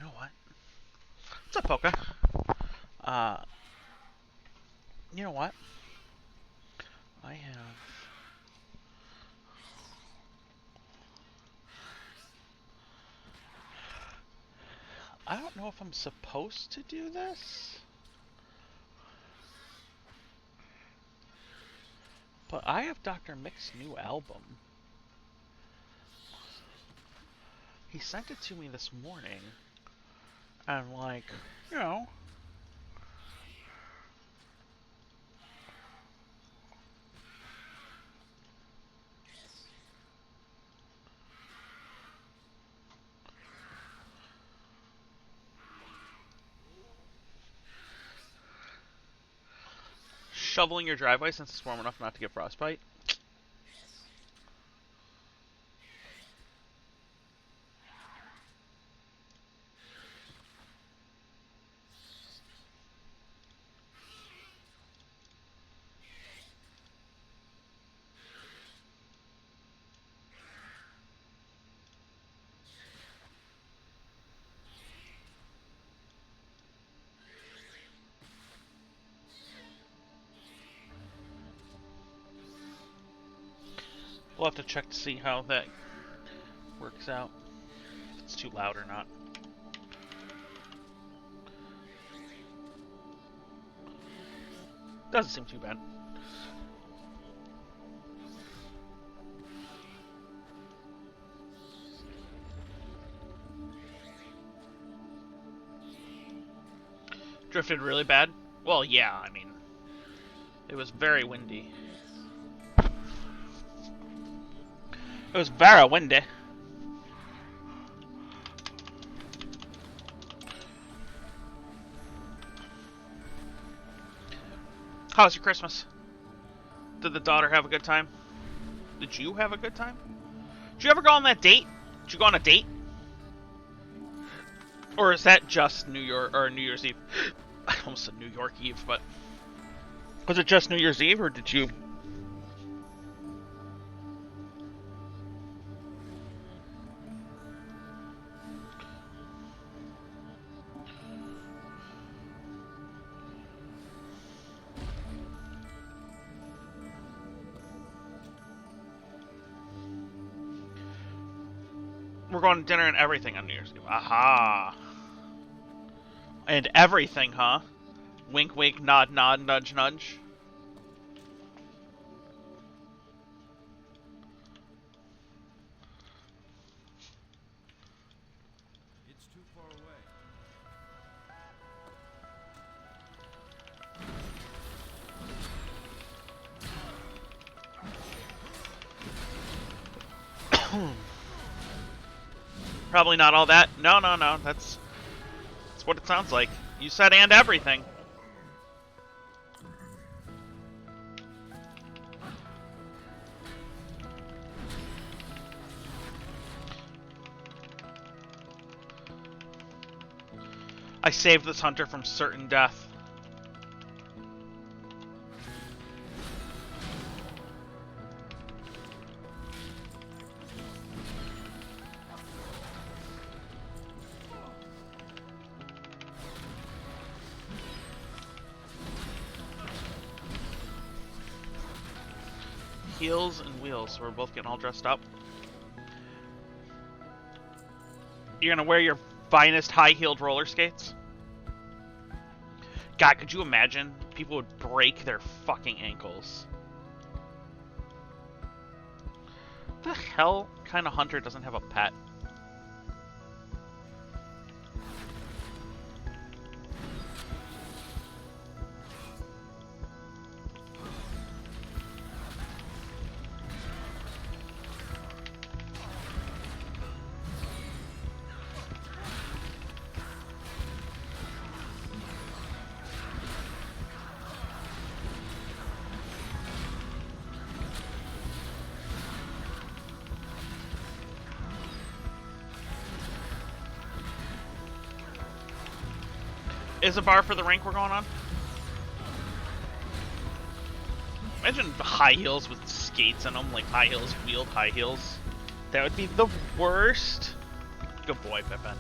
know what? What's up, Poka? Uh, you know what? I have... I don't know if I'm supposed to do this, but I have Dr. Mick's new album. He sent it to me this morning, and I'm like, you know... Shoveling your driveway since it's warm enough not to get frostbite. We'll have to check to see how that works out. If it's too loud or not. Doesn't seem too bad. Drifted really bad? Well, yeah, I mean, it was very windy. It was very windy. How was your Christmas? Did the daughter have a good time? Did you have a good time? Did you ever go on that date? Did you go on a date? Or is that just New Year's Eve? I almost said New York Eve, but... Was it just New Year's Eve, or did you... We're going to dinner and everything on New Year's Eve. Aha! And everything, huh? Wink, wink, nod, nod, nudge, nudge. It's too far away. Probably not all that. No, no, no. That's what it sounds like. You said and everything. I saved this hunter from certain death. Heels and wheels, so we're both getting all dressed up. You're gonna wear your finest high-heeled roller skates? God, could you imagine? People would break their fucking ankles. The hell kind of hunter doesn't have a pet? Is a bar for the rank we're going on? Imagine high heels with skates in them, like high heels, wheeled high heels. That would be the worst. Good boy, Pippin.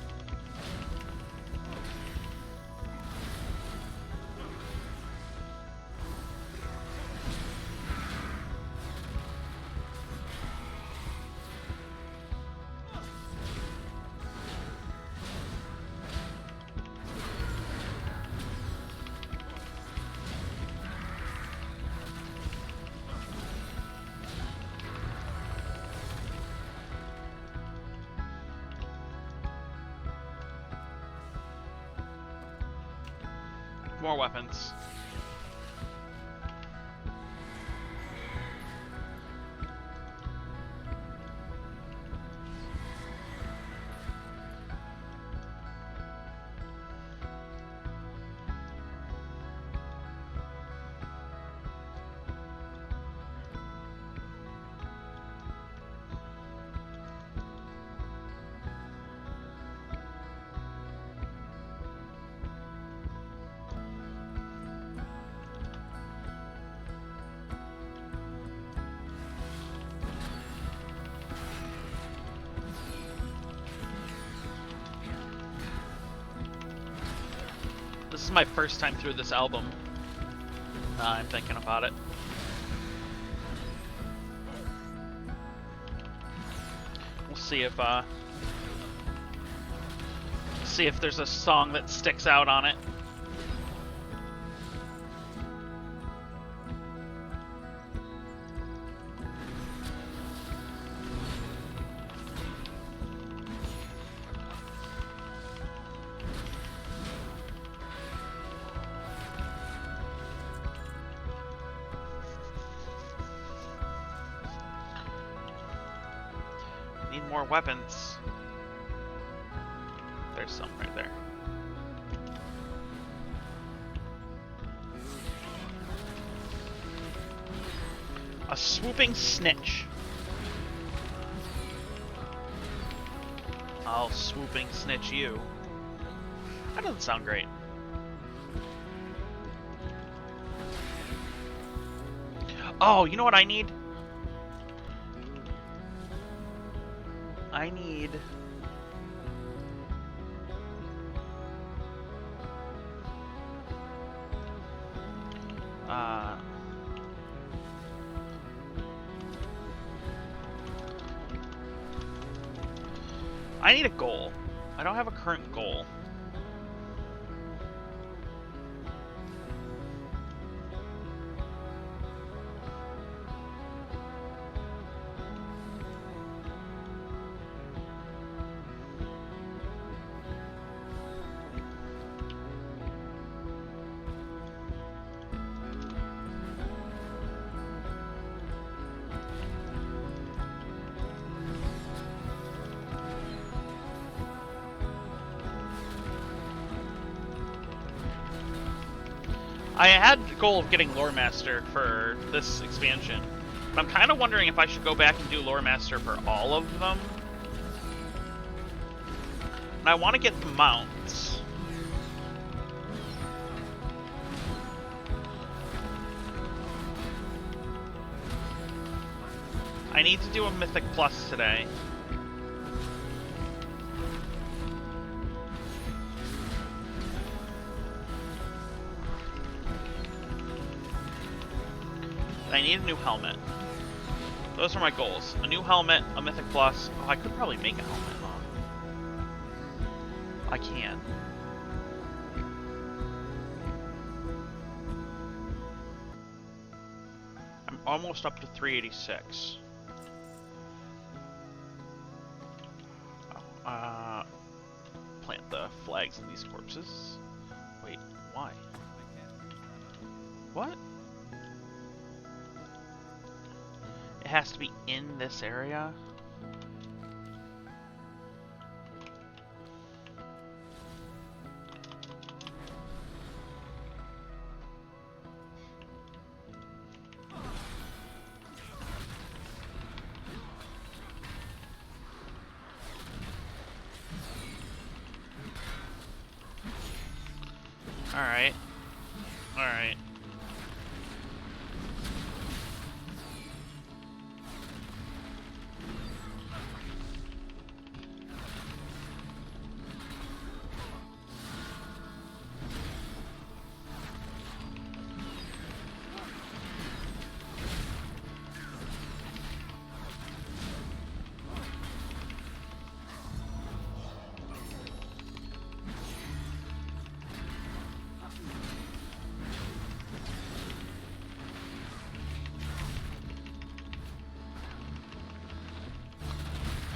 More weapons. This is my first time through this album. I'm thinking about it. We'll see if there's a song that sticks out on it. Need more weapons. There's some right there. A swooping snitch. I'll swooping snitch you. That doesn't sound great. Oh, you know what I need? I need... I need a goal. I don't have a current goal. I had the goal of getting Lore Master for this expansion, but I'm kind of wondering if I should go back and do Lore Master for all of them. And I want to get the mounts. I need to do a Mythic Plus today. I need a new helmet. Those are my goals. A new helmet, a Mythic Plus. Oh, I could probably make a helmet, huh? I can. I'm almost up to 386. Plant the flags in these corpses. Wait, why? What? It has to be in this area? Alright. Alright.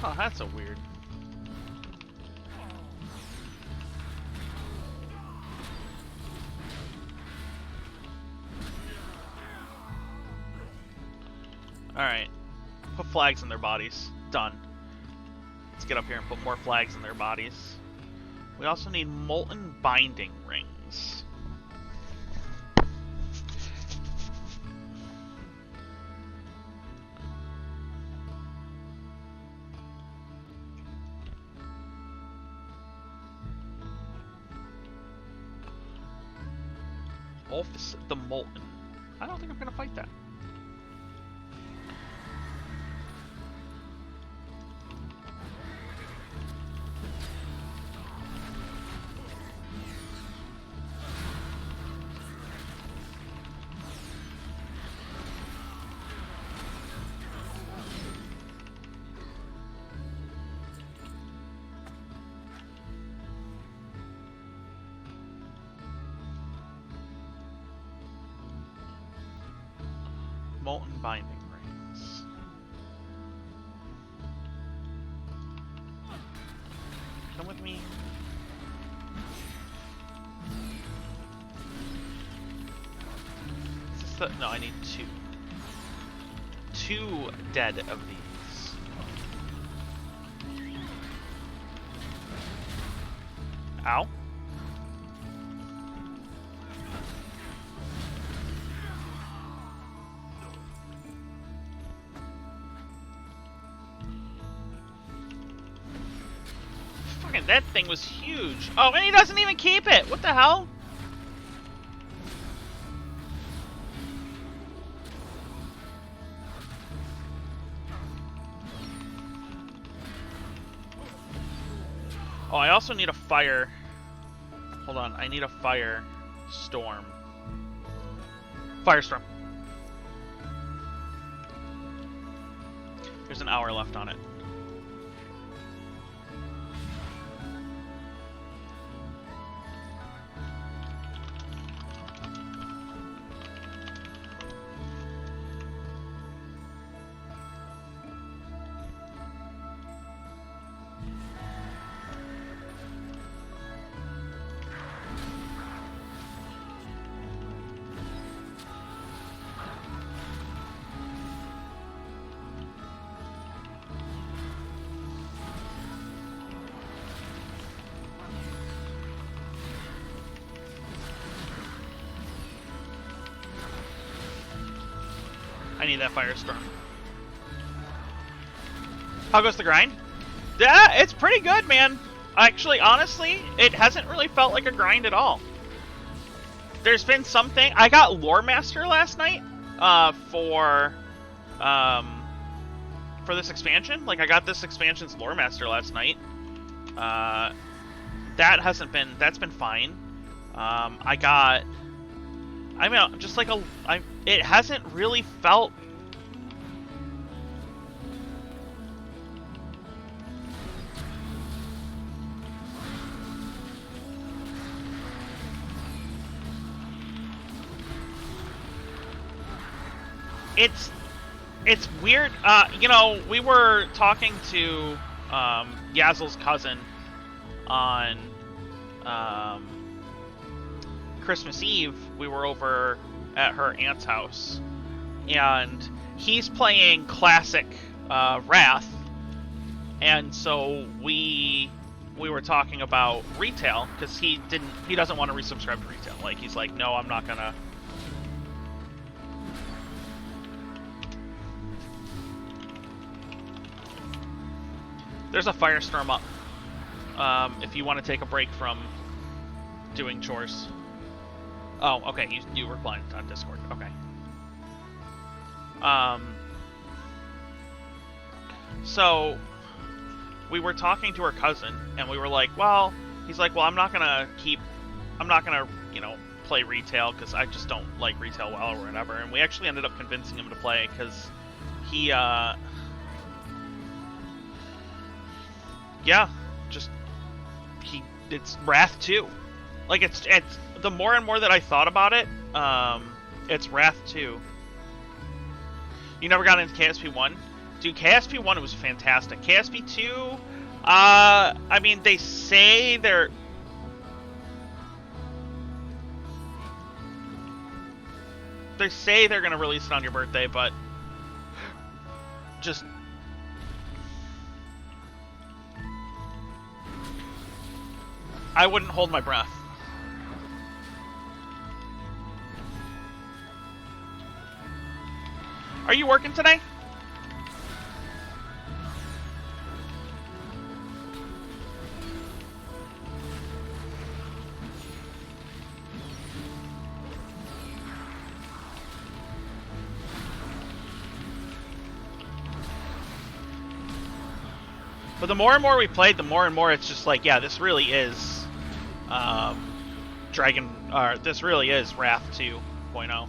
Oh, that's a weird. Alright. Put flags in their bodies. Done. Let's get up here and put more flags in their bodies. We also need molten binding rings. Ulfis the Molten. I don't think I'm gonna fight that. Molten binding rings. Come with me. Is this the, no, I need two. Two dead of these. Ow. That thing was huge. Oh, and he doesn't even keep it. What the hell? Oh, I also need a fire. Hold on, I need a fire storm. Firestorm. There's an hour left on it. I need that firestorm. How goes the grind? Yeah, it's pretty good, man. Actually, honestly, it hasn't really felt like a grind at all. There's been something. I got Lore Master last night for this expansion. Like, I got this expansion's Lore Master last night. That's been fine. It hasn't really felt. It's weird. You know, we were talking to Yazel's cousin on Christmas Eve. We were over at her aunt's house, and he's playing classic Wrath, and so we were talking about retail because he doesn't want to resubscribe to retail. Like, he's like, no, I'm not gonna. There's a firestorm up. If you want to take a break from doing chores. Oh, okay. You replied on Discord. Okay. So we were talking to her cousin, and we were like, well, he's like, well, I'm not gonna, you know, play retail because I just don't like retail well or whatever. And we actually ended up convincing him to play because he, yeah, it's Wrath 2. Like, it's the more and more that I thought about it, it's Wrath 2. You never got into KSP 1? Dude, KSP 1 was fantastic. KSP 2, I mean, they say they're gonna release it on your birthday, but just... I wouldn't hold my breath. Are you working today? But the more and more we played, the more and more it's just like, yeah, this really is this really is Wrath 2.0.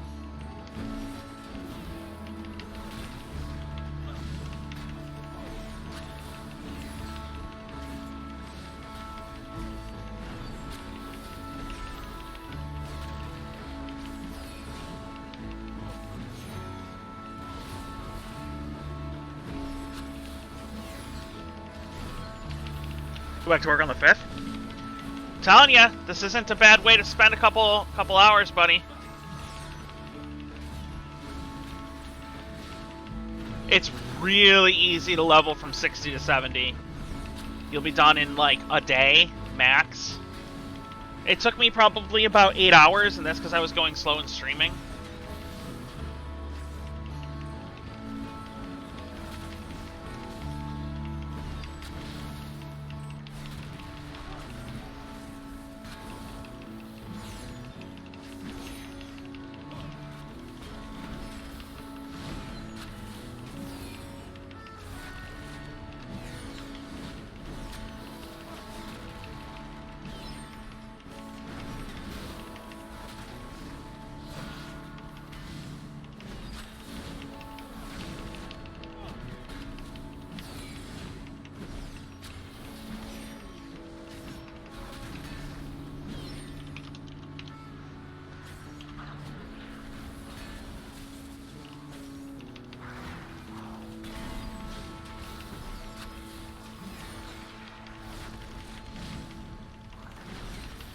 Go back to work on the 5th? Telling ya, this isn't a bad way to spend a couple hours, buddy. It's really easy to level from 60 to 70. You'll be done in like a day, max. It took me probably about 8 hours, and that's because I was going slow and streaming.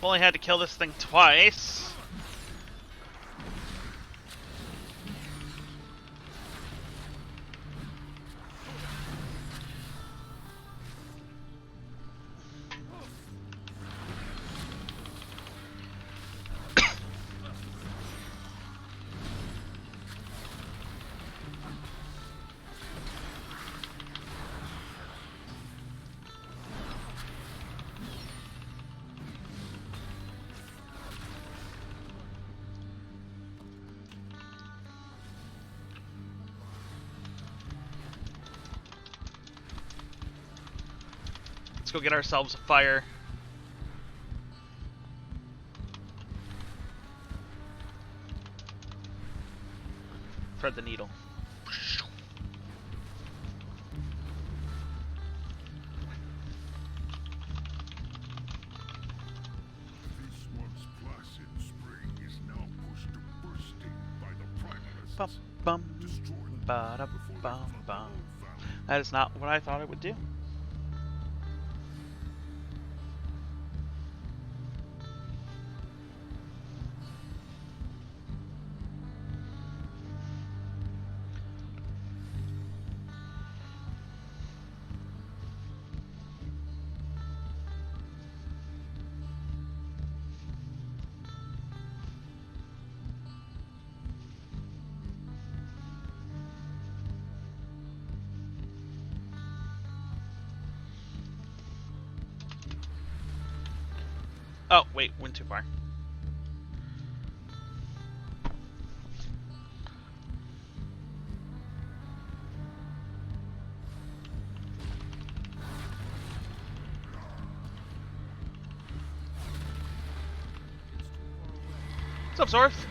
Only had to kill this thing twice. Let's go get ourselves a fire. Thread the needle. This once placid spring is now pushed to bursting by the primalists. Bum, bum, Destroy them ba da before they bum flood the bum. whole valley. That is not what I thought it would do. Oh, wait, went too far. What's up, Zorth?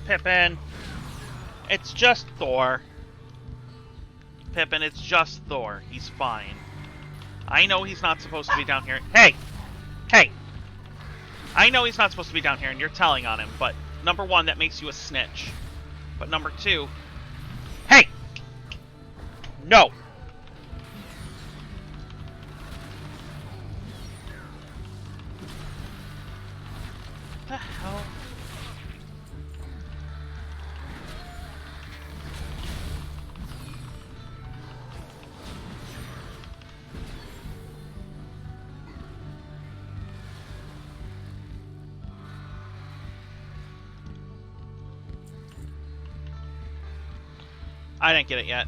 Pippin. It's just Thor. Pippin, it's just Thor. He's fine. I know he's not supposed to be down here. Hey! Hey! I know he's not supposed to be down here, and you're telling on him, but number one, that makes you a snitch. But number two... Hey! No! What the hell? I didn't get it yet.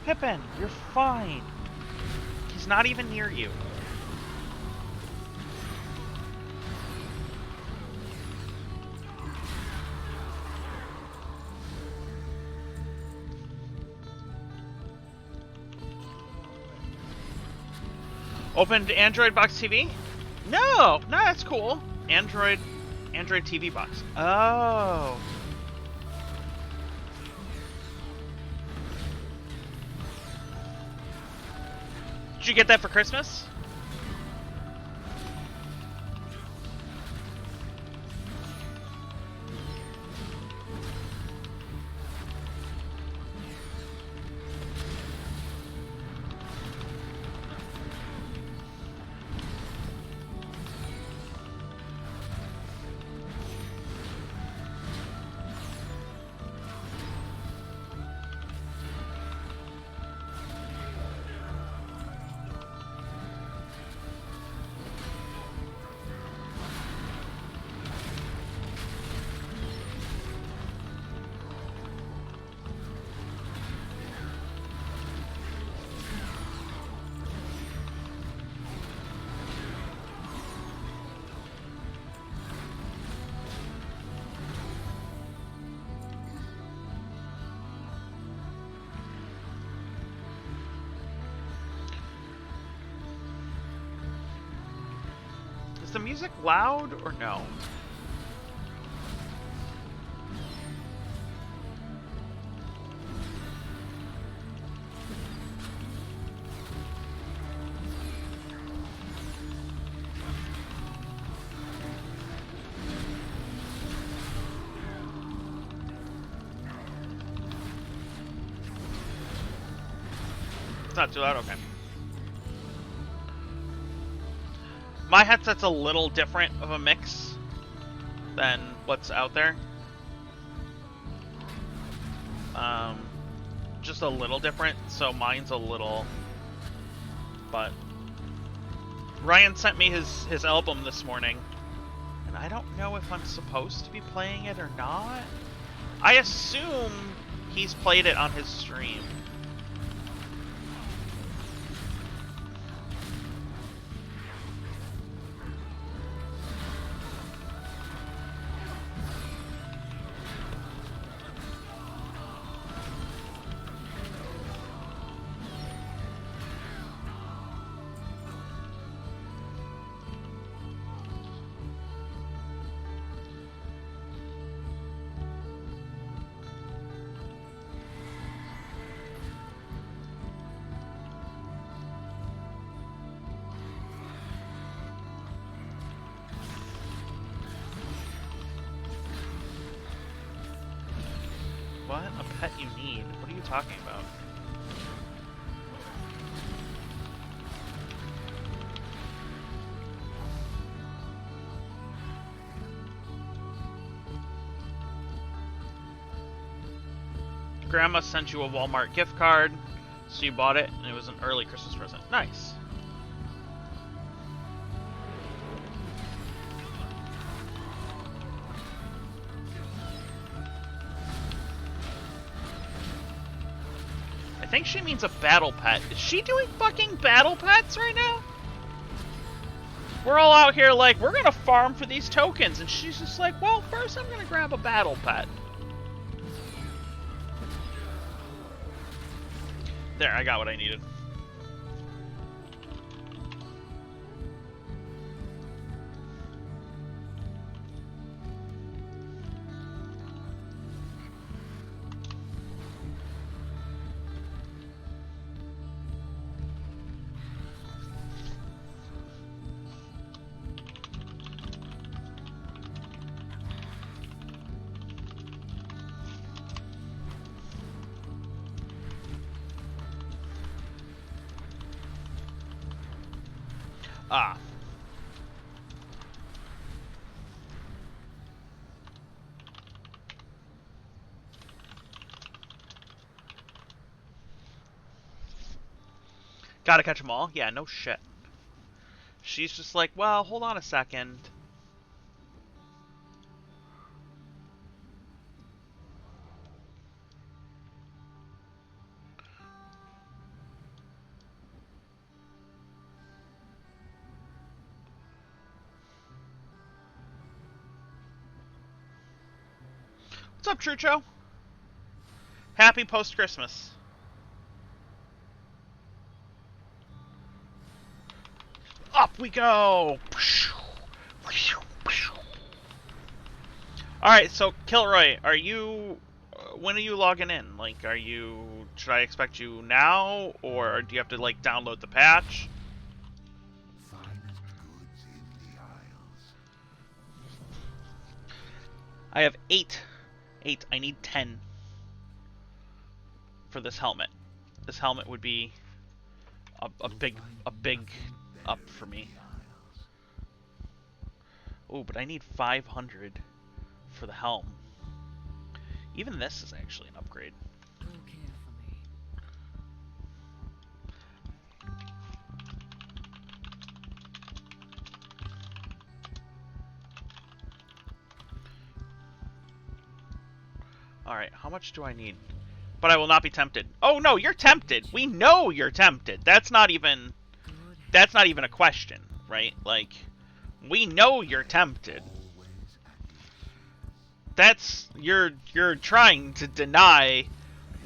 Pippin, you're fine. He's not even near you. Opened Android Box TV? No, that's cool. Android TV box. Oh. Did you get that for Christmas? Is the music loud or no? It's not too loud? Okay. My headset's a little different of a mix than what's out there. Just a little different, so mine's a little... But Ryan sent me his album this morning, and I don't know if I'm supposed to be playing it or not. I assume he's played it on his stream. What? A pet you need? What are you talking about? Grandma sent you a Walmart gift card, so you bought it, and it was an early Christmas present. Nice. I think she means a battle pet. Is she doing fucking battle pets right now? We're all out here like, we're gonna farm for these tokens, and she's just like, well, first I'm gonna grab a battle pet. There, I got what I needed. Ah. Gotta catch them all? Yeah, no shit. She's just like, well, hold on a second. What's up, Trucho? Happy post-Christmas. Up we go! Alright, so Kilroy, are you... when are you logging in? Like, are you... should I expect you now? Or do you have to, like, download the patch? Finest goods in the Isles. I have 8. 8. I need 10 for this helmet. This helmet would be a big up for me. Oh, but I need 500 for the helm. Even this is actually an upgrade. Alright, how much do I need? But I will not be tempted. Oh no, you're tempted! We know you're tempted! That's not even a question, right? Like, we know you're tempted. That's... you're trying to deny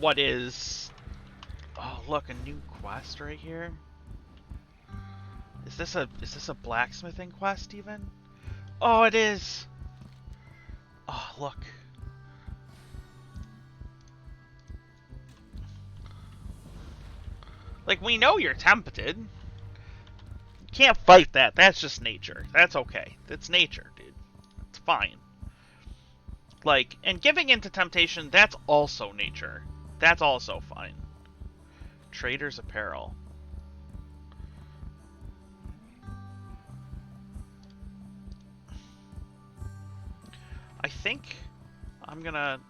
what is... Oh, look, a new quest right here. Is this a blacksmithing quest even? Oh, it is! Oh, look. Like, we know you're tempted. You can't fight that. That's just nature. That's okay. It's nature, dude. It's fine. Like, and giving into temptation, that's also nature. That's also fine. Trader's apparel. I think I'm gonna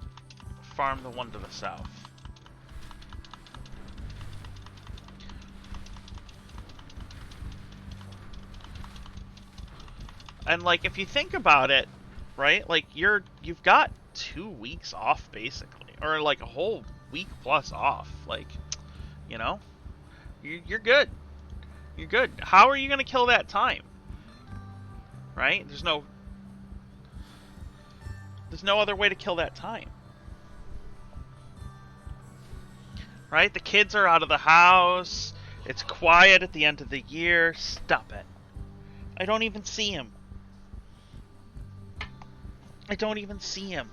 farm the one to the south. And like, if you think about it, right? Like, you've got 2 weeks off basically, or like a whole week plus off. Like, you know, you're good. You're good. How are you gonna kill that time? Right? There's no other way to kill that time. Right? The kids are out of the house. It's quiet at the end of the year. Stop it. I don't even see him. I don't even see him.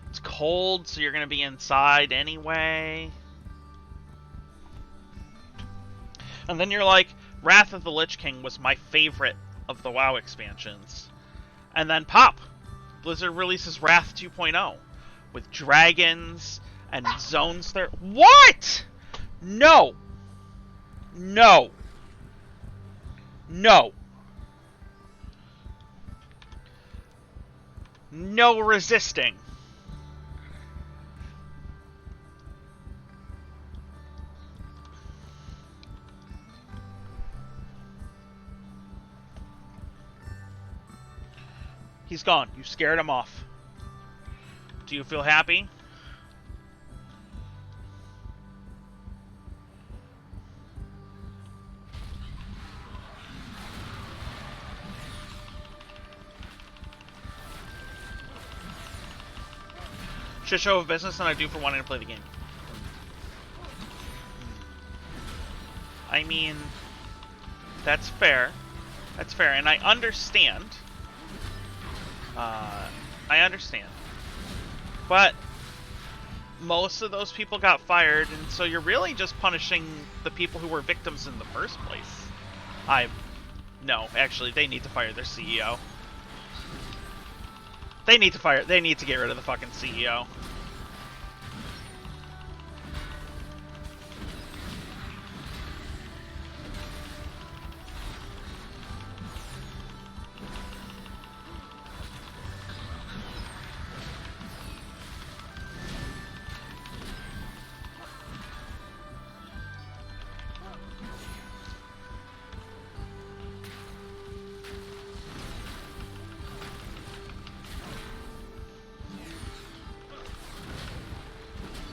It's cold, so you're going to be inside anyway. And then you're like, Wrath of the Lich King was my favorite of the WoW expansions. And then pop! Blizzard releases Wrath 2.0 with dragons and zones there. What?! No! No! No! No resisting. He's gone. You scared him off. Do you feel happy? Shit show of business than I do for wanting to play the game. I mean, that's fair. That's fair, and I understand. I understand. But most of those people got fired, and so you're really just punishing the people who were victims in the first place. No, actually, they need to fire their CEO. They need to get rid of the fucking CEO.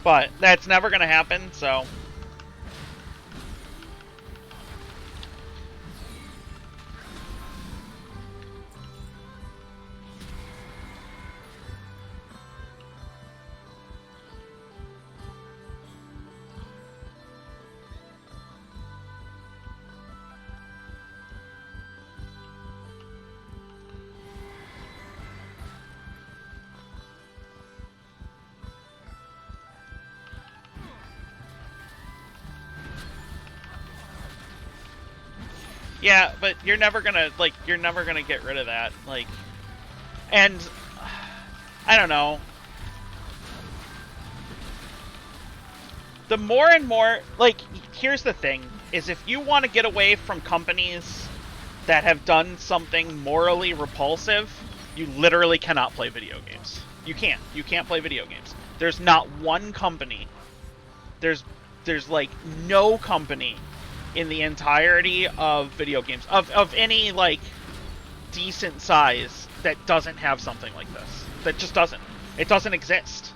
But that's never going to happen, so... Yeah, but you're never gonna get rid of that, like, and, I don't know. The more and more, like, here's the thing, is if you want to get away from companies that have done something morally repulsive, you literally cannot play video games. You can't play video games. There's not one company, there's like, no company in the entirety of video games, of any, like, decent size, that doesn't have something like this. That just doesn't. It doesn't exist.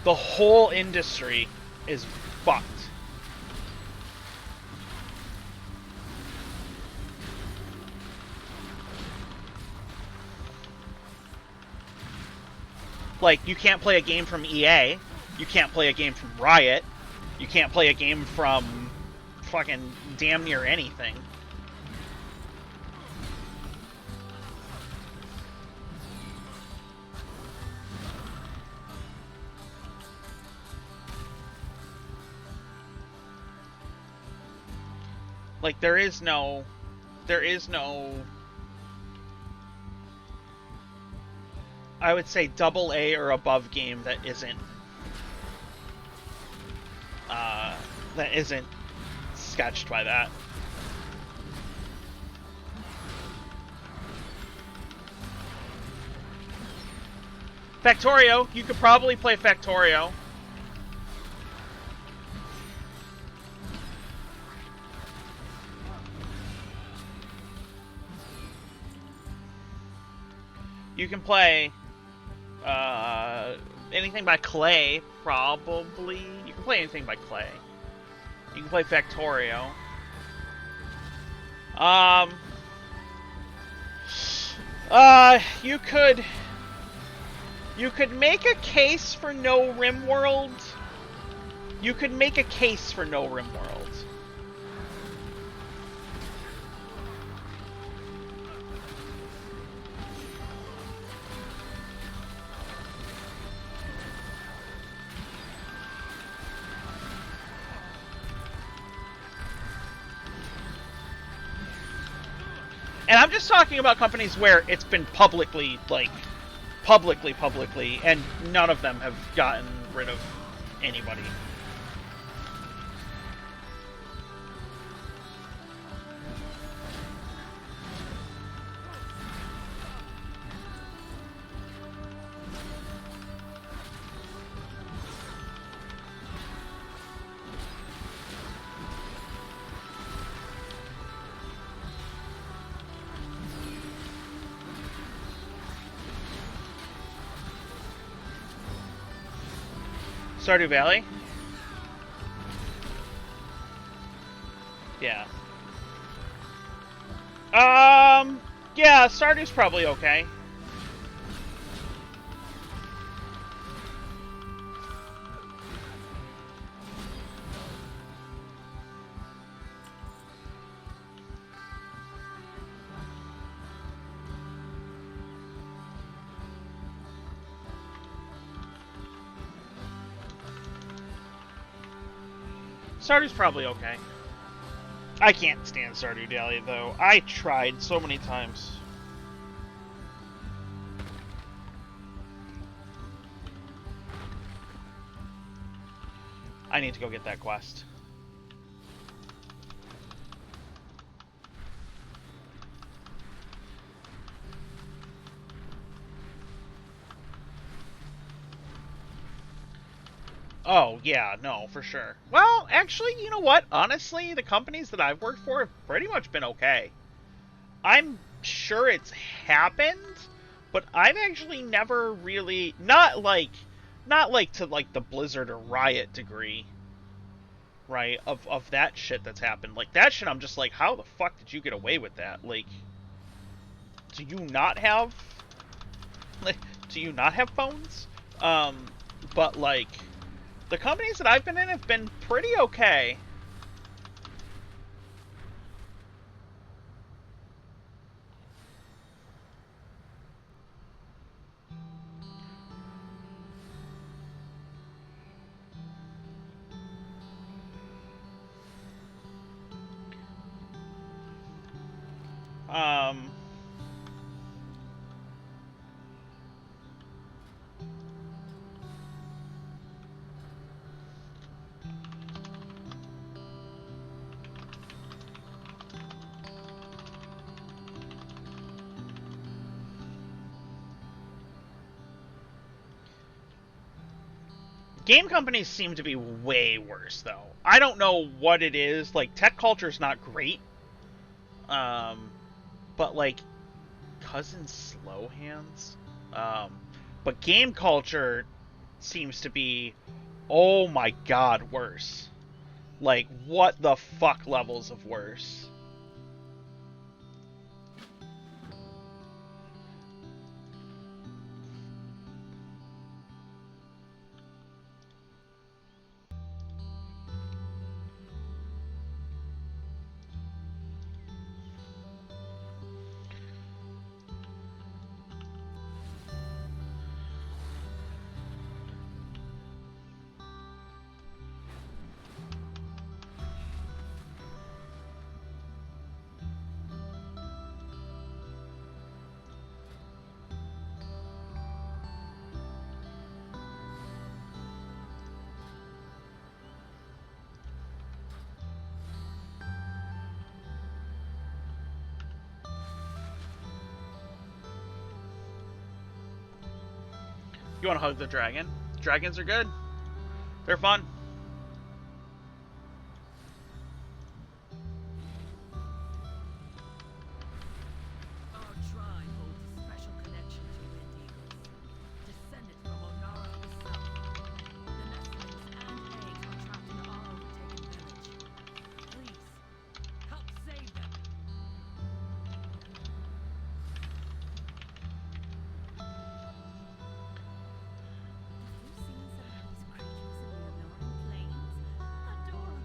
The whole industry is fucked. Like, you can't play a game from EA. You can't play a game from Riot. You can't play a game from fucking damn near anything. Like, there is no I would say AA or above game that isn't sketched by that. Factorio, you could probably play Factorio. You can play anything by Clay, probably. You can play anything by Clay. You can play Factorio. You could make a case for No RimWorld. You could make a case for No RimWorld. And I'm just talking about companies where it's been publicly, and none of them have gotten rid of anybody. Stardew Valley? Yeah. Yeah, Stardew's probably okay. Stardew's probably okay. I can't stand Stardew Valley, though. I tried so many times. I need to go get that quest. Oh, yeah, no, for sure. Well, actually, you know what? Honestly, the companies that I've worked for have pretty much been okay. I'm sure it's happened, but I've actually never really not like to like the Blizzard or Riot degree, right? Of that shit that's happened. Like that shit I'm just like, how the fuck did you get away with that? Like do you not have like do you not have phones? But like the companies that I've been in have been pretty okay. Um Game companies seem to be way worse, though. I don't know what it is. Like, tech culture's not great. Um, but, like, Cousin Slow Hands? But game culture seems to be, oh my god, worse. Like, what the fuck levels of worse? You want to hug the dragon? Dragons are good. They're fun. Our tribe holds a special connection to Wind Eagles, descended from Onara herself. The nestlings and eggs are trapped in our overtaken village. Please, help save them. Have you seen some of these creatures in the Onoran Plains? Adorable.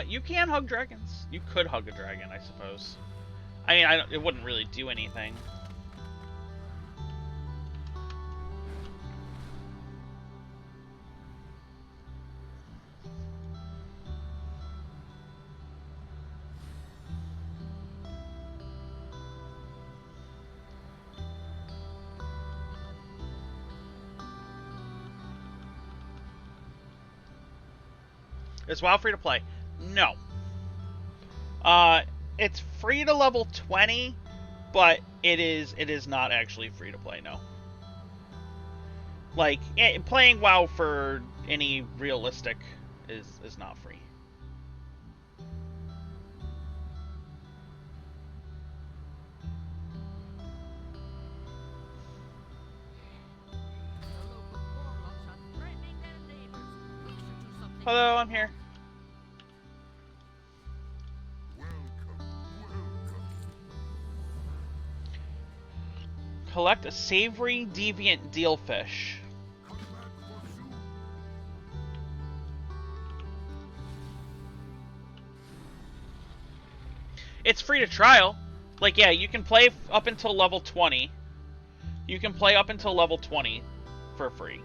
You can hug dragons. You could hug a dragon, I suppose. I mean, it wouldn't really do anything. Is WoW free to play? No. it's free to level 20, but it is not actually free to play. No. Like playing WoW for any realistic is not free. The local warlocks are threatening their neighbors. We should do something. Hello, I'm here. Welcome. Collect a savory deviant dealfish. Come back for soon. It's free to trial. Like, yeah, you can play up until level 20. You can play up until level 20 for free.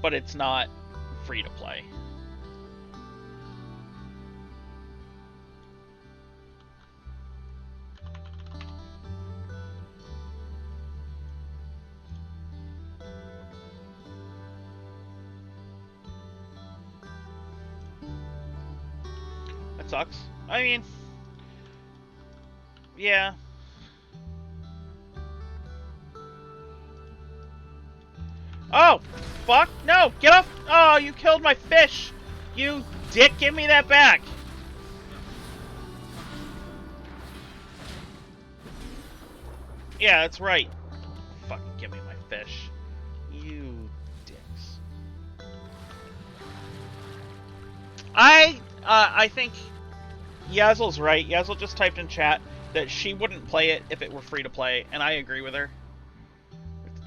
But it's not free to play. That sucks. I mean, yeah. Oh, fuck. No, get off. Oh, you killed my fish. You dick, give me that back. Yeah, that's right. Fucking give me my fish. You dicks. I think Yazel's right. Yazel just typed in chat that she wouldn't play it if it were free to play, and I agree with her.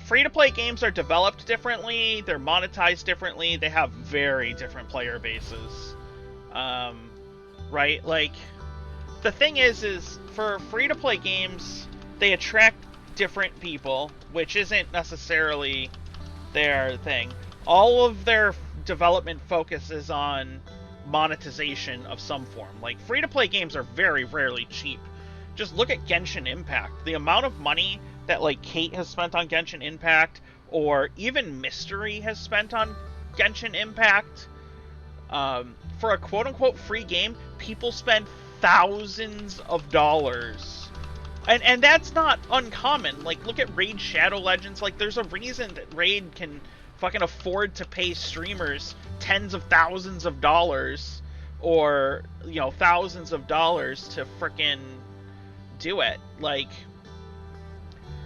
Free-to-play games are developed differently, they're monetized differently, they have very different player bases. Right? Like, the thing is for free-to-play games, they attract different people, which isn't necessarily their thing. All of their development focuses on monetization of some form. Like, free-to-play games are very rarely cheap. Just look at Genshin Impact. The amount of money that, like, Kate has spent on Genshin Impact, or even Mystery has spent on Genshin Impact, for a quote-unquote free game, people spend thousands of dollars. And that's not uncommon. Like, look at Raid Shadow Legends. Like, there's a reason that Raid can fucking afford to pay streamers tens of thousands of dollars, or, you know, thousands of dollars to frickin' do it. Like,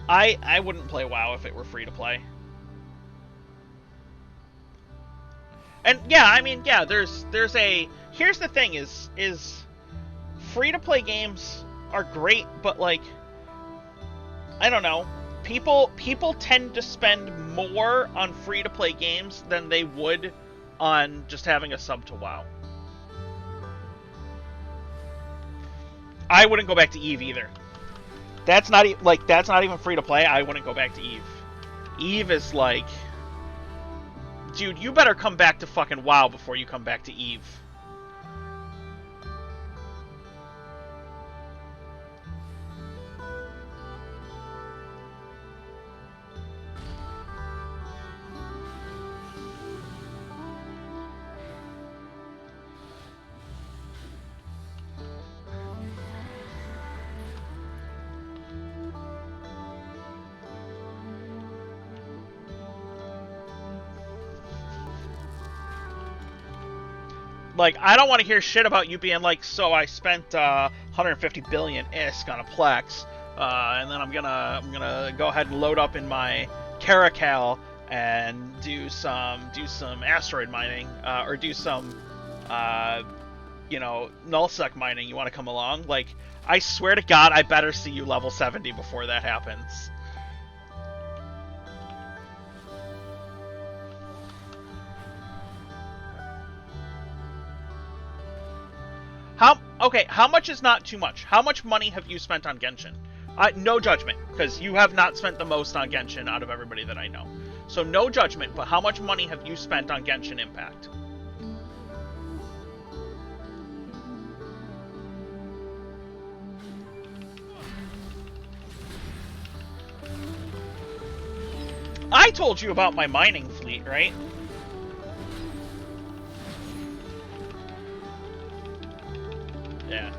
I wouldn't play WoW if it were free to play. And yeah, I mean, yeah, there's a, here's the thing is free to play games are great, but like, I don't know, people tend to spend more on free to play games than they would on just having a sub to WoW. I wouldn't go back to Eve either. That's not even free to play. I wouldn't go back to Eve. Eve is like, dude, you better come back to fucking WoW before you come back to Eve. Like, I don't want to hear shit about you being like, so I spent 150 billion ISK on a Plex, and then I'm gonna go ahead and load up in my Caracal and do some asteroid mining, or do some you know, nullsec mining. You want to come along? Like, I swear to God, I better see you level 70 before that happens. Okay, how much is not too much? How much money have you spent on Genshin? No judgment, because you have not spent the most on Genshin out of everybody that I know. So no judgment, but how much money have you spent on Genshin Impact? I told you about my mining fleet, right? Yeah.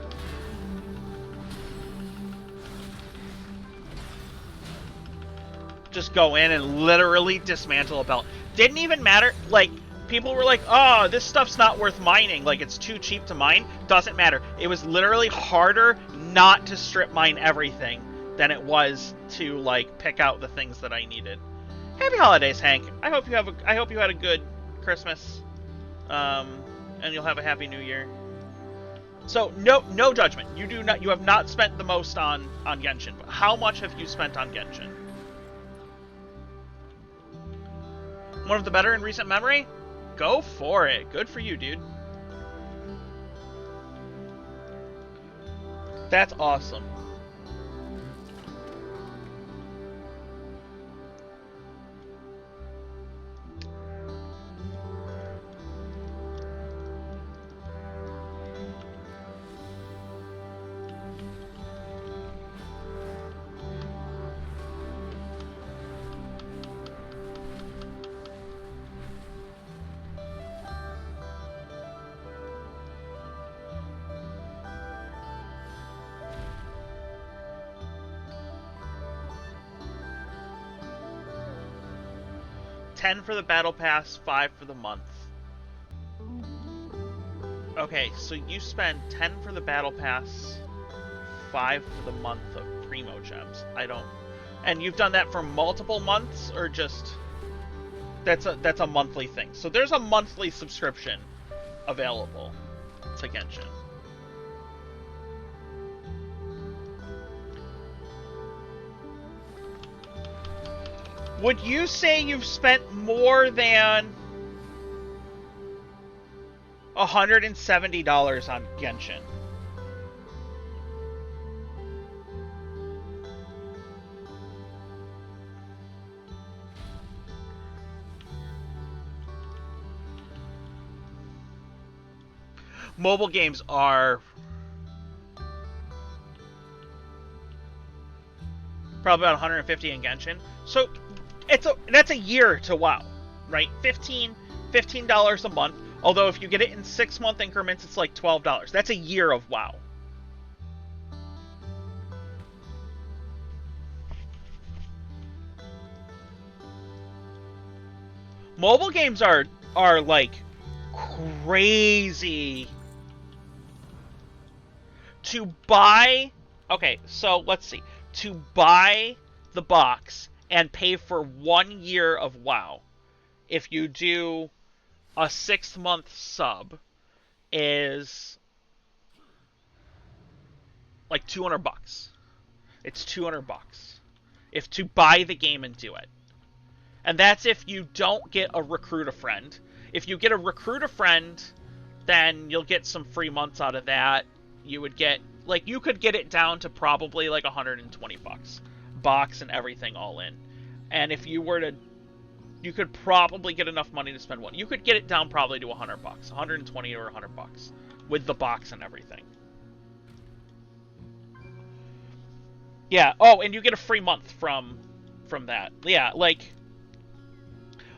just go in and literally dismantle a belt. Didn't even matter. Like, people were like, oh, this stuff's not worth mining. Like, it's too cheap to mine. Doesn't matter. It was literally harder not to strip mine everything than it was to, like, pick out the things that I needed. Happy holidays, Hank. I hope you had a good Christmas. And you'll have a happy new year. So, no judgment. You have not spent the most on Genshin. But how much have you spent on Genshin? One of the better in recent memory? Go for it. Good for you, dude. That's awesome. $10 for the battle pass, $5 for the month. Okay, so you spend $10 for the battle pass, $5 for the month of Primo Gems. I don't... And you've done that for multiple months, or just... That's a monthly thing. So there's a monthly subscription available to Genshin. Would you say you've spent more than $170 on Genshin? Mobile games are probably about 150 in Genshin. So that's a year to WoW, right? $15 a month. Although if you get it in 6-month increments, it's like $12. That's a year of WoW. Mobile games are like crazy to buy. Okay, so let's see. To buy the box and pay for 1 year of WoW, if you do a 6-month sub, is like $200. It's $200 if to buy the game and do it. And that's if you don't get a recruit a friend. If you get a recruit a friend, then you'll get some free months out of that. You would get, like, you could get it down to probably like $120. Box and everything all in. And if you were to, you could probably get enough money to spend one. You could get it down probably to $100, 120 or $100 with the box and everything. Yeah. Oh, and you get a free month from that. Yeah, like,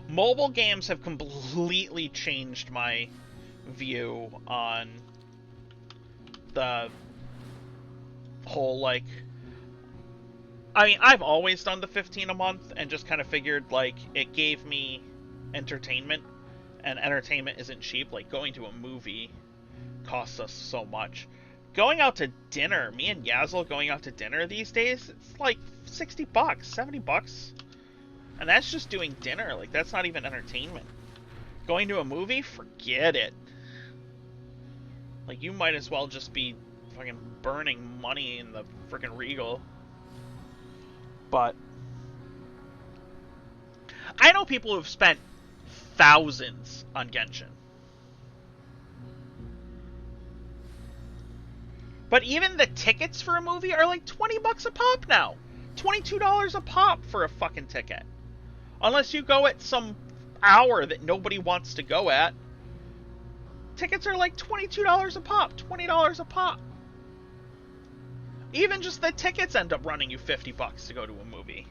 mobile games have completely changed my view on the whole, like, I mean, I've always done the 15 a month and just kind of figured, like, it gave me entertainment, and entertainment isn't cheap. Like, going to a movie costs us so much. Going out to dinner, me and Yazzle going out to dinner these days, it's like $60, $70. And that's just doing dinner. Like, that's not even entertainment. Going to a movie? Forget it. Like, you might as well just be fucking burning money in the freaking Regal. But I know people who've spent thousands on Genshin. But even the tickets for a movie are like $20 a pop now. $22 a pop for a fucking ticket. Unless you go at some hour that nobody wants to go at. Tickets are like $22 a pop, $20 a pop. Even just the tickets end up running you $50 to go to a movie.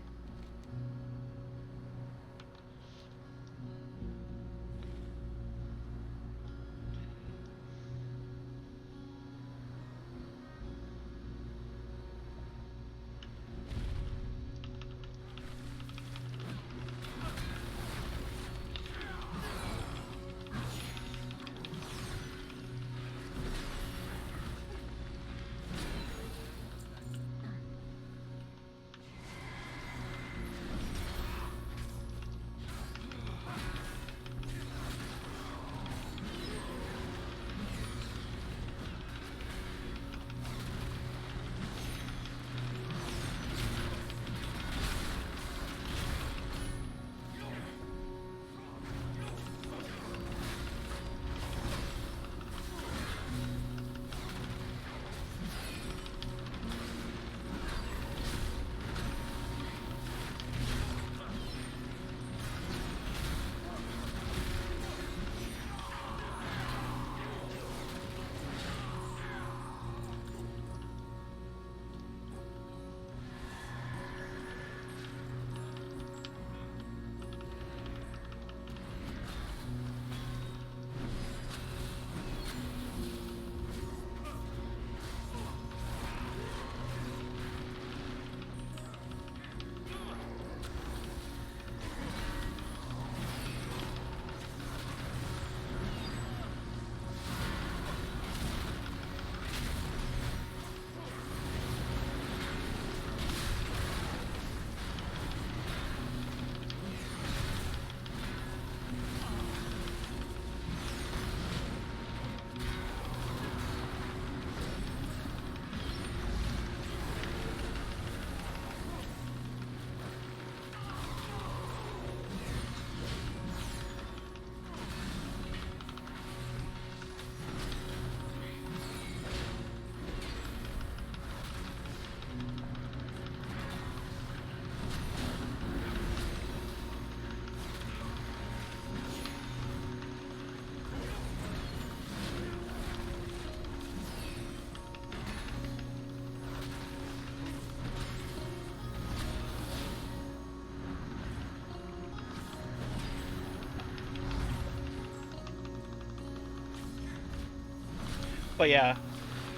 But yeah,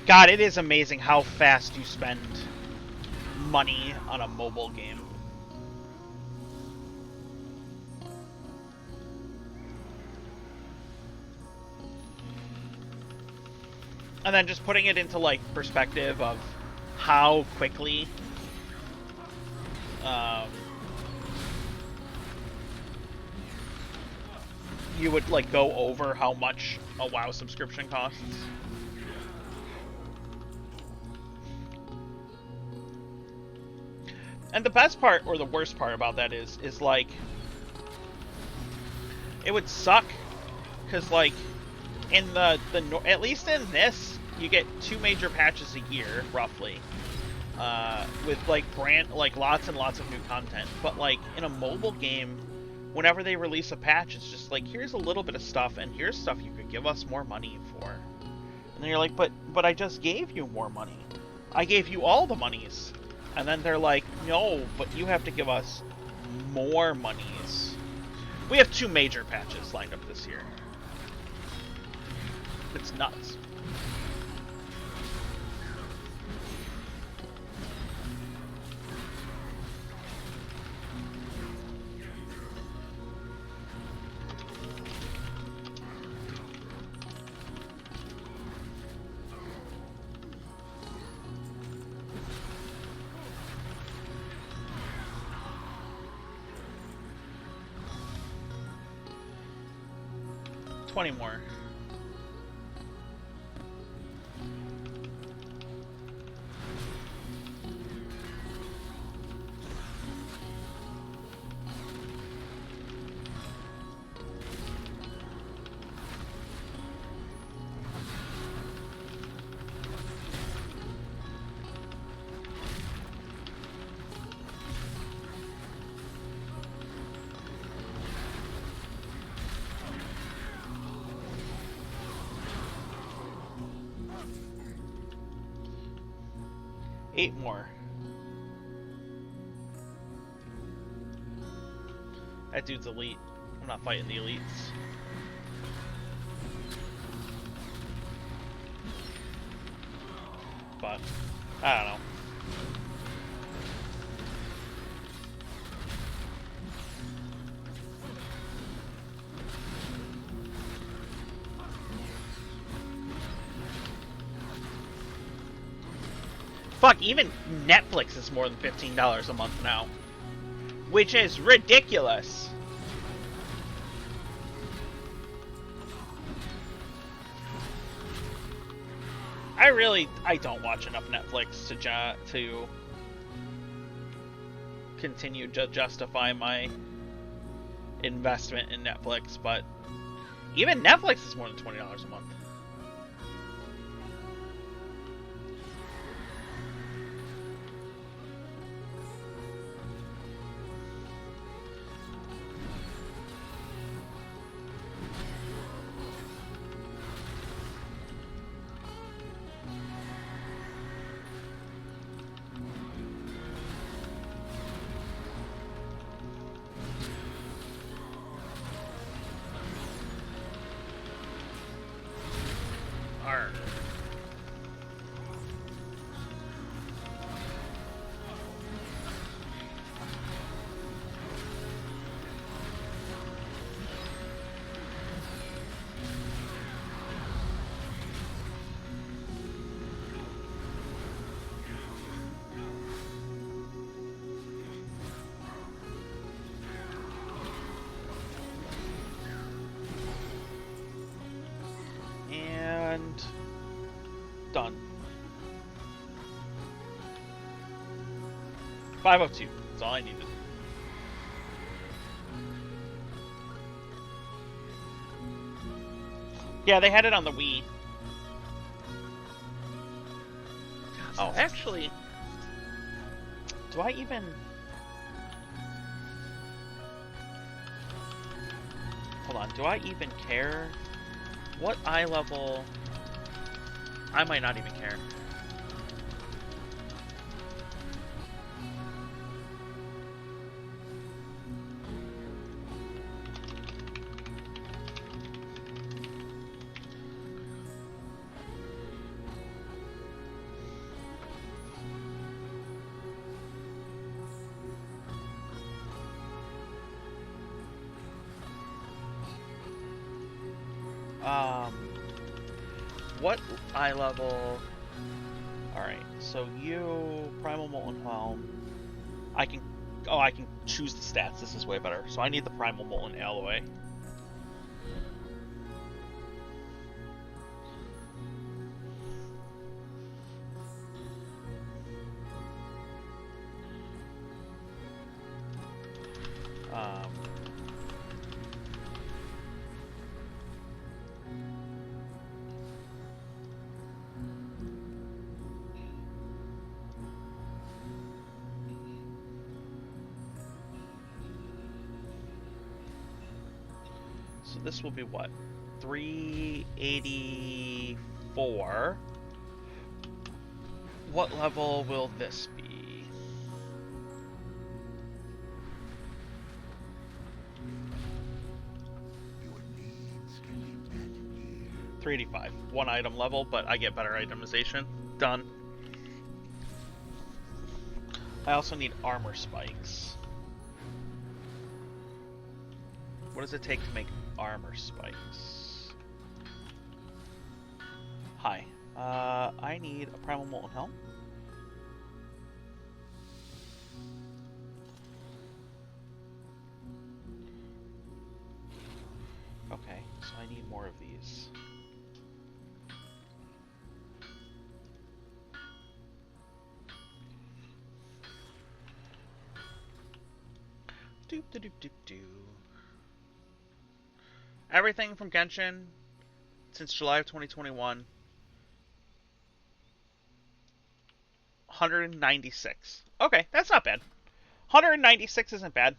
God, it is amazing how fast you spend money on a mobile game. And then just putting it into like perspective of how quickly you would like go over how much a WoW subscription costs. And the best part, or the worst part about that is like, it would suck, because like, in at least in this, you get 2 major patches a year, roughly, with like lots and lots of new content. But like in a mobile game, whenever they release a patch, it's just like, here's a little bit of stuff, and here's stuff you could give us more money for. And then you're like, but I just gave you more money. I gave you all the monies. And then they're like, no, but you have to give us more monies. We have 2 major patches lined up this year. It's nuts. $20 more. $8 more. That dude's elite. I'm not fighting the elites. But, I don't know. Fuck, even Netflix is more than $15 a month now. Which is ridiculous. I don't watch enough Netflix to continue to justify my investment in Netflix, but even Netflix is more than $20 a month. Done. 502. That's all I needed. Yeah, they had it on the Wii. Oh, actually, do I even... Hold on, do I even care? What eye level... I might not even care. Um, what eye level? Alright, so you, Primal Molten Helm. I can choose the stats. This is way better. So I need the Primal Molten Alloy. So this will be what? 384. What level will this be? Your needs can be met here. 385. One item level, but I get better itemization. Done. I also need armor spikes. What does it take to make armor spikes? Hi. I need a Primal Molten Helm. Okay, so I need more of these. Doop doop doop doop doo. Everything from Genshin since July of 2021. 196. Okay, that's not bad. 196 isn't bad.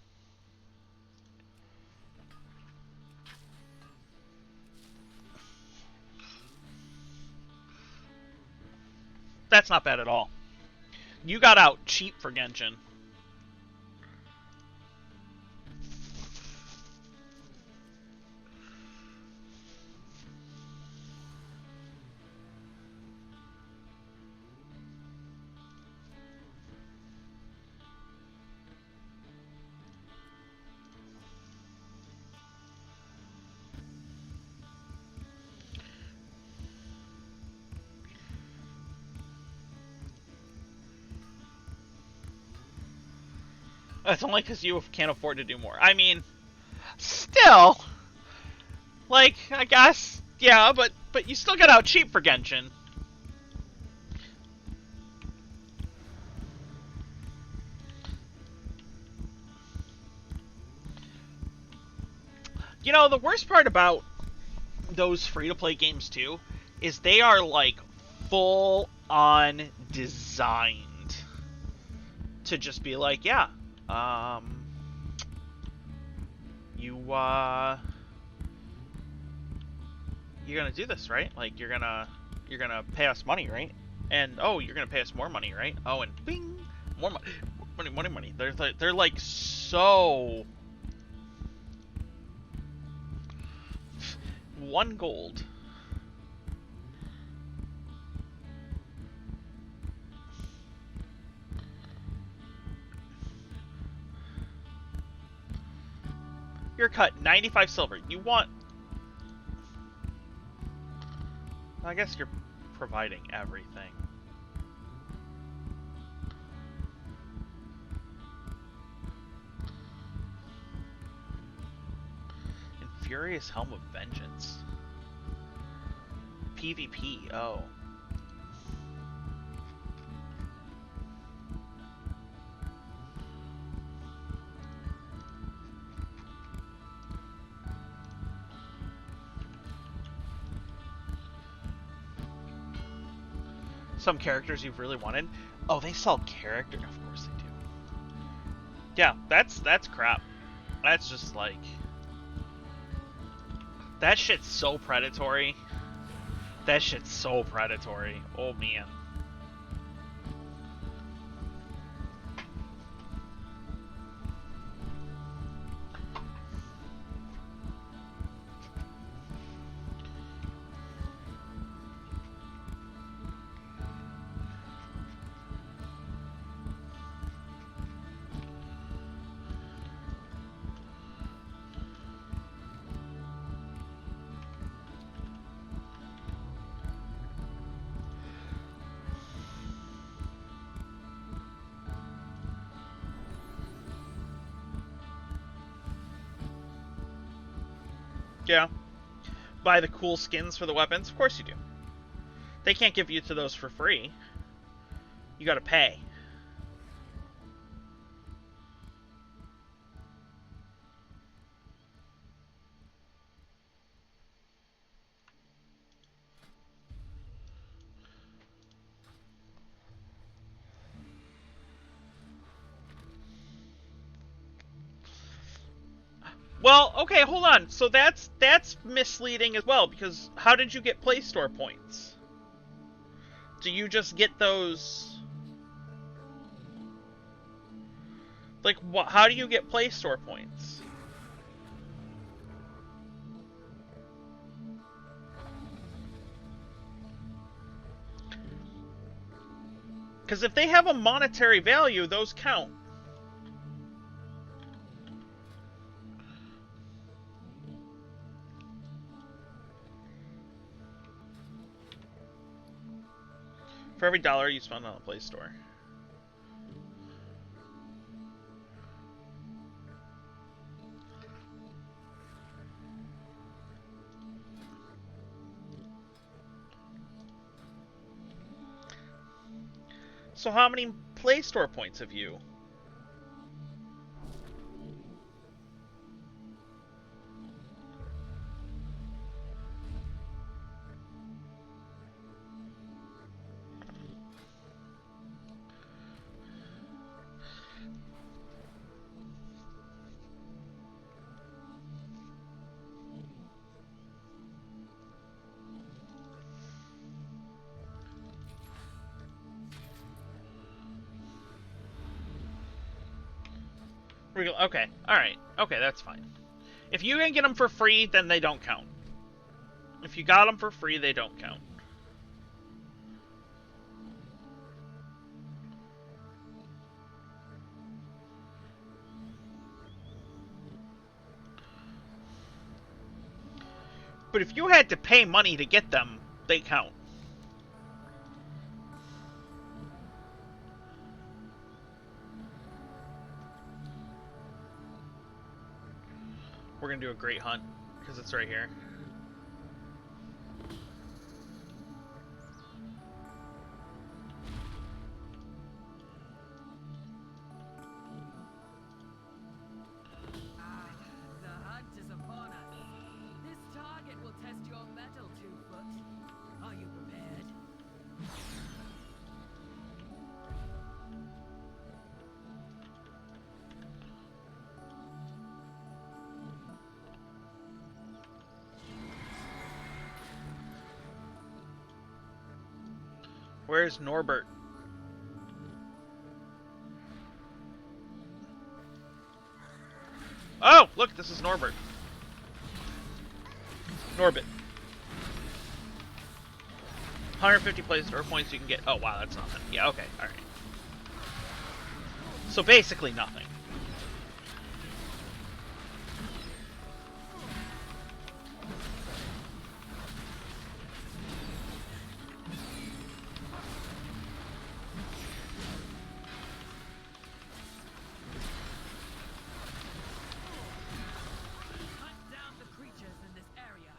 That's not bad at all. You got out cheap for Genshin. It's only because you can't afford to do more. I mean, still, like, I guess, yeah, but you still got out cheap for Genshin. You know, the worst part about those free-to-play games, too, is they are, like, full-on designed to just be like, yeah, you're gonna do this, right? Like, you're gonna pay us money, right? And, oh, you're gonna pay us more money, right? Oh, and bing! More money. They're like, so... 1 gold. You're cut 95 silver. You want... I guess you're providing everything. Infurious Helm of Vengeance. PvP, oh. Some characters you've really wanted. Oh, they sell character. Of course they do. Yeah, that's crap. That's just like... That shit's so predatory. That shit's so predatory. Oh, man. buy the cool skins for the weapons? Of course you do. They can't give you to those for free. You gotta pay. Well, okay, hold on. So that's misleading as well, because how did you get Play Store points? Do you just get those? Like, how do you get Play Store points? Because if they have a monetary value, those count. For every dollar you spend on a Play Store. So how many Play Store points have you? Okay, alright. Okay, that's fine. If you can get them for free, then they don't count. If you got them for free, they don't count. But if you had to pay money to get them, they count. We're gonna do a great hunt, because it's right here. Ah, the hunt is upon us. This target will test your mettle, 2-foot. Are you prepared? Where's Norbert? Oh, look, this is Norbert. Norbit. 150 Play Store points you can get. Oh, wow, that's nothing. Yeah, okay, alright. So basically nothing. Hunt down the creatures in this area.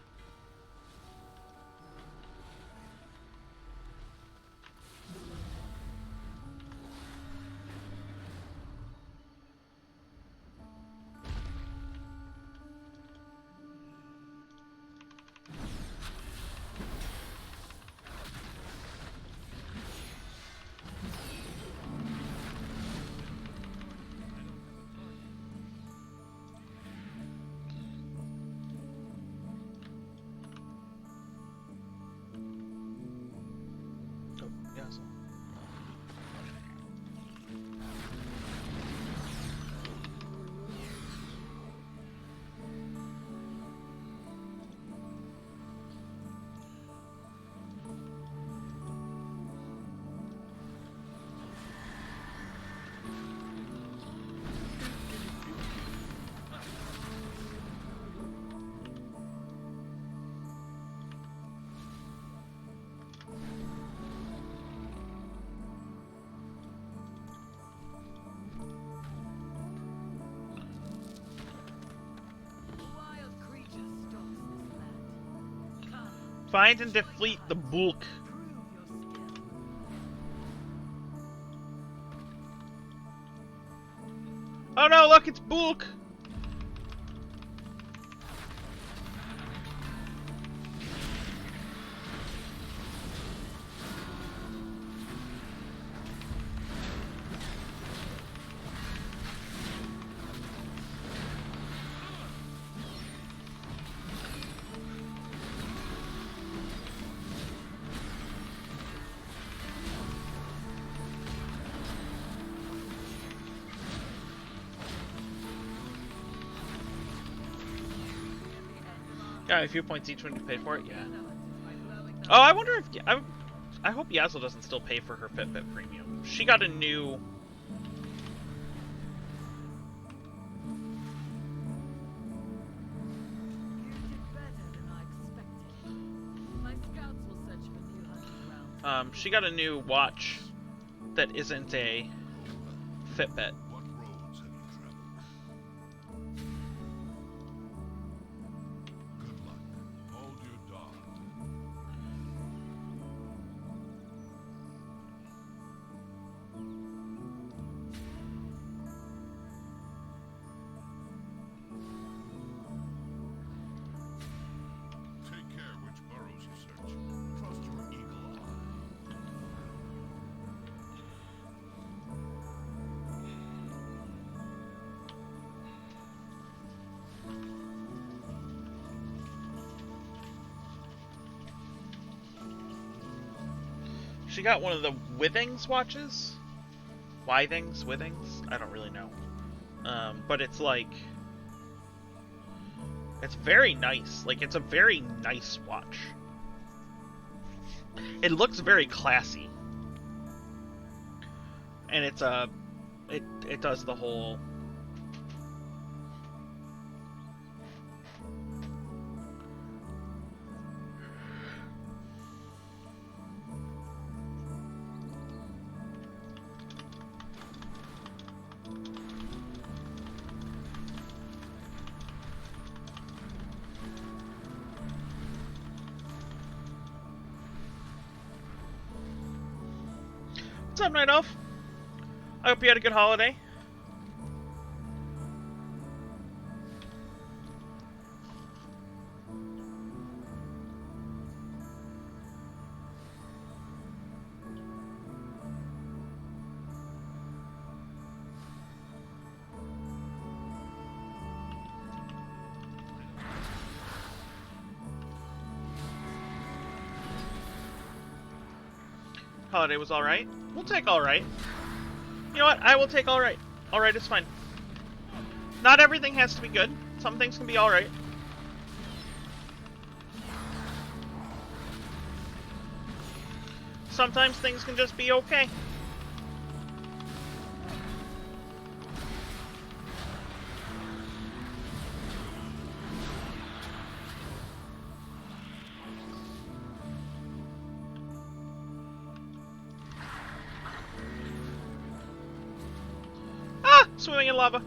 Oh, yeah, so. Find and defeat the Bulk. Prove your skill. Oh no, look, it's Bulk! Yeah, a few points each when you pay for it, yeah. Oh, I wonder if... I hope Yasuo doesn't still pay for her Fitbit Premium. She got a new... You did better than I expected. My scouts will search for new hunting grounds. She got a new watch that isn't a Fitbit. What roads have you traveled? Good luck. Hold your dog. Take care which burrows you search. Trust your eagle eye. She got one of the Withings watches? Withings? Withings? I don't really know. But it's like... It's very nice. Like, it's a very nice watch. It looks very classy. And it's a... It does the whole... What's up, Night Elf? I hope you had a good holiday. Holiday was alright. We'll take alright. You know what? I will take alright. Alright is fine. Not everything has to be good. Some things can be alright. Sometimes things can just be okay. Swimming in lava.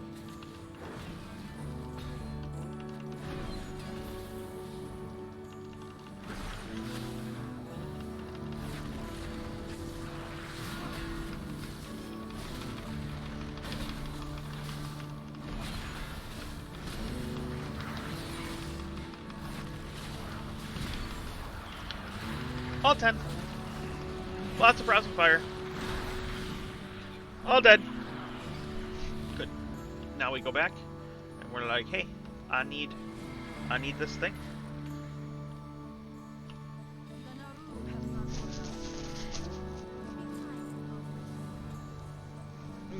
All 10. Lots of browsing fire. All dead. Good. Now we go back and we're like, hey, I need this thing.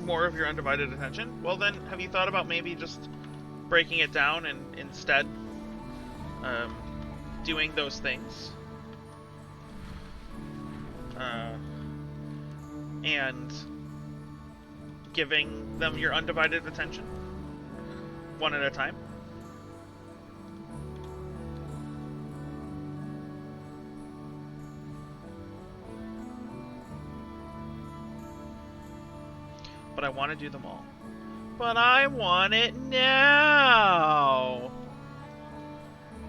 More of your undivided attention? Well then, have you thought about maybe just breaking it down and instead doing those things? And giving them your undivided attention, one at a time. But I want to do them all. But I want it now.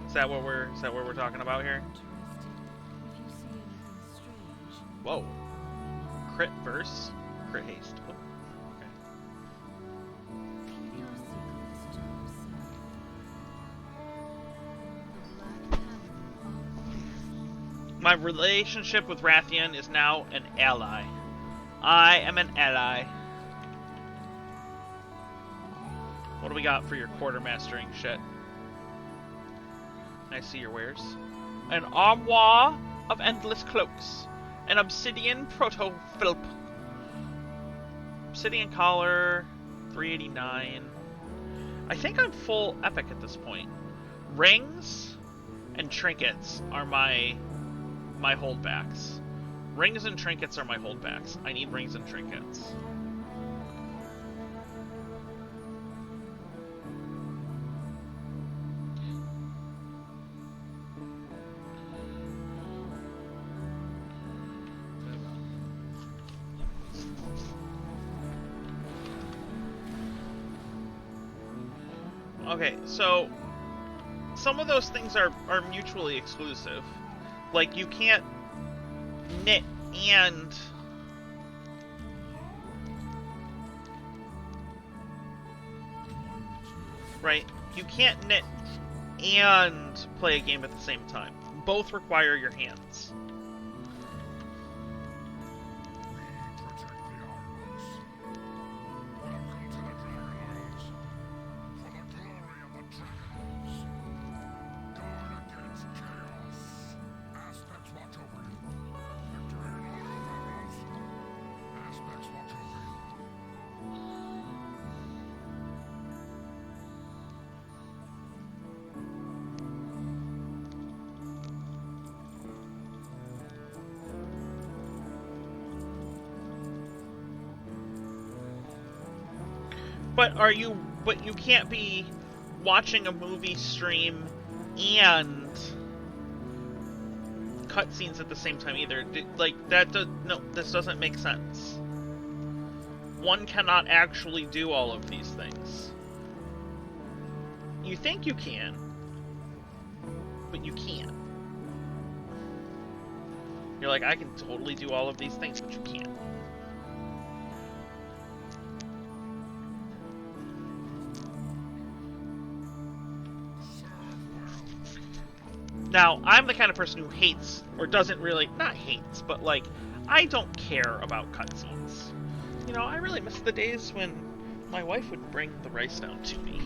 Is that what we're talking about here? Interesting. Whoa. Crit verse. Crit haste. Oh, okay. Your secrets to yourself. The Black Hammer of My relationship with Rathian is now an ally. I am an ally. What do we got for your quartermastering shit? I see your wares. An armoire of endless cloaks. An obsidian proto-philp. Obsidian collar, 389. I think I'm full epic at this point. Rings and trinkets are my holdbacks. Rings and trinkets are my holdbacks. I need rings and trinkets. Okay, so some of those things are mutually exclusive. Like, you can't knit and right? You can't knit and play a game at the same time. Both require your hands. We protect the Isles. Welcome to the Dragon Isles. For the glory of the Dragons. Guard against chaos. Aspects watch over you. Victory in all your battles. Aspects watch over you. But you can't be watching a movie stream and cutscenes at the same time either. Like, no, this doesn't make sense. One cannot actually do all of these things. You think you can, but you can't. You're like, I can totally do all of these things, but you can't. Now, I'm the kind of person who hates, or doesn't really, not hates, but like, I don't care about cutscenes. You know, I really miss the days when my wife would bring the rice down to me.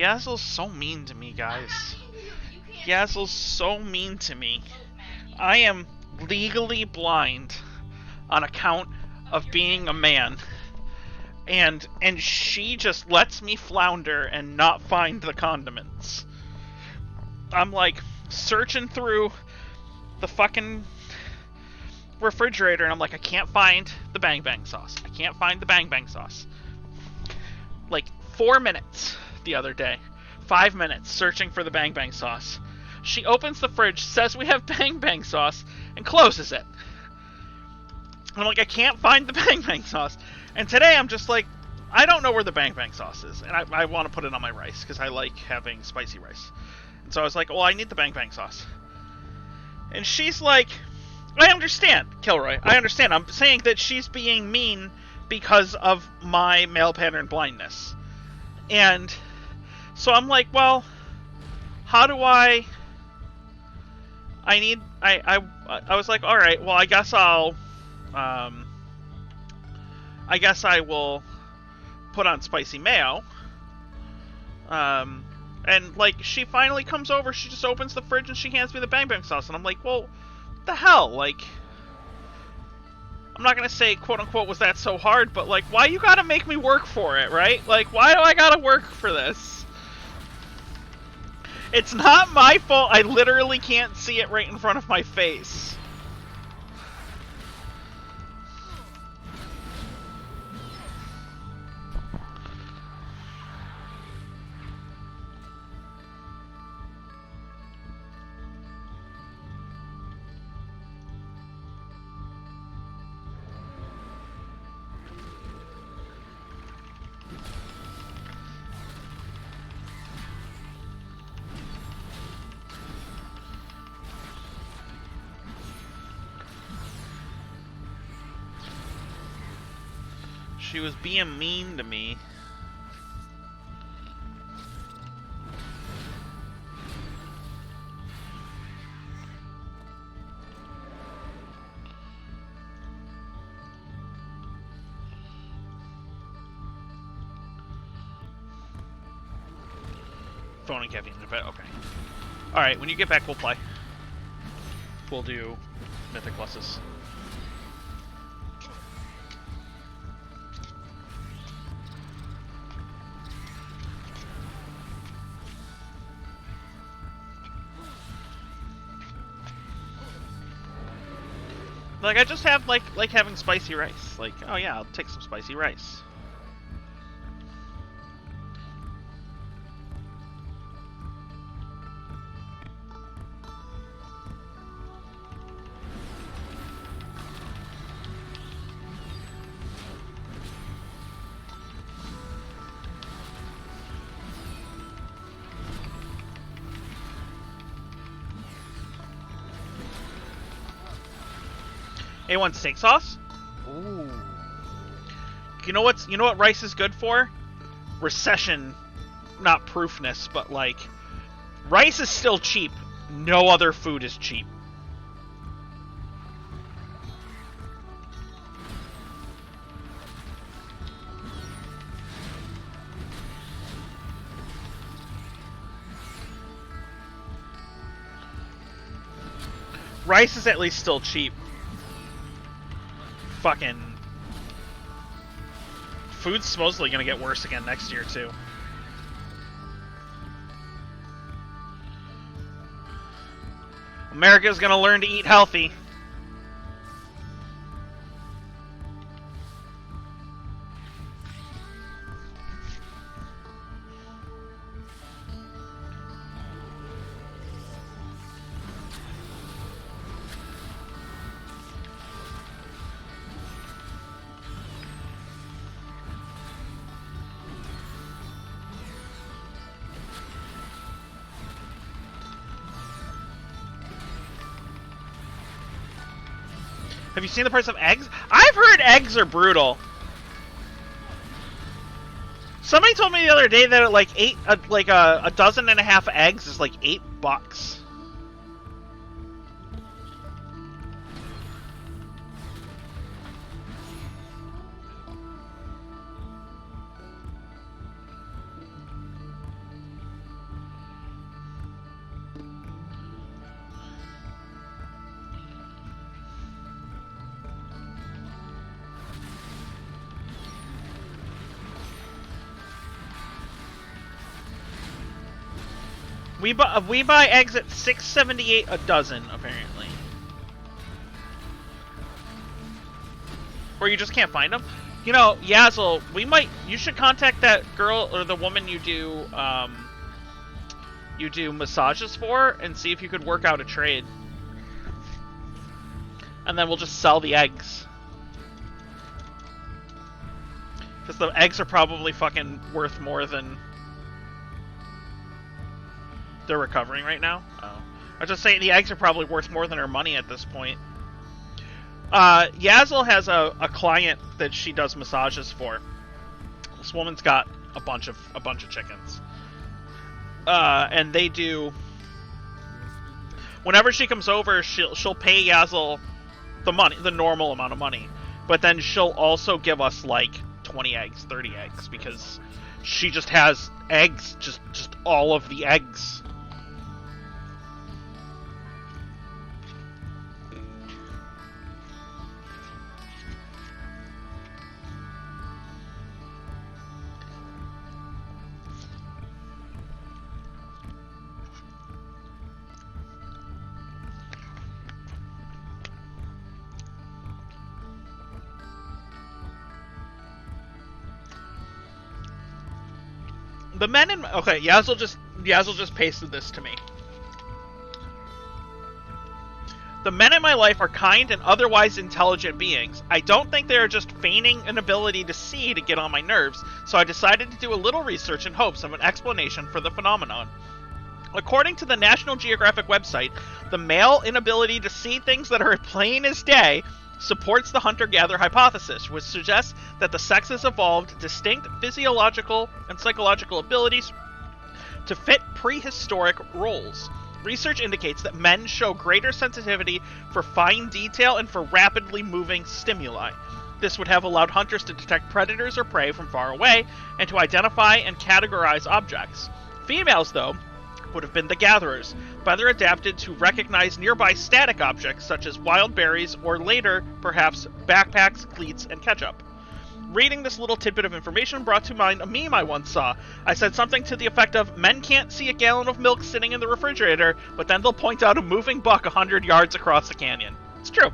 Yazel's so mean to me, guys. Yazel's so mean to me. I am legally blind on account of being a man. And she just lets me flounder and not find the condiments. I'm like searching through the fucking refrigerator and I'm like, I can't find the bang bang sauce. I can't find the bang bang sauce. Like 4 minutes the other day. 5 minutes searching for the bang bang sauce. She opens the fridge, says we have bang bang sauce, and closes it. I'm like, I can't find the bang bang sauce. And today I'm just like, I don't know where the bang bang sauce is. And I want to put it on my rice because I like having spicy rice. And so I was like, well, I need the bang bang sauce. And she's like, I understand, Kilroy. I understand. I'm saying that she's being mean because of my male pattern blindness. And so I'm like, well, how do I was like, all right, well, I guess I will put on spicy mayo. And like she finally comes over, she just opens the fridge and she hands me the bang bang sauce, and I'm like, well, what the hell? Like, I'm not gonna say quote unquote was that so hard, but like, why you gotta make me work for it, right? Like, why do I gotta work for this? It's not my fault. I literally can't see it right in front of my face. She was being mean to me. Phone and caffeine in a bit, okay. Alright, when you get back, we'll play. We'll do Mythic Pluses. Like, I just have, like having spicy rice. Like, oh yeah, I'll take some spicy rice. A1 steak sauce? Ooh. You know what rice is good for? Recession, not proofness, but like, rice is still cheap. No other food is cheap. Rice is at least still cheap. Fucking food's supposedly gonna get worse again next year too. America's gonna learn to eat healthy. Have you seen the price of eggs? I've heard eggs are brutal. Somebody told me the other day that like a dozen and a half eggs is like $8. We buy eggs at $6.78 a dozen, apparently. Or you just can't find them. You know, Yazzle, you should contact that girl or the woman you do massages for and see if you could work out a trade. And then we'll just sell the eggs. Because the eggs are probably fucking worth more than they're recovering right now. Oh. I was just saying the eggs are probably worth more than her money at this point. Yazzle has a client that she does massages for. This woman's got a bunch of chickens. And they do. Whenever she comes over, she'll pay Yazzle the money, the normal amount of money. But then she'll also give us like 20 eggs, 30 eggs, because she just has eggs, just all of the eggs. The men in okay, Yazzle just pasted this to me. The men in my life are kind and otherwise intelligent beings. I don't think they are just feigning an ability to see to get on my nerves, so I decided to do a little research in hopes of an explanation for the phenomenon. According to the National Geographic website, the male inability to see things that are plain as day supports the hunter-gatherer hypothesis, which suggests that the sexes evolved distinct physiological and psychological abilities to fit prehistoric roles. Research indicates that men show greater sensitivity for fine detail and for rapidly moving stimuli. This would have allowed hunters to detect predators or prey from far away and to identify and categorize objects. Females, though, would have been the gatherers, better adapted to recognize nearby static objects such as wild berries or later, perhaps, backpacks, cleats, and ketchup. Reading this little tidbit of information brought to mind a meme I once saw. I said something to the effect of, men can't see a gallon of milk sitting in the refrigerator, but then they'll point out a moving buck 100 yards across the canyon. It's true.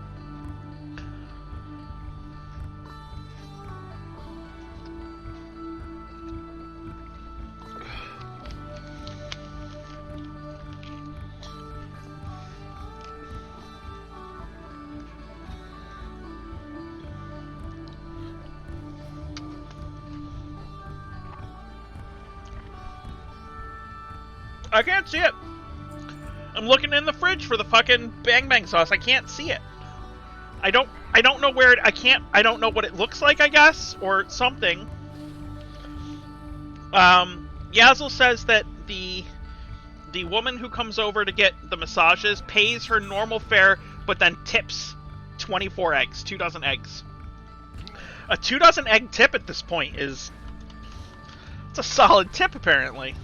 I can't see it. I'm looking in the fridge for the fucking Bang Bang sauce. I can't see it. I don't know where it, I don't know what it looks like, I guess, or something. Yazzle says that the woman who comes over to get the massages pays her normal fare, but then tips 24 eggs, 2 dozen eggs. A 2 dozen egg tip at this point it's a solid tip, apparently.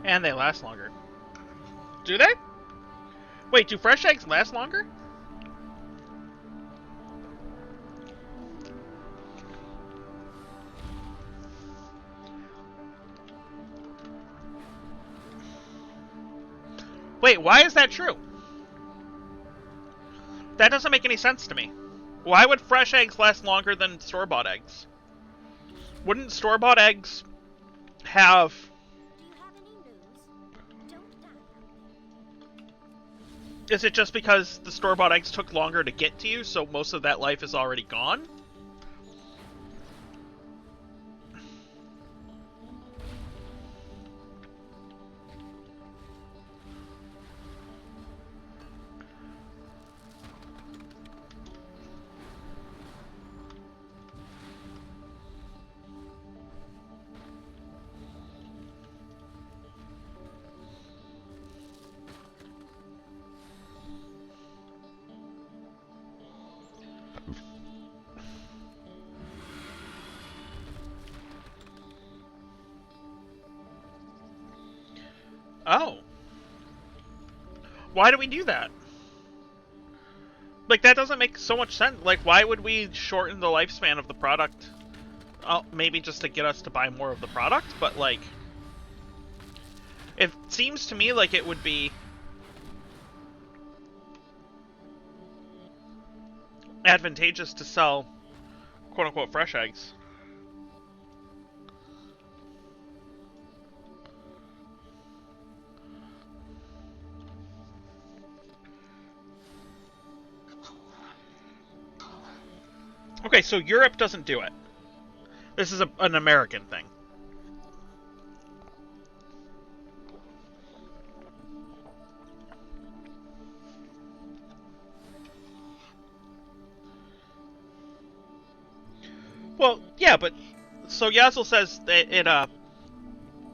And they last longer. Do they? Wait, do fresh eggs last longer? Wait, why is that true? That doesn't make any sense to me. Why would fresh eggs last longer than store-bought eggs? Wouldn't store-bought eggs have... Is it just because the store-bought eggs took longer to get to you, so most of that life is already gone? Oh. Why do we do that? Like, that doesn't make so much sense. Like, why would we shorten the lifespan of the product? Oh, maybe just to get us to buy more of the product, but, like... It seems to me like it would be... advantageous to sell, quote-unquote, fresh eggs. Okay, so Europe doesn't do it. This is an American thing. Well, yeah, but... So Yazzle says that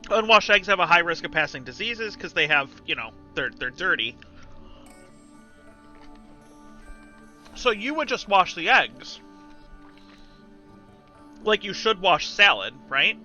unwashed eggs have a high risk of passing diseases because they have, you know, they're dirty. So you would just wash the eggs. Like you should wash salad, right?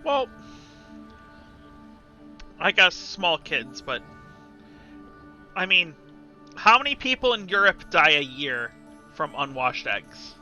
Well, I guess small kids, but... I mean, how many people in Europe die a year from unwashed eggs?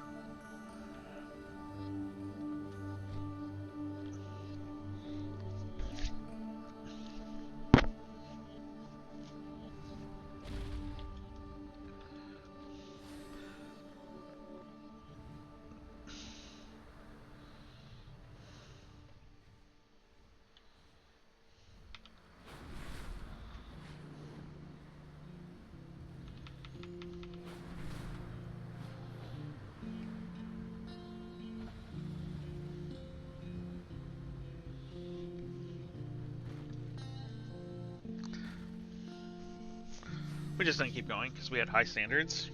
We just didn't keep going because we had high standards.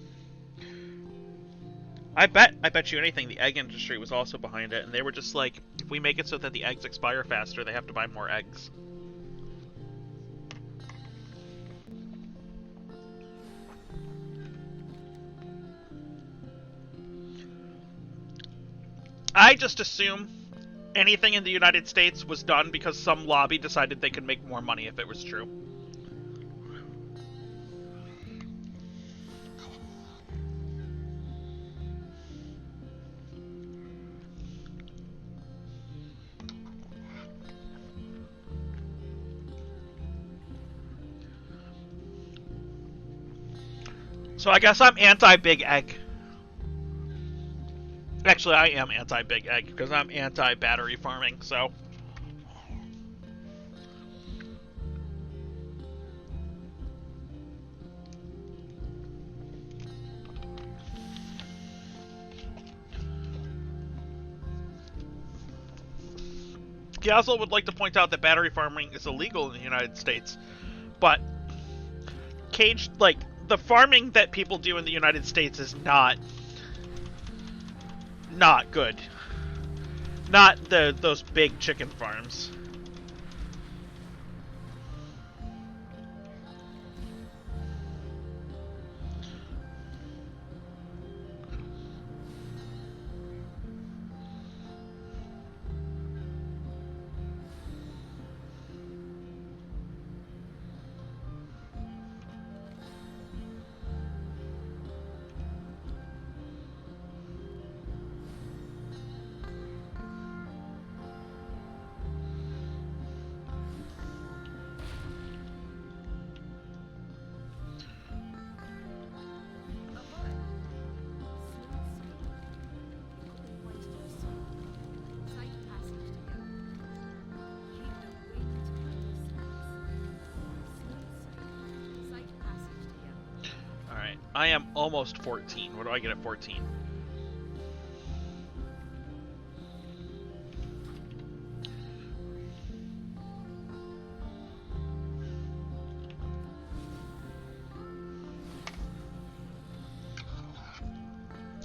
I bet you anything the egg industry was also behind it, and they were just like, if we make it so that the eggs expire faster, they have to buy more eggs. I just assume anything in the United States was done because some lobby decided they could make more money if it was true. So I guess I'm anti-big egg. Actually, I am anti-big egg because I'm anti-battery farming, so... Gazel would like to point out that battery farming is illegal in the United States, but caged, like, the farming that people do in the United States is not good. Not those big chicken farms. I am almost 14. What do I get at 14?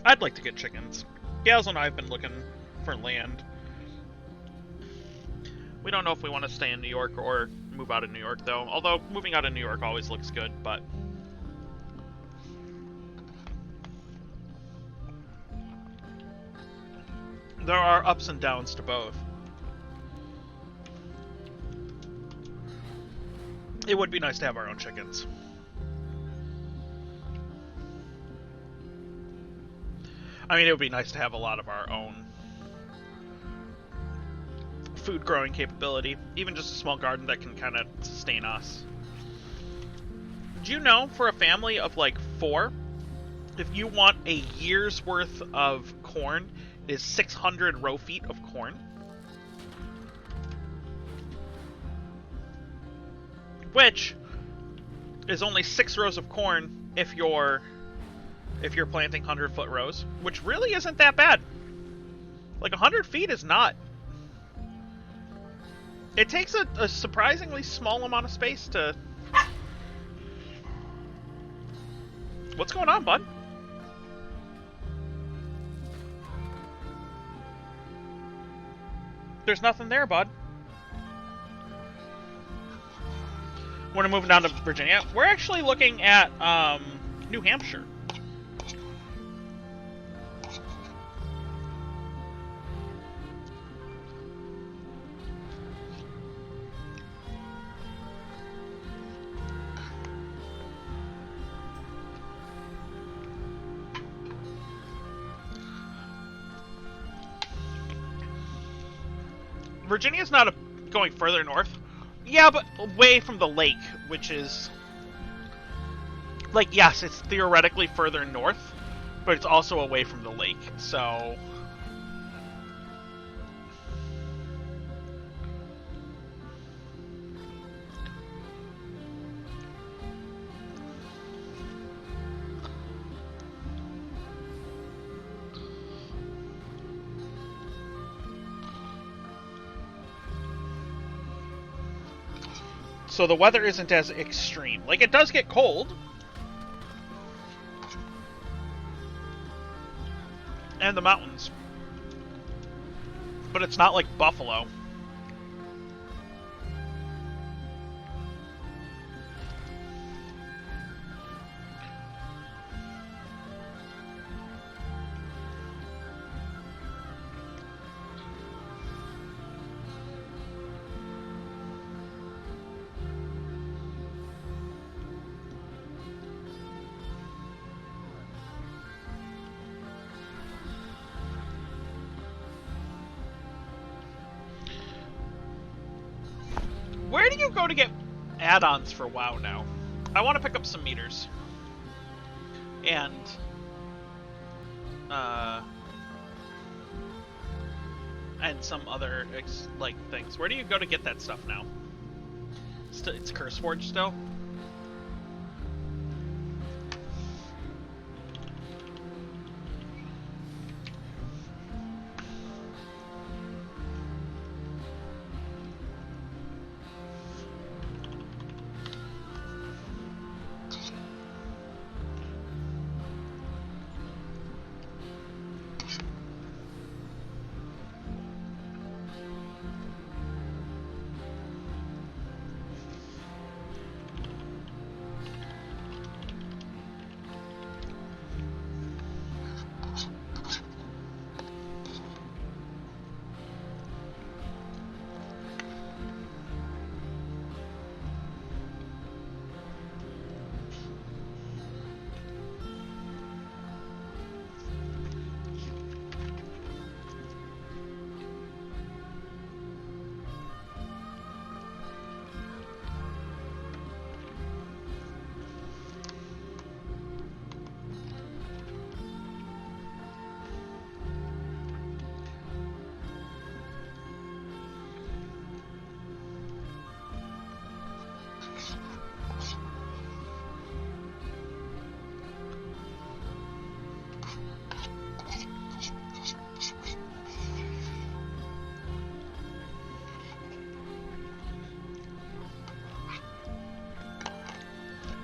I'd like to get chickens. Gals and I have been looking for land. We don't know if we want to stay in New York or move out of New York, though. Although moving out of New York always looks good, but... there are ups and downs to both. It would be nice to have our own chickens. I mean, it would be nice to have a lot of our own food growing capability. Even just a small garden that can kind of sustain us. Do you know, for a family of like 4, if you want a year's worth of corn, it is 600 row feet of corn? Which is only 6 rows of corn if you're planting 100-foot rows, which really isn't that bad. Like 100 feet is not. It takes a surprisingly small amount of space to... What's going on, bud? There's nothing there, bud. We're moving down to Virginia. We're actually looking at New Hampshire. Virginia's not going further north. Yeah, but away from the lake, which is... like, yes, it's theoretically further north, but it's also away from the lake, so... So the weather isn't as extreme. Like, it does get cold. And the mountains. But it's not like Buffalo. Where do you go to get add-ons for WoW now? I want to pick up some meters. And some other like things. Where do you go to get that stuff now? It's CurseForge still?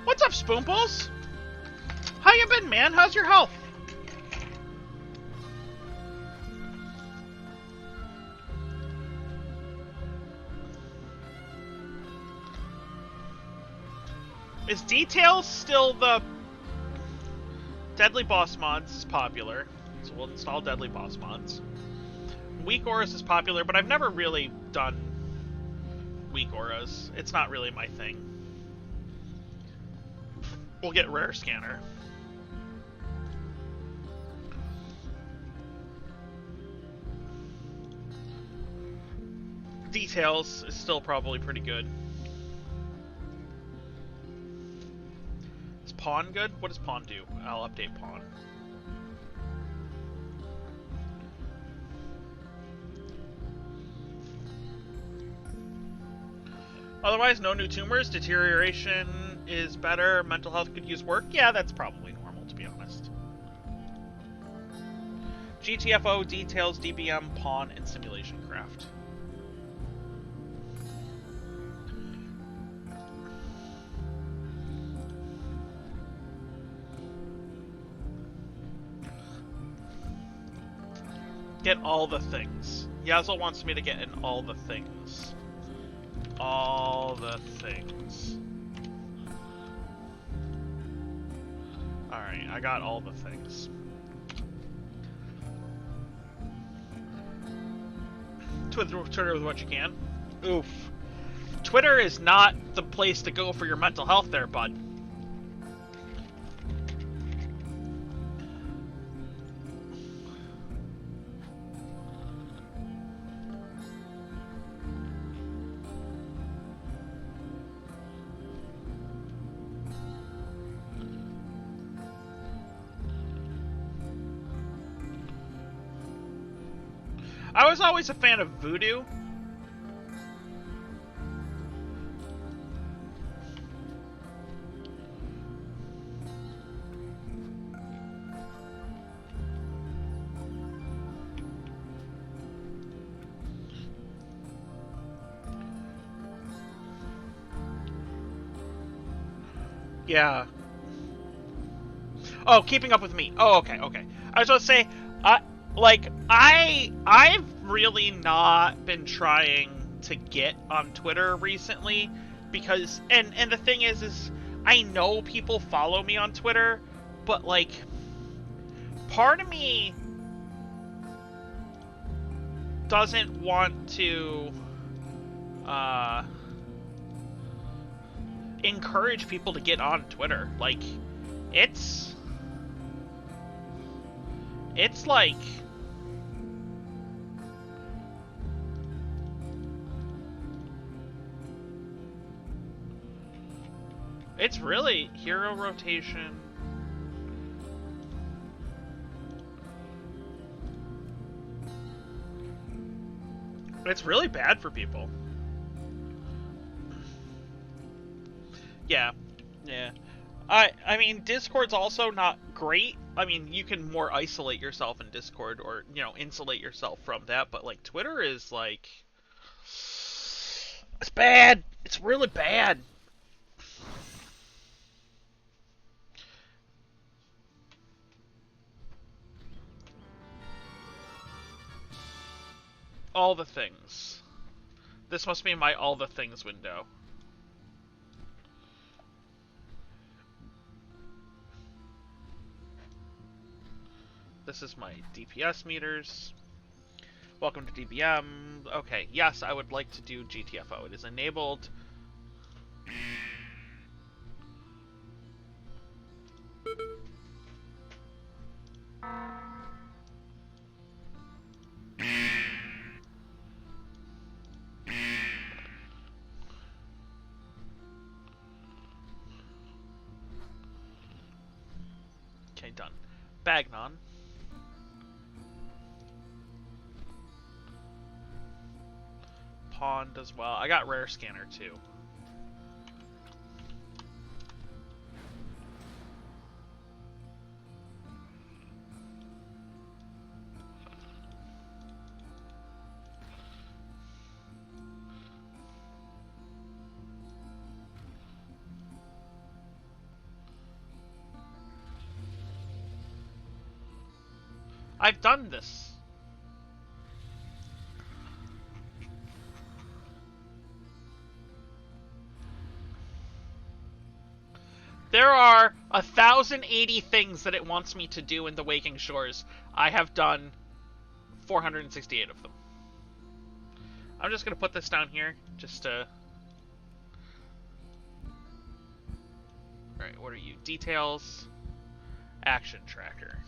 What's up, Spoonfuls? How you been, man? How's your health? Is Details still the... Deadly Boss Mods is popular, so we'll install Deadly Boss Mods. Weak Auras is popular, but I've never really done Weak Auras. It's not really my thing. We'll get Rare Scanner. Details is still probably pretty good. Is Pawn good? What does Pawn do? I'll update Pawn. Otherwise, no new tumors. Deterioration is better. Mental health could use work. Yeah, that's probably normal, to be honest. GTFO, Details, DBM, Pawn, and Simulation Craft. Get all the things. Yazzle wants me to get in all the things. All the things. Alright, I got all the things. Twitter with what you can. Oof. Twitter is not the place to go for your mental health there, bud. I was always a fan of Voodoo. Yeah. Oh, Keeping Up With Me. Oh, okay, okay. I was about to say, I've really not been trying to get on Twitter recently because, and the thing is I know people follow me on Twitter, but like, part of me doesn't want to, encourage people to get on Twitter. Like, it's like, it's really hero rotation. It's really bad for people. Yeah. Yeah. I mean, Discord's also not great. I mean, you can more isolate yourself in Discord or, you know, insulate yourself from that, but like Twitter is like, it's bad. It's really bad. All the things. This must be my all the things window. This is my DPS meters. Welcome to DBM. Okay, yes, I would like to do GTFO. It is enabled. Okay, done. Bagnon. Pawned as well. I got Rare Scanner too. I've done this. There are 1,080 things that it wants me to do in the Waking Shores. I have done 468 of them. I'm just going to put this down here, just to... Alright, what are you? Details. Action tracker.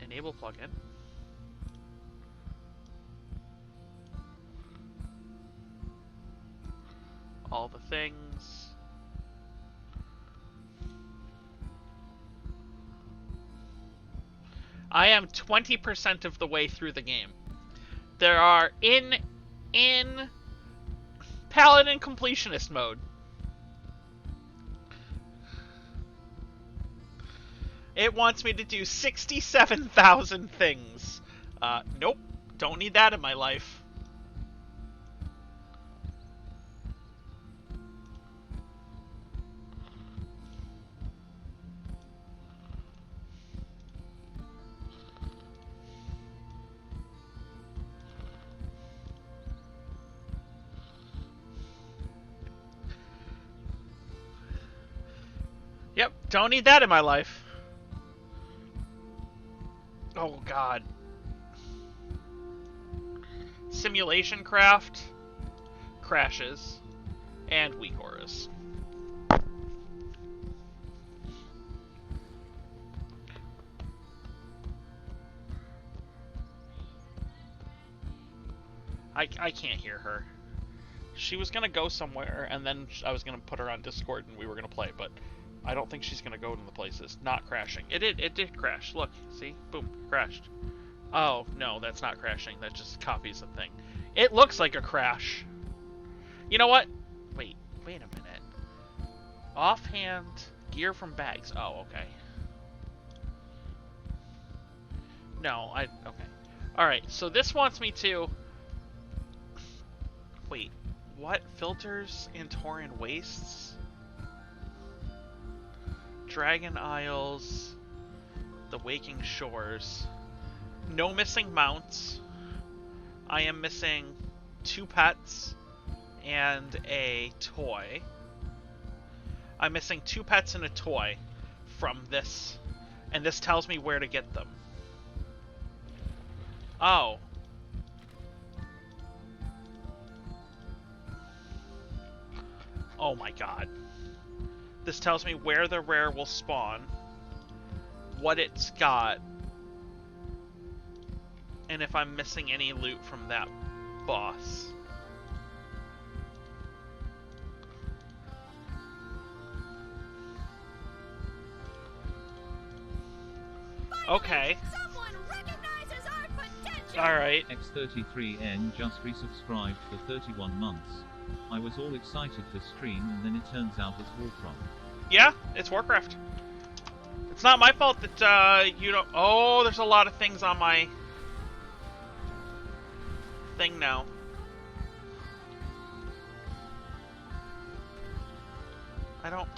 Enable plugin. All the things. I am 20% of the way through the game. There are in Paladin Completionist mode. It wants me to do 67,000 things. Nope. Don't need that in my life. Yep, don't need that in my life. Oh god. Simulation craft, crashes, and weak auras. I can't hear her. She was gonna go somewhere, and then I was gonna put her on Discord and we were gonna play, but I don't think she's gonna go to the places. Not crashing. It did crash. Look, see? Boom, crashed. Oh, no, that's not crashing. That just copies the thing. It looks like a crash. You know what? Wait a minute. Offhand gear from bags. Oh, okay. No, okay. Alright, so this wants me to... Wait, what? Filters in Tauren Wastes? Dragon Isles, the Waking Shores. No missing mounts. I am missing 2 pets and a toy. I'm missing 2 pets and a toy from this, and this tells me where to get them. Oh. Oh my god. This tells me where the rare will spawn, what it's got, and if I'm missing any loot from that boss. Okay. Someone recognizes our potential. Alright. X33N just resubscribed for 31 months. I was all excited for stream and then it turns out it's Warcraft. Yeah, it's Warcraft. It's not my fault that you don't... Oh, there's a lot of things on my thing now. I don't...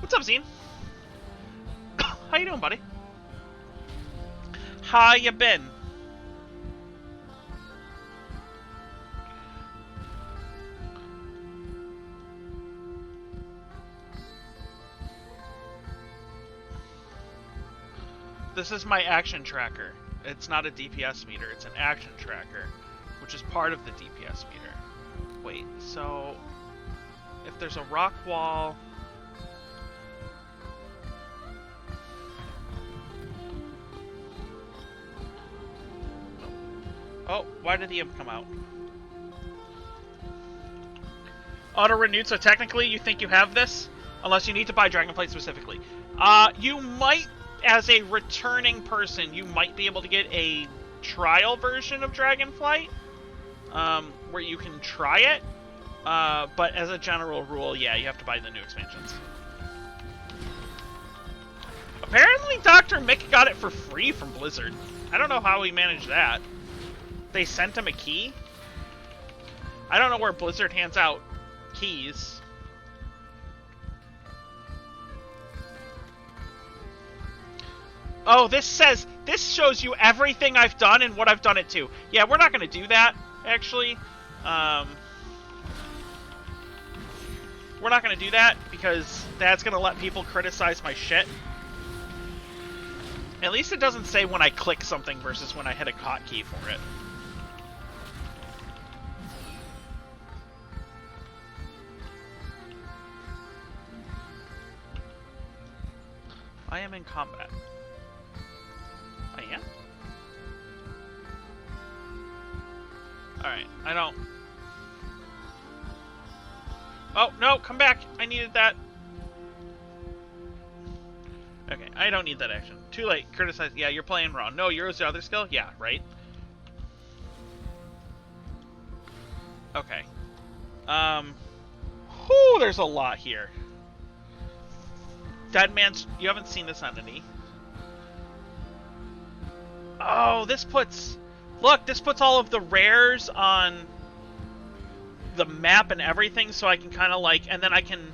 What's up, Zine? How you doing, buddy? How you been? This is my action tracker. It's not a DPS meter, it's an action tracker, which is part of the DPS meter. Wait, so if there's a rock wall... Oh, why did the imp come out? Auto-renewed, so technically you think you have this? Unless you need to buy Dragonflight specifically. You might, as a returning person, you might be able to get a trial version of Dragonflight, where you can try it. But as a general rule, yeah, you have to buy the new expansions. Apparently Dr. Mick got it for free from Blizzard. I don't know how he managed that. They sent him a key? I don't know where Blizzard hands out keys. Oh, this shows you everything I've done and what I've done it to. Yeah, we're not going to do that, actually. we're not gonna do that because that's gonna let people criticize my shit. At least it doesn't say when I click something versus when I hit a hotkey for it. I am in combat. I am? Alright, I don't... Oh, no, come back! I needed that. Okay, I don't need that action. Too late. Criticize. Yeah, you're playing wrong. No, Euro's the other skill? Yeah, right? Okay. Whew, there's a lot here. Dead Man's... You haven't seen this on any. Oh, this puts... Look, this puts all of the rares on the map and everything, so I can kind of like... And then I can...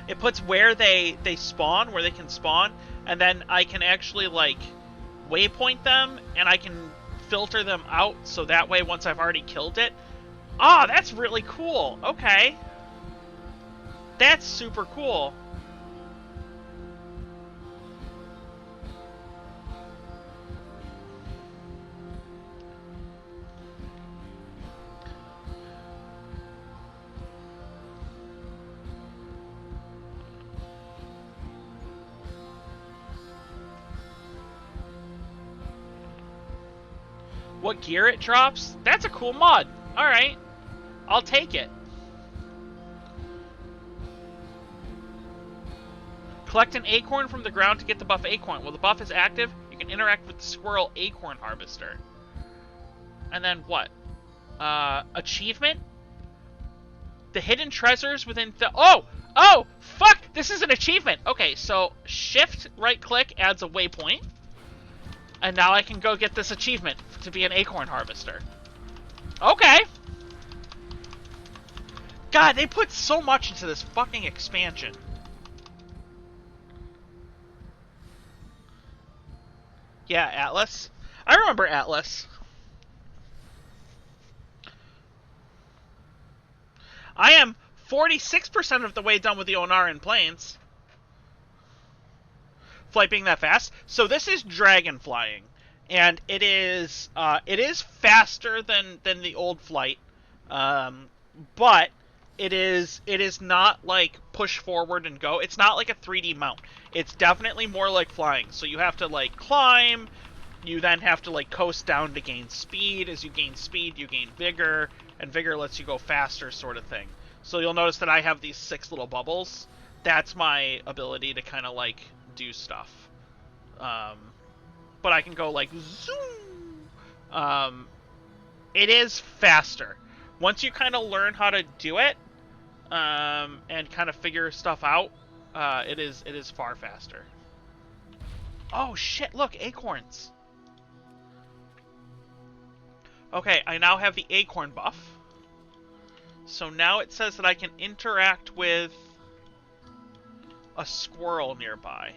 It puts where they spawn, where they can spawn, and then I can actually, like, waypoint them, and I can filter them out, so that way, once I've already killed it... Ah, that's really cool! Okay. That's super cool. What gear it drops? That's a cool mod. Alright. I'll take it. Collect an acorn from the ground to get the buff acorn. While the buff is active, you can interact with the squirrel acorn harvester. And then what? Achievement? The hidden treasures within the... Oh! Oh! Fuck! This is an achievement! Okay, so shift right click adds a waypoint. And now I can go get this achievement to be an acorn harvester. Okay! God, they put so much into this fucking expansion. Yeah, Atlas. I remember Atlas. I am 46% of the way done with the Onaran Plains. Flight being that fast. So this is dragon flying. And it is faster than the old flight. But it is not like push forward and go. It's not like a 3D mount. It's definitely more like flying. So you have to like climb, you then have to like coast down to gain speed. As you gain speed, you gain vigor, and vigor lets you go faster, sort of thing. So you'll notice that I have these 6 little bubbles. That's my ability to kind of like do stuff. But I can go like zoom. It is faster. Once you kind of learn how to do it, and kind of figure stuff out, it is far faster. Oh shit, look, acorns. Okay, I now have the acorn buff. So now it says that I can interact with a squirrel nearby.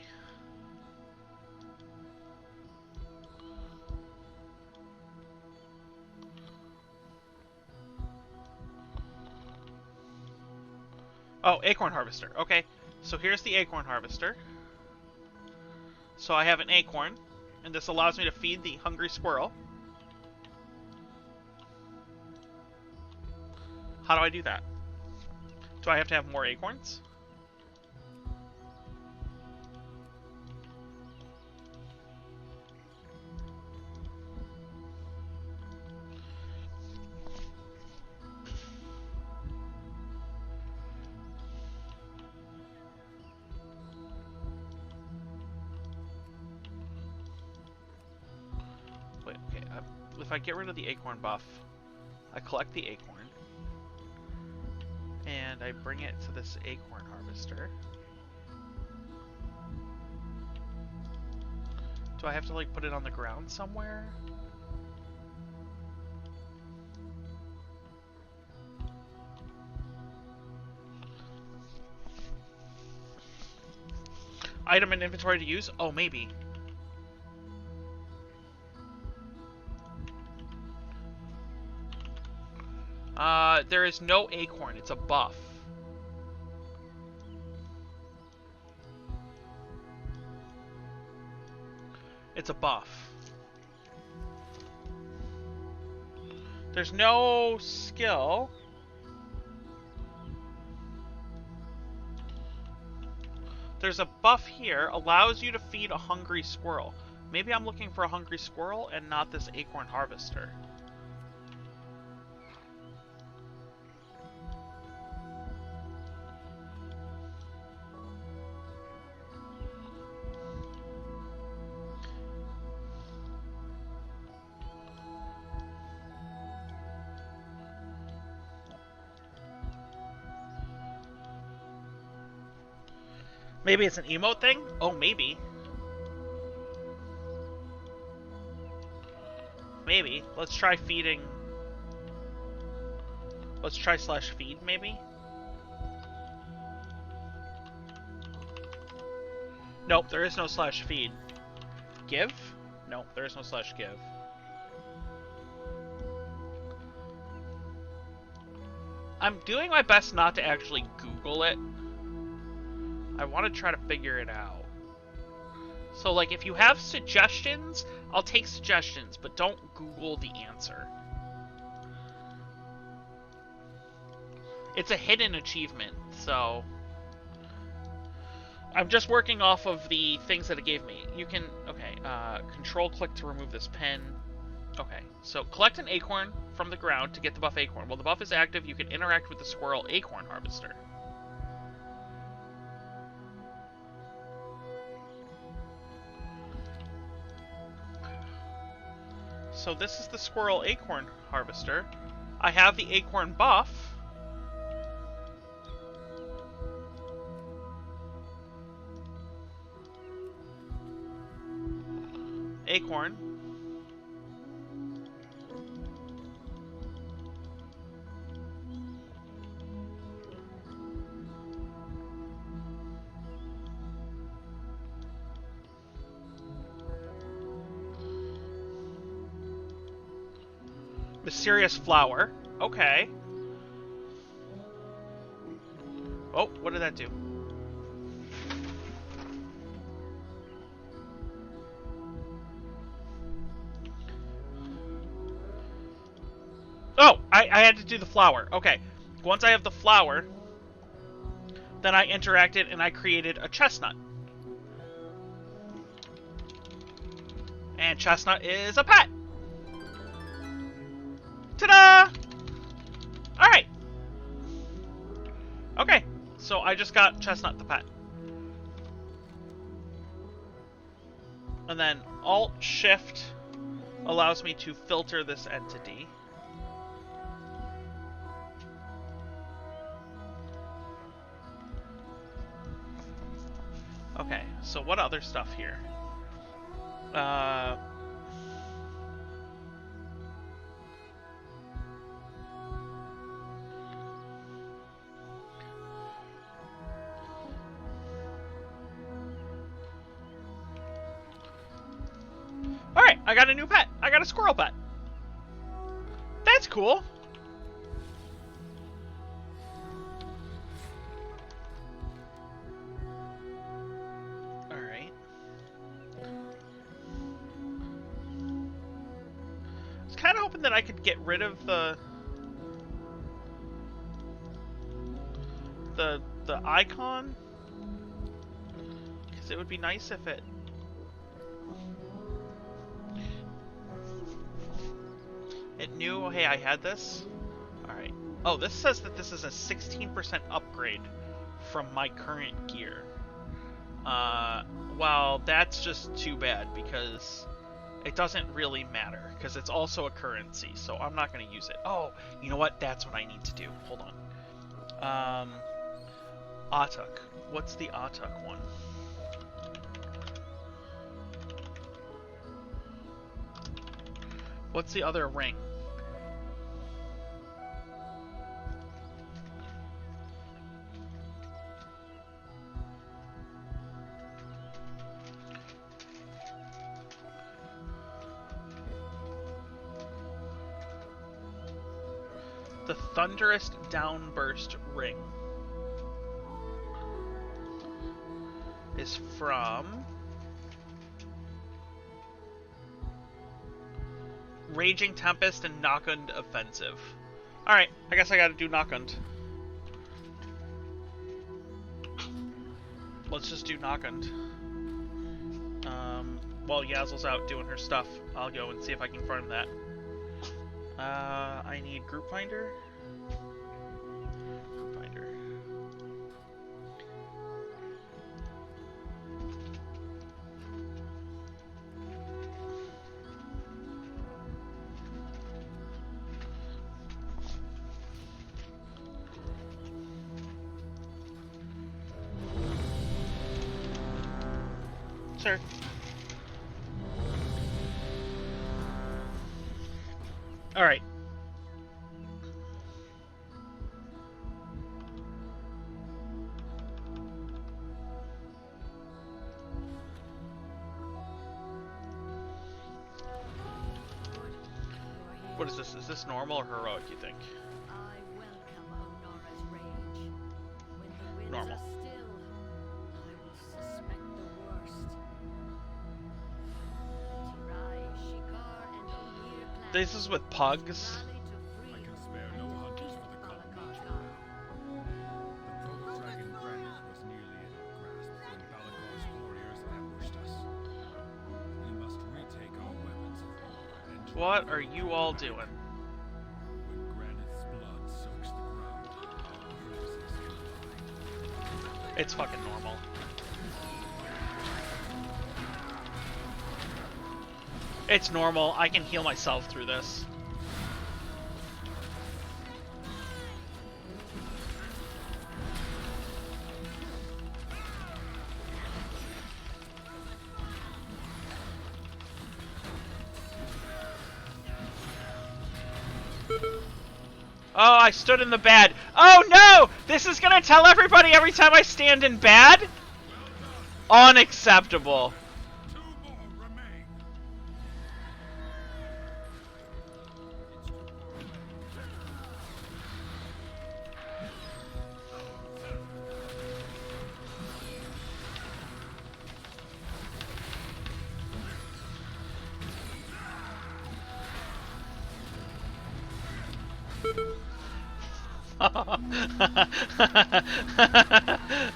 Oh, acorn harvester. Okay, so here's the acorn harvester. So I have an acorn, and this allows me to feed the hungry squirrel. How do I do that? Do I have to have more acorns? Wait, okay. If I get rid of the acorn buff, I collect the acorn. And I bring it to this acorn harvester. Do I have to like put it on the ground somewhere? Item in inventory to use? Oh, maybe. There is no acorn. It's a buff. It's a buff. There's no skill. There's a buff here. Allows you to feed a hungry squirrel. Maybe I'm looking for a hungry squirrel and not this acorn harvester. Maybe it's an emote thing? Oh, maybe. Maybe. Let's try feeding. Let's try /feed, maybe? Nope, there is no /feed. Give? Nope, there is no /give. I'm doing my best not to actually Google it. I want to try to figure it out. So, like, if you have suggestions, I'll take suggestions, but don't Google the answer. It's a hidden achievement, so... I'm just working off of the things that it gave me. You can... Okay, control-click to remove this pen. Okay, so collect an acorn from the ground to get the buff acorn. While the buff is active, you can interact with the squirrel acorn harvester. So this is the squirrel acorn harvester. I have the acorn buff. Acorn. Mysterious flower. Okay. Oh, what did that do? Oh, I had to do the flower. Okay. Once I have the flower, then I interacted and I created a chestnut. And chestnut is a pet. Ta-da! Alright. Okay, so I just got Chestnut the pet. And then Alt-Shift allows me to filter this entity. Okay, so what other stuff here? Alright, I got a new pet. I got a squirrel pet. That's cool. Alright. I was kind of hoping that I could get rid of the icon. Because it would be nice if it... It knew, hey, I had this. Alright. Oh, this says that this is a 16% upgrade from my current gear. Well, that's just too bad because it doesn't really matter because it's also a currency, so I'm not going to use it. Oh, you know what? That's what I need to do. Hold on. Atuk. What's the Atuk one? What's the other ring? The Thunderous Downburst Ring is from Raging Tempest and Nakund Offensive. Alright, I guess I gotta do Nakund. Let's just do Nakund. While Yazel's out doing her stuff, I'll go and see if I can farm that. I need Group Finder. Group Finder. Sir. All right. What is this? Is this normal or heroic, you think? I welcome Onara's rage. When the winds Normal. are still, I will suspect the worst. Tirai, Shikar, and Olir clans This is with pugs. rally to free I can spare no hunters for the common beach now. The proto-dragon Granite was nearly in our grasp when Balagor's warriors ambushed us. We must retake our weapons of war and What are you all doing? when Granite's blood soaks the ground, our forces collide. It's fucking normal. It's normal. I can heal myself through this. Oh, I stood in the bad. Oh no! This is gonna tell everybody every time I stand in bad? Unacceptable. 2 more remain.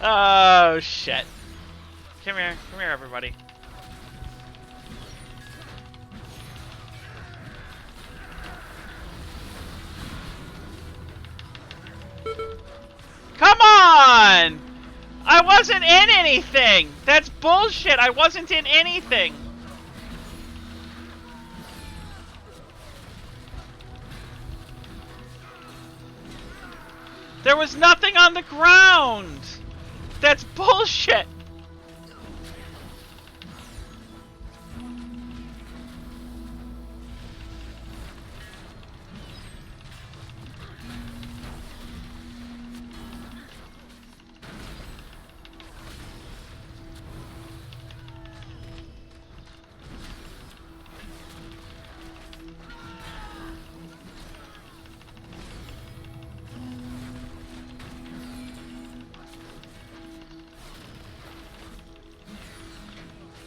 Oh shit. Come here everybody. Come on! I wasn't in anything! That's bullshit! I wasn't in anything! There was nothing on the ground! That's bullshit!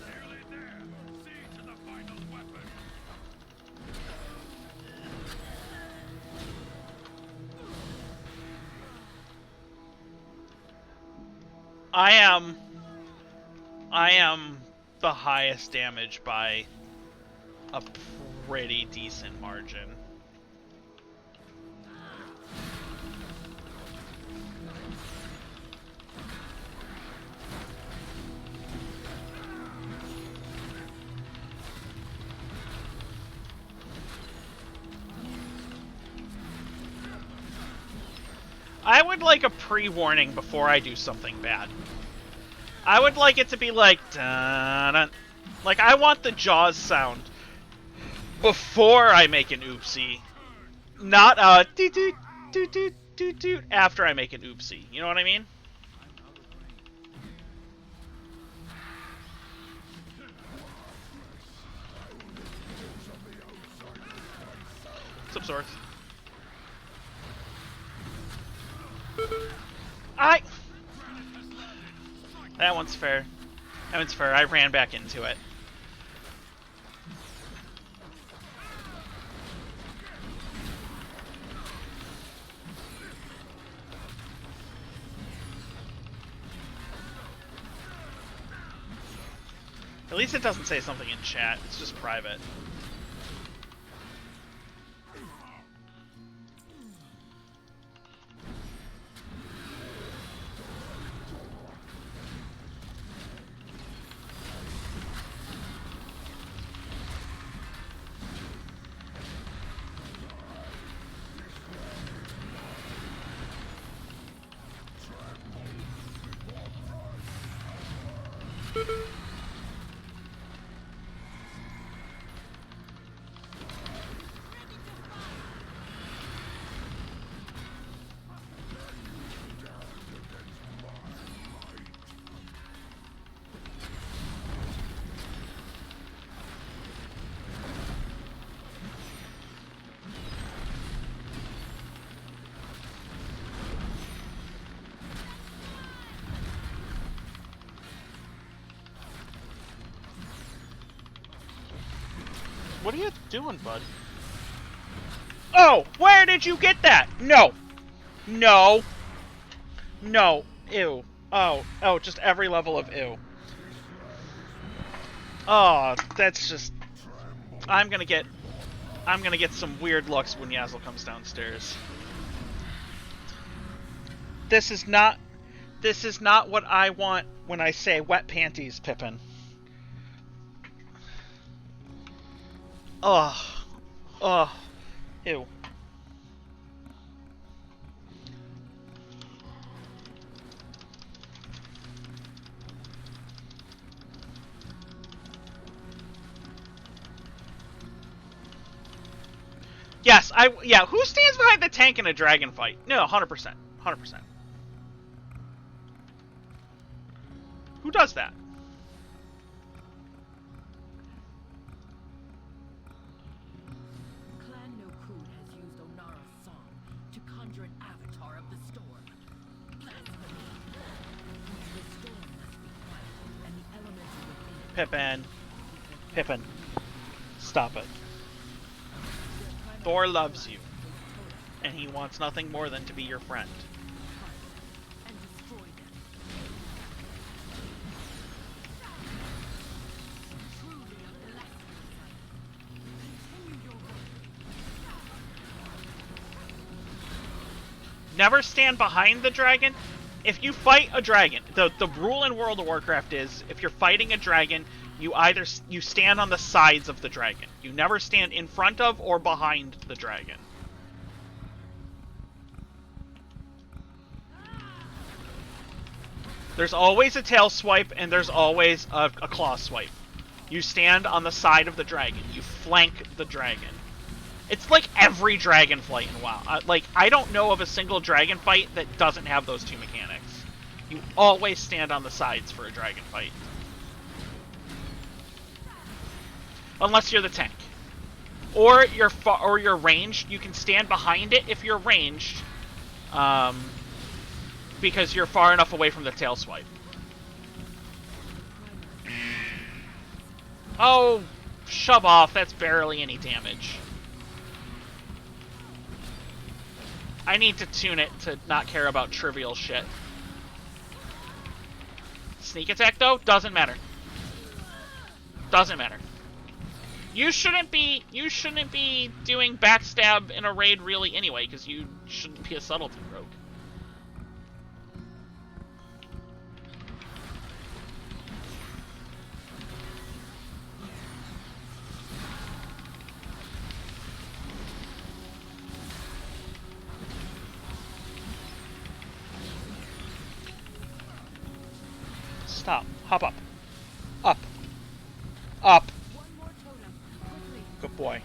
Nearly there. See to the final weapon. I am the highest damage by a pretty decent margin. I would like a pre-warning before I do something bad. I would like it to be like, dun-dun. Like, I want the Jaws sound before I make an oopsie. Not doot doot doot doot doot doot after I make an oopsie. You know what I mean? What's up, Swords? That one's fair. That one's fair. I ran back into it. At least it doesn't say something in chat. It's just private. What are you doing, bud? Oh, where did you get that? No. No. No. Ew. Oh. Oh, just every level of ew. Oh, that's just... I'm gonna get some weird looks when Yazzle comes downstairs. This is not what I want when I say wet panties, Pippin. Ugh. Ugh. Ew. Yes, yeah, who stands behind the tank in a dragon fight? No, 100%. 100%. Who does that? Clan Nokun has used Onara's song to conjure an avatar of the storm. Blasphemy. The storm must be quiet, and the elements within it. Pippin. Pippin. Stop it. Thor loves you, and he wants nothing more than to be your friend. And destroy them. Truly a blasphemy. Continue your work. Never stand behind the dragon. If you fight a dragon, the rule in World of Warcraft is if you're fighting a dragon, you stand on the sides of the dragon. You never stand in front of or behind the dragon. There's always a tail swipe and there's always a claw swipe. You stand on the side of the dragon. You flank the dragon. It's like every dragon fight in WoW. I don't know of a single dragon fight that doesn't have those two mechanics. You always stand on the sides for a dragon fight. Unless you're the tank. Or you're ranged. You can stand behind it if you're ranged. Because you're far enough away from the tail swipe. Oh, shove off. That's barely any damage. I need to tune it to not care about trivial shit. Sneak attack, though, doesn't matter. Doesn't matter. You shouldn't be doing backstab in a raid really anyway, because you shouldn't be a subtlety rogue. Stop. Hop up. Up. Up. One more totem. Quickly. Good boy.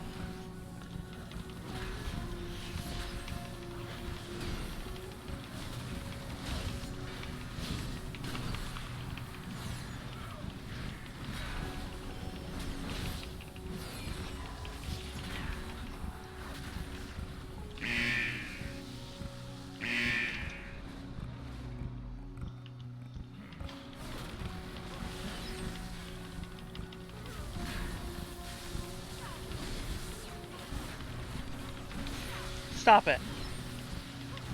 Stop it.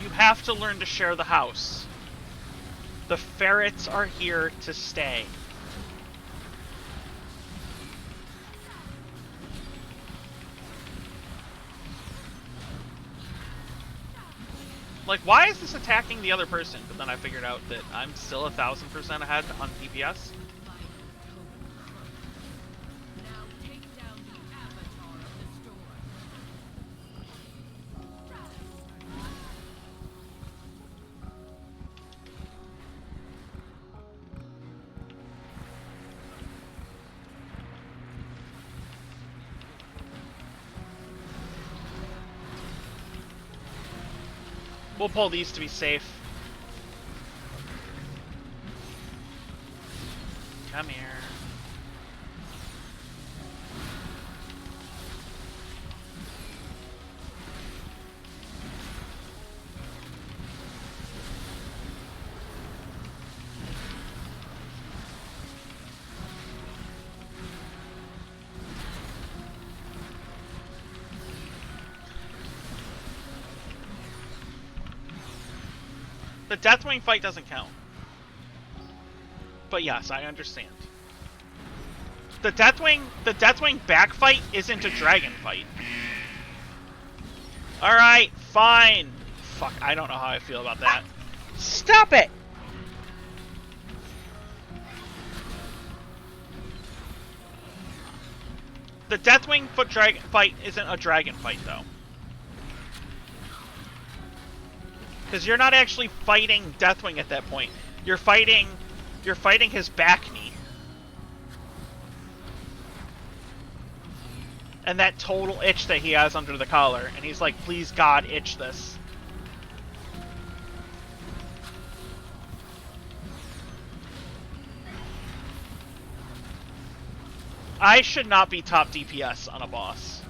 You have to learn to share the house. The ferrets are here to stay. Like, why is this attacking the other person? But then I figured out that I'm still 1000% ahead on DPS. Now take down the avatar of the storm. We'll pull these to be safe. Come here. The Deathwing fight doesn't count. But yes, I understand. The Deathwing back fight isn't a dragon fight. Alright, fine. Fuck, I don't know how I feel about that. Stop it! The Deathwing foot dragon fight isn't a dragon fight, though. Because you're not actually fighting Deathwing at that point. You're fighting his back knee. And that total itch that he has under the collar. And he's like, please God, itch this. I should not be top DPS on a boss.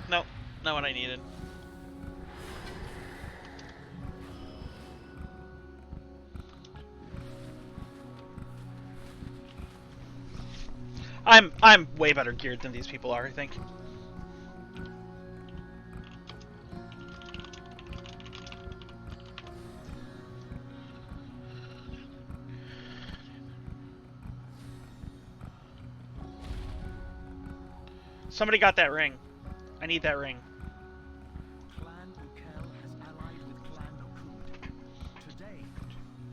Nope, not what I needed. I'm way better geared than these people are, I think. Somebody got that ring. I need that ring. Clan Ukel has allied with Clan Nokud. Today,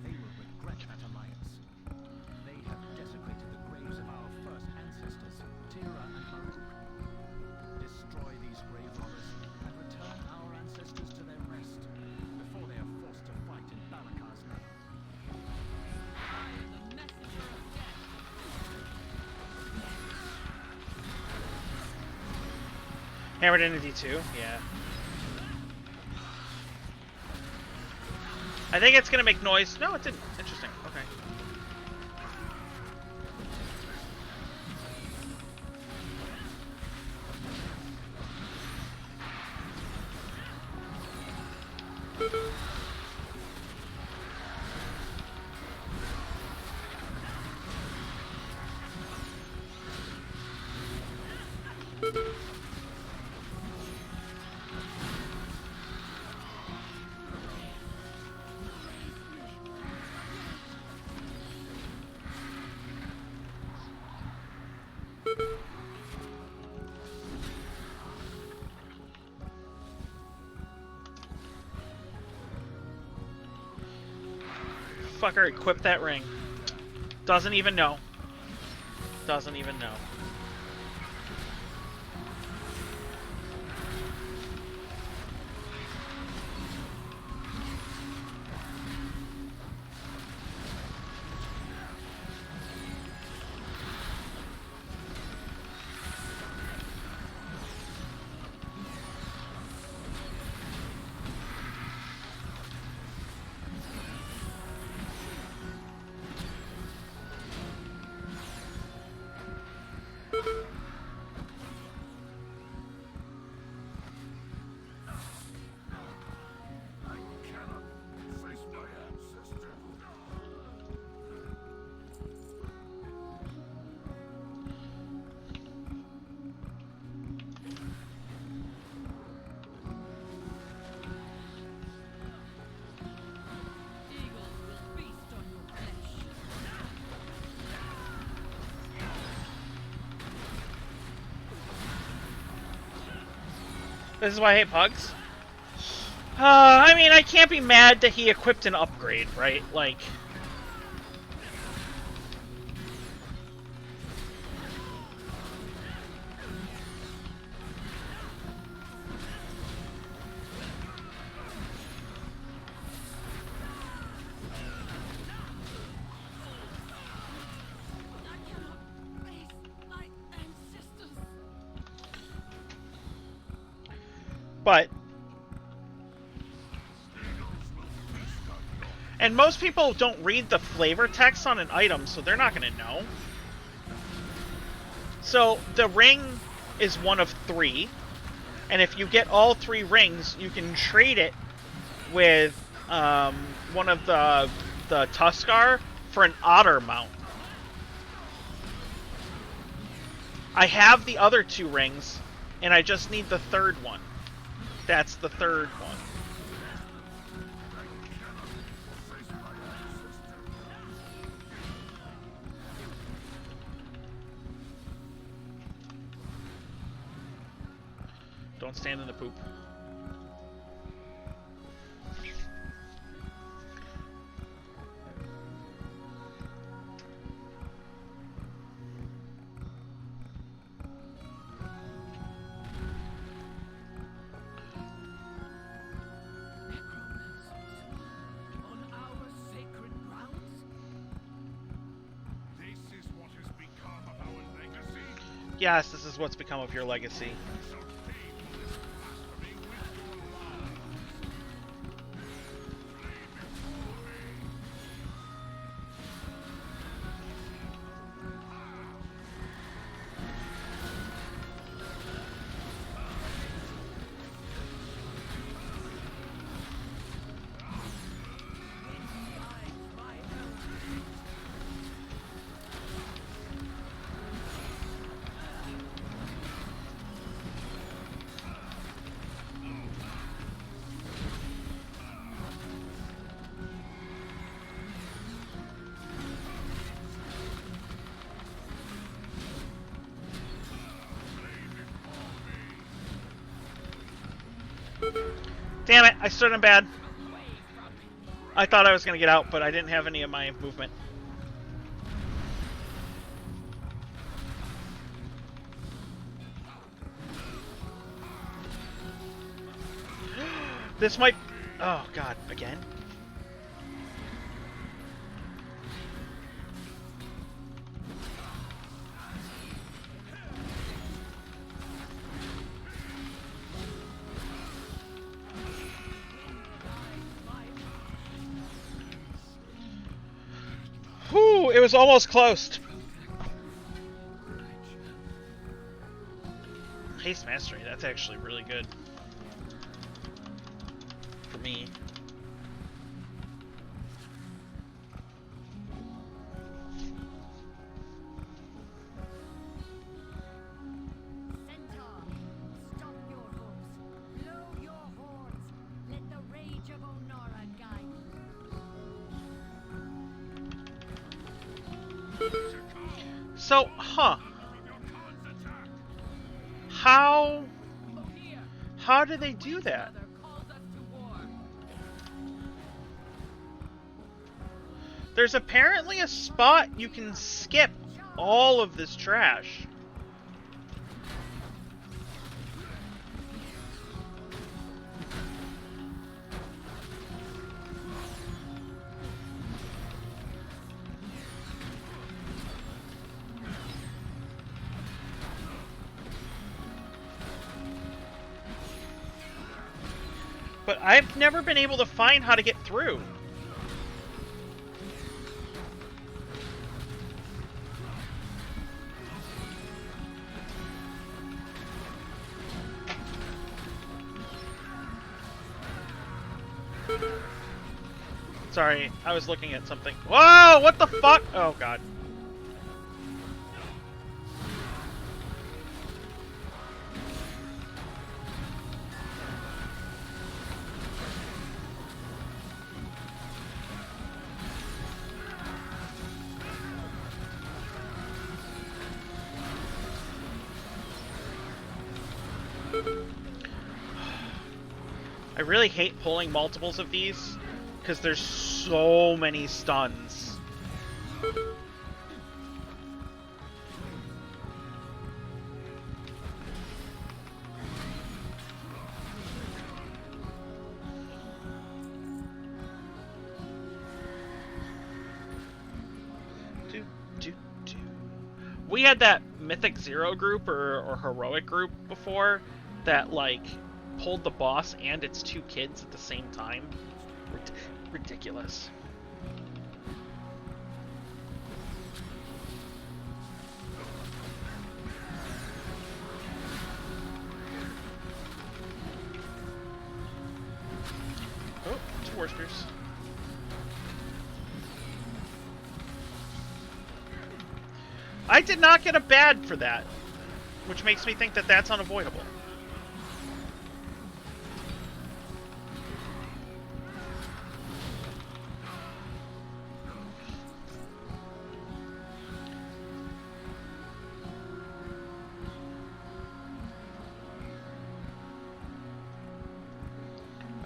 they will regret that alliance. They have desecrated the graves of our first ancestors, Tira and Haruk. Destroy these grave robbers and return our ancestors to their rest before they are forced to fight in Balakar's name. I am the messenger of death. Hammered into D2, yeah. I think it's gonna make noise. No, it didn't. Interesting. Okay. Fucker equipped that ring. Doesn't even know. Doesn't even know. This is why I hate pugs? I mean, I can't be mad that he equipped an upgrade, right? Like... I cannot face my ancestors. But... And most people don't read the flavor text on an item, so they're not going to know. So, the ring is one of 3. And if you get all 3 rings, you can trade it with one of the Tuskar for an otter mount. I have the other 2 rings, and I just need the 3rd one. That's the 3rd one. Don't stand in the poop. On our sacred grounds? This is what has become of our legacy. Yes, this is what's become of your legacy. So pay for this blasphemy with your lives. Damn it, I stood him bad. I thought I was going to get out, but I didn't have any of my movement. This might... Oh, God. Again? Whew, it was almost close. Haste Mastery, that's actually really good. For me. Centaur, stop your hooves. Blow your horns. Let the rage of Onara guide you. So, How do they do that? There's apparently a spot you can skip all of this trash. But I've never been able to find how to get through. Sorry, I was looking at something. Whoa, what the fuck? Oh, God. I really hate pulling multiples of these because there's so many stuns. We had that Mythic Zero group or Heroic group before that, like, pulled the boss and its 2 kids at the same time. Ridiculous. Oh, 2 Worsters. I did not get a bad for that, which makes me think that that's unavoidable.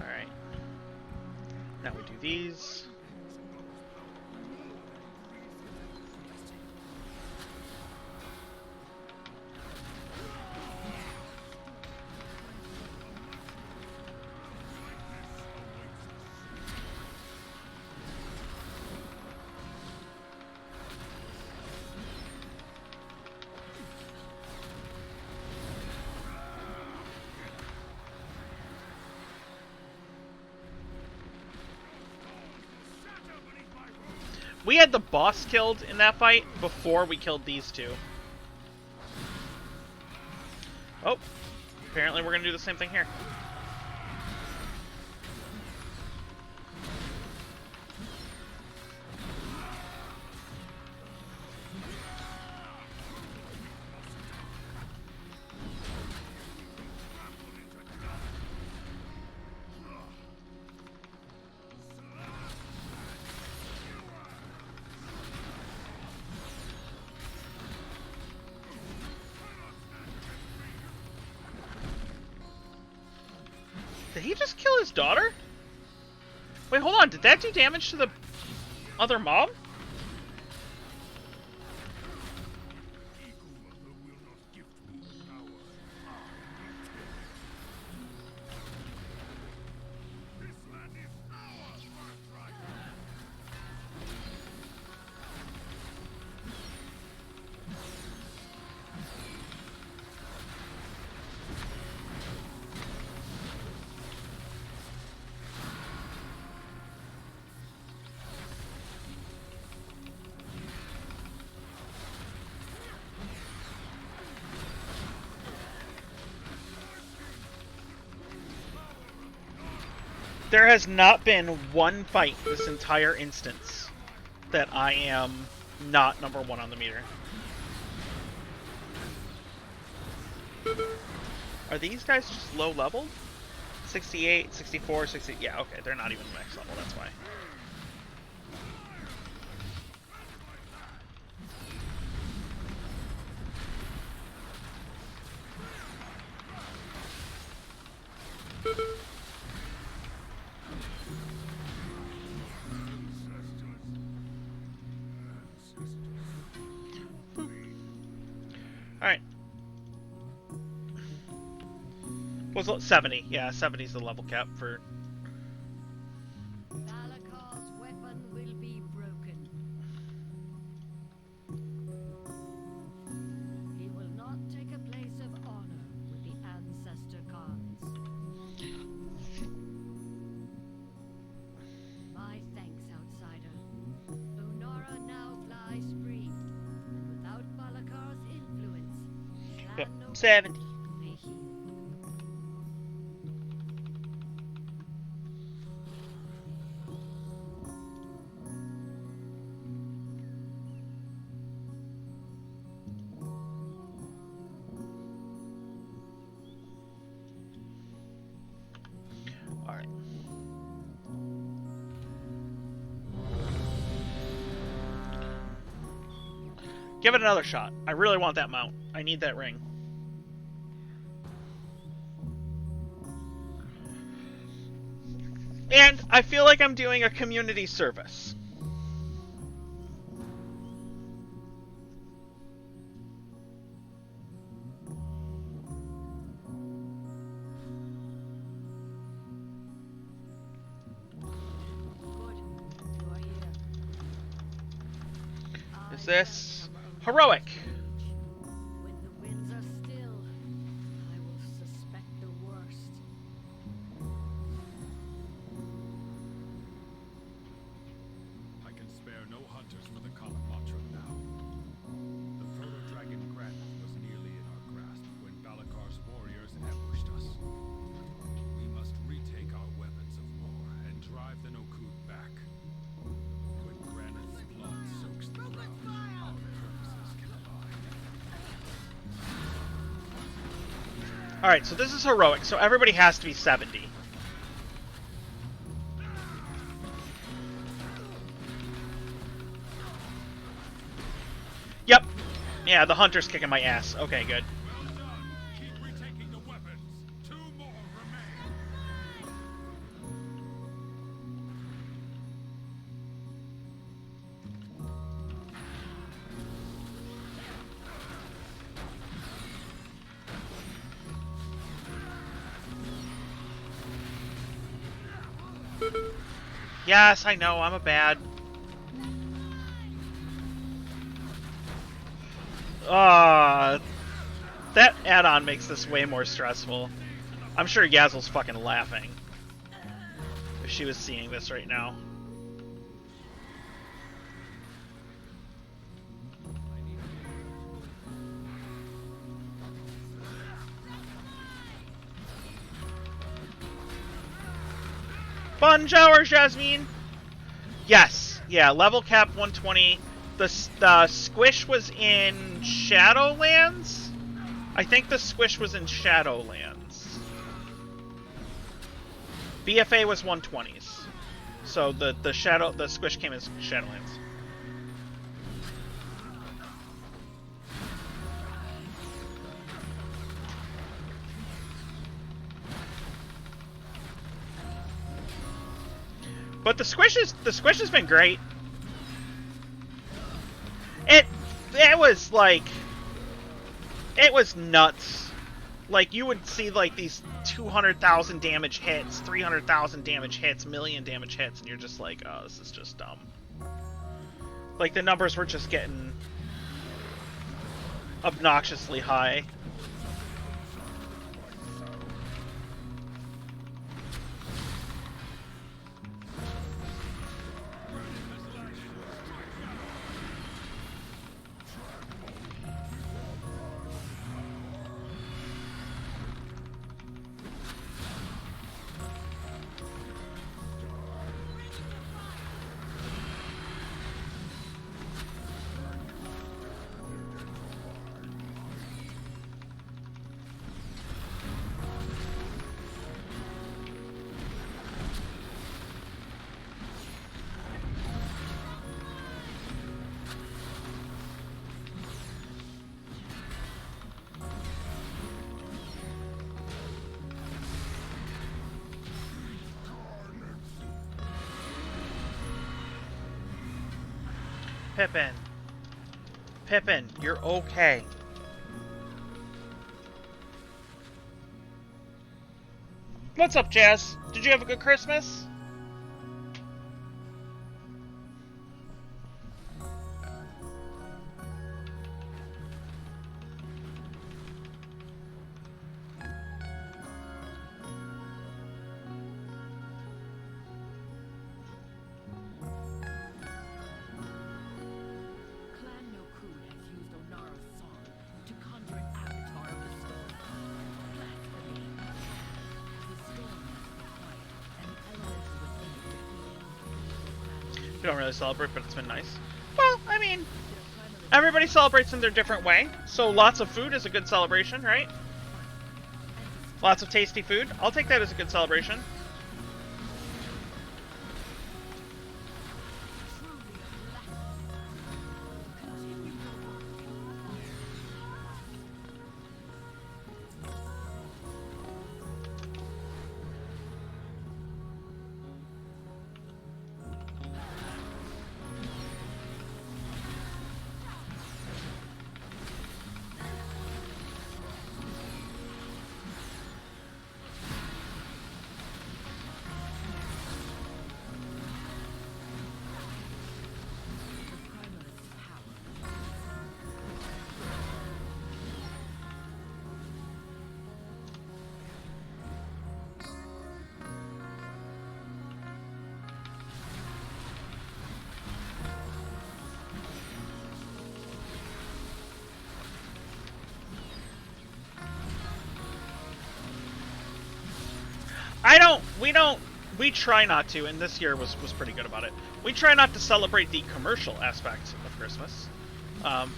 Alright. Now we do these. We had the boss killed in that fight before we killed these 2. Oh, apparently we're going to do the same thing here. Did he just kill his daughter? Wait, hold on. Did that do damage to the other mob? There has not been one fight this entire instance that I am not number 1 on the meter. Are these guys just low leveled? 68, 64, 60... Yeah, okay, they're not even max level, that's why. Alright. Was it 70? Yeah, 70 is the level cap for... Valakar's weapon will be broken. He will not take a place of honor with the Ancestor Khans. My thanks, outsider. Lunara now flies free, and without Valakar's influence, Yep, Clan no 70. may heal. Alright. Give it another shot. I really want that mount. I need that ring. And I feel like I'm doing a community service. Good. You are here. Is I this am Emma heroic? When the winds are still, I will suspect the worst. I can spare no hunters for the Kalamatra now. The proto-dragon Granith was nearly in our grasp when Balakar's warriors ambushed us. We must retake our weapons of war and drive the Nokud back. When Granith's blood soaks the ground, our purposes can align. Alright, so this is heroic, so everybody has to be 70. Yep. Yeah, the hunter's kicking my ass. Okay, good. Well done! Keep retaking the weapons! 2 more remain! Yes, I know, I'm a bad. That add-on makes this way more stressful. I'm sure Yazel's fucking laughing if she was seeing this right now. Fun showers, Jasmine! Yes, yeah, level cap 120. The squish was in Shadowlands? I think the squish was in Shadowlands. BFA was 120s. So the squish came in Shadowlands. But the squish has been great. It was like, it was nuts. Like, you would see like these 200,000 damage hits, 300,000 damage hits, million damage hits, and you're just like, oh, this is just dumb. Like, the numbers were just getting obnoxiously high. Pippin, you're okay. What's up, Jazz? Did you have a good Christmas? Clan Nokud has used Onara's song to conjure an avatar of the storm. Blasphemy. The storm must be quiet, and the elements within it will We don't really celebrate, but it's been nice. Well, I mean, everybody celebrates in their different way, so lots of food is a good celebration, right? Lots of tasty food. I'll take that as a good celebration. we try not to, and this year was pretty good about it. We try not to celebrate the commercial aspect of Christmas,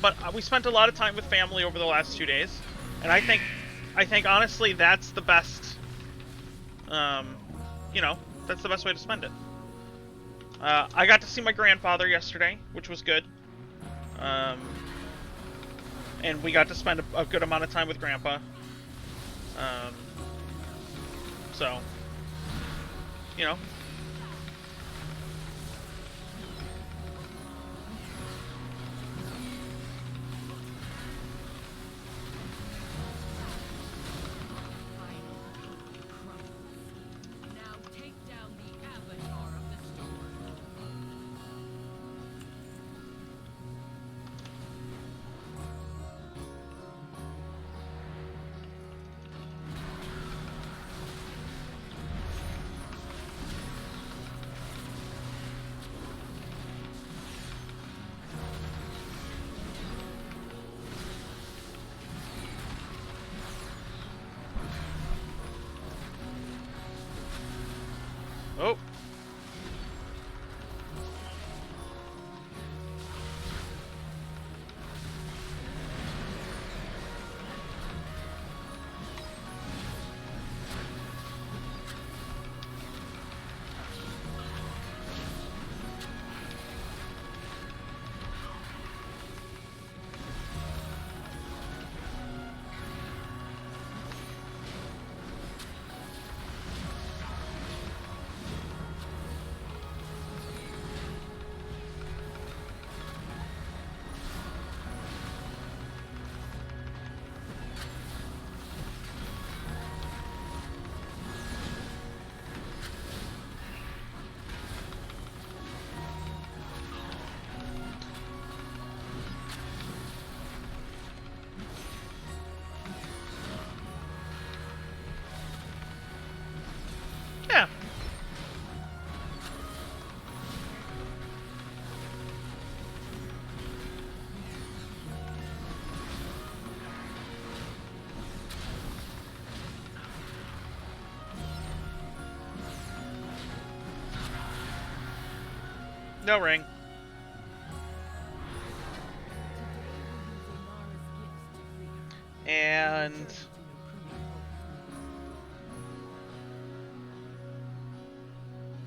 but we spent a lot of time with family over the last 2 days, and I think honestly that's the best. That's the best way to spend it. I got to see my grandfather yesterday, which was good. And we got to spend a good amount of time with Grandpa. So, you know. Now take down the avatar of the storm. Oh. Yeah. No ring. And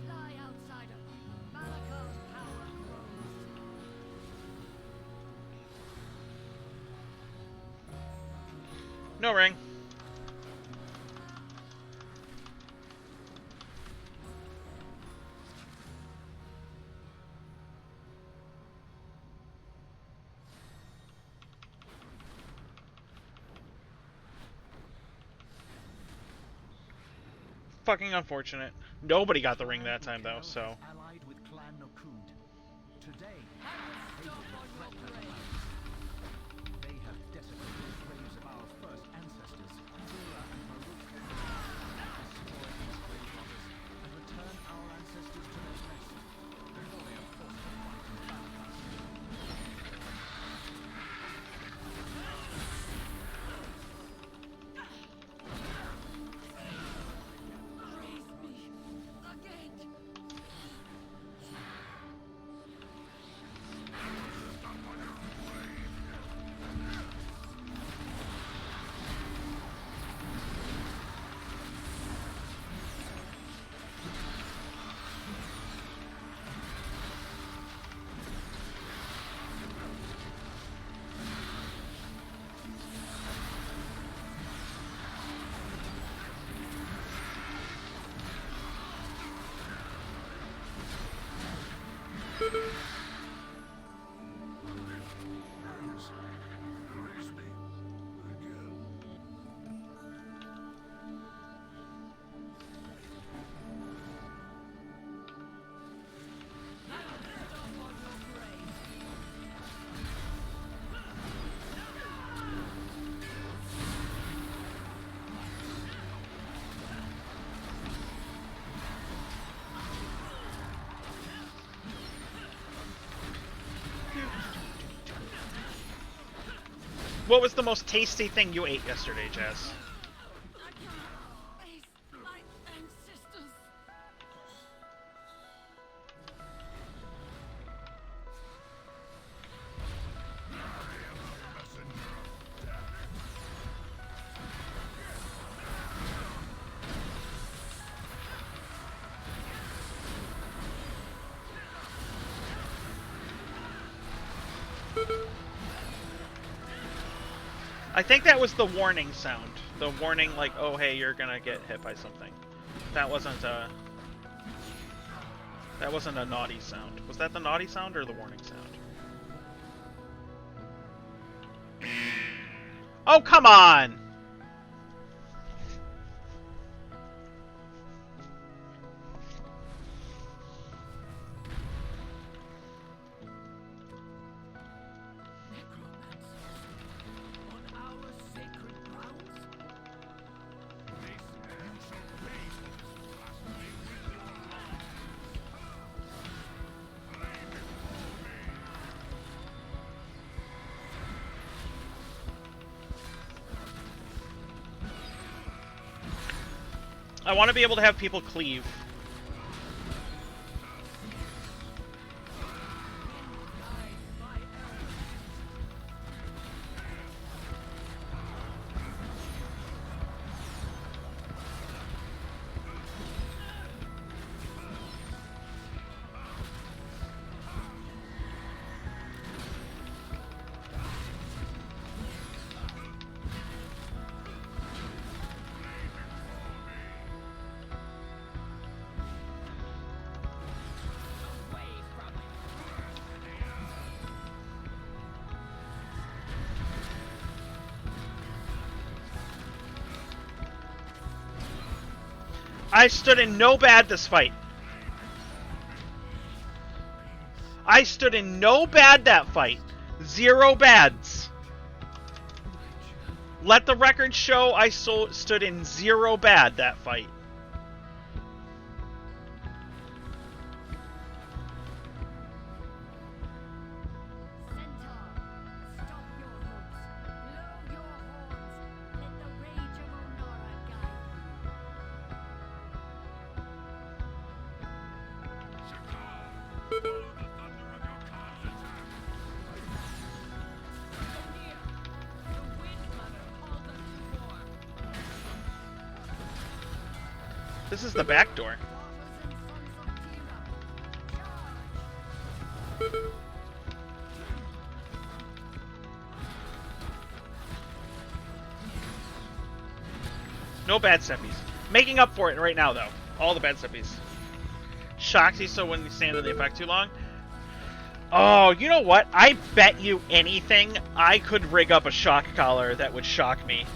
Fly, outsider. Malakar's power grows. no ring. Fucking unfortunate. Nobody got the ring that time though, so. Allied with Clan Nokud. Today, Stop on your parade. they have desecrated the graves of our first ancestors, Zura and Maruk. Destroy these grave robbers and return our ancestors to their rest before they are forced to fight in Valakar. Raise me again. Raise me again. Stop on your parade. What was the most tasty thing you ate yesterday, Jess? I cannot face my ancestors. I think that was the warning sound. The warning, like, oh hey, you're gonna get hit by something. That wasn't a naughty sound. Was that the naughty sound or the warning sound? Oh, come on! I want to be able to have people cleave. I stood in no bad this fight. I stood in no bad that fight. 0 bads. Let the record show I stood in 0 bad that fight. This is the back door. No bad steppies. Making up for it right now, though. All the bad steppies. Shoxy, so when you stand in the effect too long. Oh, you know what? I bet you anything I could rig up a shock collar that would shock me.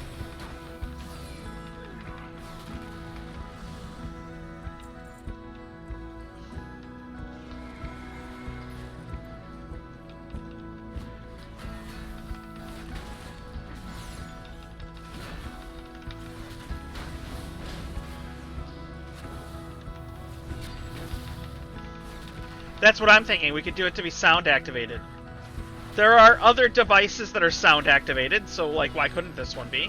That's what I'm thinking. We could do it to be sound activated. There are other devices that are sound activated, so like why couldn't this one be?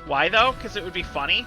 Why though? Because it would be funny.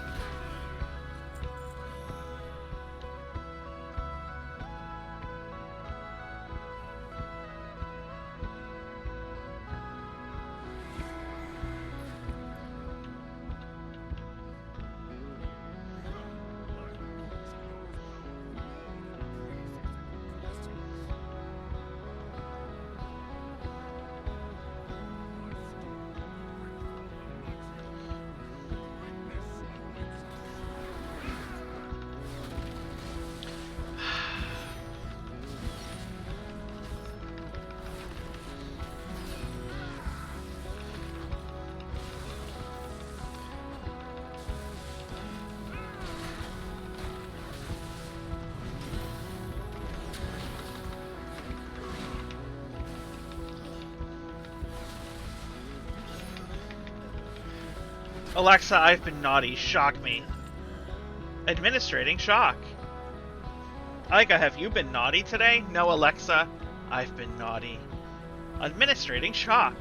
Alexa, I've been naughty. Shock me. Administrating shock. Aika, have you been naughty today? No, Alexa, I've been naughty. Administrating shock.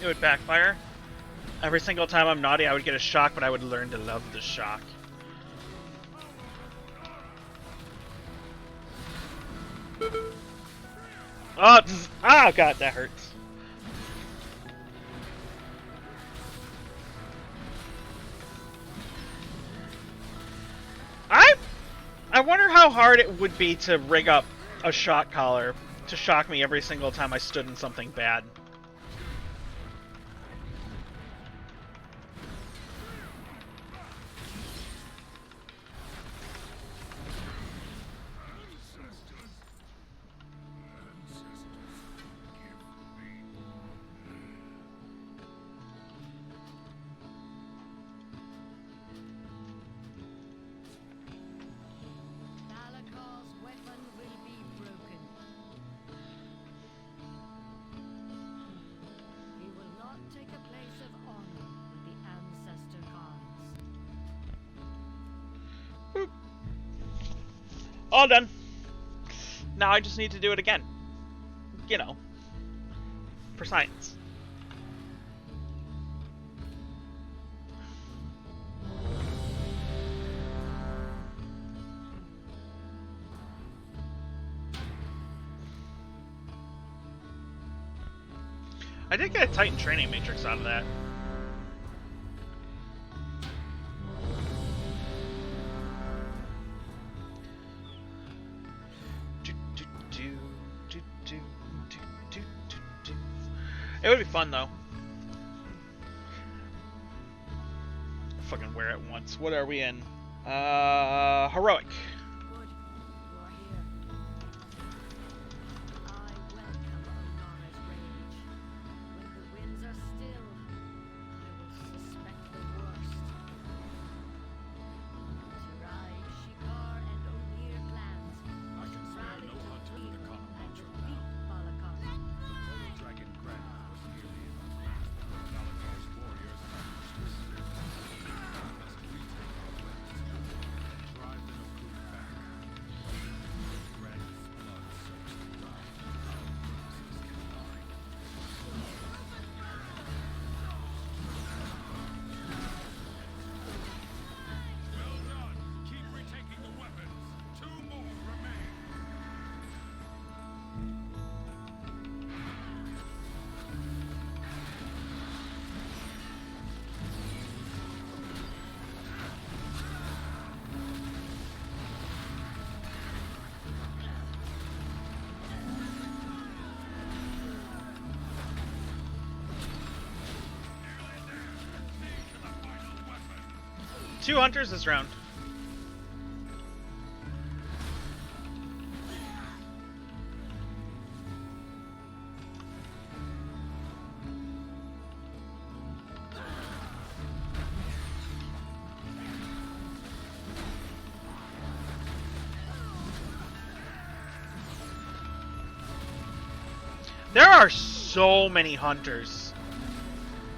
it would backfire. Every single time I'm naughty, I would get a shock, but I would learn to love the shock. Oh, God, that hurts. I wonder how hard it would be to rig up a shock collar to shock me every single time I stood in something bad. Malakar's weapon will be broken. He will not take a place of honor with the Ancestor Khans. All done. Now I just need to do it again. You know, for science. I did get a Titan training matrix out of that. It would be fun though. Fucking wear it once. What are we in? Heroic. Good. You are here. I welcome Onara's rage. When the winds are still, I will suspect the worst. Tirai, Shikar, and Oneir clans I can spare rally no to hunter defeat with a common and hunter defeat Balakar. The Coral Dragon Grand was nearly enough. Malakar's warriors ambushed his spirit. Must we take our weapons and drive the Nokun back? Dragon's blood soaks the ground. Our purposes combined. Well done. Keep retaking the weapons. 2 more remain. Two hunters this round. There are so many hunters.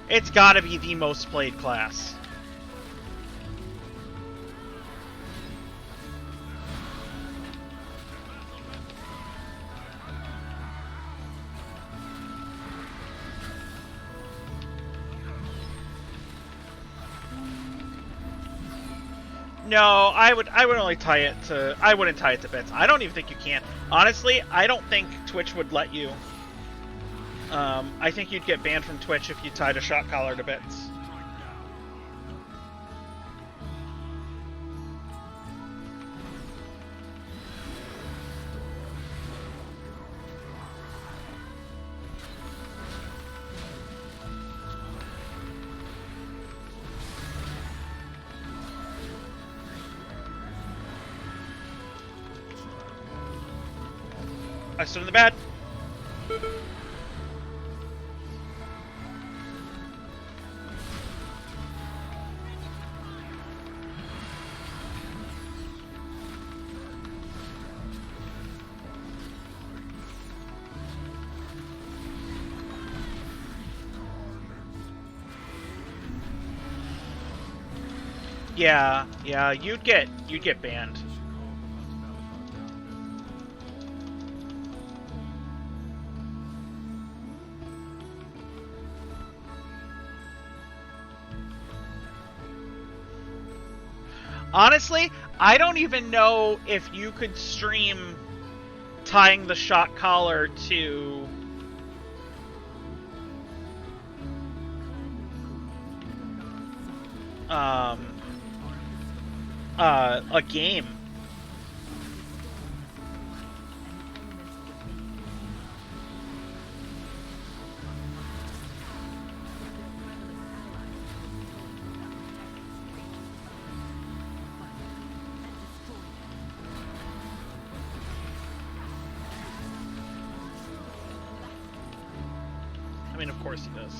It's gotta be the most played class. No, I would only tie it to, I wouldn't tie it to bits. I don't even think you can. Honestly, I don't think Twitch would let you. I think you'd get banned from Twitch if you tied a shot collar to bits. I stood in the bad. Yeah, you'd get banned. Honestly, I don't even know if you could stream tying the shock collar to a game. I mean, of course he does.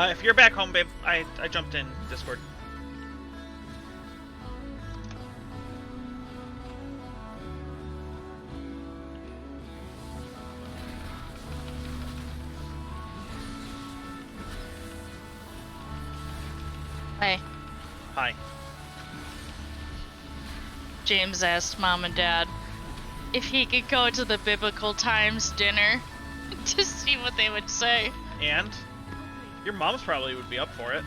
If you're back home, babe, I jumped in Discord. Hey, Hi. James asked Mom and Dad if he could go to the Biblical Times dinner to see what they would say. And? Your mom's probably would be up for it.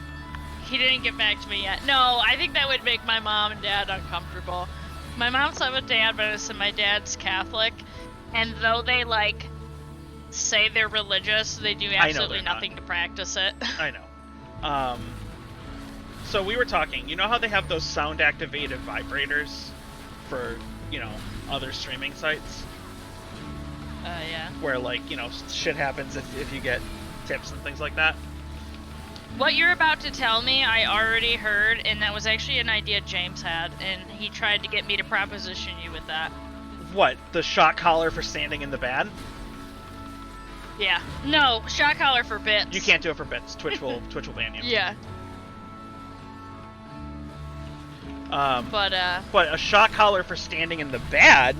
He didn't get back to me yet. No, I think that would make my mom and dad uncomfortable. My mom's Seventh-day Adventist and my dad's Catholic, and though they, like, say they're religious, they do absolutely nothing to practice it. I know. So we were talking, you know how they have those sound-activated vibrators for, you know, other streaming sites? Yeah. Where, like, you know, shit happens if you get tips and things like that? What you're about to tell me, I already heard, and that was actually an idea James had, and he tried to get me to proposition you with that. What, the shock collar for standing in the bad? Yeah. No, shock collar for bits. You can't do it for bits. Twitch will ban you. Yeah. But a shock collar for standing in the bad?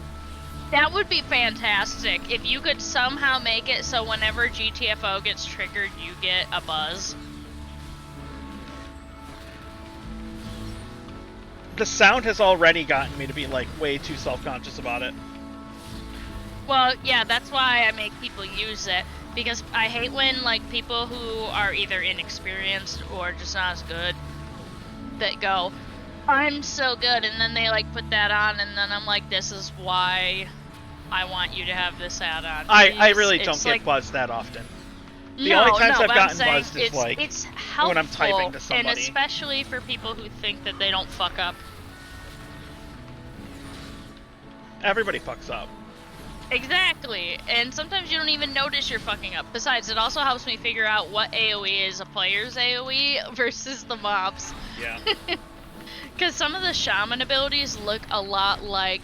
that would be fantastic if you could somehow make it so whenever GTFO gets triggered, you get a buzz. The sound has already gotten me to be, like, way too self-conscious about it. Well, yeah, that's why I make people use it, because I hate when, like, people who are either inexperienced or just not as good that go, I'm so good, and then they, like, put that on, and then I'm like, this is why I want you to have this add-on. I really don't It's get like, buzzed that often. The no, only times no, I've but I'm gotten saying buzzed is, like, it's helpful, when I'm typing to and somebody. especially for people who think that they don't fuck up. Everybody fucks up. Exactly, and sometimes you don't even notice you're fucking up. Besides, it also helps me figure out what AoE is a player's AoE versus the mob's. Yeah. Because some of the shaman abilities look a lot like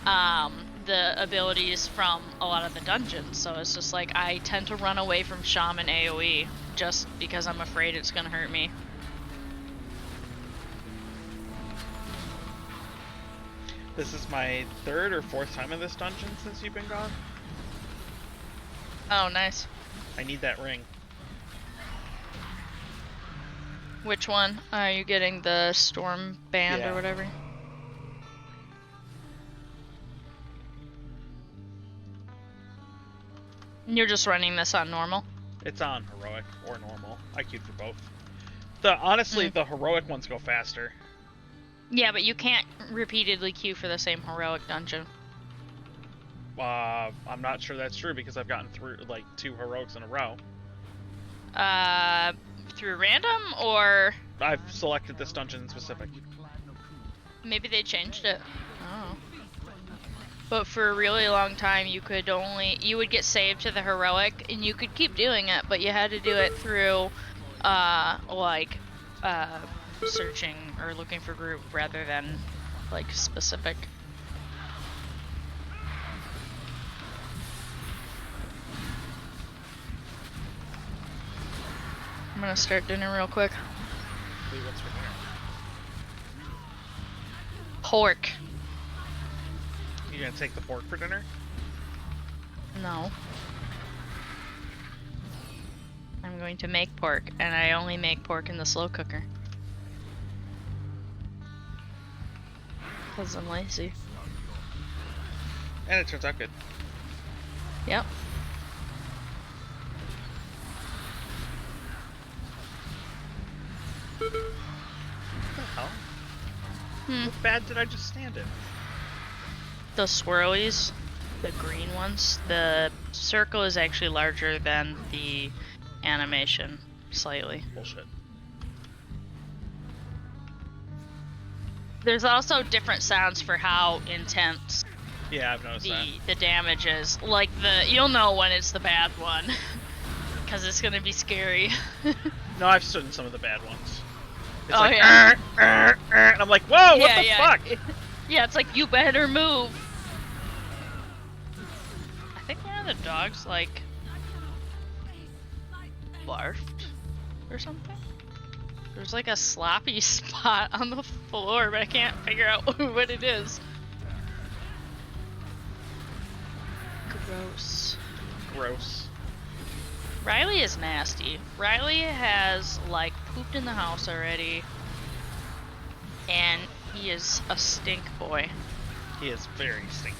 the abilities from a lot of the dungeons, so it's just like I tend to run away from shaman AoE just because I'm afraid it's gonna hurt me. This is my third or fourth time in this dungeon since you've been gone. Oh, nice. I need that ring. Which one? Are you getting the storm band Yeah. or whatever? You're just running this on normal? It's on heroic or normal. I queued for both. Honestly, the heroic ones go faster. Yeah, but you can't repeatedly queue for the same heroic dungeon. I'm not sure that's true because I've gotten through like 2 heroics in a row. Through random, or I've selected this dungeon in specific. maybe they changed it. Oh. But for a really long time, you would get saved to the heroic, and you could keep doing it, but you had to do it through, searching or looking for group rather than, like, specific. I'm gonna start dinner real quick. Wait, what's for dinner? Pork. You gonna take the pork for dinner? No. I'm going to make pork, and I only make pork in the slow cooker. Because I'm lazy. And it turns out good. Yep. What the hell? Hmm. What bad did I just stand in? The swirlies, the green ones, the circle is actually larger than the animation, slightly. Bullshit. There's also different sounds for how intense Yeah, I've noticed that. the damage is. Like you'll know when it's the bad one, because it's gonna be scary. No, I've stood in some of the bad ones. It's Oh, like, yeah. and I'm like, whoa, what Yeah, the yeah. fuck? Yeah, it's like, you better move. I think one of the dogs, like, barfed or something. There's like a sloppy spot on the floor, but I can't figure out what it is. Gross. Gross. Riley is nasty. Riley has, like, pooped in the house already. And he is a stink boy. He is very stinky.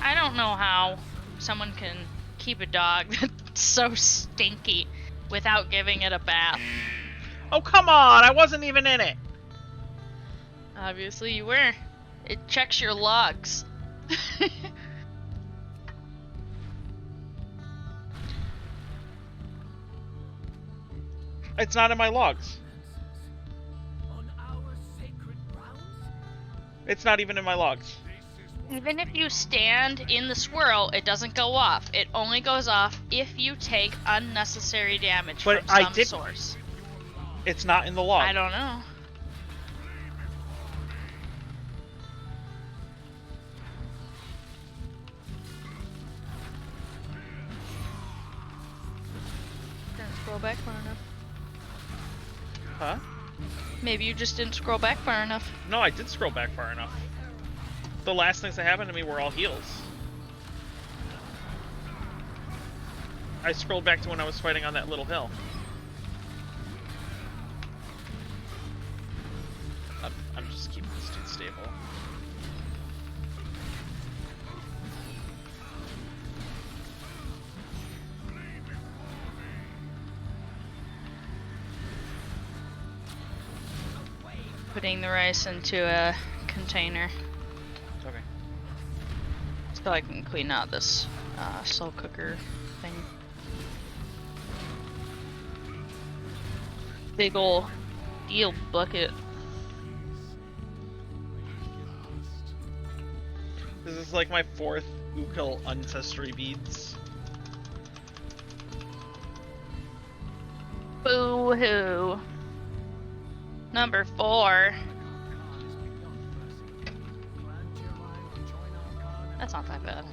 I don't know how someone can keep a dog that's so stinky without giving it a bath. Oh, come on! I wasn't even in it! Obviously you were. It checks your logs. It's not in my logs. On our sacred grounds? It's not even in my logs. Even if you stand in the swirl, it doesn't go off. It only goes off if you take unnecessary damage But from I some did- source. It's not in the log. I don't know. Didn't scroll back far enough. Huh? Maybe you just didn't scroll back far enough. No, I did scroll back far enough. The last things that happened to me were all heals. I scrolled back to when I was fighting on that little hill. I'm just keeping this dude stable. Putting the rice into a container Okay. so I can clean out this slow cooker thing. Big ol' steel bucket. This is like my 4th Ukil ancestry beads. Boo hoo. Number 4. That's not that bad.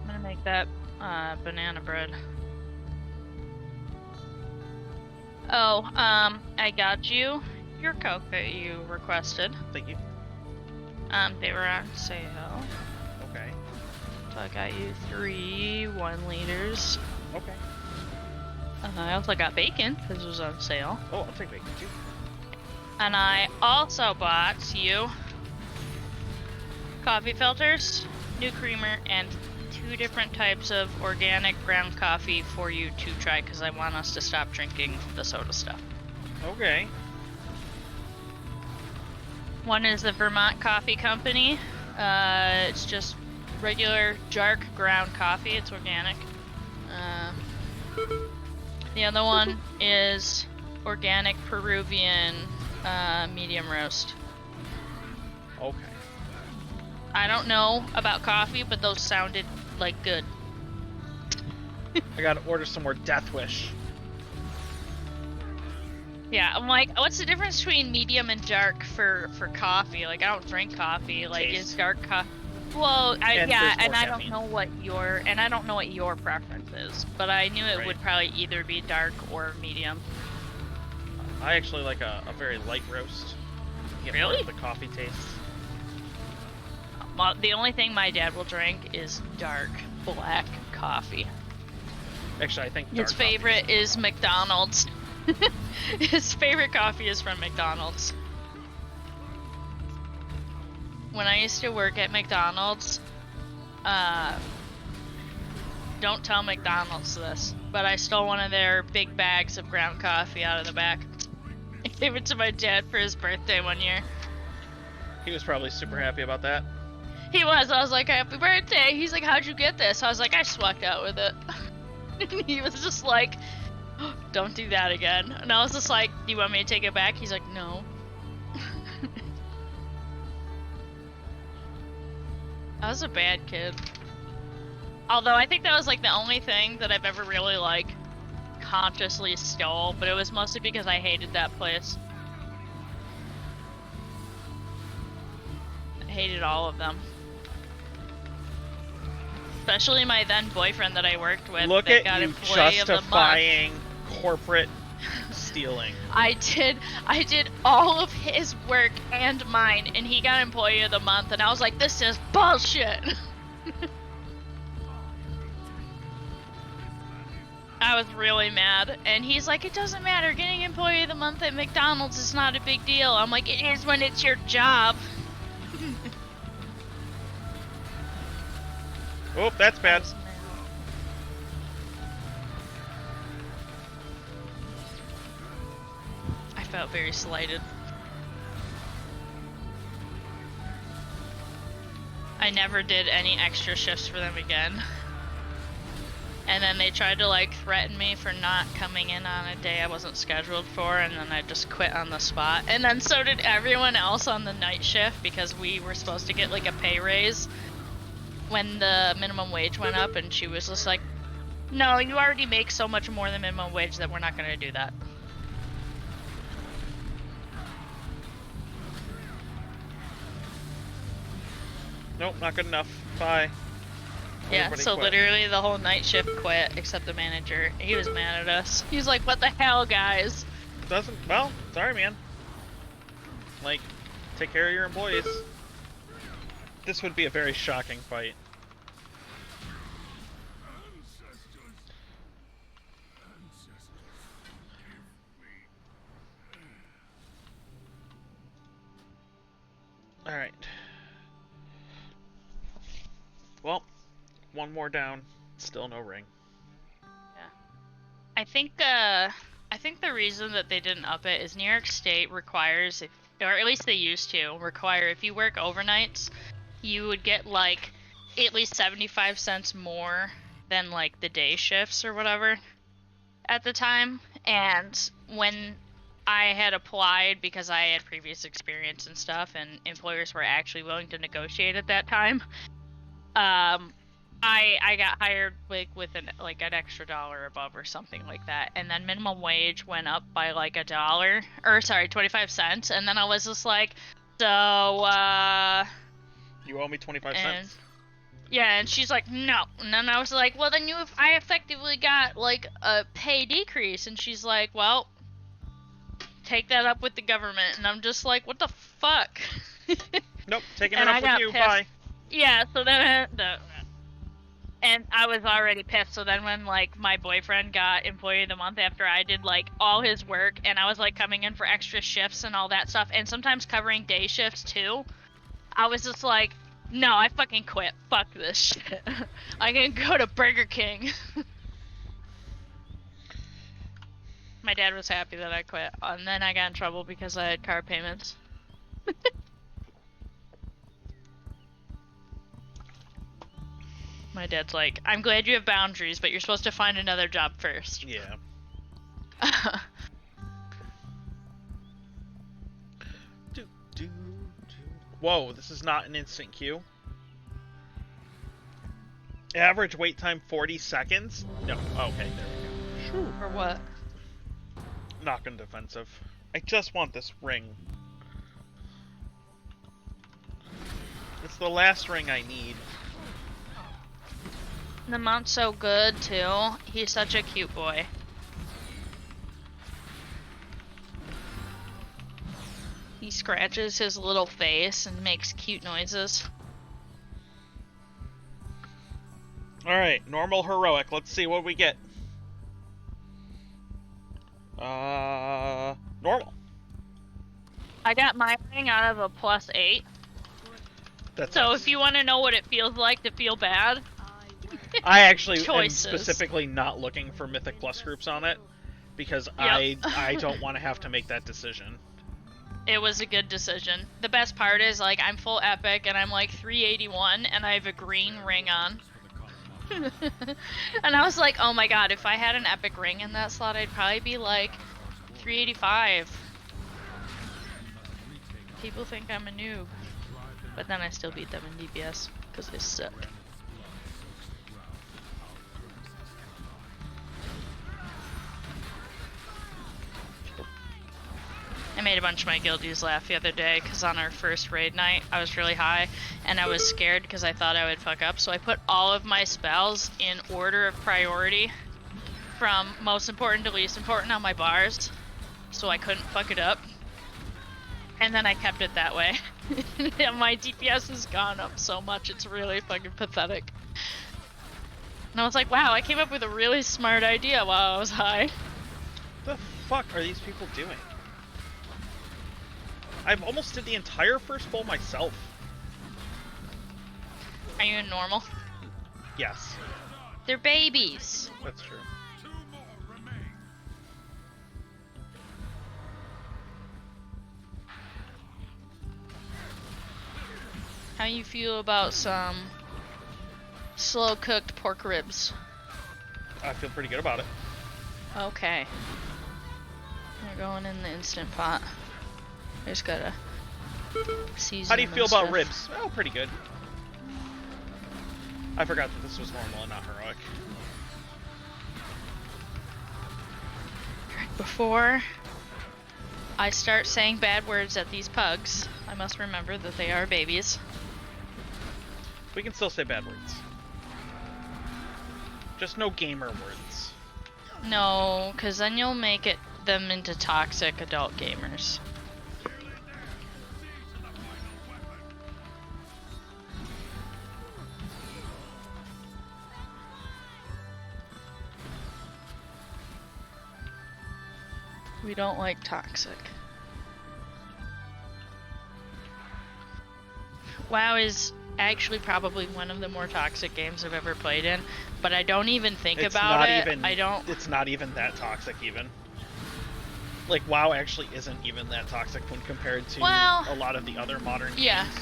I'm gonna make that banana bread. Oh, I got you your Coke that you requested. Thank you. They were on sale. Okay. So I got you 3 1-liters. Okay. I also got bacon because it was on sale. Oh, I'll take bacon too. And I also bought you coffee filters, new creamer, and 2 different types of organic ground coffee for you to try because I want us to stop drinking the soda stuff. Okay. One is the Vermont Coffee Company. It's just regular Jark ground coffee. It's organic. The other one is organic Peruvian medium roast. Okay. I don't know about coffee, but those sounded like good. I gotta order some more Death Wish. Yeah, I'm like, what's the difference between medium and dark for coffee? Like, I don't drink coffee. Like, Taste. is dark coffee? Well, And yeah, there's more and I don't caffeine. know what your preference is, but I knew it Right. would probably either be dark or medium. I actually like a very light roast. Get more Really? of the coffee taste. The only thing my dad will drink is dark black coffee. Actually, I think His dark coffee favorite is McDonald's. His favorite coffee is from McDonald's. When I used to work at McDonald's, don't tell McDonald's this, but I stole one of their big bags of ground coffee out of the back. I gave it to my dad for his birthday one year. He was probably super happy about that. He was. I was like, happy birthday. He's like, how'd you get this? I was like, I just walked out with it. And he was just like, don't do that again. And I was just like, do you want me to take it back? He's like, no. I was a bad kid. Although I think that was like the only thing that I've ever really like consciously stole, but it was mostly because I hated that place. I hated all of them. Especially my then boyfriend that I worked with. Look that got at you employee of the month. justifying corporate stealing. I did all of his work and mine, and he got employee of the month, and I was like, this is bullshit. I was really mad, and he's like, it doesn't matter, getting employee of the month at McDonald's is not a big deal. I'm like, it is when it's your job. Oh, that's bad. I felt very slighted. I never did any extra shifts for them again. And then they tried to like threaten me for not coming in on a day I wasn't scheduled for, and then I just quit on the spot. And then so did everyone else on the night shift, because we were supposed to get like a pay raise when the minimum wage went up, and she was just like, no, you already make so much more than minimum wage that we're not going to do that. Nope, not good enough. Bye. Yeah, Everybody so quit. literally the whole night shift quit except the manager. He was mad at us. He's like, what the hell, guys? Doesn't. Well, sorry, man. Like, take care of your employees. This would be a very shocking fight. Alright. Well, one more down. Still no ring. I think the reason that they didn't up it is New York State requires, or at least they used to require, if you work overnights, you would get like at least 75 cents more than like the day shifts or whatever at the time. And when I had applied, because I had previous experience and stuff, and employers were actually willing to negotiate at that time, I got hired with an extra $1 above or something like that, and then minimum wage went up by like $1, 25 cents, and then I was just like, so You owe me 25 and cents. yeah, and she's like, no, and then I was like, well, then I effectively got like a pay decrease, and she's like, well, take that up with the government, and I'm just like, what the fuck? Nope, taking And it I up with got you. pissed. Bye. Yeah, so then and I was already pissed. So then when like my boyfriend got employee of the month after I did like all his work, and I was like coming in for extra shifts and all that stuff, and sometimes covering day shifts too, I was just like, no, I fucking quit. Fuck this shit. I can go to Burger King. My dad was happy that I quit, and then I got in trouble because I had car payments. My dad's like, I'm glad you have boundaries, but you're supposed to find another job first. Yeah. Whoa, this is not an instant queue. Average wait time 40 seconds? No. Okay, there we go. For what? Not gonna defensive. I just want this ring. It's the last ring I need. The mount's so good too. He's such a cute boy. He scratches his little face and makes cute noises. Alright, normal, heroic. Let's see what we get. Normal. I got my ring out of a +8. That's So if you want to know what it feels like to feel bad, I actually am Choices. specifically not looking for Mythic Plus groups on it because I don't want to have to make that decision. it was a good decision. The best part is, like, I'm full epic and I'm like 381 and I have a green ring on. And I was like, oh my god, if I had an epic ring in that slot, I'd probably be like 385. People think I'm a noob. But then I still beat them in DPS, because they suck. I made a bunch of my guildies laugh the other day, because on our first raid night, I was really high, and I was scared because I thought I would fuck up, so I put all of my spells in order of priority, from most important to least important on my bars, so I couldn't fuck it up. And then I kept it that way. And my DPS has gone up so much, it's really fucking pathetic. And I was like, wow, I came up with a really smart idea while I was high. What the fuck are these people doing? I've almost did the entire first bowl myself. Are you in normal? Yes, They're babies. that's true. 2 more remain. How you feel about some slow cooked pork ribs? I feel pretty good about it. Okay. They're going in the instant pot. I just gotta season How do you them feel and about stuff. ribs? Oh, pretty good. I forgot that this was normal and not heroic. Before I start saying bad words at these pugs, I must remember that they are babies. We can still say bad words. Just no gamer words. No, because then you'll make them into toxic adult gamers. We don't like toxic. WoW is actually probably one of the more toxic games I've ever played in, but I don't even think It's about not it. even. I don't. It's not even that toxic even. Like WoW actually isn't even that toxic when compared to Well, a lot of the other modern yeah. games.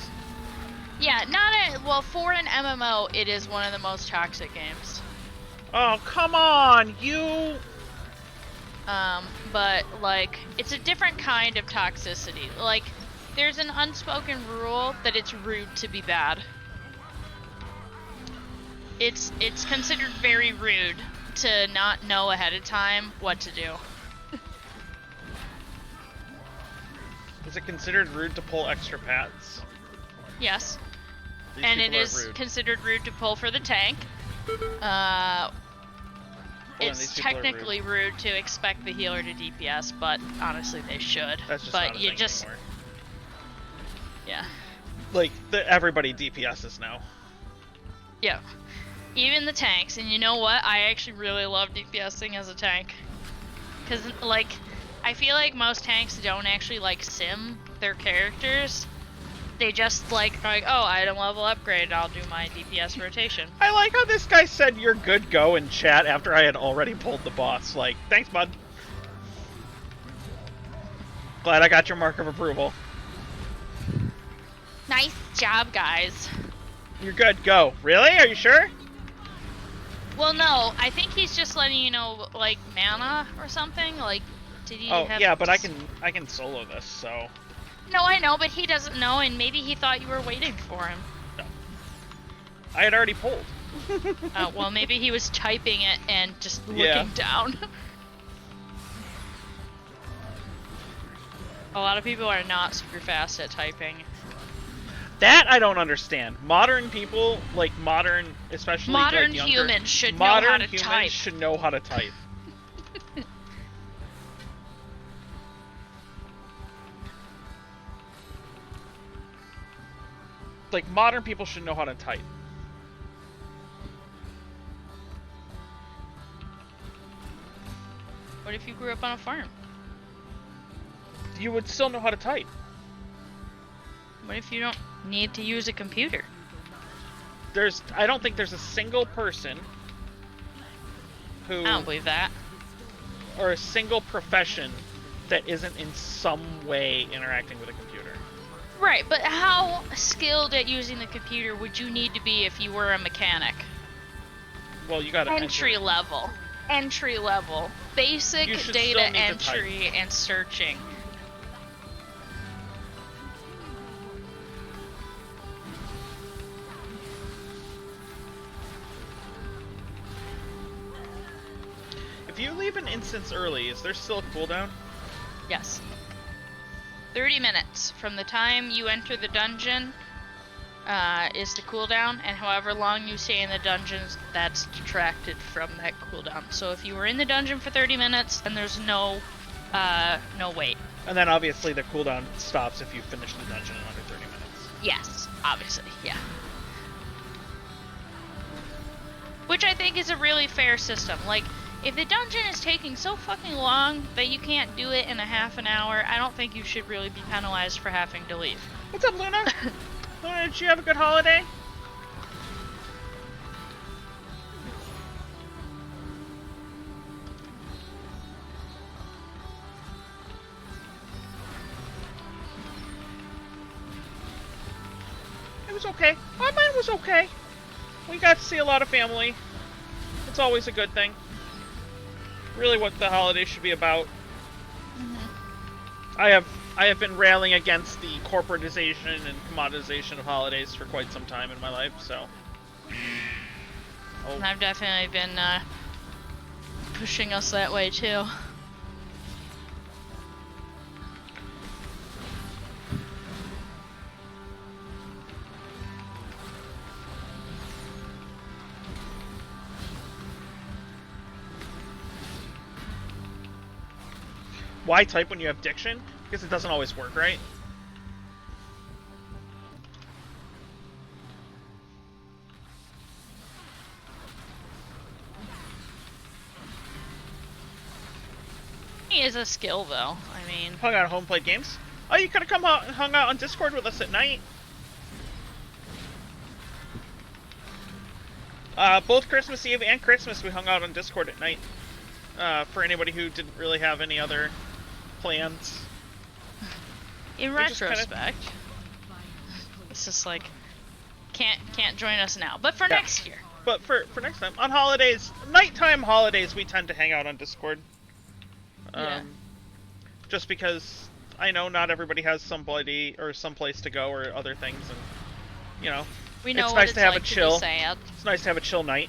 Yeah, not a well for an MMO. It is one of the most toxic games. Oh come on, you. But like it's a different kind of toxicity. Like there's an unspoken rule that it's rude to be bad. It's considered very rude to not know ahead of time what to do. Is it considered rude to pull extra pats? Yes. These And it people are is rude. considered rude to pull for the tank. Hold on, these It's people are rude. technically rude to expect the healer to DPS, but honestly they should. That's just but not a you thing just anymore. yeah. Like everybody DPSs now. Yeah. Even the tanks, and you know what? I actually really love DPSing as a tank. Cause like I feel like most tanks don't actually like sim their characters. They just like are like, oh, item level upgrade, I'll do my DPS rotation. I like how this guy said you're good go in chat after I had already pulled the boss. Like, thanks, bud. Glad I got your mark of approval. Nice job, guys. You're good, go. Really? Are you sure? Well, no, I think he's just letting you know, like, mana or something. Like, did he Oh have... yeah, but I can solo this, so No, I know, but he doesn't know, and maybe he thought you were waiting for him. I had already pulled. Well, maybe he was typing it and just looking Yeah. down. A lot of people are not super fast at typing. That I don't understand. Modern people, like modern, especially Modern like younger, humans should know how modern to humans type. should know how to type. Like modern people should know how to type. What if you grew up on a farm? You would still know how to type. What if you don't need to use a computer? I don't think there's a single person who, I don't believe that. or a single profession that isn't in some way interacting with a computer. Right, but how skilled at using the computer would you need to be if you were a mechanic? Well, you got to Entry level. Entry level. Basic You should data still need to type. entry and searching. If you leave an instance early, is there still a cooldown? Yes. 30 minutes from the time you enter the dungeon is the cooldown, and however long you stay in the dungeons, that's detracted from that cooldown. So if you were in the dungeon for 30 minutes, then there's no wait. And then obviously the cooldown stops if you finish the dungeon in under 30 minutes. Yes, obviously, yeah. Which I think is a really fair system. Like, if the dungeon is taking so fucking long that you can't do it in a half an hour, I don't think you should really be penalized for having to leave. What's up, Luna? Luna, did you have a good holiday? It was okay. Mine was okay. We got to see a lot of family. It's always a good thing. Really what the holiday should be about. I have been railing against the corporatization and commoditization of holidays for quite some time in my life, so. And I've definitely been pushing us that way too. Why type when you have diction? Because it doesn't always work, right? It is a skill though. I mean, Hung out at home, played games. Oh, you could have come out and hung out on Discord with us at night. Both Christmas Eve and Christmas we hung out on Discord at night. For anybody who didn't really have any other plans. in We just kinda- retrospect, it's just like can't join us now, but for Yeah. next year. But for next time, on holidays, nighttime holidays, we tend to hang out on Discord. Yeah. Just because I know not everybody has somebody or some place to go or other things, and you know, We know it's what nice it's to have like a to chill. be sad. It's nice to have a chill night.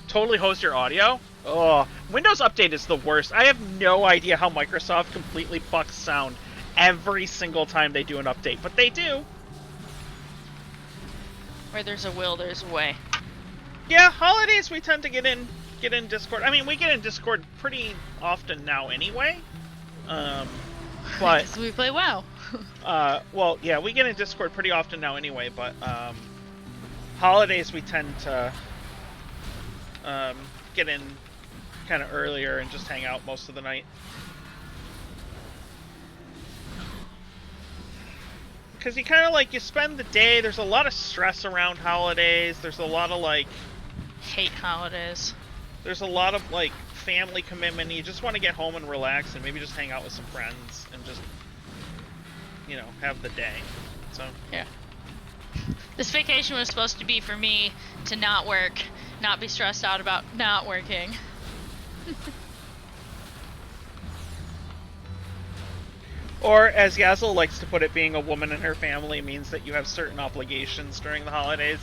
Totally host your audio? Oh, Windows Update is the worst. I have no idea how Microsoft completely fucks sound every single time they do an update, but they do. Where there's a will, there's a way. Yeah, holidays we tend to get in Discord. I mean, we get in Discord pretty often now anyway. But 'Cause we play WoW. well, yeah, we get in Discord pretty often now anyway, but holidays we tend to get in kind of earlier and just hang out most of the night. Because you kind of like, you spend the day, there's a lot of stress around holidays, there's a lot of like, Hate holidays. there's a lot of like family commitment, and you just want to get home and relax and maybe just hang out with some friends and just, you know, have the day. So, Yeah. This vacation was supposed to be for me to not work, not be stressed out about not working. or as Yazel likes to put it, being a woman in her family means that you have certain obligations during the holidays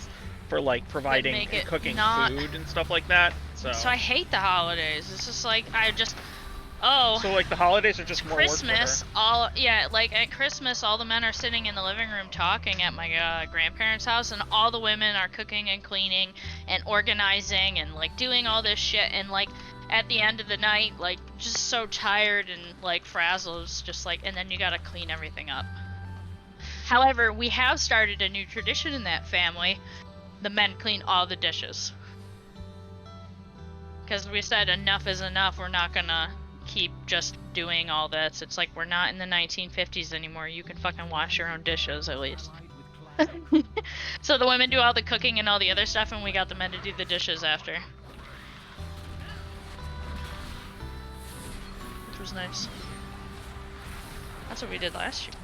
for like providing make and it cooking not- food and stuff like that. So, So I hate the holidays. It's just like, I Oh, So like the holidays are just more Christmas, like at Christmas, all the men are sitting in the living room talking at my grandparents' house, and all the women are cooking and cleaning and organizing and like doing all this shit. And like at the end of the night, like just so tired and like frazzled, it's just like, and then you gotta clean everything up. However, we have started a new tradition in that family. The men clean all the dishes. Because we said enough is enough. We're not gonna keep just doing all this. It's like we're not in the 1950s anymore. You can fucking wash your own dishes at least. Allied with Clan So the women do all the cooking and all the other stuff, and we got the men to do the dishes after. Which was nice. That's what we did last year.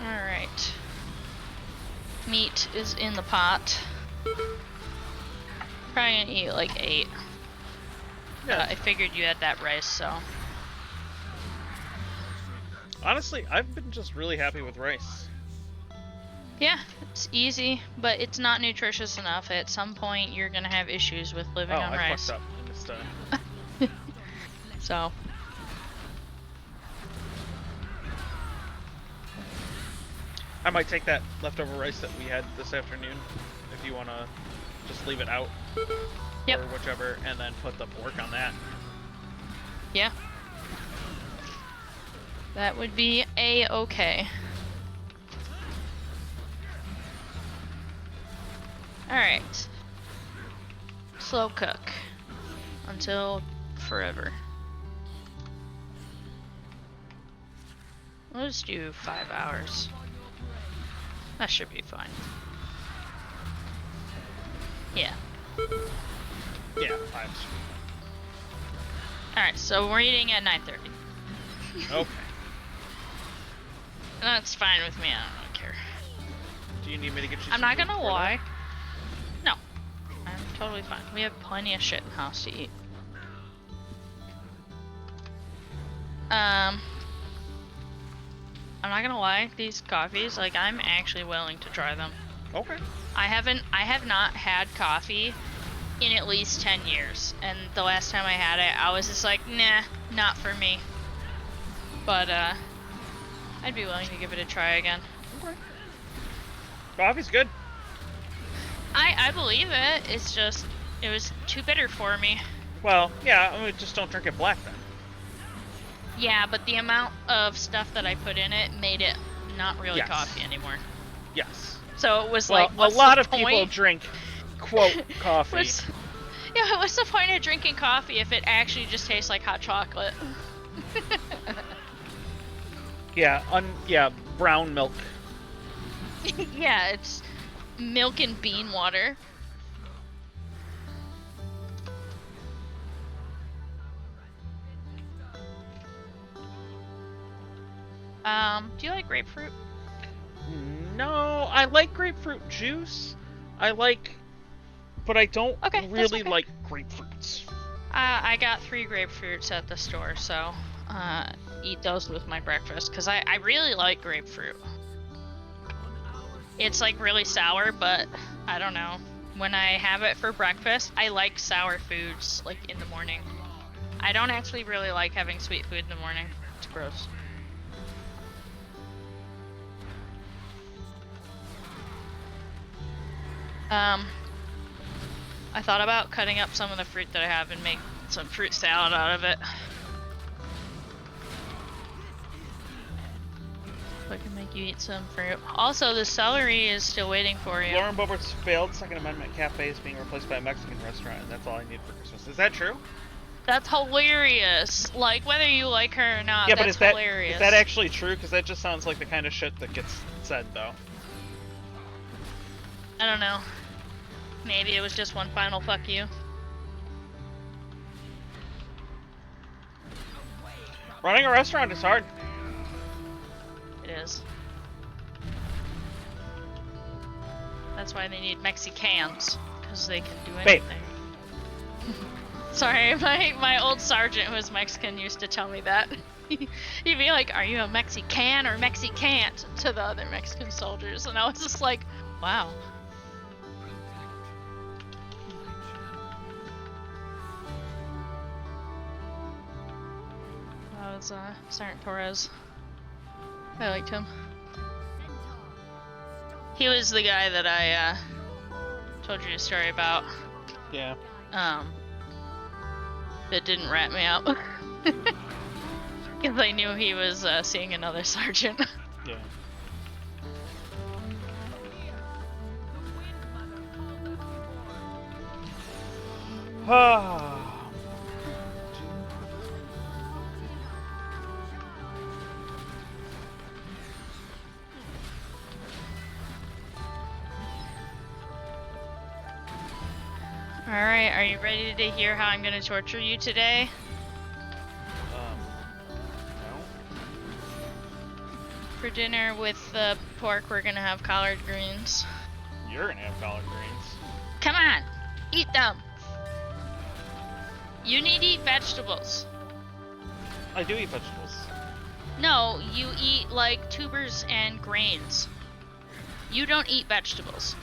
Alright. Meat is in the pot. Probably gonna eat like 8. Yeah. I figured you had that rice, so. Honestly, I've been just really happy with rice. Yeah, it's easy, but it's not nutritious enough. At some point, you're gonna have issues with living Oh, on I rice. fucked up. I missed So. I might take that leftover rice that we had this afternoon, if you want to just leave it out. Yep. Or whichever, and then put the pork on that. Yeah. That would be a-okay. Alright. Slow cook. Until forever. We'll just do 5 hours. That should be fine. Yeah. Yeah, 5. Alright, so we're eating at 9:30. Okay. That's fine with me, I don't really care. Do you need me to get you I'm some not food gonna before lie. No. I'm totally fine. We have plenty of shit in the house to eat. I'm not gonna lie, these coffees, like, I'm actually willing to try them. that? Okay. I have not had coffee in at least 10 years. And the last time I had it, I was just like, nah, not for me. But, I'd be willing to give it a try again. Coffee's good. I believe it. It's just, it was too bitter for me. Well, yeah, I mean, just don't drink it black then. Yeah, but the amount of stuff that I put in it made it not really Yes. coffee anymore. Yes. So it was Well, like, a what's lot the of people point? drink, quote, coffee. Yeah, what's the point of drinking coffee if it actually just tastes like hot chocolate? Yeah, brown milk. Yeah, it's milk and bean water. Do you like grapefruit? No, I like grapefruit juice. But I don't Okay, that's really okay. like grapefruits. I got 3 grapefruits at the store, so eat those with my breakfast because I really like grapefruit. It's like really sour, but I don't know. When I have it for breakfast, I like sour foods like in the morning. I don't actually really like having sweet food in the morning. It's gross. I thought about cutting up some of the fruit that I have and make some fruit salad out of it. So I can make you eat some fruit. Also, the celery is still waiting for you. Lauren Boebert's failed Second Amendment cafe is being replaced by a Mexican restaurant, and that's all I need for Christmas. Is that true? That's hilarious. Like, whether you like her or not, Yeah, but that's is that hilarious. actually true? Because that just sounds like the kind of shit that gets said, though. I don't know. Maybe it was just one final fuck you. Running a restaurant is hard. It is. That's why they need Mexicans, because they can do Wait. anything. Sorry, my old sergeant who was Mexican used to tell me that. He'd be like, "Are you a Mexican or Mexicant?" to the other Mexican soldiers, and I was just like, "Wow." That was Sergeant Torres. I liked him. He was the guy that I told you a story about. Yeah. That didn't rat me out. Because I knew he was seeing another sergeant. Yeah. Alright, are you ready to hear how I'm gonna torture you today? No. For dinner with the pork, we're gonna have collard greens. You're gonna have collard greens. Come on! Eat them! You need to eat vegetables. I do eat vegetables. No, you eat like tubers and grains. You don't eat vegetables.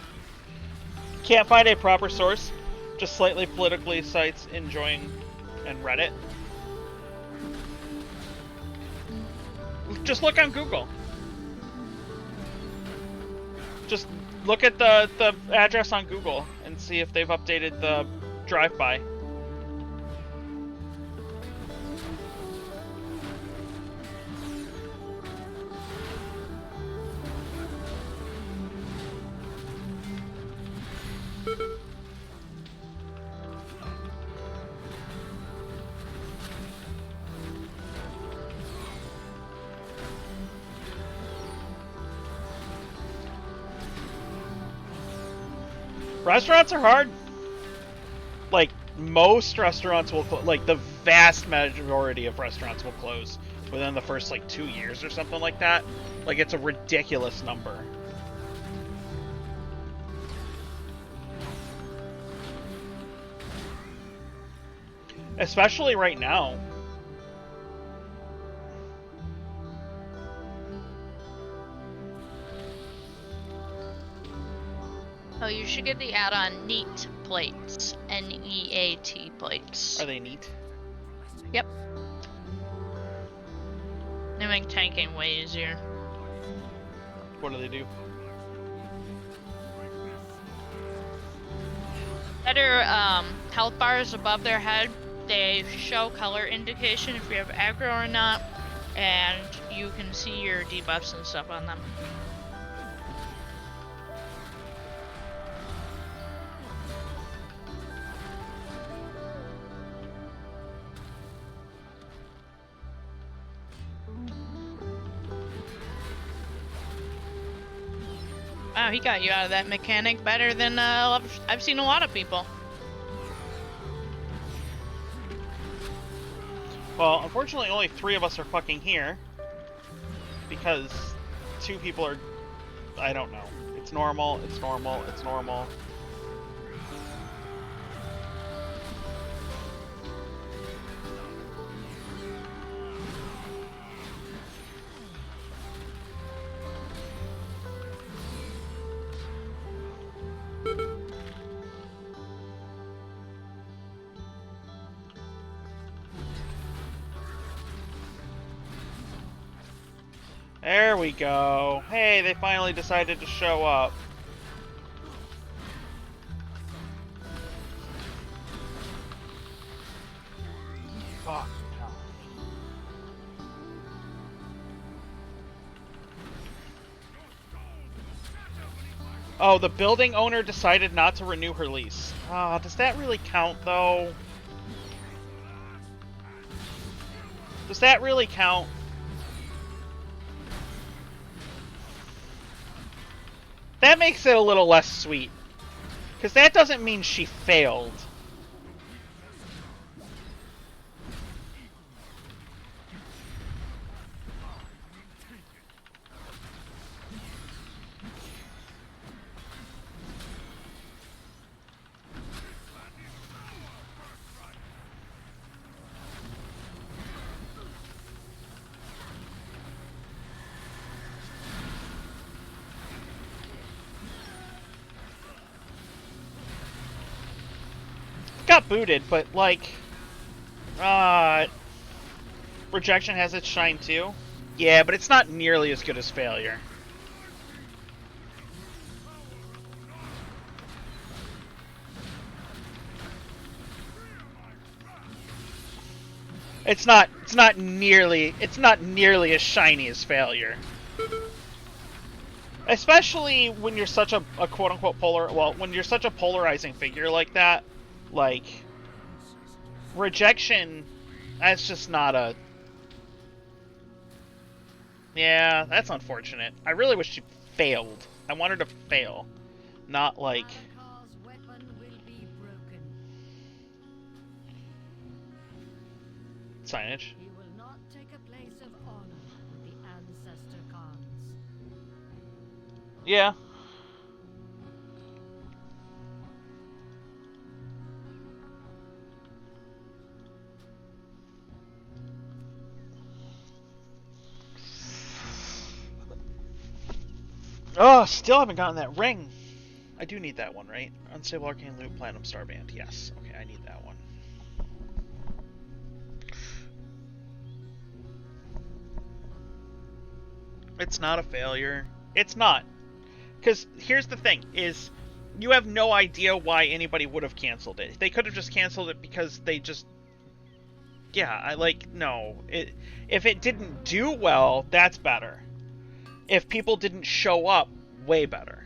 Can't find a proper source. Just slightly politically sites enjoying and Reddit. Just look on Google. Just look at the address on Google and see if they've updated the drive-by. Restaurants are hard. Like, most restaurants will, like, the vast majority of restaurants will close within the first, like, 2 years or something like that. Like, it's a ridiculous number. Especially right now. Oh, you should get the add-on NEAT plates. N-E-A-T plates. Are they neat? Yep. They make tanking way easier. What do they do? Better health bars above their head. They show color indication if you have aggro or not, and you can see your debuffs and stuff on them. Wow, he got you out of that mechanic better than I've seen a lot of people. Well, unfortunately, only 3 of us are fucking here. Because 2 people are... I don't know. It's normal, it's normal, it's normal. There we go. Hey, they finally decided to show up. Fuck. No. Oh, the building owner decided not to renew her lease. Ah, does that really count, though? Does that really count? That makes it a little less sweet. Because that doesn't mean she failed. got booted, but like, Rejection has its shine too. Yeah, but it's not nearly as good as Failure. It's not nearly as shiny as Failure. Especially when you're such a quote-unquote when you're such a polarizing figure like that, like, Rejection, that's just not a... Yeah, that's unfortunate. I really wish she failed. I want her to fail. Not like... Malakar's weapon will be broken. Signage. He will not take a place of honor with the Ancestor Khans. Yeah. Oh, still haven't gotten that ring. I do need that one, right? Unstable Arcane Loot, Platinum Starband. Yes. Okay, I need that one. It's not a failure. It's not. Because here's the thing, is you have no idea why anybody would have canceled it. They could have just canceled it because they just... Yeah, no. If it didn't do well, that's better. If people didn't show up, way better.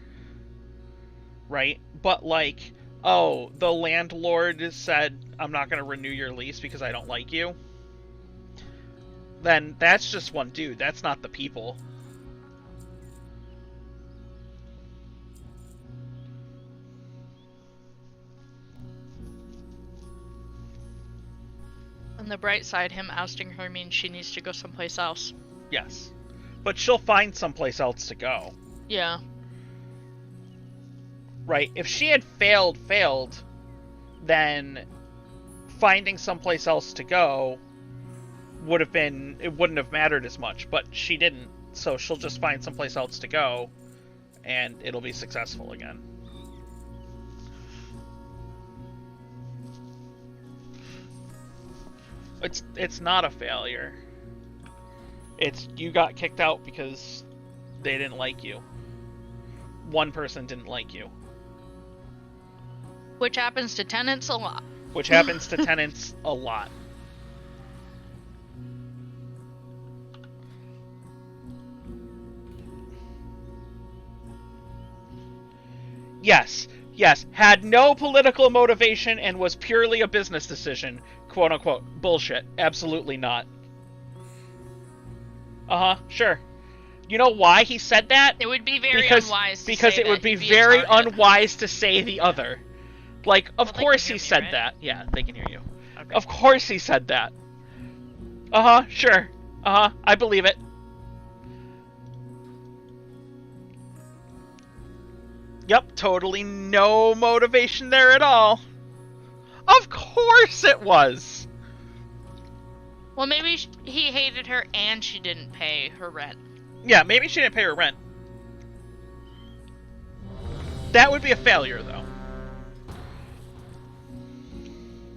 Right? But like, oh, the landlord said, I'm not going to renew your lease because I don't like you. Then that's just one dude. That's not the people. On the bright side, him ousting her means she needs to go someplace else. Yes. But she'll find someplace else to go. Yeah. Right? If she had failed, then finding someplace else to go it wouldn't have mattered as much, but she didn't, so she'll just find someplace else to go, and it'll be successful again. It's not a failure. It's you got kicked out because they didn't like you. One person didn't like you. Which happens to tenants a lot. Which happens to tenants a lot. Yes, had no political motivation and was purely a business decision, quote unquote. Bullshit. Absolutely not. Sure. You know why he said that? It would be very unwise to because say it would that be he'd be a very target. unwise to say the other. Like, of Well, they course can he hear me, said right? that. Yeah, they can hear you. Okay. Of course he said that. Sure. I believe it. Yep, totally no motivation there at all. Of course it was. Well, maybe he hated her and she didn't pay her rent. Yeah, maybe she didn't pay her rent. That would be a failure, though.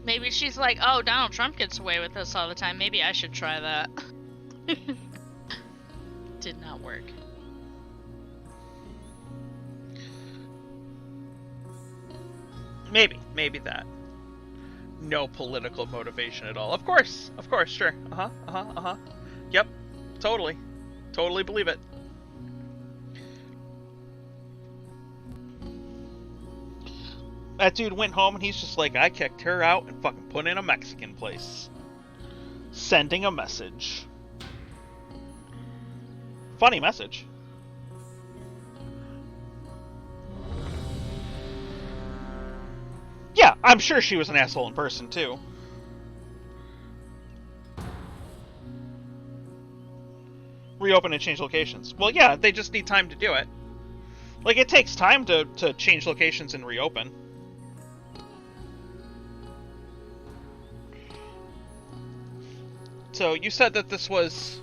Maybe she's like, oh, Donald Trump gets away with this all the time. Maybe I should try that. Did not work. Maybe that. No political motivation at all. Of course, sure. Yep, totally believe it. That dude went home and he's just like, I kicked her out and fucking put in a Mexican place. Sending a message. Funny message. Yeah, I'm sure she was an asshole in person, too. Reopen and change locations. Well, yeah, they just need time to do it. Like, it takes time to change locations and reopen. So, you said that this was,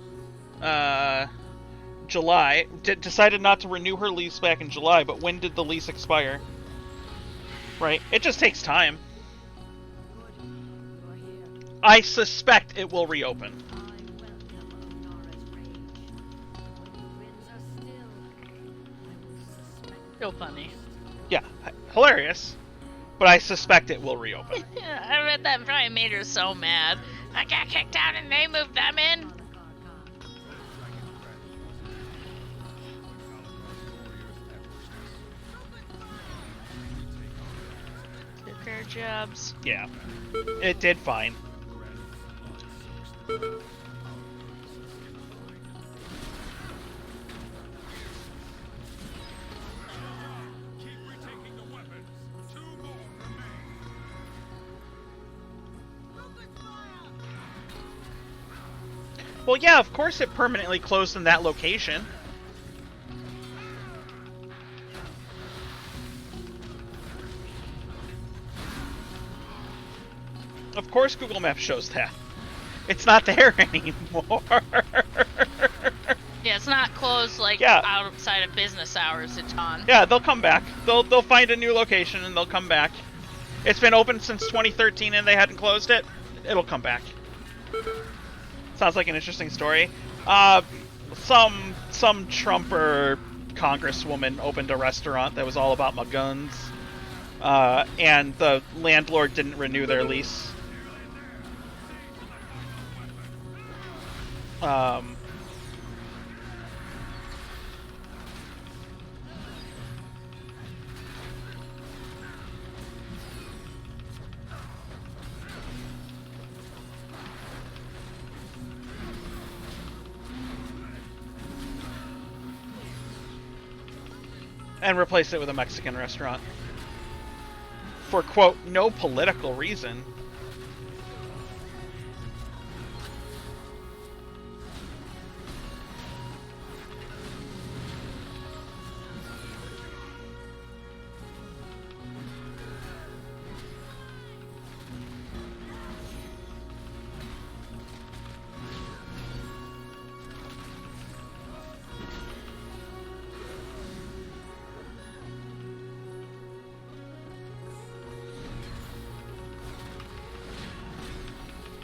July. Decided not to renew her lease back in July, but when did the lease expire? Right? It just takes time. I suspect it will reopen. I welcome Onara's rage. When the winds are still, I will suspect So funny. Yeah, hilarious. But I suspect it will reopen. Yeah, I read that probably made her so mad. I got kicked out and they moved them in. Took their jobs. Yeah, it did fine. Keep retaking the weapons. 2 more remain. Well, yeah, of course it permanently closed in that location. Of course Google Maps shows that. It's not there anymore. Yeah, it's not closed like Yeah. outside of business hours. It's on. Yeah, they'll come back. They'll find a new location and they'll come back. It's been open since 2013 and they hadn't closed it. It'll come back. Sounds like an interesting story. Some Trumper congresswoman opened a restaurant that was all about my guns, and the landlord didn't renew their lease. And replaced it with a Mexican restaurant. For, quote, no political reason.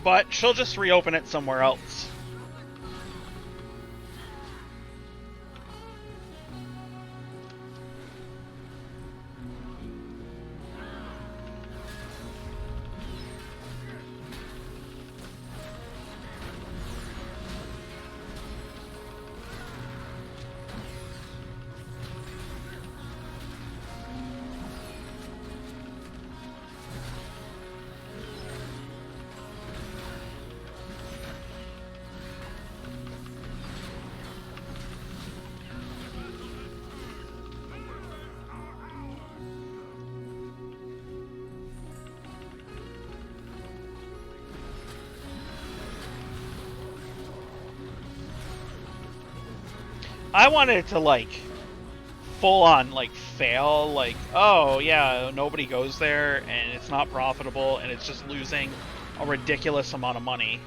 But she'll just reopen it somewhere else. I wanted it to, like, full on, like, fail. Like, oh, yeah, nobody goes there, and it's not profitable, and it's just losing a ridiculous amount of money.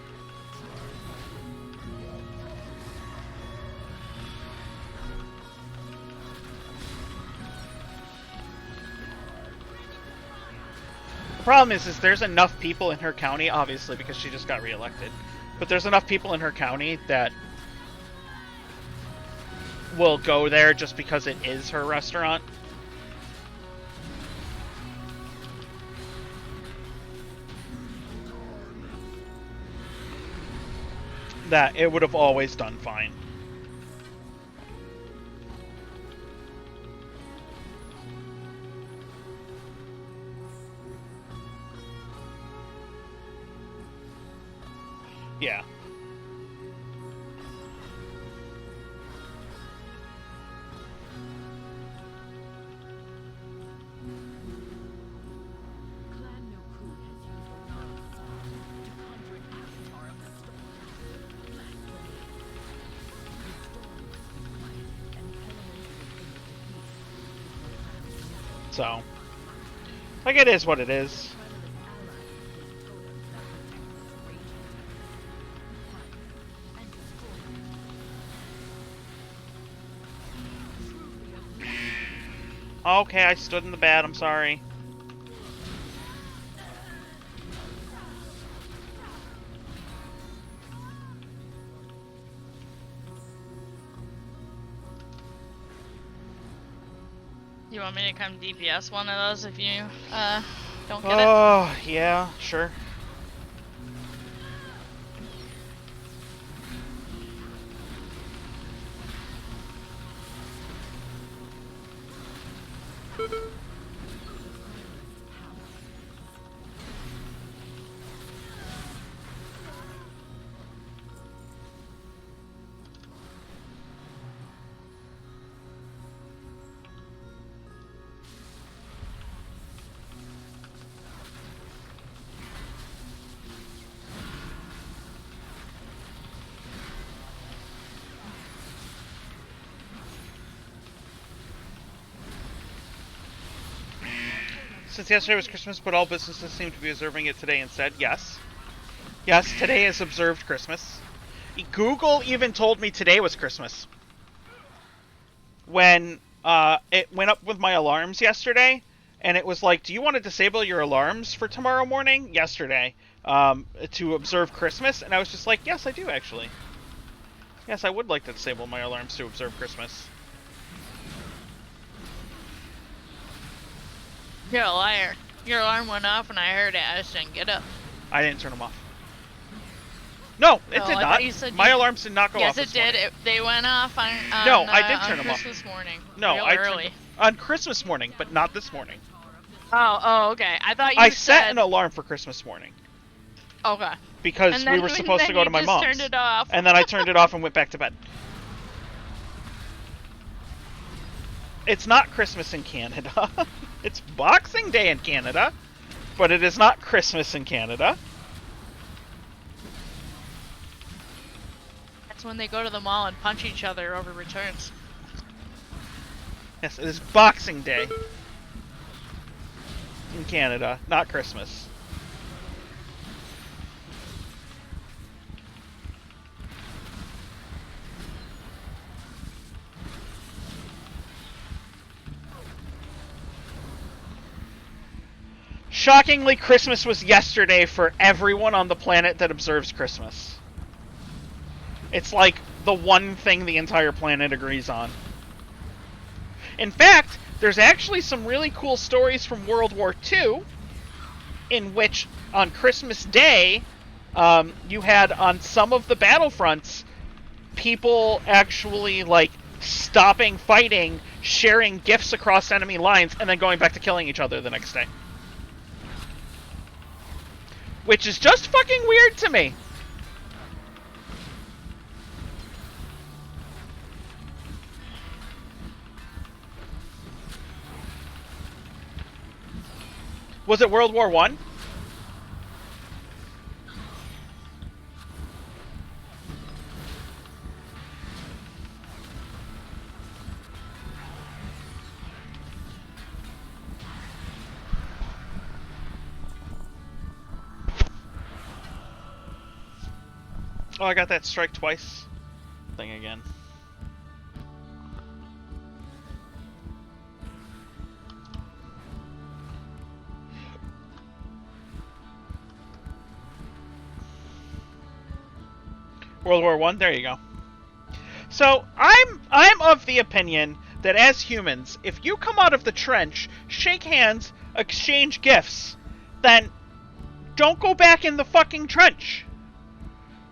The problem is there's enough people in her county, obviously, because she just got reelected, but there's enough people in her county that will go there just because it is her restaurant. That it would have always done fine. Yeah. Clan Noku has used Onara's sword to conjure an avatar of the storm. Blasphemy. The storm must be quiet and the elements will bring the peace. So, like, it is what it is. Okay, I stood in the bad, I'm sorry. You want me to come DPS one of those if you don't get it? Oh, yeah, sure. Since yesterday was Christmas, but all businesses seem to be observing it today instead. Yes. Yes, today is observed Christmas. Google even told me today was Christmas. When it went up with my alarms yesterday, and it was like, do you want to disable your alarms for tomorrow morning? Yesterday. To observe Christmas? And I was just like, yes, I do, actually. Yes, I would like to disable my alarms to observe Christmas. You're a liar. Your alarm went off and I heard it. I just didn't get up. I didn't turn them off. No, it did I not. thought you said My you- alarms did not go off. Yes, it did. They went off on No, I did turn on 'em off. Christmas morning. No, real I early. turned on Christmas morning, but not this morning. Oh, okay. I thought you I said. set an alarm for Christmas morning Okay. because And we then- were supposed to then go you to my just mom's, turned it off. and then I turned it off and went back to bed. It's not Christmas in Canada. It's Boxing Day in Canada, but it is not Christmas in Canada. That's when they go to the mall and punch each other over returns. Yes, it is Boxing Day in Canada, not Christmas. Shockingly, Christmas was yesterday for everyone on the planet that observes Christmas. It's like the one thing the entire planet agrees on. In fact, there's actually some really cool stories from World War II in which on Christmas Day, you had on some of the battlefronts people actually like stopping fighting, sharing gifts across enemy lines, and then going back to killing each other the next day. Which is just fucking weird to me. Was it World War I? Oh, I got that strike twice thing again. World War I, there you go. So, I'm of the opinion that as humans, if you come out of the trench, shake hands, exchange gifts, then don't go back in the fucking trench.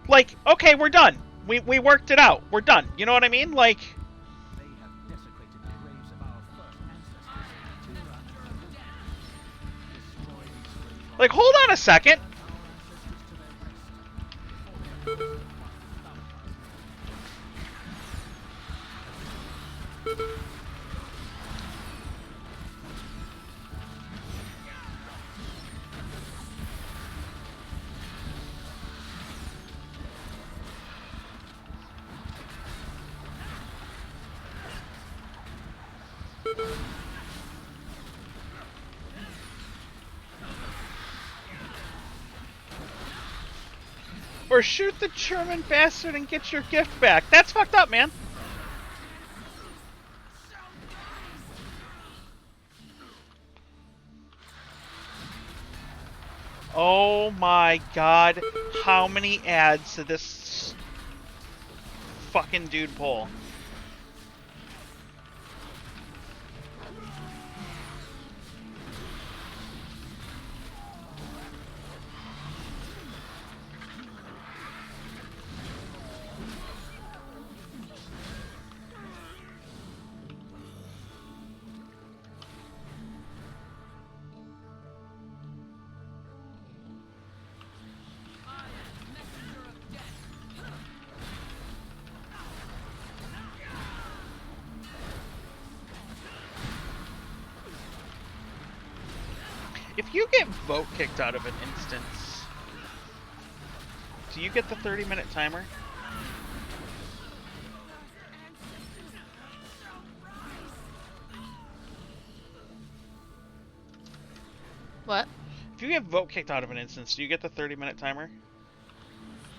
Like, okay, we're done. We worked it out. We're done. You know what I mean? Like, They have desecrated the graves of our first ancestors. Destroy these graves. like, hold on a second. Or shoot the German bastard and get your gift back. That's fucked up, man. Oh my god. How many ads did this fucking dude pull? If you get vote kicked out of an instance, do you get the 30-minute timer? What? If you get vote kicked out of an instance, do you get the 30-minute timer?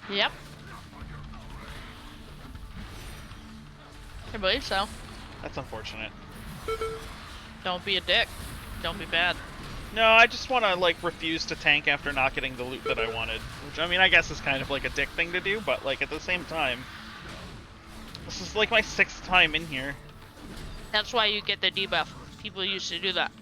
Yep. I believe so. That's unfortunate. Don't be a dick. Don't be bad. No, I just want to, like, refuse to tank after not getting the loot that I wanted. Which, I mean, I guess is kind of like a dick thing to do, but, like, at the same time, this is, like, my 6th time in here. That's why you get the debuff. People used to do that.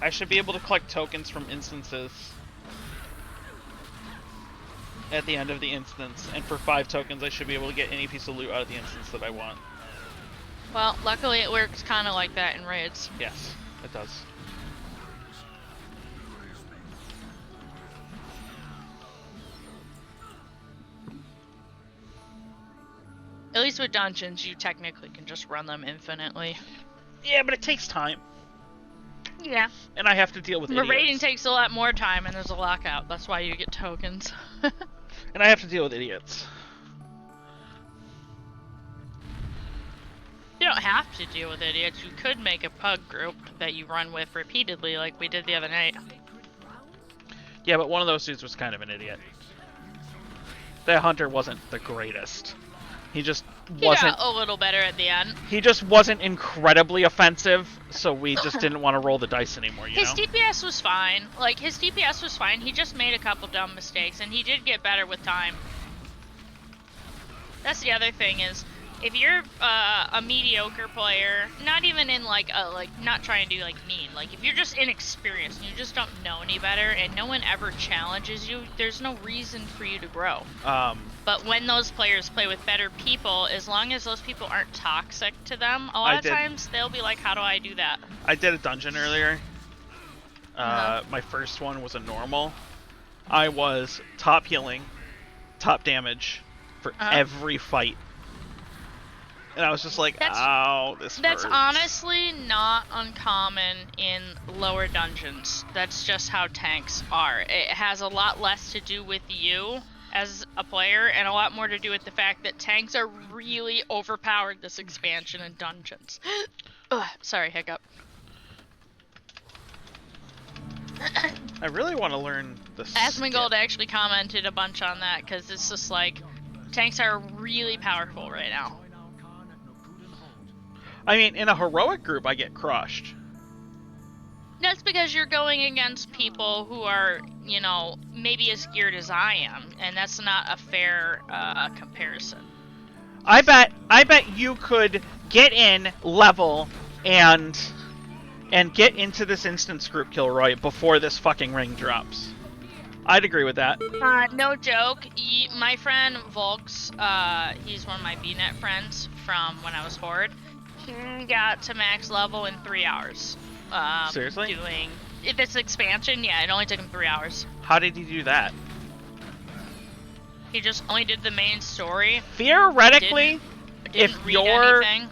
I should be able to collect tokens from instances at the end of the instance, and for 5 tokens I should be able to get any piece of loot out of the instance that I want. Well, luckily it works kind of like that in raids. Yes, it does. At least with dungeons, you technically can just run them infinitely. Yeah, but it takes time, Yeah. and I have to deal with The idiots. raiding takes a lot more time, and there's a lockout. That's why you get tokens. And I have to deal with idiots. You don't have to deal with idiots. You could make a pug group that you run with repeatedly, like we did the other night. Yeah, but one of those dudes was kind of an idiot. That hunter wasn't the greatest. He just He wasn't. got a little better at the end. He just wasn't incredibly offensive, so we just didn't want to roll the dice anymore, you His know? DPS was fine. Like, his DPS was fine. He just made a couple dumb mistakes, and he did get better with time. That's the other thing is, if you're a mediocre player, not even in like not trying to do like mean, like if you're just inexperienced and you just don't know any better and no one ever challenges you, there's no reason for you to grow. But when those players play with better people, as long as those people aren't toxic to them, a lot of times they'll be like, how do I do that? I did a dungeon earlier. My first one was a normal. I was top healing, top damage for every fight. And I was just like, ow, this That's hurts. honestly not uncommon in lower dungeons. That's just how tanks are. It has a lot less to do with you as a player and a lot more to do with the fact that tanks are really overpowered this expansion in dungeons. Ugh, sorry, hiccup. I really want to learn the Asmongold actually commented a bunch on that because it's just like, tanks are really powerful right now. I mean, in a heroic group, I get crushed. That's because you're going against people who are, you know, maybe as geared as I am, and that's not a fair comparison. I bet you could get in, level, and get into this instance group, Kilroy, before this fucking ring drops. I'd agree with that. No joke. My friend Volks, he's one of my BNet friends from when I was Horde. He got to max level in 3 hours. Seriously? If it's expansion, yeah, it only took him 3 hours. How did he do that? He just only did the main story. Theoretically, Didn't read anything.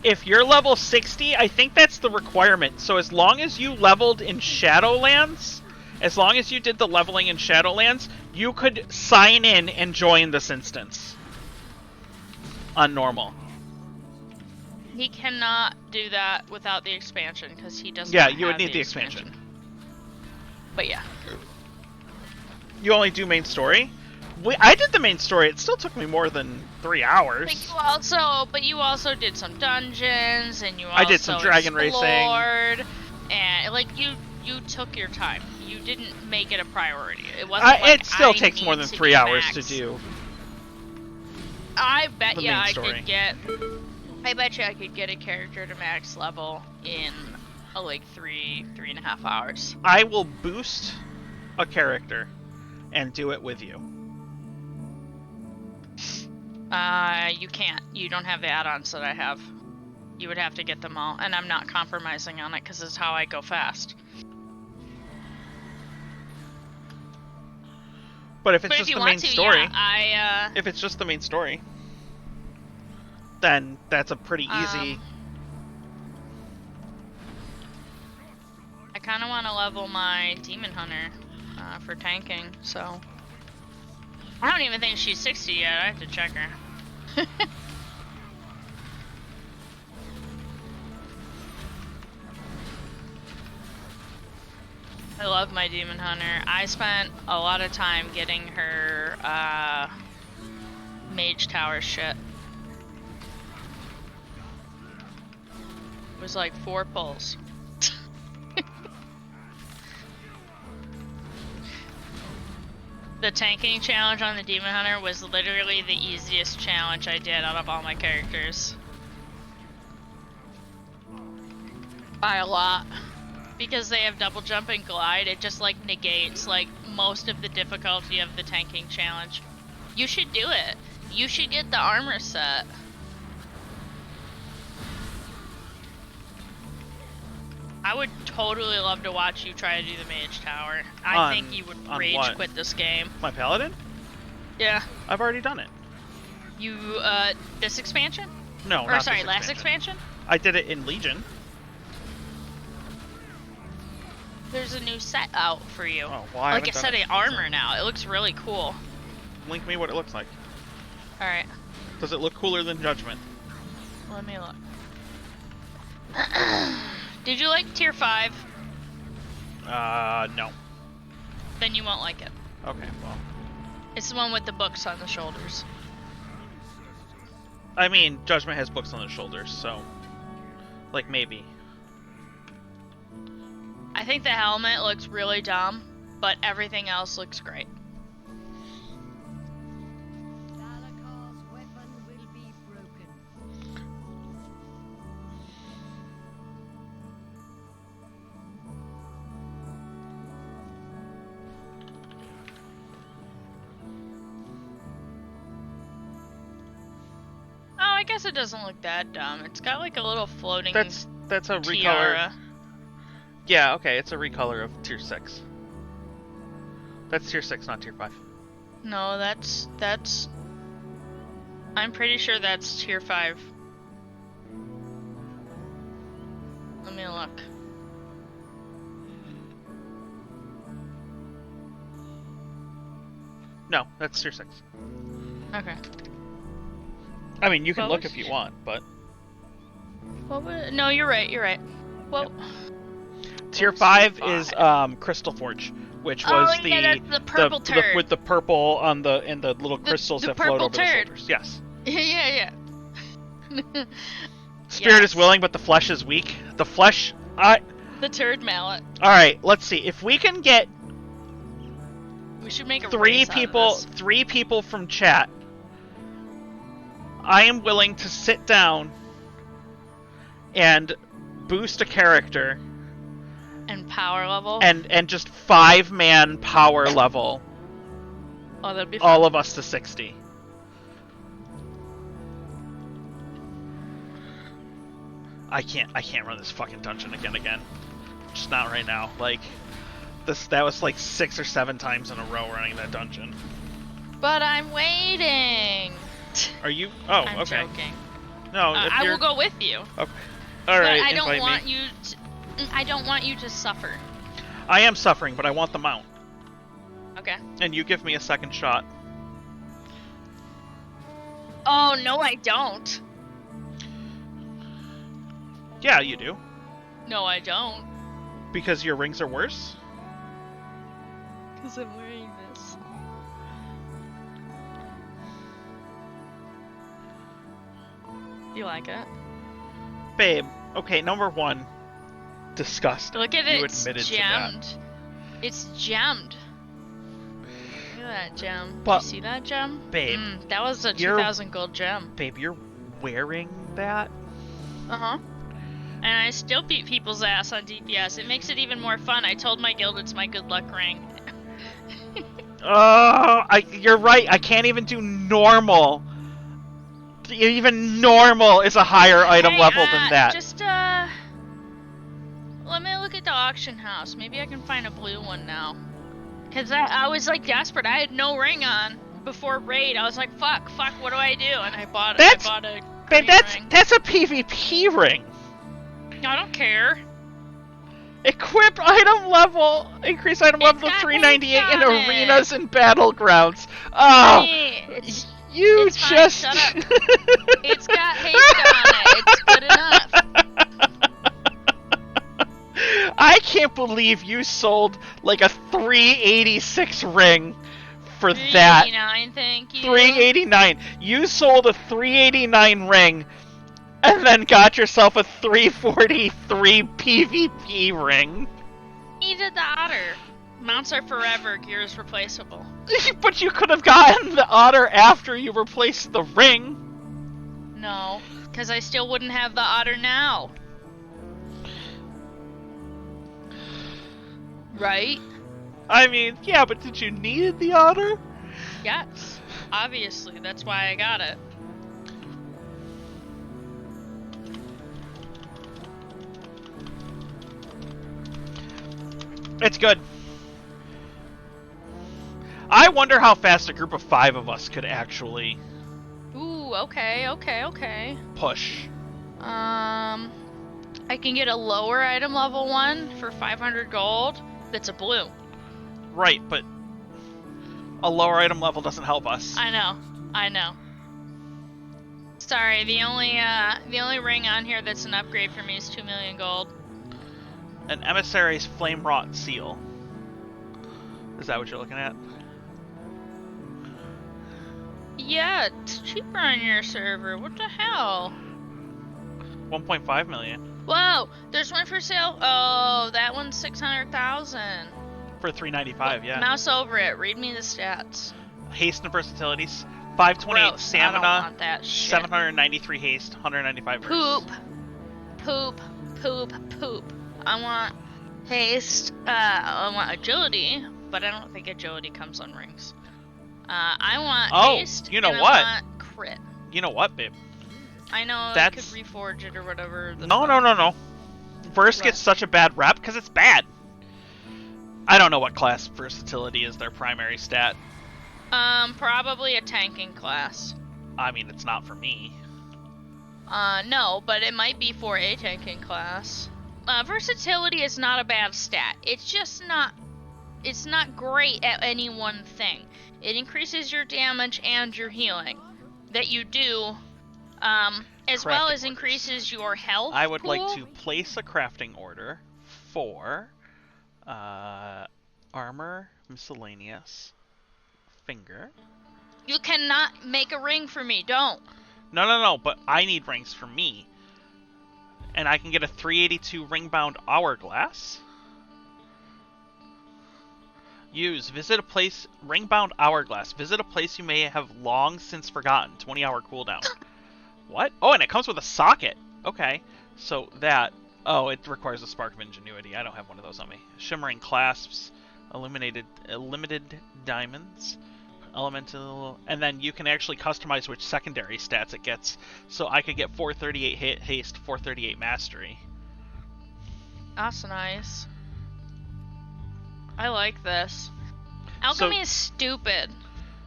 if you're level 60, I think that's the requirement. So as long as you leveled in Shadowlands, as long as you did the leveling in Shadowlands, you could sign in and join this instance on normal. He cannot do that without the expansion because he doesn't. Yeah, you would need the expansion. But yeah. You only do main story? I did the main story. It still took me more than 3 hours. But you also did some dungeons, and you also I did some dragon explored, racing. and like you took your time. You didn't make it a priority. It wasn't. It still takes more than 3 hours to do. I bet the you main I story. could get. I bet you I could get a character to max level in like 3.5 hours. I will boost a character and do it with you. You can't. You don't have the add-ons that I have. You would have to get them all, and I'm not compromising on it because it's how I go fast. But if it's But if just you the want main to, story, yeah, if it's just the main story, then that's a pretty easy. I kind of want to level my Demon Hunter for tanking, so... I don't even think she's 60 yet, I have to check her. I love my Demon Hunter. I spent a lot of time getting her Mage Tower shit. It was like 4 pulls. The tanking challenge on the Demon Hunter was literally the easiest challenge I did out of all my characters. By a lot. Because they have double jump and glide, it just like negates like most of the difficulty of the tanking challenge. You should do it. You should get the armor set. I would totally love to watch you try to do the Mage Tower. I think you would on rage what? quit this game. My paladin? Yeah. I've already done it. You, this expansion? No, Or not sorry, this last expansion? I did it in Legion. There's a new set out for you. Oh, well, I like a haven't done set it of armor now. It looks really cool. Link me what it looks like. Alright, Does it look cooler than Judgment? let me look. Did you like tier 5? No. Then you won't like it. Okay, well. It's the one with the books on the shoulders. I mean, Judgment has books on the shoulders, so... Like, maybe. I think the helmet looks really dumb, but everything else looks great. Thalakar's weapon will be broken. Oh, I guess it doesn't look that dumb. It's got like a little floating That's a recolor. tiara. Yeah, okay, it's a recolor of tier 6. That's tier 6, not tier 5. No, that's... I'm pretty sure that's tier 5. Let me look. No, that's tier 6. Okay. I mean, you can What look was- if you want, but... What was... No, you're right, you're right. Well... Tier What's 5 five? is Crystal Forge, which Oh, was yeah, that's the purple turd. with the purple on the and the little crystals the that float purple over turd. the shoulders. Yes. yeah. Spirit Yes. is willing, but the flesh is weak. The flesh. The turd mallet. All right. Let's see if we can get We should make a three race out of people. this. 3 people from chat. I am willing to sit down and boost a character And power level. and just 5-man power level Oh, that'd be fun. all of us to 60. I can't run this fucking dungeon again. Just not right now. Like that was like 6 or 7 times in a row running that dungeon. But I'm waiting. Are you? Oh, I'm okay. joking. No, if I you're... will go with you. Okay. All But right. I don't invite want me. you. I don't want you to suffer. I am suffering, but I want the mount. Okay. And you give me a second shot. Oh no, I don't. Yeah, you do. No, I don't. Because your rings are worse. Because I'm wearing this. You like it? Babe, okay, number 1. Disgusting. Look at You it. It's admitted to that. gemmed. It's gemmed. Look at that gem. But- you see that gem? Babe, That was a you're- 2,000 gold gem. Babe, you're wearing that? Uh-huh. And I still beat people's ass on DPS. It makes it even more fun. I told my guild it's my good luck ring. Oh, you're right. I can't even do normal. Even normal is a higher item Hey, level than that. Just, let me look at the auction house. Maybe I can find a blue one now. Cause I was like desperate. I had no ring on before raid. I was like, fuck, what do I do? And I bought That's- a Man, green ring. that's a PvP ring. I don't care. Equip item level, increase item level to got 398 in haste on it. arenas and battlegrounds. Oh, Hey, it's you it's fine, just. shut up. It's got haste on it. It's good enough. I can't believe you sold like a 386 ring for that. 389, thank you. 389. You sold a 389 ring and then got yourself a 343 PvP ring. Needed the otter. Mounts are forever. Gear is replaceable. But you could have gotten the otter after you replaced the ring. No, because I still wouldn't have the otter now. Right? I mean, yeah, but did you need the otter? Yes. Obviously, that's why I got it. It's good. I wonder how fast a group of 5 of us could actually Ooh, okay. push. I can get a lower item level one for 500 gold. That's a blue. Right, but a lower item level doesn't help us. I know. Sorry, the only ring on here that's an upgrade for me is 2 million gold. An emissary's flame wrought seal. Is that what you're looking at? Yeah, it's cheaper on your server. What the hell? 1.5 million Whoa, there's one for sale. Oh, that one's 600,000. for 395. Yeah. Mouse over it. Read me the stats. Haste and versatilities. 528 Gross. I don't stamina. want that shit. 793 haste. 195 verse. Poop. I want haste. I want agility, but I don't think agility comes on rings. I want Oh, haste. you know and what? I want crit. You know what, babe? I know That's- I could reforge it or whatever. No. Verse What? gets such a bad rep because it's bad. I don't know what class versatility is their primary stat. Probably a tanking class. I mean, it's not for me. No, but it might be for a tanking class. Versatility is not a bad stat. It's just not. It's not great at any one thing. It increases your damage and your healing that you do, as well Crafting as increases your health. I would like pool. to place a crafting order for armor, miscellaneous, finger. You cannot make a ring for me. Don't. No, but I need rings for me. And I can get a 382 ring-bound hourglass. Use. Visit a place. Ring-bound hourglass. Visit a place you may have long since forgotten. 20-hour cooldown. What? Oh, and it comes with a socket. Okay. So that... Oh, it requires a spark of ingenuity. I don't have one of those on me. Shimmering clasps. Illuminated diamonds. Elemental... And then you can actually customize which secondary stats it gets. So I could get 438 haste, 438 mastery. That's nice. I like this. Alchemy is stupid.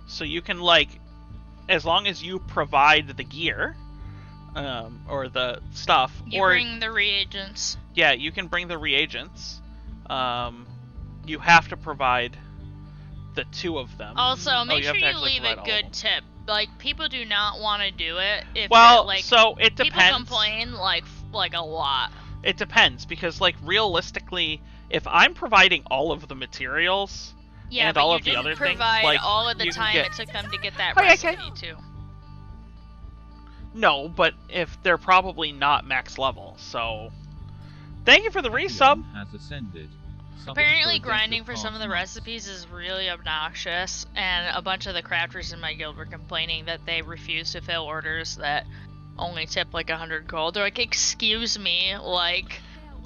So you can, like, as long as you provide the gear, or the stuff, You or bring the reagents. yeah, you can bring the reagents. You have to provide the 2 of them. Also, make you have sure to you actually leave provide a all good of tip. Like, people do not want to do it if Well, it, like, so it people depends. complain like a lot. It depends because, like, realistically, if I'm providing all of the materials, Yeah, and but all you of the didn't other things, provide like, all of the you can time get- it took them to get that Oh, yeah, recipe okay. too. no. But if they're probably not max level, so thank you for the resub. Has ascended. Subbing Apparently, for a grinding death for of some of the past recipes is really obnoxious, and a bunch of the crafters in my guild were complaining that they refuse to fill orders that only tip like 100 gold. They're like, excuse me, like,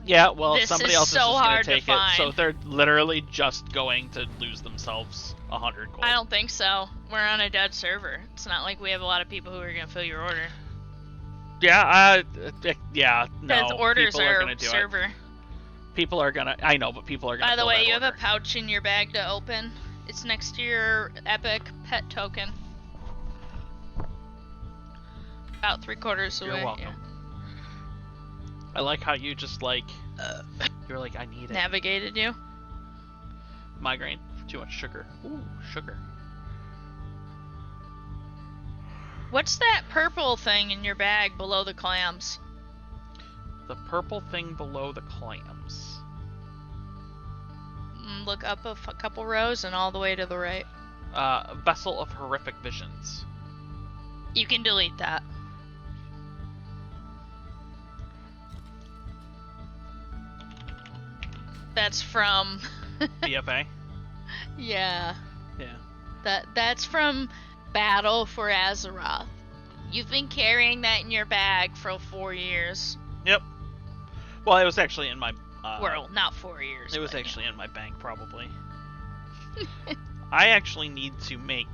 Yeah, well, This somebody is else so is just gonna hard to take it, so find. they're literally just going to lose themselves 100 gold. I don't think so. We're on a dead server. It's not like we have a lot of people who are gonna fill your order. Yeah, yeah, no. Because orders people are are gonna do server. People are gonna. I know, but people are gonna. By the fill way, that you have a order. pouch in your bag to open. It's next to your epic pet token. About 3/4 away. You're welcome. I like how you just like. You're like, I need Yeah. it. Navigated you. Migraine. Too much sugar. Ooh, sugar. What's that purple thing in your bag below the clams? The purple thing below the clams. Look up a couple rows and all the way to the right. A vessel of horrific visions. You can delete that. That's from BFA. yeah. Yeah. That's from Battle for Azeroth. You've been carrying that in your bag for 4 years. Yep. Well, it was actually in my. Well, not 4 years. It was but, actually in my bank, probably. I actually need to make.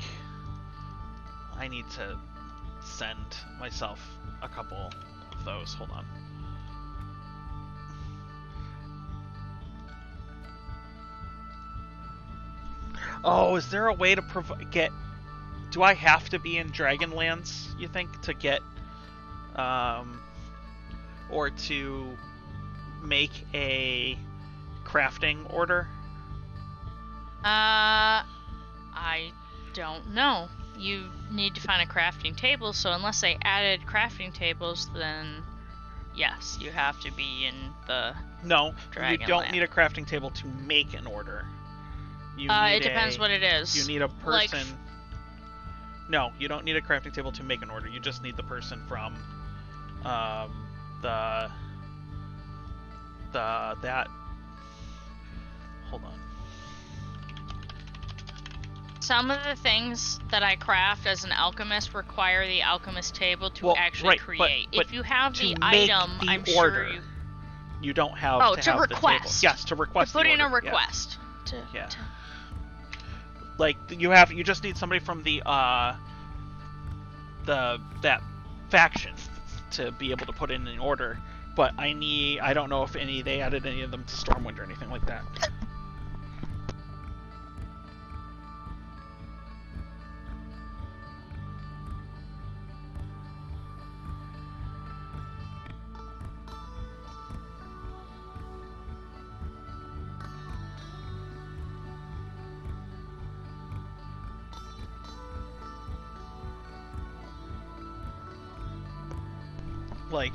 I need to send myself a couple of those. Hold on. Oh, is there a way to get? Do I have to be in Dragonlands? You think to get, or to make a crafting order? I don't know. You need to find a crafting table, so unless they added crafting tables, then yes, you have to be in the... No, you don't Dragonland. need a crafting table to make an order. You it depends what it is. You need a Like, person. No, you don't need a crafting table to make an order. You just need the person from that. Hold on. Some of the things that I craft as an alchemist require the alchemist table to Well, actually right, create. but If you have to the make item, the I'm order, sure you... You don't have Oh, to to have request. the table. Yes, to request. To put the in a order, yes. request. Yeah. To- Like you just need somebody from that faction to be able to put in an order. But I don't know if they added any of them to Stormwind or anything like that. Like,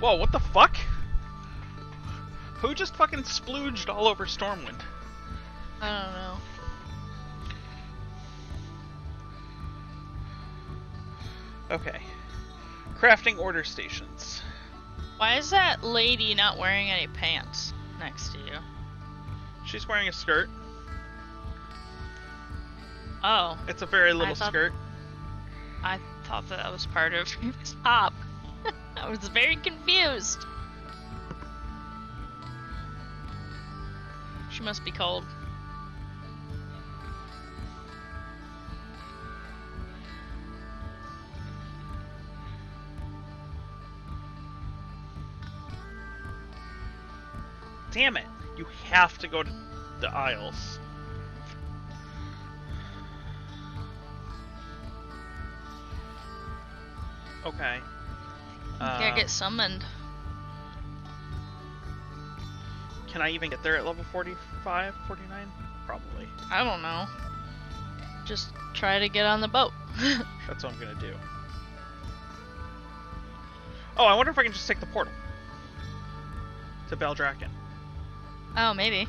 whoa, what the fuck? Who just fucking splooged all over Stormwind? I don't know. Okay. Crafting order stations. Why is that lady not wearing any pants next to you? She's wearing a skirt. Oh, It's a very little thought- skirt. I thought that was part of his top. I was very confused. She must be cold. Damn it. You have to go to the Isles. Okay. Can't get summoned. Can I even get there at level 45, 49? Probably. I don't know. Just try to get on the boat. That's what I'm gonna do. Oh, I wonder if I can just take the portal to Baldraken. Oh, maybe.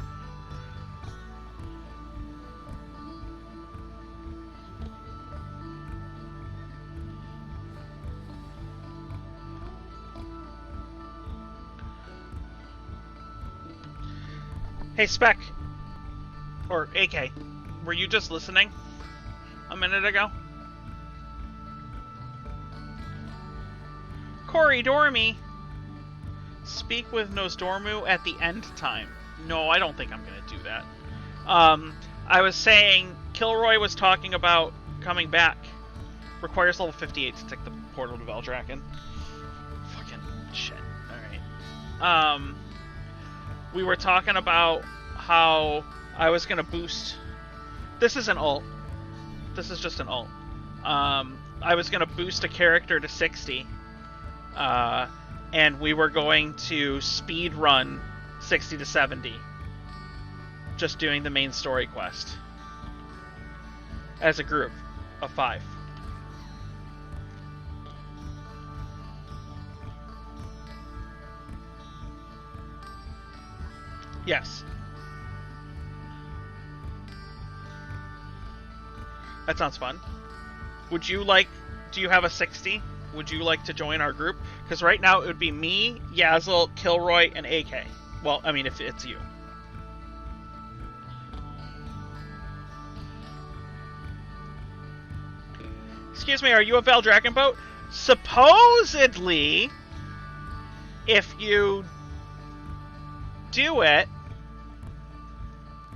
Hey, Spec. Or AK. Were you just listening a minute ago? Corey Dormy. Speak with Nosdormu at the end time. No, I don't think I'm going to do that. I was saying Kilroy was talking about coming back Requires level 58 to take the portal to Veldraken. Fucking shit. Alright. We were talking about how I was gonna boost... This is an ult. This is just an ult. I was gonna boost a character to 60. And we were going to speed run 60 to 70. Just doing the main story quest. As a group of 5. Yes. That sounds fun. Would you like... Do you have a 60? Would you like to join our group? Because right now it would be me, Yazzle, Kilroy, and AK. Well, I mean, if it's you. Excuse me, are you a Veldraken boat? Supposedly, if you do it,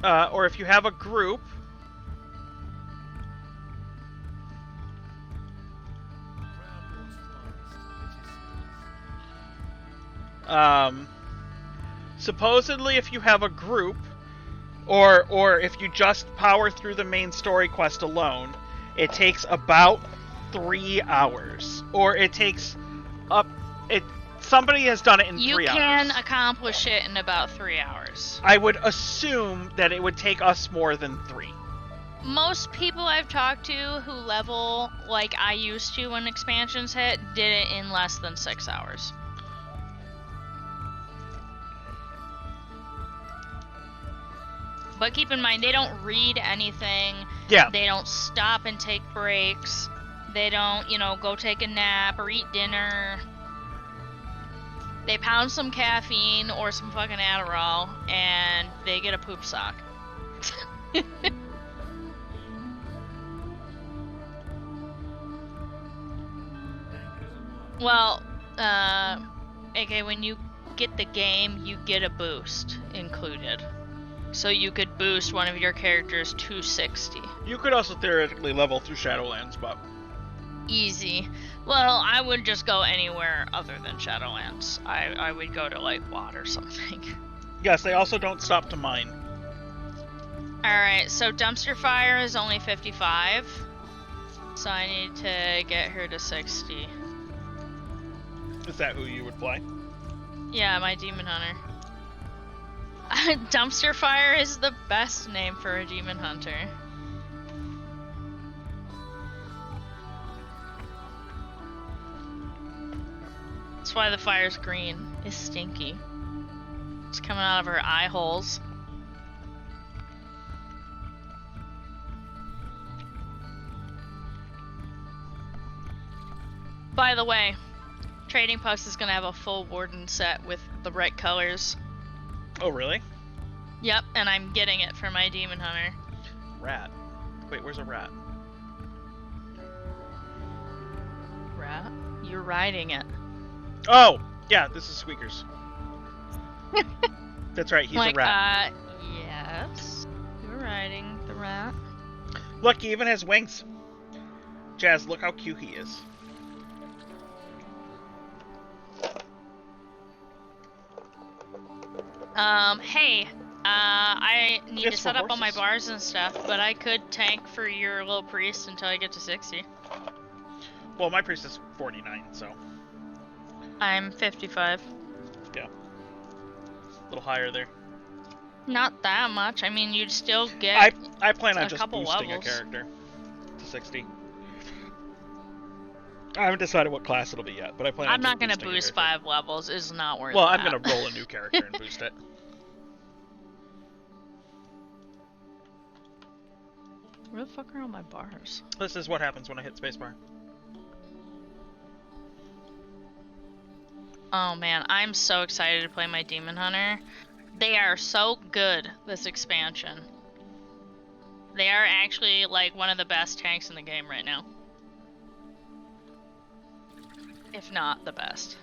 or if you have a group, supposedly if you have a group, or if you just power through the main story quest alone, it takes about 3 hours. Or it takes up... Somebody has done it in 3 hours. You can accomplish it in about 3 hours. I would assume that it would take us more than 3. Most people I've talked to who level like I used to when expansions hit did it in less than 6 hours. But keep in mind, they don't read anything. Yeah. They don't stop and take breaks. They don't, go take a nap or eat dinner. They pound some caffeine or some fucking Adderall, and they get a poop sock. Well, AK, when you get the game, you get a boost included. So you could boost one of your characters to 60. You could also theoretically level through Shadowlands, but... Easy. Well, I would just go anywhere other than Shadowlands. I would go to, like, WoD or something. Yes, they also don't stop to mine. Alright, so Dumpster Fire is only 55. So I need to get her to 60. Is that who you would play? Yeah, my Demon Hunter. Dumpster Fire is the best name for a Demon Hunter. That's why the fire's green. It's stinky. It's coming out of her eye holes. By the way, Trading Post is gonna have a full Warden set with the right colors. Oh, really? Yep, and I'm getting it for my Demon Hunter. Rat. Wait, where's a rat? Rat? You're riding it. Oh! Yeah, this is Squeakers. That's right, he's like, a rat. Yes. You're riding the rat. Look, he even has wings. Jazz, look how cute he is. Hey, I need It's to for set up all my horses. bars and stuff, but I could tank for your little priest until I get to 60. Well, my priest is 49, so... I'm 55. Yeah. A little higher there. Not that much. I mean, you'd still get... I plan on a just couple boosting levels. a character to 60. I haven't decided what class it'll be yet, but I plan on I'm not just gonna boosting a boost character. 5 levels. It's not worth Well, that. I'm gonna roll a new character and boost it. Where the fuck are all my bars? This is what happens when I hit spacebar. Oh man, I'm so excited to play my Demon Hunter. They are so good, this expansion. They are actually like one of the best tanks in the game right now. If not the best.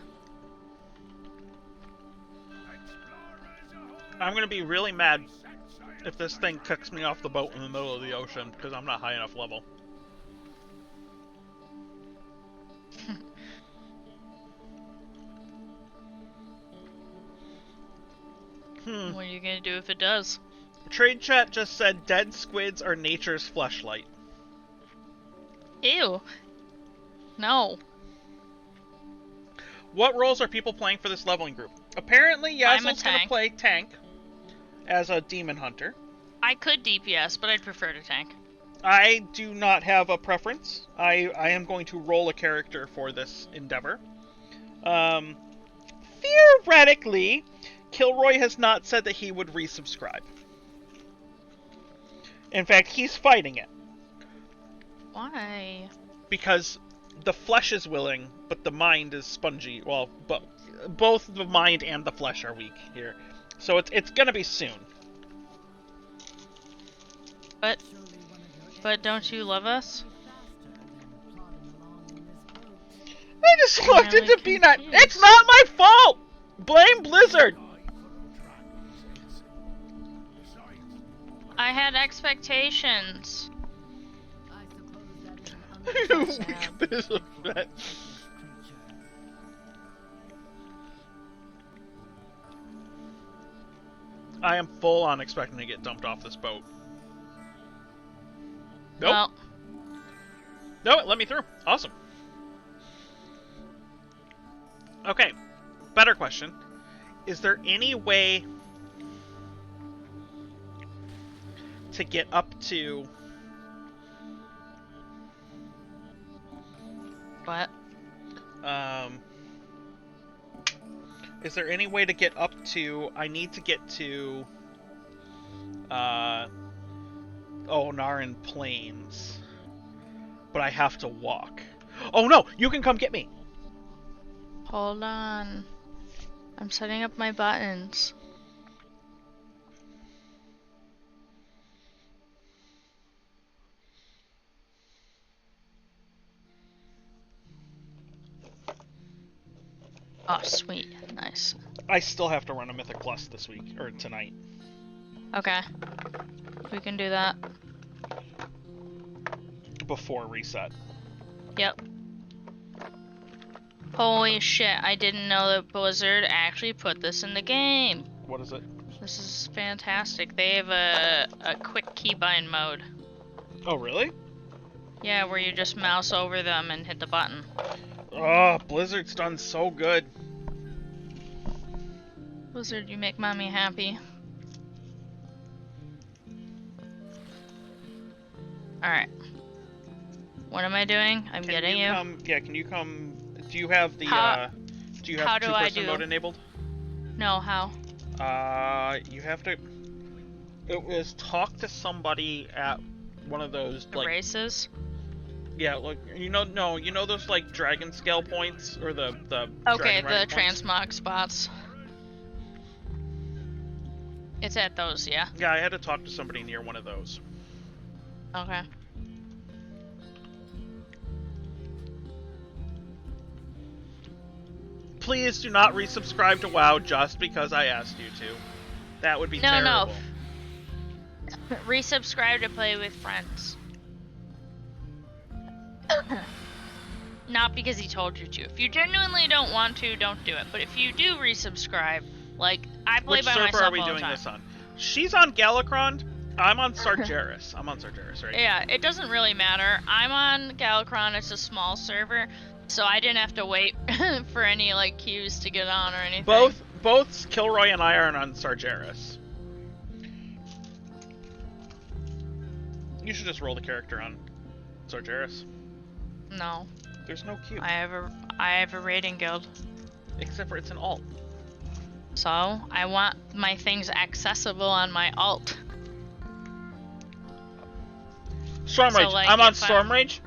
I'm gonna be really mad if this thing kicks me off the boat in the middle of the ocean because I'm not high enough level. Hmm. What are you gonna do if it does? Trade chat just said dead squids are nature's fleshlight. Ew. No. What roles are people playing for this leveling group? Apparently, I'm a Yazel's gonna tank. play tank as a demon hunter. I could DPS, but I'd prefer to tank. I do not have a preference. I am going to roll a character for this endeavor. Theoretically, Kilroy has not said that he would resubscribe. In fact, he's fighting it. Why? Because the flesh is willing, but the mind is spongy. Well, both the mind and the flesh are weak here. So it's gonna be soon. But don't you love us? I just I'm looked really into Peanut. confused. It's not my fault! Blame Blizzard! I had expectations. I suppose that is an Weak bit of that. I am full on expecting to get dumped off this boat. Nope. Well, No, it let me through. Awesome. Okay. Better question. Is there any way to get up to... what? Is there any way to get up to... I need to get to... Onaran Plains. But I have to walk. Oh no! You can come get me! Hold on. I'm setting up my buttons. Oh, sweet. Nice. I still have to run a Mythic Plus this week, or tonight. Okay. We can do that. Before reset. Yep. Holy shit, I didn't know that Blizzard actually put this in the game. What is it? This is fantastic. They have a quick keybind mode. Oh, really? Yeah, where you just mouse over them and hit the button. Oh, Blizzard's done so good. Blizzard, you make mommy happy. Alright. What am I doing? I'm getting you. Can you come... Do you have the, How- do you how have do I two-person do? mode enabled? No, how? You have to... It was talk to somebody at one of those, The like... races? Yeah, like, you know those, like, dragon scale points? Or the Okay, dragon the riding points? transmog spots. It's at those, yeah. Yeah, I had to talk to somebody near one of those. Okay. Please do not resubscribe to WoW just because I asked you to. That would be No, no. terrible. Resubscribe to play with friends. Not because he told you to. If you genuinely don't want to, don't do it. But if you do resubscribe, like, I play Which by server myself are we all the doing time. this on? She's on Galakrond. I'm on Sargeras. I'm on Sargeras, right? Yeah, it doesn't really matter. I'm on Galakrond, it's a small server, so I didn't have to wait for any, like, queues to get on or anything. Both Kilroy and I are on Sargeras. You should just roll the character on Sargeras. No. There's no queue. I have a raiding guild. Except for it's an alt. So, I want my things accessible on my alt. Stormrage. like, I'm on if I- Stormrage.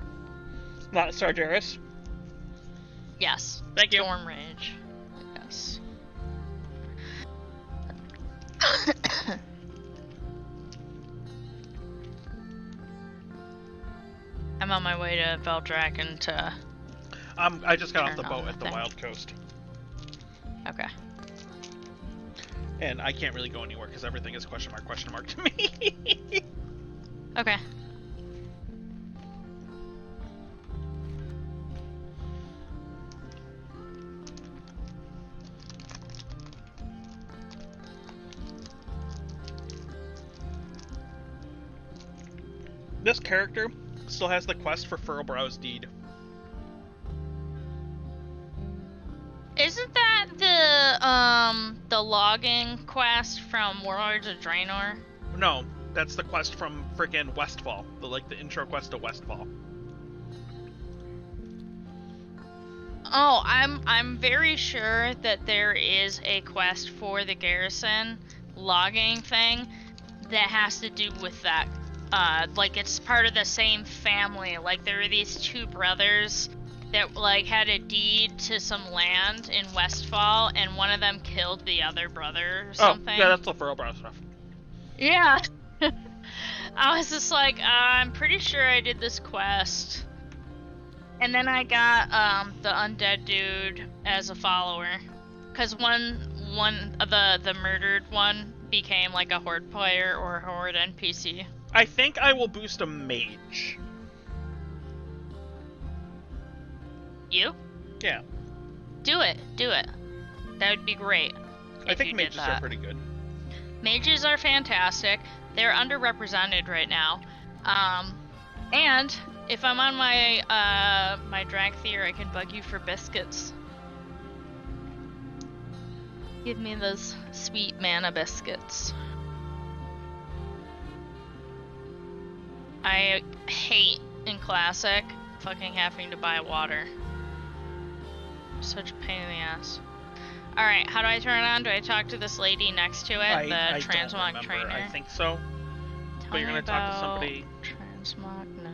Not Sargeras. Yes. Thank you. Storm Rage. Yes. I'm on my way to Veldraken to... I just got off the Turn on boat the at the thing. Wild Coast. Okay. And I can't really go anywhere because everything is question mark to me. Okay. This character still has the quest for Furlbrow's Deed. Isn't that the logging quest from Warlords of Draenor? No, that's the quest from frickin' Westfall. The intro quest to Westfall. Oh, I'm very sure that there is a quest for the garrison logging thing that has to do with that. Like it's part of the same family. Like there were these two brothers that like had a deed to some land in Westfall, and one of them killed the other brother or something. Oh, yeah, that's the Furlbrow stuff. Yeah. I was just like, I'm pretty sure I did this quest. And then I got the undead dude as a follower, cause one of the murdered one became like a horde player or a horde NPC. I think I will boost a mage. You? Yeah. Do it. That would be great. I if think you did mages are that. pretty good. Mages are fantastic. They're underrepresented right now. And if I'm on my my Dragthier, I can bug you for biscuits. Give me those sweet mana biscuits. I hate in Classic fucking having to buy water. Such a pain in the ass. Alright, how do I turn it on? Do I talk to this lady next to it? I the don't transmog remember. trainer? I think so. Tell But you're me gonna talk to about somebody. Transmog, no.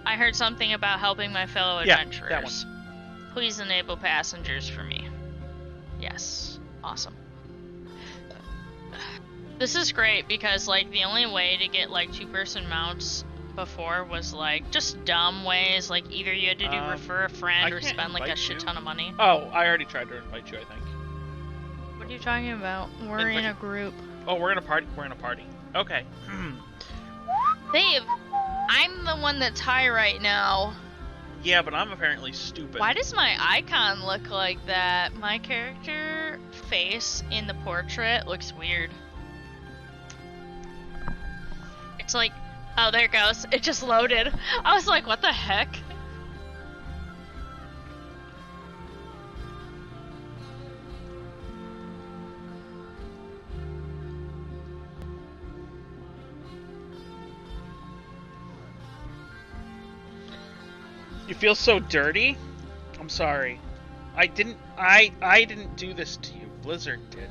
I heard something about helping my fellow Yeah, adventurers. that one. Please enable passengers for me. Yes. Awesome. This is great because, like, the only way to get, like, two-person mounts before was, like, just dumb ways. Like, either you had to do refer a friend I or can't spend, like, a invite shit you. ton of money. Oh, I already tried to invite you, I think. What are you talking about? We're in a group. Oh, we're in a party. We're in a party. Okay. Babe, I'm the one that's high right now. Yeah, but I'm apparently stupid. Why does my icon look like that? My character face in the portrait looks weird. It's like, oh, there it goes. It just loaded. I was like, what the heck? You feel so dirty? I'm sorry. I didn't do this to you. Blizzard did.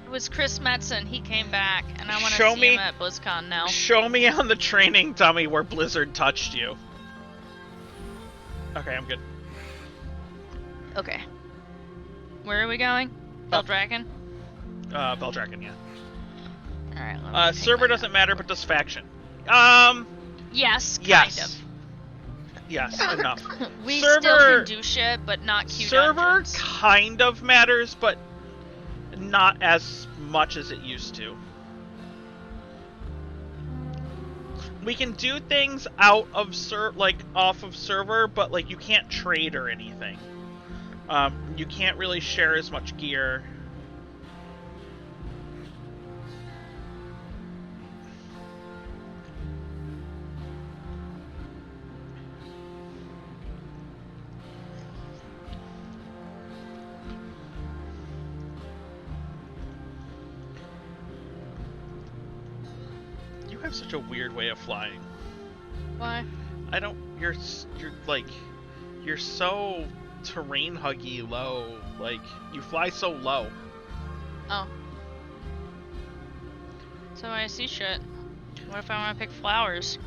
It was Chris Metzen. He came back, and I want to Show see me- him at BlizzCon now. Show me on the training dummy where Blizzard touched you. Okay, I'm good. Okay. Where are we going? Beldragon? Beldragon, yeah. Alright, Server doesn't matter, but does faction. Yes, kind Yes. of. Yes, enough. We Server- still can do shit, but not cute Server dungeons. kind of matters, but not as much as it used to. We can do things out of off of server, but like you can't trade or anything. You can't really share as much gear. You have such a weird way of flying. Why? I don't. You're so terrain huggy low. Like you fly so low. Oh. So I see shit. What if I want to pick flowers?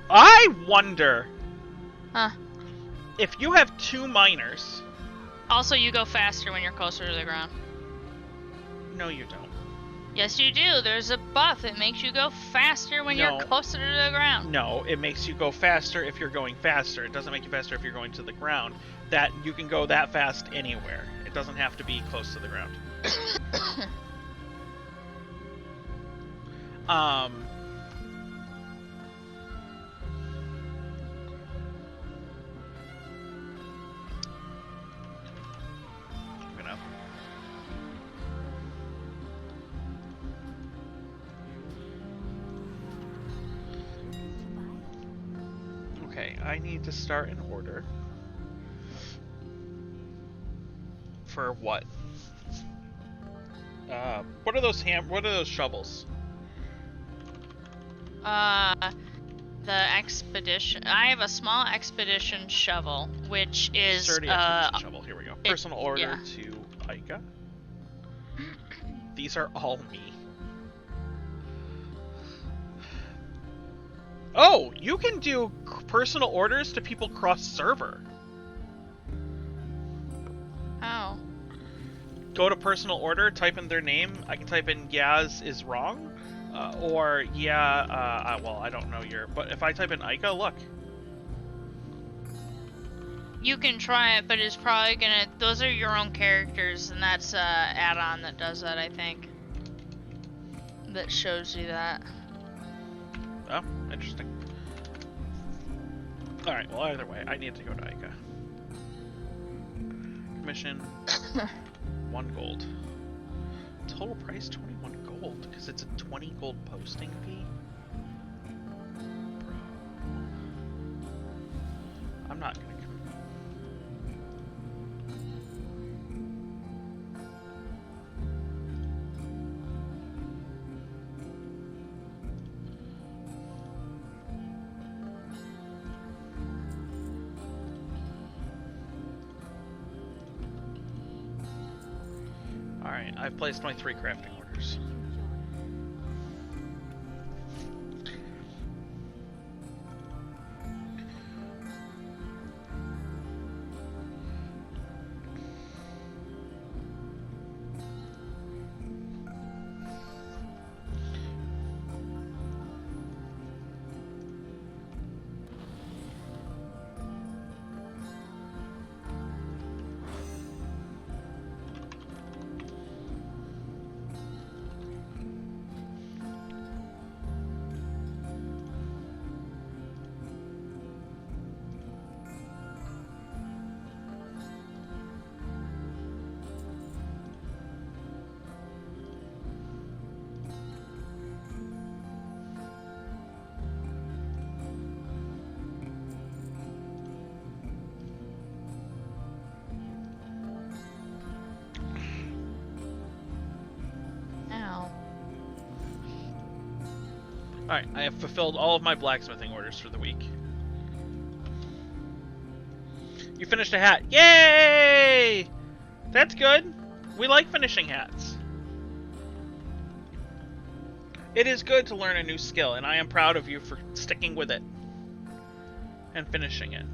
I wonder Huh. if you have two miners. Also, you go faster when you're closer to the ground. No, you don't. Yes, you do. There's a buff that makes you go faster when No. you're closer to the ground. No, it makes you go faster if you're going faster. It doesn't make you faster if you're going to the ground. That you can go that fast anywhere. It doesn't have to be close to the ground. Okay, I need to start an order. For what? What are those what are those shovels? The expedition. I have a small expedition shovel, which is Sturdy expedition shovel. Here we go. it- Personal order yeah. to Aika. These are all me. Oh, you can do personal orders to people cross server. Oh. Go to personal order, type in their name. I can type in Yaz is wrong, or well, I don't know your. But if I type in Aika, look. You can try it, but it's probably gonna. Those are your own characters, and that's add-on that does that, I think. That shows you that. Oh, interesting. All right. Well, either way, I need to go to Aika. Commission. 1 gold. Total price 21 gold because it's a 20 gold posting fee. Bro. I'm not gonna come. Alright, I've placed my 3 crafting orders. Ow. Alright, I have fulfilled all of my blacksmithing orders for the week. You finished a hat. Yay! That's good. We like finishing hats. It is good to learn a new skill, and I am proud of you for sticking with it and finishing it.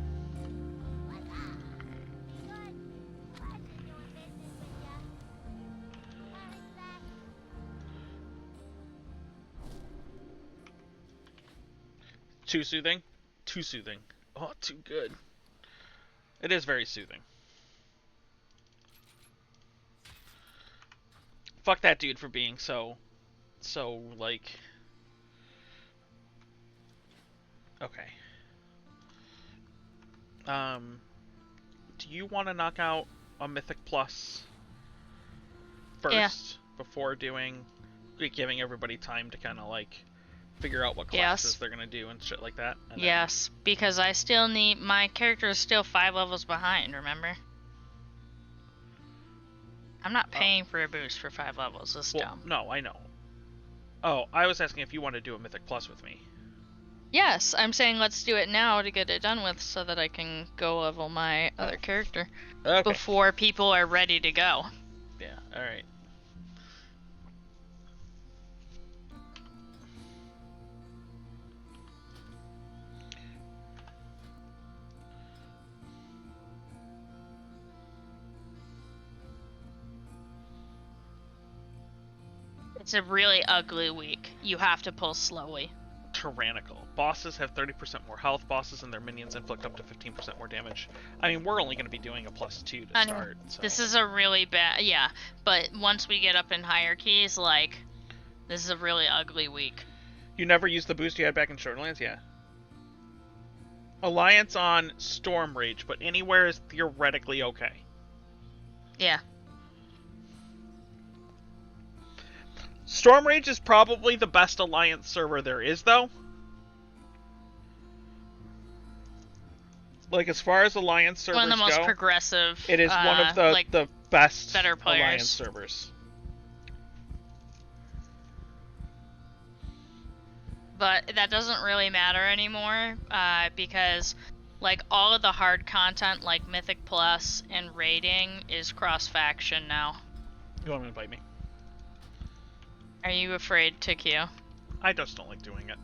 Too soothing? Too soothing. Oh, too good. It is very soothing. Fuck that dude for being so, like... Okay. Do you want to knock out a Mythic Plus first Yeah. before giving everybody time to kind of like figure out what classes Yes. they're gonna do and shit like that? And then- Yes, because I still need. My character is still 5 levels behind, remember? I'm not paying for a boost for 5 levels. It's Well, dumb. no, I know. Oh, I was asking if you want to do a Mythic Plus with me. Yes, I'm saying let's do it now to get it done with so that I can go level my other character Okay. before people are ready to go. Yeah, alright. It's a really ugly week. You have to pull slowly. Tyrannical. Bosses have 30% more health. Bosses and their minions inflict up to 15% more damage. I mean, we're only going to be doing a +2 to And start. So. this is a really bad, yeah. But once we get up in hierarchies, like, this is a really ugly week. You never used the boost you had back in Shortlands? Yeah. Alliance on Storm Rage, but anywhere is theoretically okay. Yeah. Storm Rage is probably the best Alliance server there is, though. Like, as far as Alliance servers One of the most go, progressive. it is one of the like, the best better players. Alliance servers. But that doesn't really matter anymore, because like all of the hard content like Mythic Plus and raiding is cross-faction now. You want to invite me? Are you afraid, Tikio? I just don't like doing it.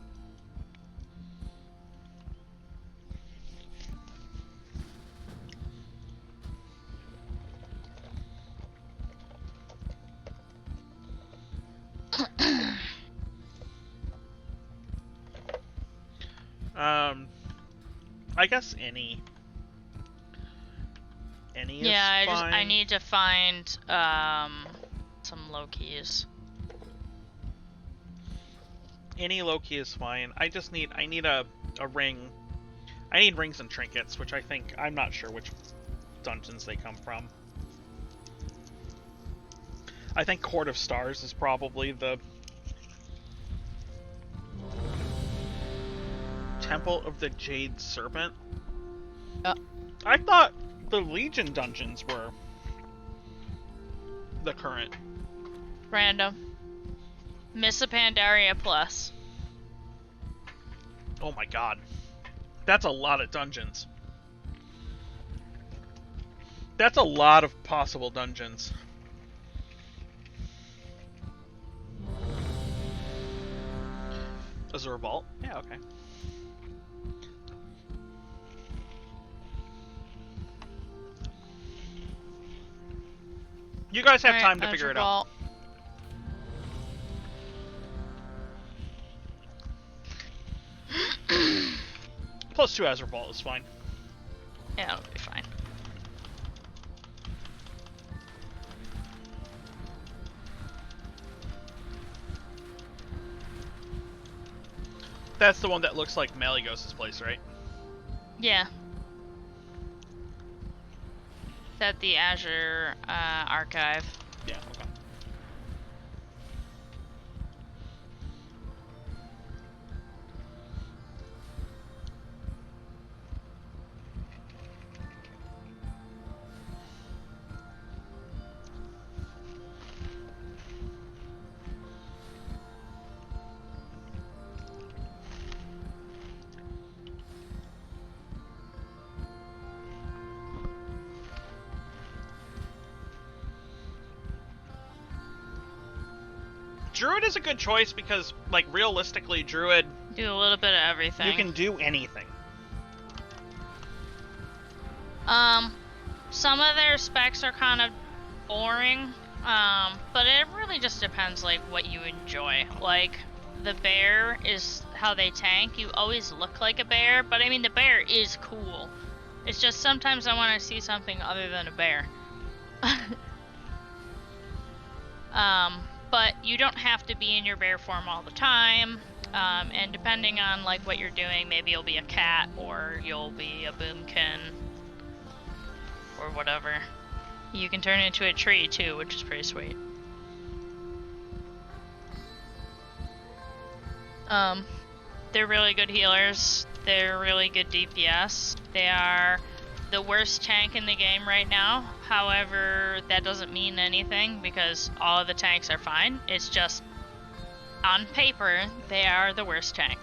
I guess any is Yeah, I fine. need to find some low keys. Any Loki is fine. I need a ring. I need rings and trinkets, which I'm not sure which dungeons they come from. I think Court of Stars is probably the Temple of the Jade Serpent. I thought the Legion dungeons were the current. Random. Missa Pandaria Plus. Oh my god. That's a lot of dungeons. That's a lot of possible dungeons. Azure Vault? Yeah, okay. You guys have time to figure it out. +2 Azure Vault is fine. Yeah, it'll be fine. That's the one that looks like Malygos' place, right? Yeah. It's at the Azure archive. Yeah, okay. Druid is a good choice because, like, realistically, Druid, Do a little bit of everything. you can do anything. Some of their specs are kind of boring, but it really just depends, like, what you enjoy. Like, the bear is how they tank. You always look like a bear, but I mean, the bear is cool. It's just sometimes I want to see something other than a bear. But you don't have to be in your bear form all the time. And depending on like what you're doing, maybe you'll be a cat or you'll be a boomkin or whatever. You can turn into a tree too, which is pretty sweet. They're really good healers. They're really good DPS. They are the worst tank in the game right now. However, that doesn't mean anything because all of the tanks are fine. It's just on paper, they are the worst tank.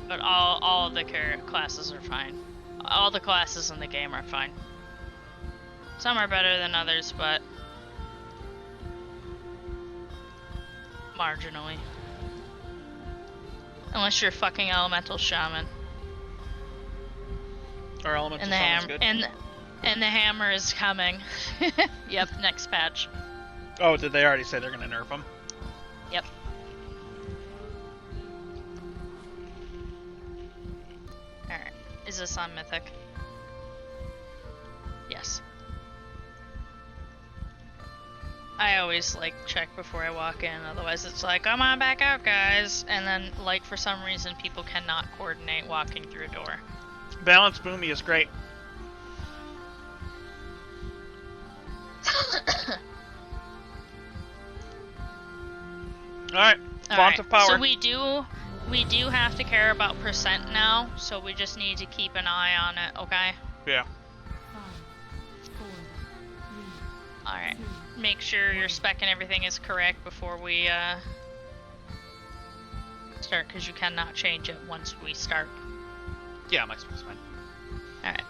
But all of the classes are fine. All the classes in the game are fine. Some are better than others, but marginally. Unless you're fucking elemental shaman. Our elemental And the shaman's hammer good. and the hammer is coming. Yep, next patch. Oh, did they already say they're gonna nerf him? Yep. Alright. Is this on Mythic? Yes. I always like check before I walk in, otherwise it's like, come on back out guys, and then like for some reason people cannot coordinate walking through a door. Balance Boomy is great. Alright, Font of Power. So we do We do have to care about percent now, so we just need to keep an eye on it, okay? Yeah. 5, 4, 3, Alright. Make sure your spec and everything is correct before we start, because you cannot change it once we start. Yeah, my spec's fine. Alright.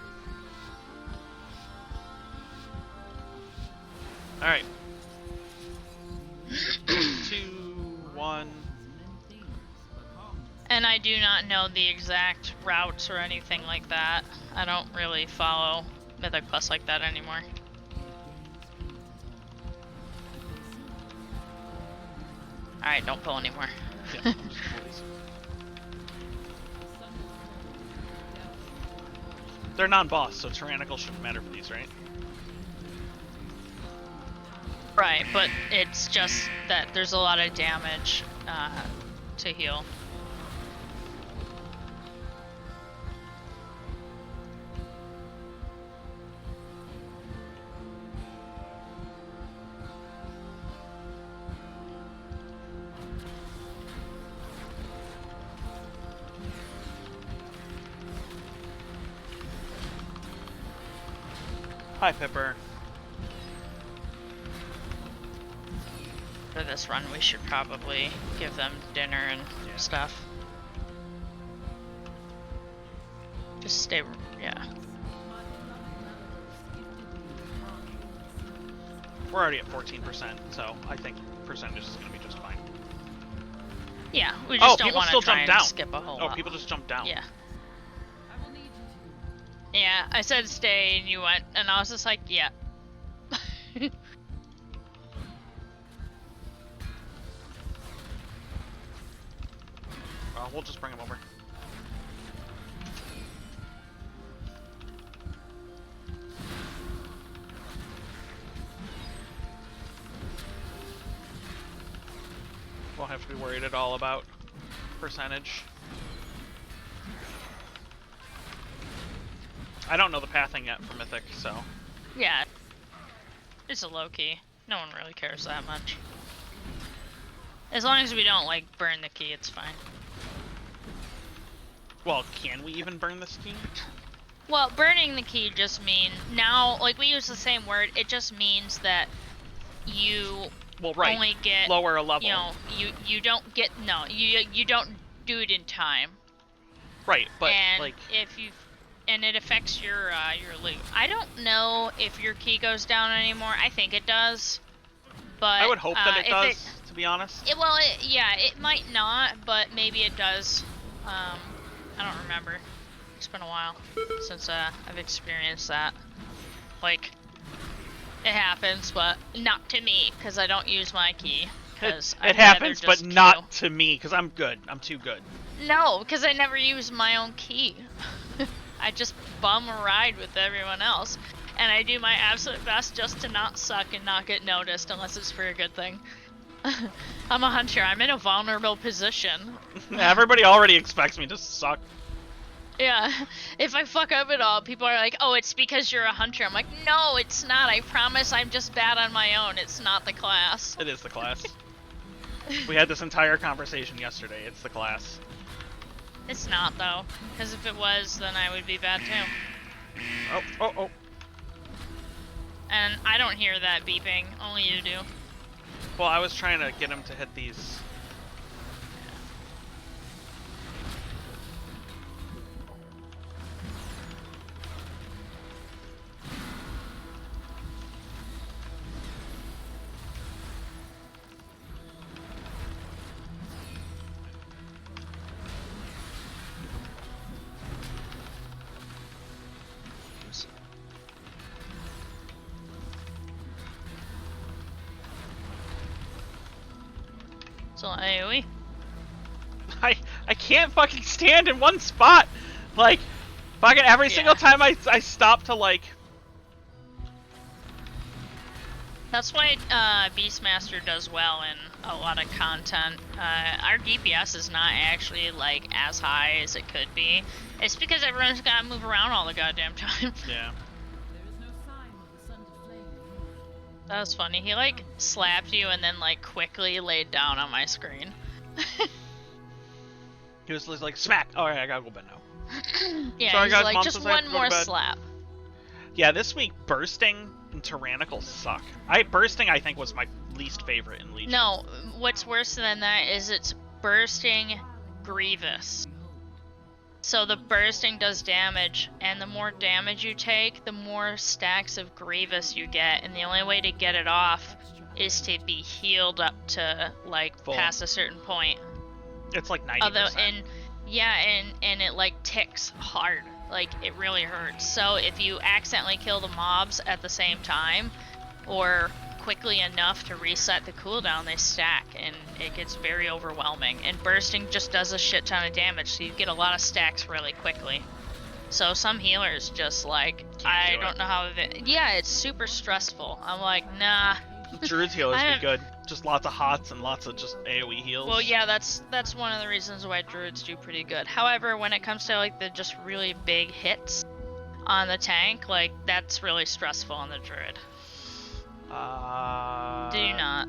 Alright. 2, 1. And I do not know the exact routes or anything like that. I don't really follow Mythic Plus like that anymore. Alright, don't pull anymore. Yeah, I'm just gonna release it. They're non-boss, so Tyrannical shouldn't matter for these, right? Right, but it's just that there's a lot of damage to heal. Hi, Pipper. For this run, we should probably give them dinner and Yeah. stuff. Just stay, yeah. We're already at 14%, so I think percentage is going to be just fine. Yeah, we Oh, just don't people want to still try jump and down. skip a whole Oh, lot. people just jump down. Yeah. Yeah, I said stay and you went, and I was just like, yeah. We'll just bring them over. Won't have to be worried at all about percentage. I don't know the pathing yet for Mythic, so... Yeah. It's a low key. No one really cares that much. As long as we don't, like, burn the key, it's fine. Well, can we even burn this key? Well, burning the key just mean now, like, we use the same word, it just means that you Well, right. only get, Lower a level. you know, you don't get, no, you don't do it in time. Right, but, and like... if you, and it affects your loot. I don't know if your key goes down anymore. I think it does, but I would hope that it if does, to be honest. Yeah, it might not, but maybe it does. I don't remember. It's been a while since I've experienced that. Like, it happens, but not to me, because I don't use my key. It happens, but not to me, because I'm good. I'm too good. No, because I never use my own key. I just bum a ride with everyone else. And I do my absolute best just to not suck and not get noticed unless it's for a good thing. I'm a hunter. I'm in a vulnerable position. Everybody already expects me to suck. Yeah. If I fuck up at all, people are like, oh, it's because you're a hunter. I'm like, no, it's not. I promise I'm just bad on my own. It's not the class. It is the class. We had this entire conversation yesterday. It's the class. It's not, though. Because if it was, then I would be bad, too. Oh. And I don't hear that beeping. Only you do. Well, I was trying to get him to hit these. So AoE. I can't fucking stand in one spot. Like, fucking every single time I stop to, like... That's why Beastmaster does well in a lot of content. Our DPS is not actually like as high as it could be. It's because everyone's gotta move around all the goddamn time. Yeah. That was funny. He like slapped you and then like quickly laid down on my screen. He was just like, smack! Alright, I gotta go to bed now. Yeah, Sorry, he's guys, like, Mom just says I have one to go to more bed." slap. Yeah, this week, Bursting and Tyrannical suck. Bursting, I think, was my least favorite in Legion. No, what's worse than that is it's bursting Grievous. So the bursting does damage, and the more damage you take, the more stacks of Grievous you get, and the only way to get it off is to be healed up to, like, Full. past a certain point. It's like 90%. Although, and it, like, ticks hard. Like, it really hurts. So if you accidentally kill the mobs at the same time, or quickly enough to reset the cooldown, they stack, and it gets very overwhelming. And bursting just does a shit ton of damage, so you get a lot of stacks really quickly. So some healers just like, I don't know how yeah, it's super stressful. I'm like, nah. Druid's healers I be don't- good. Just lots of hots and lots of just AoE heals. Well, yeah, that's one of the reasons why druids do pretty good. However, when it comes to like the just really big hits on the tank, like that's really stressful on the druid. Do you not?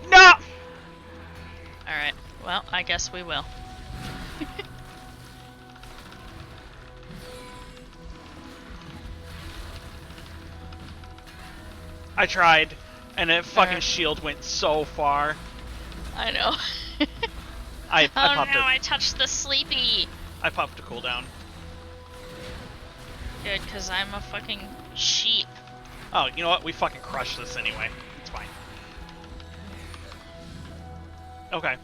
No! Alright, well, I guess we will. I tried, and it fucking Alright. shield went so far. I know. I Oh popped no, it. I touched the sleepy! I popped a cooldown. Good, because I'm a fucking sheep. Oh, you know what? We fucking crushed this anyway. It's fine. Okay.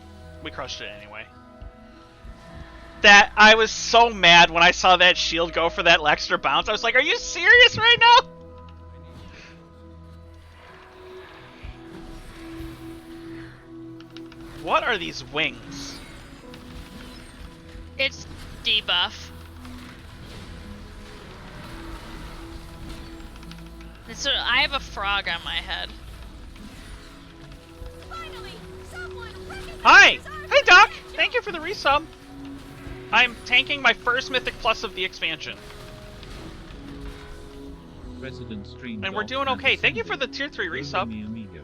We crushed it anyway. That, I was so mad when I saw that shield go for that extra bounce. I was like, are you serious right now? What are these wings? It's debuff. I have a frog on my head. Finally, someone recognizes Hi! our Hey, Doc! potential. Thank you for the resub. I'm tanking my first Mythic Plus of the expansion. Resident stream. And we're dog doing has okay. Thank you for the ascended. tier 3 Over resub. mi amigo.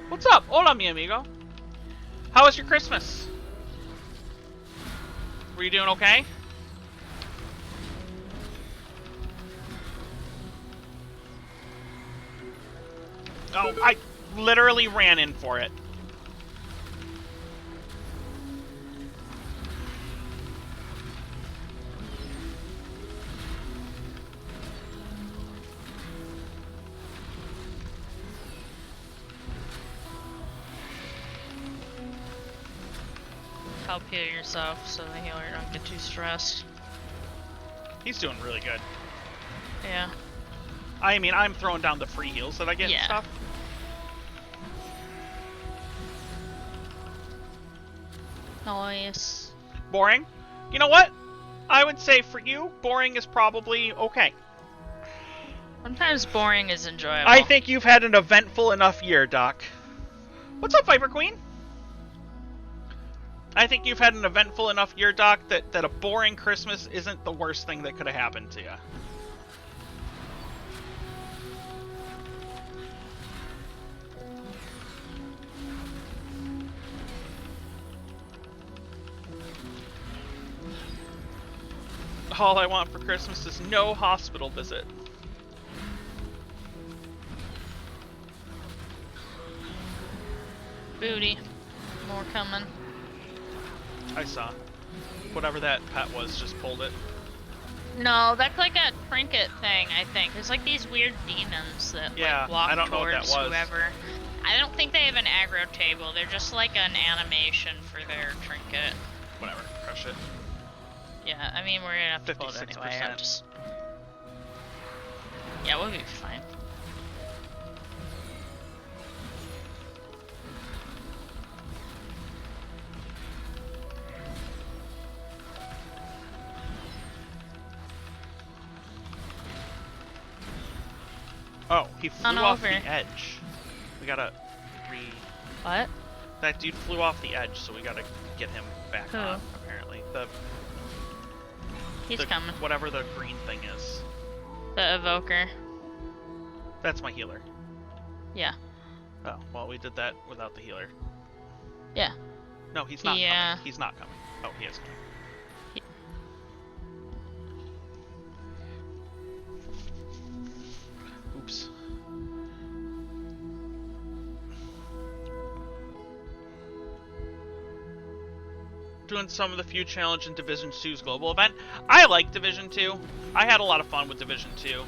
What's up? Hola, mi amigo. How was your Christmas? Were you doing okay? Oh, I literally ran in for it. Help heal yourself so the healer don't get too stressed. He's doing really good. Yeah. I mean, I'm throwing down the free heals that I get and Yeah. stuff. Nice. Boring? You know what? I would say for you, boring is probably okay. Sometimes boring is enjoyable. I think you've had an eventful enough year, Doc. What's up, Viper Queen? I think you've had an eventful enough year, Doc, that a boring Christmas isn't the worst thing that could have happened to you. All I want for Christmas is no hospital visit. Booty. More coming. I saw. Whatever that pet was just pulled it. No, that's like a trinket thing, I think. There's like these weird demons that Yeah, like walk I don't know what that towards was. whoever. I don't think they have an aggro table. They're just like an animation for their trinket. Whatever, crush it. Yeah, I mean we're gonna have to pull it anyway. 56%. I'm just. Yeah, we'll be fine. Oh, he flew On off over. the edge. We gotta What? That dude flew off the edge, so we gotta get him back Who? on, apparently. He's the coming. Whatever the green thing is. The evoker. That's my healer. Yeah. Oh, well, we did that without the healer. Yeah. No, he's not Yeah. coming. He's not coming. Oh, he is coming. Oops. Doing some of the few challenge in Division 2's global event. I like Division 2. I had a lot of fun with Division 2.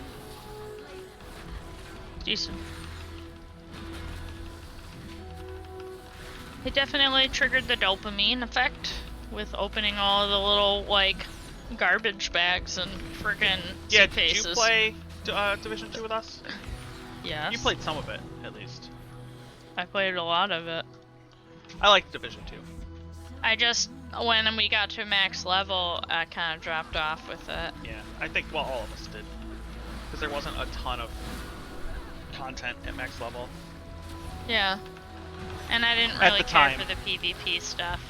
Decent. It definitely triggered the dopamine effect with opening all the little, like, garbage bags and friggin' Yeah, suitcases. did you play Division 2 with us? Yes. You played some of it, at least. I played a lot of it. I liked Division 2. I just, when we got to max level, I kind of dropped off with it. Yeah, I think, well, all of us did. Because there wasn't a ton of content at max level. Yeah. And I didn't At really the care time. for the PvP stuff.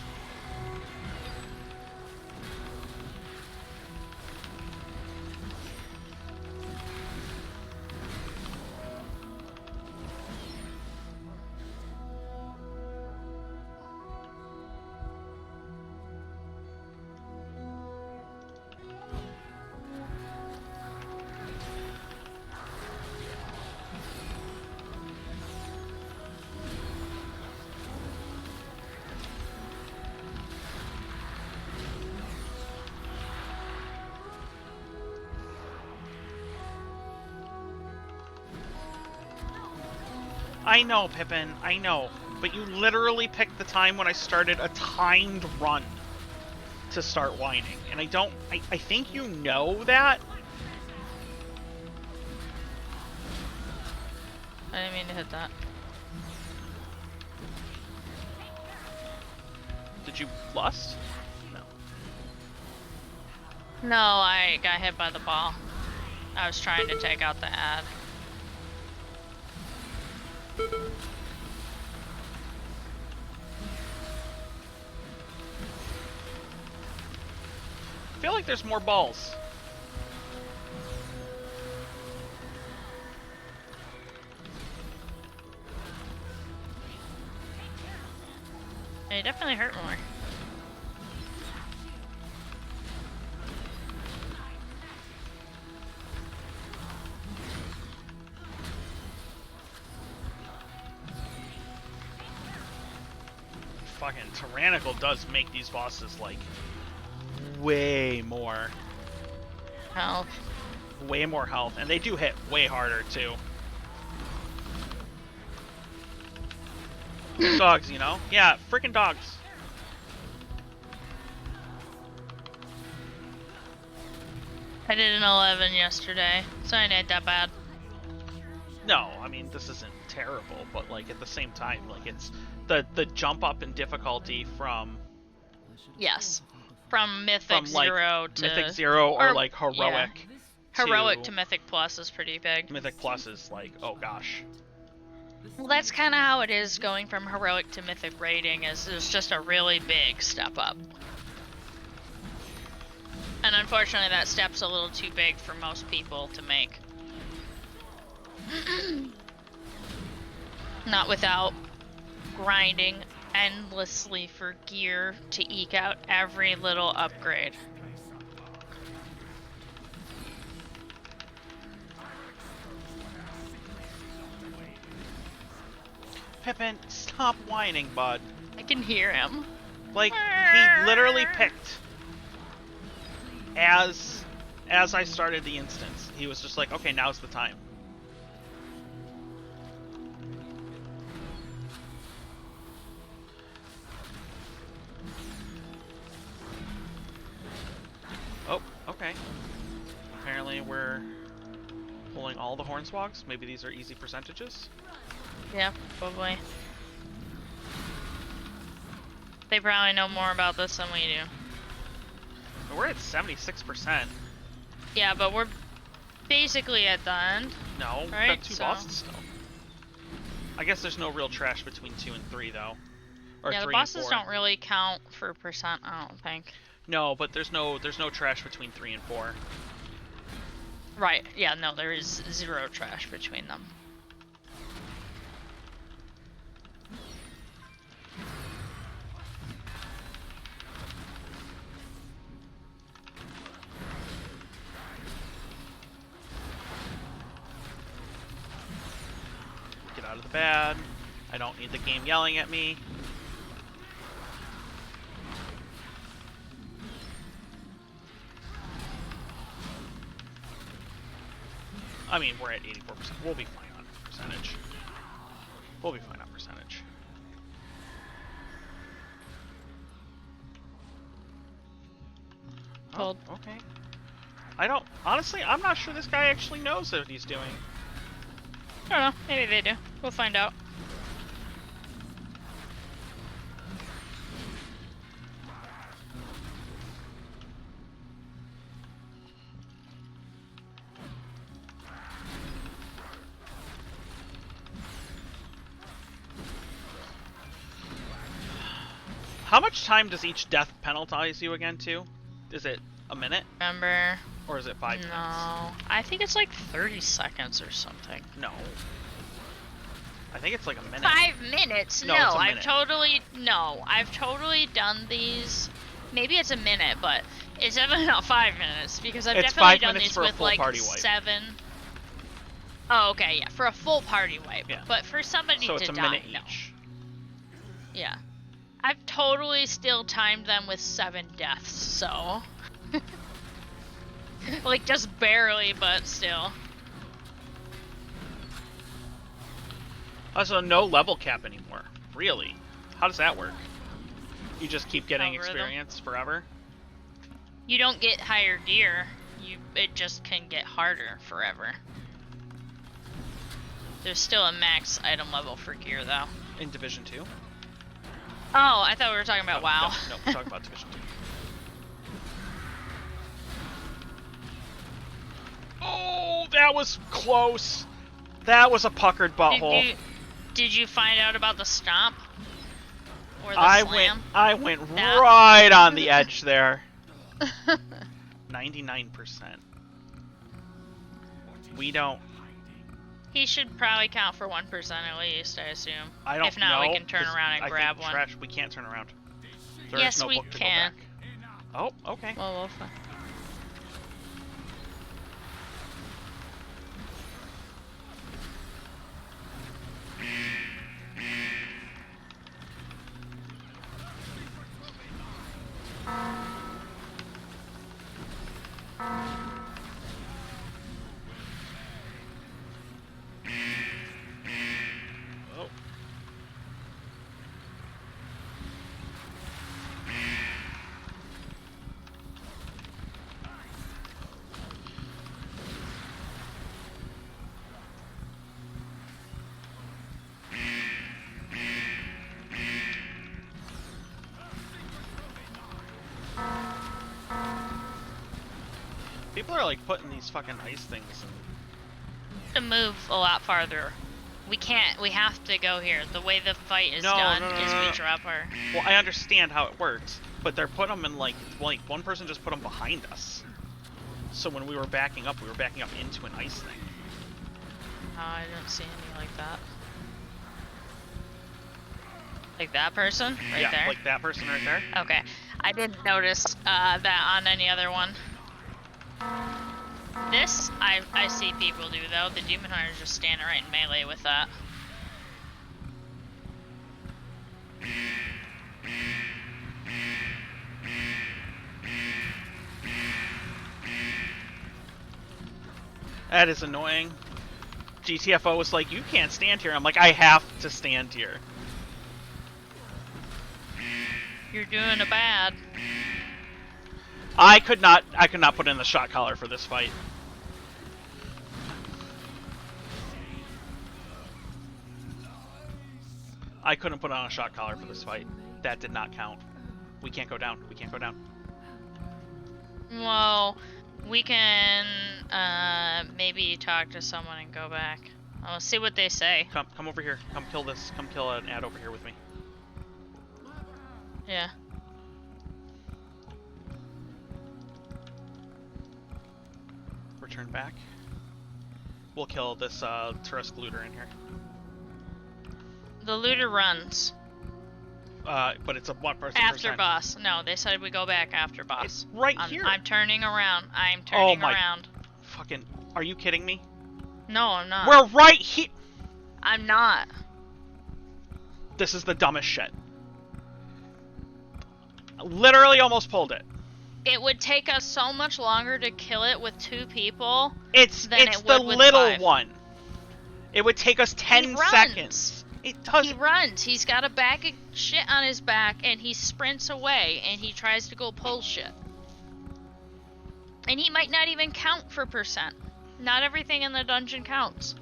I know, Pippin, I know. But you literally picked the time when I started a timed run to start whining. And I don't... I think you know that? I didn't mean to hit that. Did you lust? No. No, I got hit by the ball. I was trying to take out the ad. I feel like there's more balls. They definitely hurt more. Fucking Tyrannical does make these bosses, like, way more Help. health. And they do hit way harder, too. Dogs, you know? Yeah, freaking dogs. I did an 11 yesterday, so I ain't that bad. No, I mean, this isn't terrible, but, like, at the same time, like, it's the jump up in difficulty from Yes. From Mythic like, 0 to... Mythic 0 or, or- like, Heroic. Heroic to Mythic Plus is pretty big. Mythic Plus is, like, oh gosh. Well, that's kind of how it is going from Heroic to Mythic rating, is there's just a really big step up. And unfortunately that step's a little too big for most people to make. Not without grinding endlessly for gear to eke out every little upgrade. Pippin, stop whining, bud. I can hear him. Like, he literally picked as I started the instance. He was just like, okay, now's the time. Oh, okay. Apparently we're pulling all the Hornswogs. Maybe these are easy percentages. Yeah, probably. They probably know more about this than we do. But we're at 76%. Yeah, but we're basically at the end. No, we've Right, got two so- bosses still. I guess there's no real trash between 2 and 3, though. Or Yeah, 3 the and bosses 4. don't really count for percent, I don't think. No, but there's no trash between 3 and 4. Right, yeah, no, there is zero trash between them. bad. I don't need the game yelling at me. I mean, we're at 84%. We'll be fine on percentage. We'll be fine on percentage. Hold. Oh, okay. I don't... Honestly, I'm not sure this guy actually knows what he's doing. I don't know. Maybe they do. We'll find out. How much time does each death penalize you again, too? Is it a minute? Remember? Or is it 5 minutes? No. I think it's like 30 seconds or something. No. I think it's like a minute. 5 minutes? No, No, it's a I've minute. totally done these. Maybe it's a minute, but it's definitely not 5 minutes because I've It's definitely 5 done minutes these for a with full like party wipe. 7. Oh, okay, yeah, for a full party wipe. Yeah. But for somebody So to it's a die, minute no. each. Yeah. I've totally still timed them with 7 deaths, so. Like, just barely, but still. Also, no level cap anymore. Really? How does that work? You just keep getting Algorithm. experience forever? You don't get higher gear. It just can get harder forever. There's still a max item level for gear, though. In Division 2? Oh, I thought we were talking about WoW. No, we're talking about Division 2. Oh, that was close. That was a puckered butthole. Did you find out about the stomp? Or the I slam? went That- right on the edge there. 99%. We don't. He should probably count for 1% at least, I assume. I don't know. If not, we can turn 'cause around and I grab think one. Trash, we can't turn around. There Yes, is no we book to can. go back. Oh, okay. Well, we'll find. Oh. People are like putting these fucking ice things in. To move a lot farther. We can't. We have to go here. The way the fight is No, done no, no, is no, we no. drop our. Well, I understand how it works, but they're putting them in like one person just put them behind us. So when we were backing up into an ice thing. Oh, I didn't see any like that. Like that person right yeah, there. like that person right there. Okay, I didn't notice that on any other one. This I see people do though. The demon hunters just standing right in melee with that. That is annoying. GTFO was like, you can't stand here. I'm like, I have to stand here. You're doing a bad. I could not put in the shot collar for this fight. I couldn't put on a shot collar for this fight. That did not count. We can't go down. We can't go down. Well, we can maybe talk to someone and go back. I'll see what they say. Come over here. Come kill this. Come kill an ad over here with me. Yeah. Return back. We'll kill this Turusk looter in here. The looter runs. But it's a one person After boss. No, they said we go back after boss. It's right here. I'm turning around. I'm Oh turning my- around. Fucking, are you kidding me? No, I'm not. We're right here. I'm not. This is the dumbest shit. Literally almost pulled it. It would take us so much longer to kill it with 2 people. It's Then it's it the would with little 5. one. It would take us 10 runs. seconds. It He doesn't. runs. He's got a bag of shit on his back, and he sprints away, and he tries to go pull shit. And he might not even count for percent. Not everything in the dungeon counts.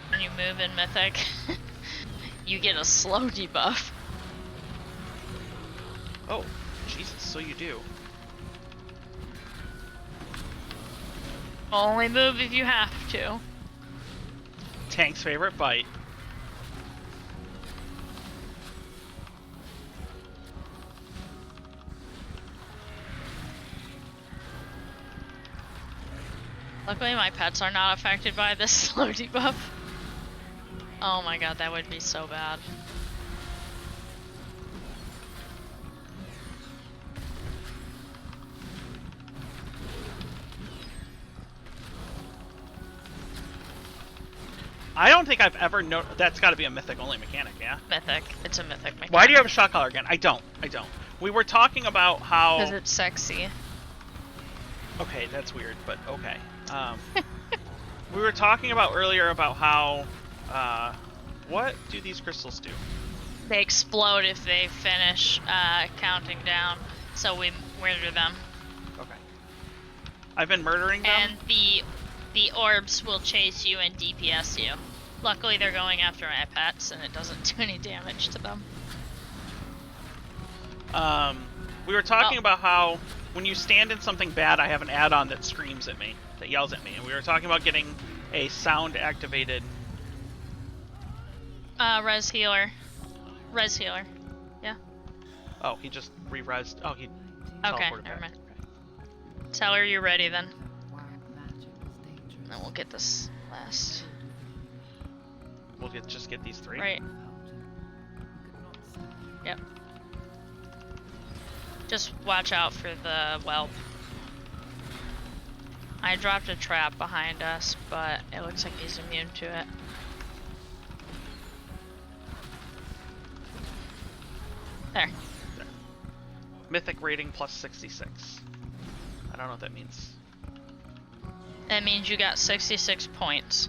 When you move in Mythic, you get a slow debuff. Oh, Jesus, so you do. Only move if you have to. Tank's favorite bite. Luckily my pets are not affected by this slow debuff. Oh my god, that would be so bad. I don't think I've ever that's got to be a mythic only mechanic, yeah? Mythic. It's a mythic mechanic. Why do you have a shot collar again? I don't. We were talking about how... Because it's sexy. Okay, that's weird, but okay. We were talking about earlier about how... what do these crystals do? They explode if they finish counting down, so we murder them. Okay. I've been murdering them. And the orbs will chase you and DPS you. Luckily they're going after my pets and it doesn't do any damage to them. We were talking Oh. about how when you stand in something bad, I have an add-on that screams at me, that yells at me, and we were talking about getting a sound-activated... Res healer. Res healer. Yeah. Oh, he just re-resed. Oh, he Okay, teleported never back. mind. Tell her you're ready then. And then we'll get this last. We'll just get these 3. Right. Yep. Just watch out for the whelp. I dropped a trap behind us, but it looks like he's immune to it. There. Mythic rating plus 66. I don't know what that means. That means you got 66 points.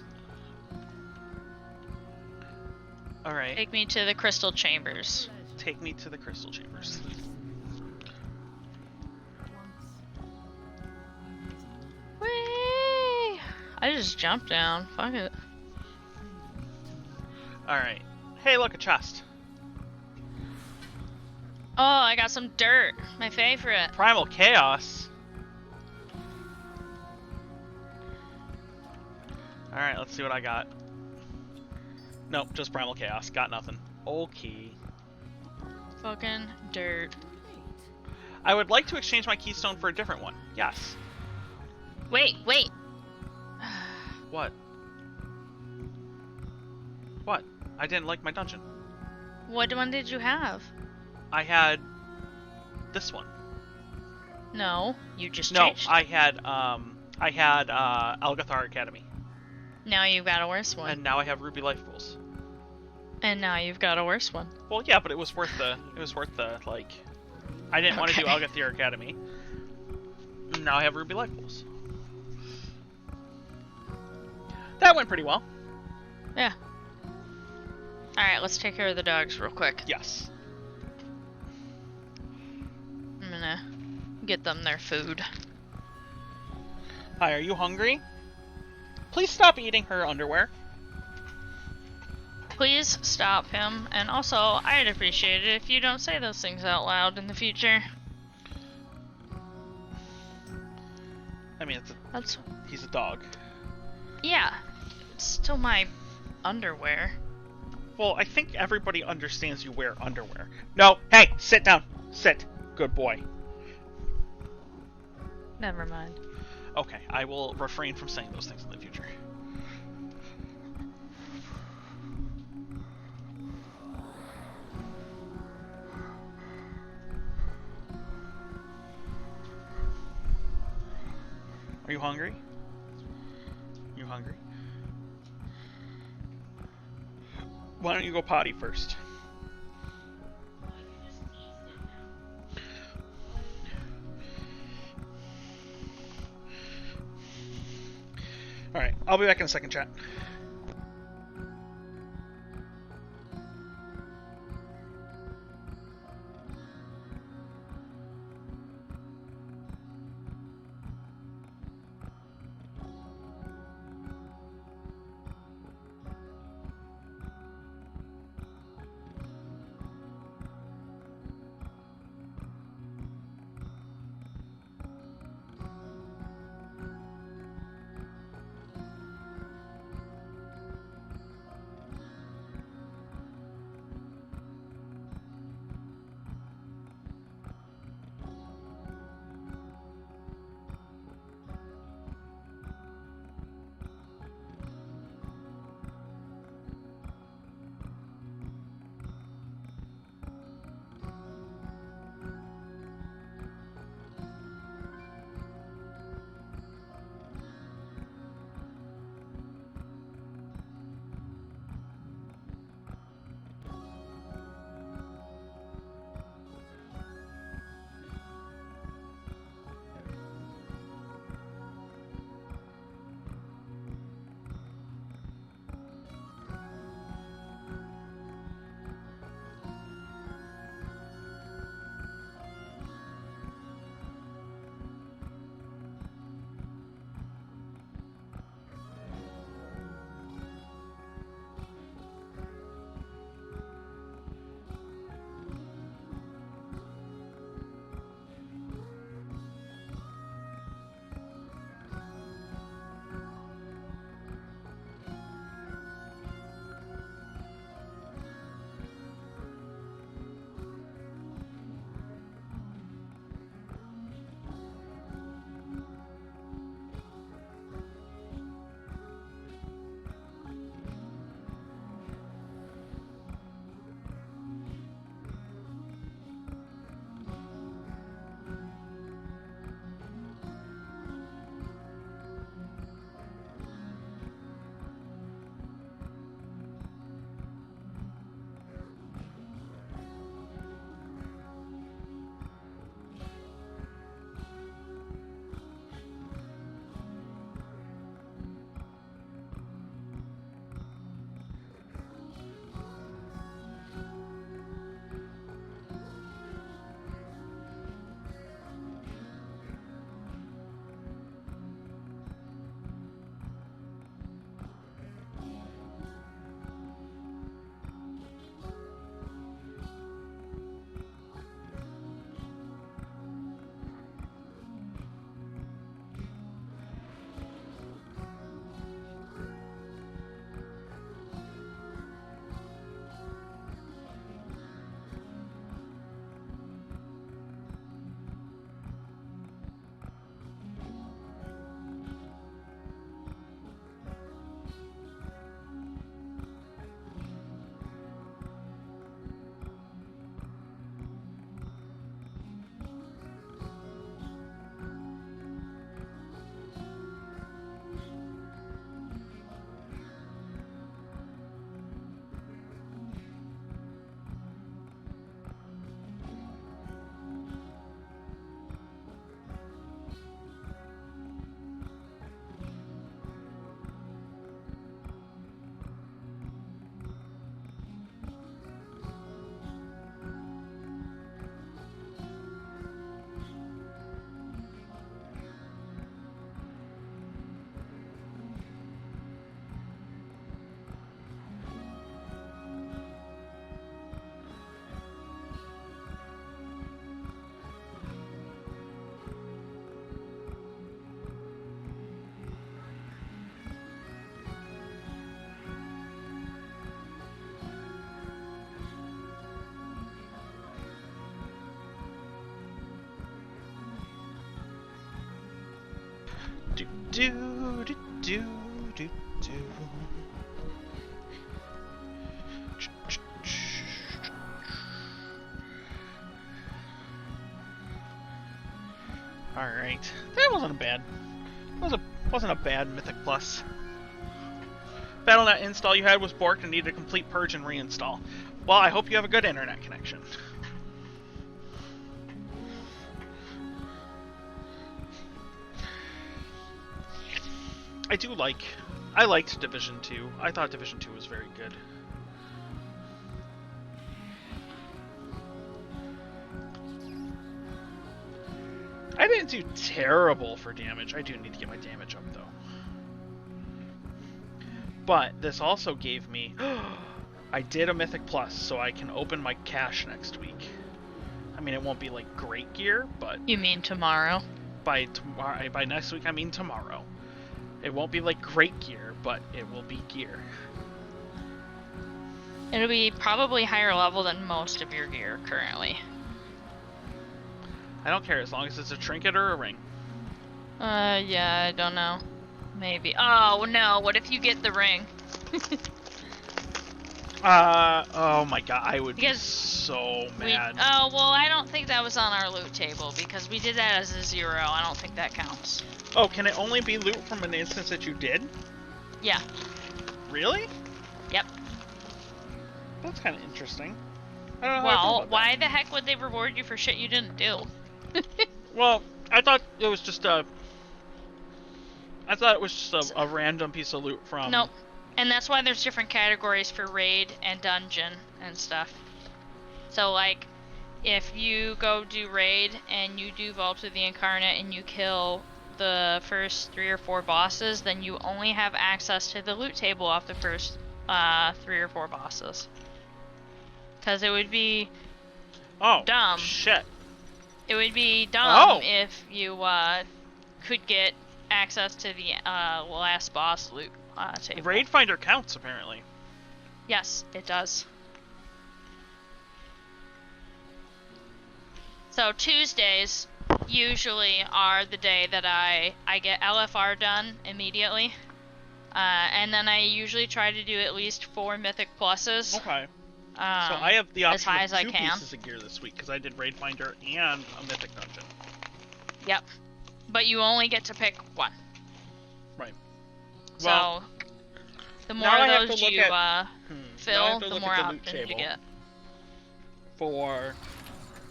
Alright, Take me to the crystal chambers. take me to the crystal chambers. Whee! I just jumped down. Fuck it. Alright. Hey, look, a chest. Oh, I got some dirt. My favorite. Primal Chaos. Alright, let's see what I got. Nope, just Primal Chaos. Got nothing. Okay. Fucking dirt. I would like to exchange my keystone for a different one. Yes. Wait. What? What? I didn't like my dungeon. What one did you have? I had this one. No, you just No, changed. I had Algathar Academy. Now you've got a worse one. And now I have Ruby Life Rules. And now you've got a worse one. Well, yeah, but it was worth the like I didn't want to do Okay. Algathar Academy. Now I have Ruby Life Rules. That went pretty well. Yeah. Alright, let's take care of the dogs real quick. Yes. I'm gonna get them their food. Hi, are you hungry? Please stop eating her underwear. Please stop him, and also, I'd appreciate it if you don't say those things out loud in the future. I mean, he's a dog. Yeah, it's still my underwear. Well, I think everybody understands you wear underwear. No, hey, sit down. Sit. Good boy. Never mind. Okay, I will refrain from saying those things in the future. Are you hungry? You hungry? Why don't you go potty first? Alright, I'll be back in a second, chat. do do do do do. All right, that wasn't a bad. Wasn't a bad Mythic Plus. Battle.net install you had was borked and needed a complete purge and reinstall. Well, I hope you have a good internet connection. I liked Division 2. I thought Division 2 was very good. I didn't do terrible for damage. I do need to get my damage up, though. But this also gave me... I did a Mythic Plus, so I can open my cache next week. I mean, it won't be, like, great gear, but... You mean tomorrow? By next week, I mean tomorrow. It won't be, like, great gear, but it will be gear. It'll be probably higher level than most of your gear currently. I don't care, as long as it's a trinket or a ring. Yeah, I don't know. Maybe. Oh, no, what if you get the ring? Oh my god, I would be Because so mad. Oh, well, I don't think that was on our loot table, because we did that as a 0. I don't think that counts. Oh, can it only be loot from an instance that you did? Yeah. Really? Yep. That's kind of interesting. I don't know how I feel Well, about why the heck would they reward you for shit you didn't do? that. Well, I thought it was just a random piece of loot from... Nope. And that's why there's different categories for raid and dungeon and stuff. So, like, if you go do raid and you do Vault of the Incarnate and you kill the first 3 or 4 bosses, then you only have access to the loot table off the first 3 or 4 bosses. Because it would be dumb. Shit. It would be dumb Oh. if you could get access to the last boss loot table. Raid Finder counts, apparently. Yes, it does. So Tuesdays usually are the day that I get LFR done immediately. And then I usually try to do at least 4 Mythic Pluses. Okay. So Um, I have the as option high of as I 2 can. pieces of gear this week, because I did Raid Finder and a Mythic Dungeon. Yep. But you only get to pick 1. Right. So, Well, the more now I have of those to look you at- Now I fill, have to the look more at the loot options you table get. for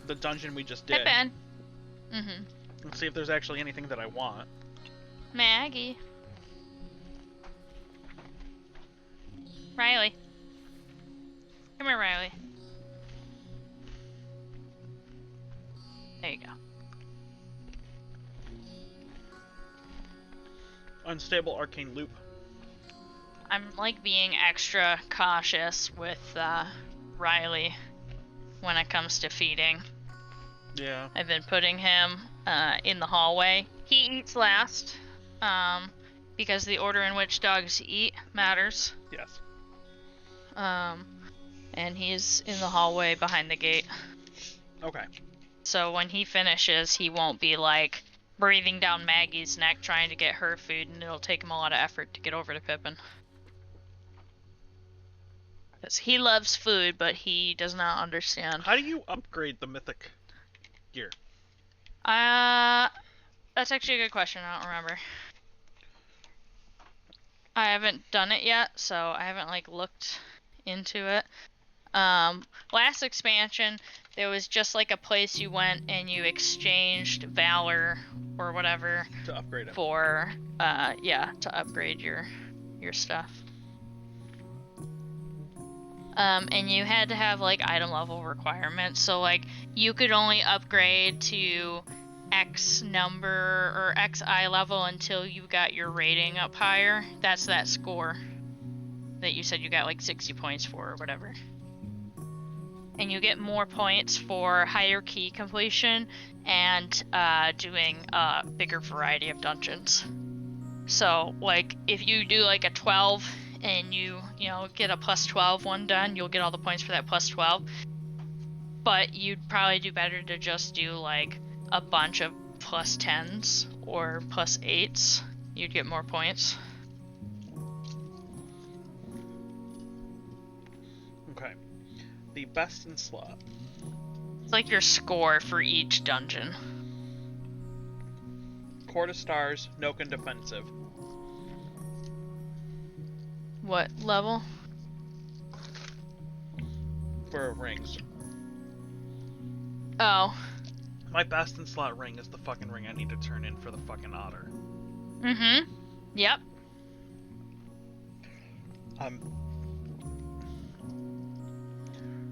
the dungeon we just Hey, did. Ben. Mm-hmm. Let's see if there's actually anything that I want. Maggie. Riley. Come here, Riley. There you go. Unstable Arcane Loop. I'm like being extra cautious with Riley when it comes to feeding. Yeah. I've been putting him in the hallway. He eats last because the order in which dogs eat matters. Yes. And he's in the hallway behind the gate. Okay. So when he finishes, he won't be like breathing down Maggie's neck trying to get her food, and it'll take him a lot of effort to get over to Pippin. Because he loves food, but he does not understand. How do you upgrade the Mythic gear? That's actually a good question. I don't remember. I haven't done it yet, so I haven't like looked into it. Last expansion, there was just like a place you went and you exchanged Valor or whatever To upgrade it. for, to upgrade your stuff. And you had to have like item level requirements, so like you could only upgrade to X number or XI level until you got your rating up higher. That's that score that you said you got like 60 points for or whatever. And you get more points for higher key completion and doing a bigger variety of dungeons. So like if you do like a 12 and you get a plus 12 one done, you'll get all the points for that plus 12. But you'd probably do better to just do like a bunch of plus 10s or plus 8s. you'd get more points. Okay. The best in slot. It's like your score for each dungeon. Court of Stars, Noken Defensive. What level? For rings. Oh. My best in slot ring is the fucking ring I need to turn in for the fucking otter. Mm-hmm. Yep. I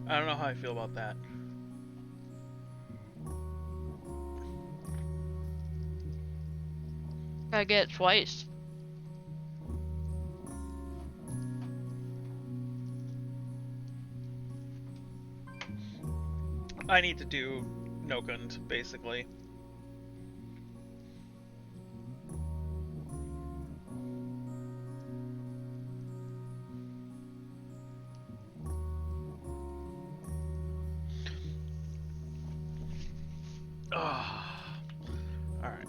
don't know how I feel about that. I get it twice. I need to do Nokund, basically. Alright.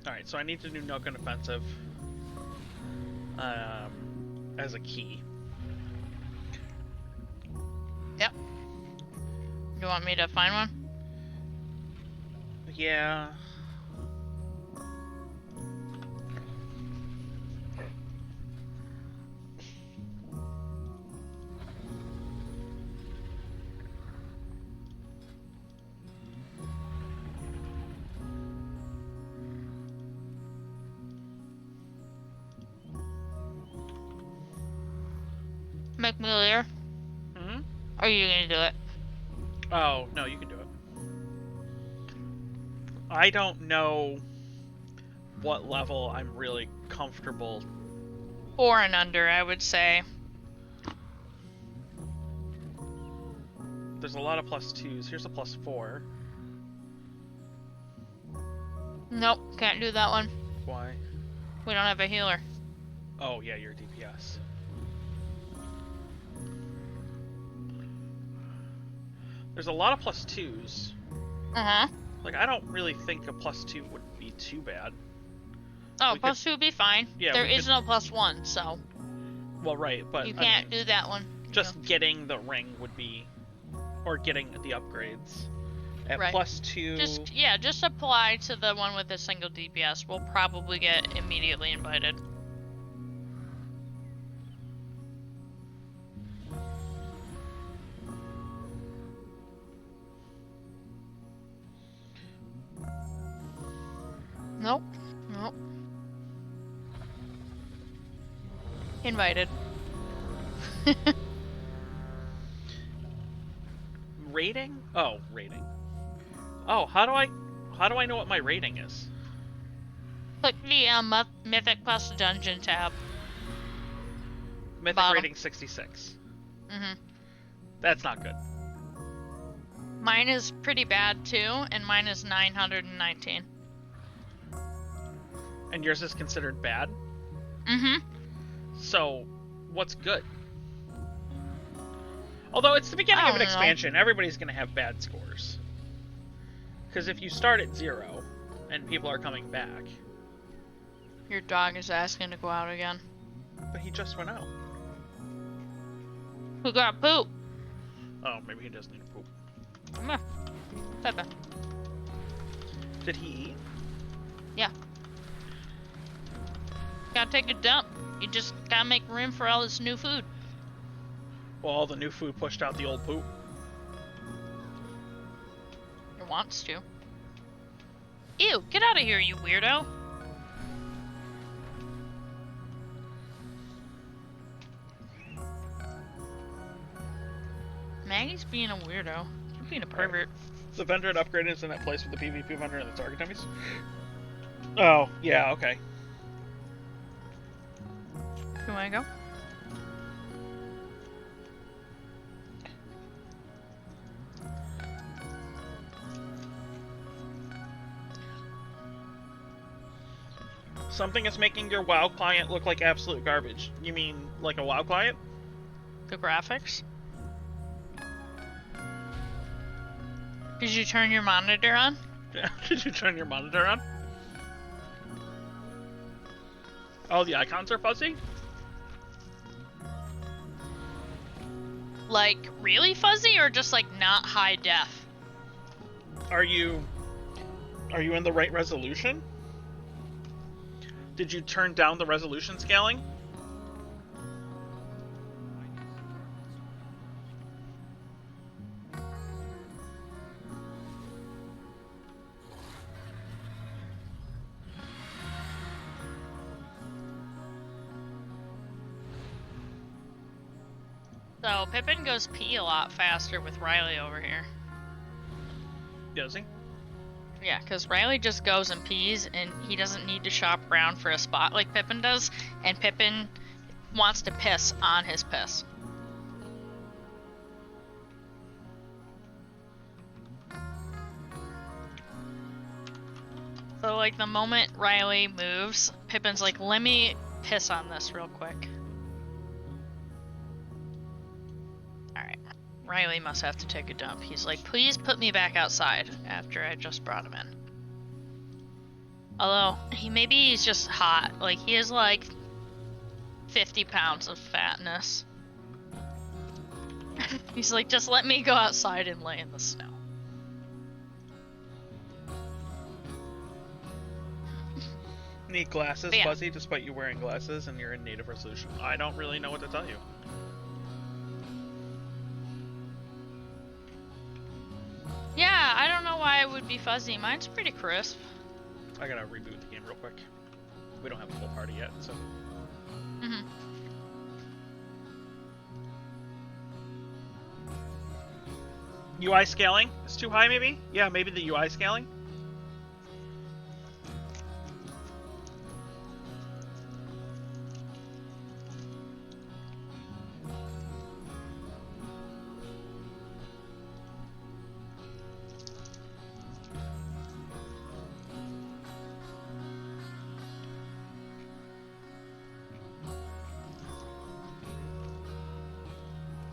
Alright, so I need to do Noken Offensive as a key. Yep. You want me to find one? Yeah. McMillier, Hmm? are you gonna do it? Oh, no, you can do it. I don't know what level I'm really comfortable. 4 and under, I would say. There's a lot of +2s. Here's a +4. Nope, can't do that one. Why? We don't have a healer. Oh, yeah, you're DPS. There's a lot of +2s. Uh-huh. Like, I don't really think a +2 would be too bad. Oh, We +2 would be fine. Yeah, there we is could- no +1, so Well, right, but you I can't mean, do that one. just getting the ring would be, or getting the upgrades at Right. +2. Just apply to the one with a single DPS. We'll probably get immediately invited. Nope. Nope. Invited. Rating? Oh, rating. Oh, how do I know what my rating is? Click the Mythic Plus Dungeon tab. Mythic Bottom. rating 66. Mm-hmm. That's not good. Mine is pretty bad too, and mine is 919. And yours is considered bad? Mm-hmm. So, what's good? Although it's the beginning I of an don't know. expansion, everybody's gonna have bad scores. Because if you start at 0, and people are coming back, Your dog is asking to go out again. but he just went out. Who got poop? Oh, maybe he does need to poop. Come here. Pepe. Did he eat? Yeah. Gotta take a dump. You just gotta make room for all this new food. Well, all the new food pushed out the old poop. It wants to. Ew, get out of here, you weirdo. Maggie's being a weirdo. You're being a pervert. The vendor had upgraded is in that place with the PvP vendor and the target dummies? Oh, yeah, okay. You wanna go? Something is making your WoW client look like absolute garbage. You mean like a WoW client? The graphics? Did you turn your monitor on? Did you turn your monitor on? Oh, the icons are fuzzy? Like, really fuzzy or just like not high def? Are you in the right resolution? Did you turn down the resolution scaling? So Pippin goes pee a lot faster with Riley over here. Does he? Yeah, because Riley just goes and pees, and he doesn't need to shop around for a spot like Pippin does, and Pippin wants to piss on his piss. So, like, the moment Riley moves, Pippin's like, let me piss on this real quick. Alright. Riley must have to take a dump. He's like, please put me back outside after I just brought him in. Although, maybe he's just hot. Like, he has like 50 pounds of fatness. He's like, just let me go outside and lay in the snow. Need glasses, Yeah. Fuzzy, despite you wearing glasses and you're in native resolution. I don't really know what to tell you. Yeah, I don't know why it would be fuzzy. Mine's pretty crisp. I gotta reboot the game real quick. We don't have a full party yet, so. Mm-hmm. UI scaling is too high, maybe? Yeah, maybe the UI scaling?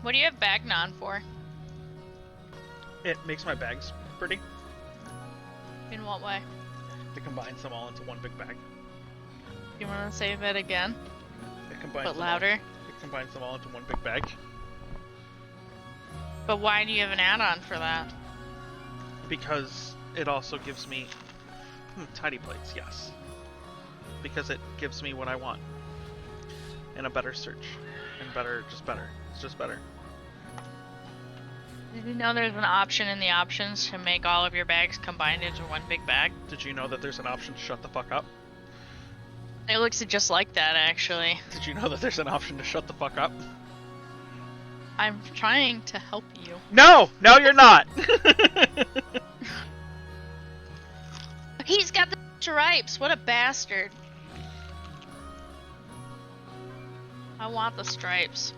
What do you have Bagnon for? It makes my bags pretty. In what way? It combines them all into one big bag. You want to say that again? It combines But them all- louder? It combines them all into one big bag. But why do you have an add-on for that? Because it also gives me tidy plates, yes. Because it gives me what I want. And a better search. And better, just better. It's just better. Did you know there's an option in the options to make all of your bags combined into one big bag? Did you know that there's an option to shut the fuck up? It looks just like that, actually. Did you know that there's an option to shut the fuck up? I'm trying to help you. No! No, you're not! He's got the stripes! What a bastard. I want the stripes.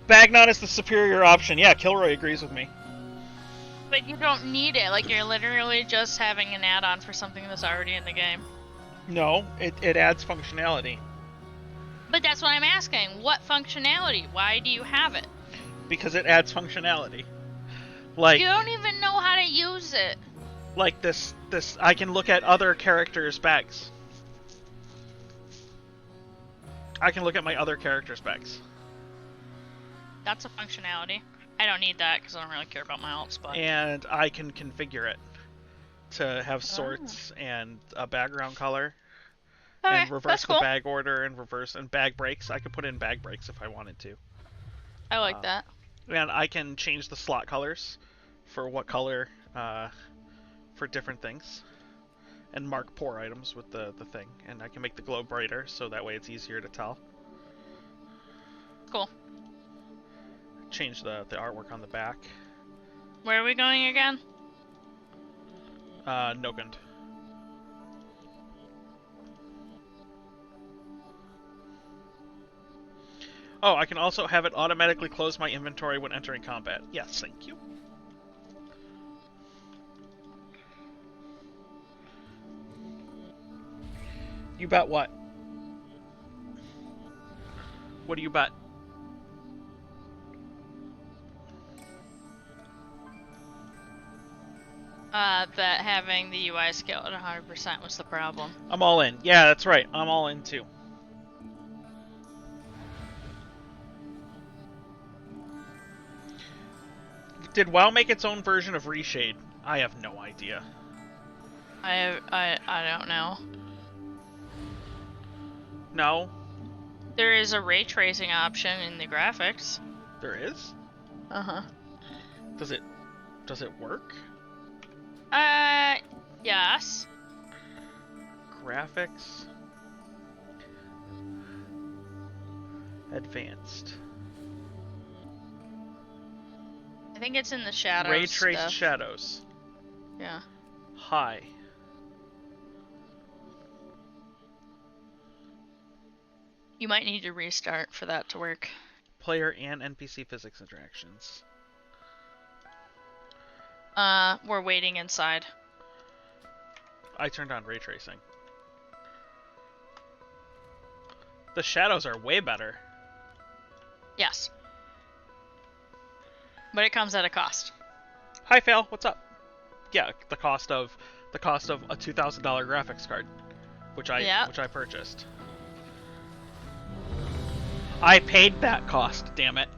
Bagnon is the superior option. Yeah, Kilroy agrees with me. But you don't need it. Like, you're literally just having an add-on for something that's already in the game. No, it adds functionality. But that's what I'm asking. What functionality? Why do you have it? Because it adds functionality. Like, You don't even know how to use it. like this, I can look at other characters' bags. I can look at my other characters' bags. That's a functionality. I don't need that because I don't really care about my alts, but... And I can configure it to have sorts and a background color. Okay, And reverse that's cool. the bag order and reverse and bag breaks. I could put in bag breaks if I wanted to. I like that. And I can change the slot colors for what color for different things. And mark pour items with the thing. And I can make the glow brighter so that way it's easier to tell. Cool. Change the artwork on the back. Where are we going again? Nogund. Oh, I can also have it automatically close my inventory when entering combat. Yes, thank you. You bet what? What do you bet? That having the UI scale at 100% was the problem. I'm all in. Yeah, that's right. I'm all in too. Did WoW make its own version of Reshade? I have no idea. I don't know. No, There is a ray tracing option in the graphics. there is. Uh-huh. Does it work? Yes. Graphics. Advanced. I think it's in the shadows. Ray traced stuff. shadows. Yeah. High. You might need to restart for that to work. Player and NPC physics interactions. We're waiting inside. I turned on ray tracing. The shadows are way better. Yes. But it comes at a cost. Hi, Fail. What's up? Yeah, the cost of a $2,000 graphics card, which I purchased. I paid that cost. Damn it.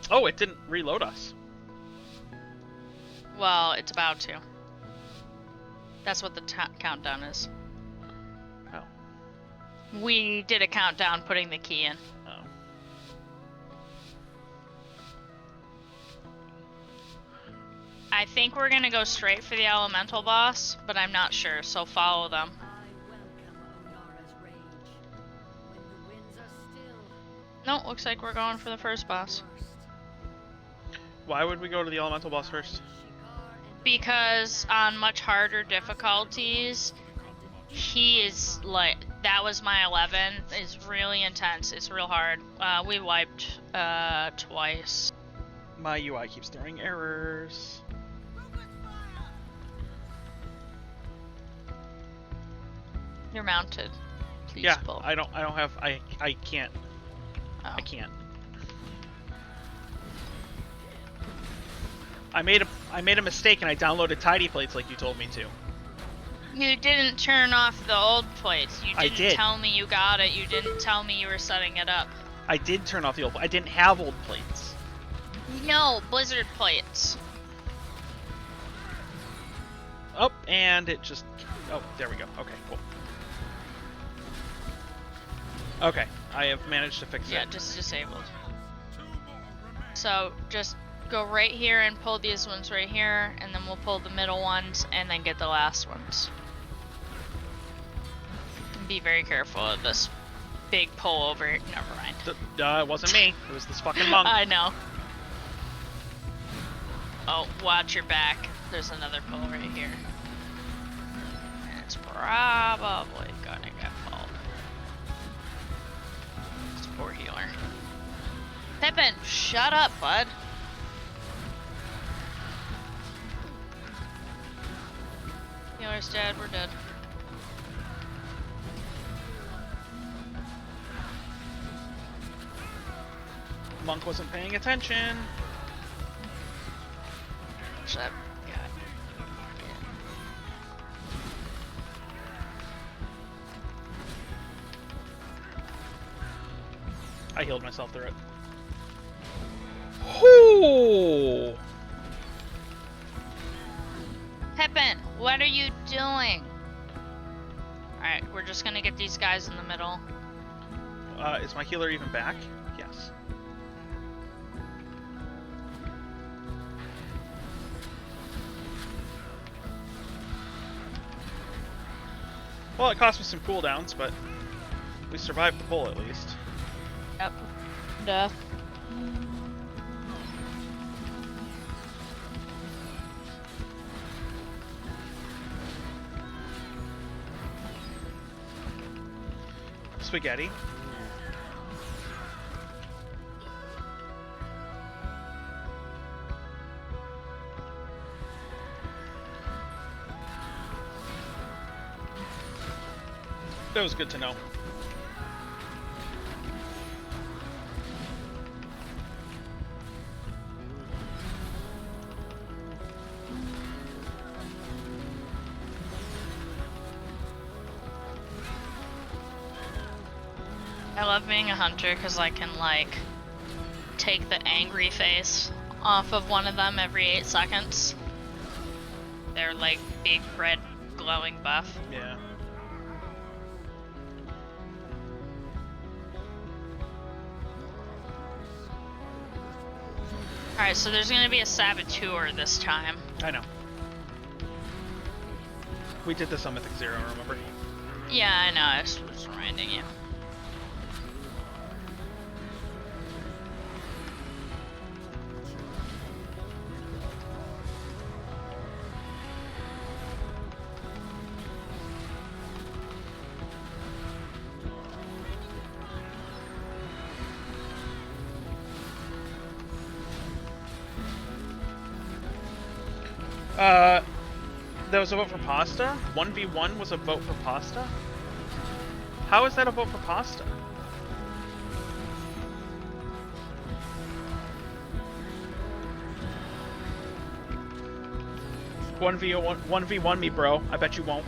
Oh, it didn't reload us. Well, it's about to. That's what the countdown is. Oh. We did a countdown putting the key in. Oh. I think we're gonna go straight for the elemental boss, but I'm not sure, so follow them. I welcome Onara's rage. When the winds are still, No, looks like we're going for the first boss. first. Why would we go to the elemental boss first? Shikar and Because on much harder difficulties, he is like, that was my 11, is really intense, it's real hard. We wiped twice. My UI keeps throwing errors. You're mounted. Please Yeah, pull. I don't have I can't. Oh. I can't. I made a mistake and I downloaded tidy plates like you told me to. You didn't turn off the old plates. You I didn't did. tell me you got it. You didn't tell me you were setting it up. I did turn off the old. I didn't have old plates. No, Blizzard plates. Oh, and it just. Oh, there we go. Okay, cool. Okay, I have managed to fix Yeah, it. just disabled. 2 more remain. So just go right here and pull these ones right here, and then we'll pull the middle ones and then get the last ones. And be very careful of this big pull over. Never mind. It wasn't me. It was this fucking monk. I know. Oh, watch your back. There's another pull right here. And it's probably gonna get pulled. This poor healer. Pippin, shut up, bud. Healer's dead, we're dead. Monk wasn't paying attention. Shut God. I healed myself through it. Ooh. Pippin, what are you doing? Alright, we're just gonna get these guys in the middle. Is my healer even back? Yes. Well, it cost me some cooldowns, but we survived the pull at least. Yep. Death. Spaghetti. That was good to know. I love being a hunter because I can, like, take the angry face off of one of them every 8 seconds. They're like big red glowing buff. Yeah. Alright, so there's gonna be a saboteur this time. I know. We did this on Mythic Zero, remember? Yeah, I know, I was reminding you. That was a vote for pasta? 1v1 was a vote for pasta? How is that a vote for pasta? One v one me, bro. I bet you won't.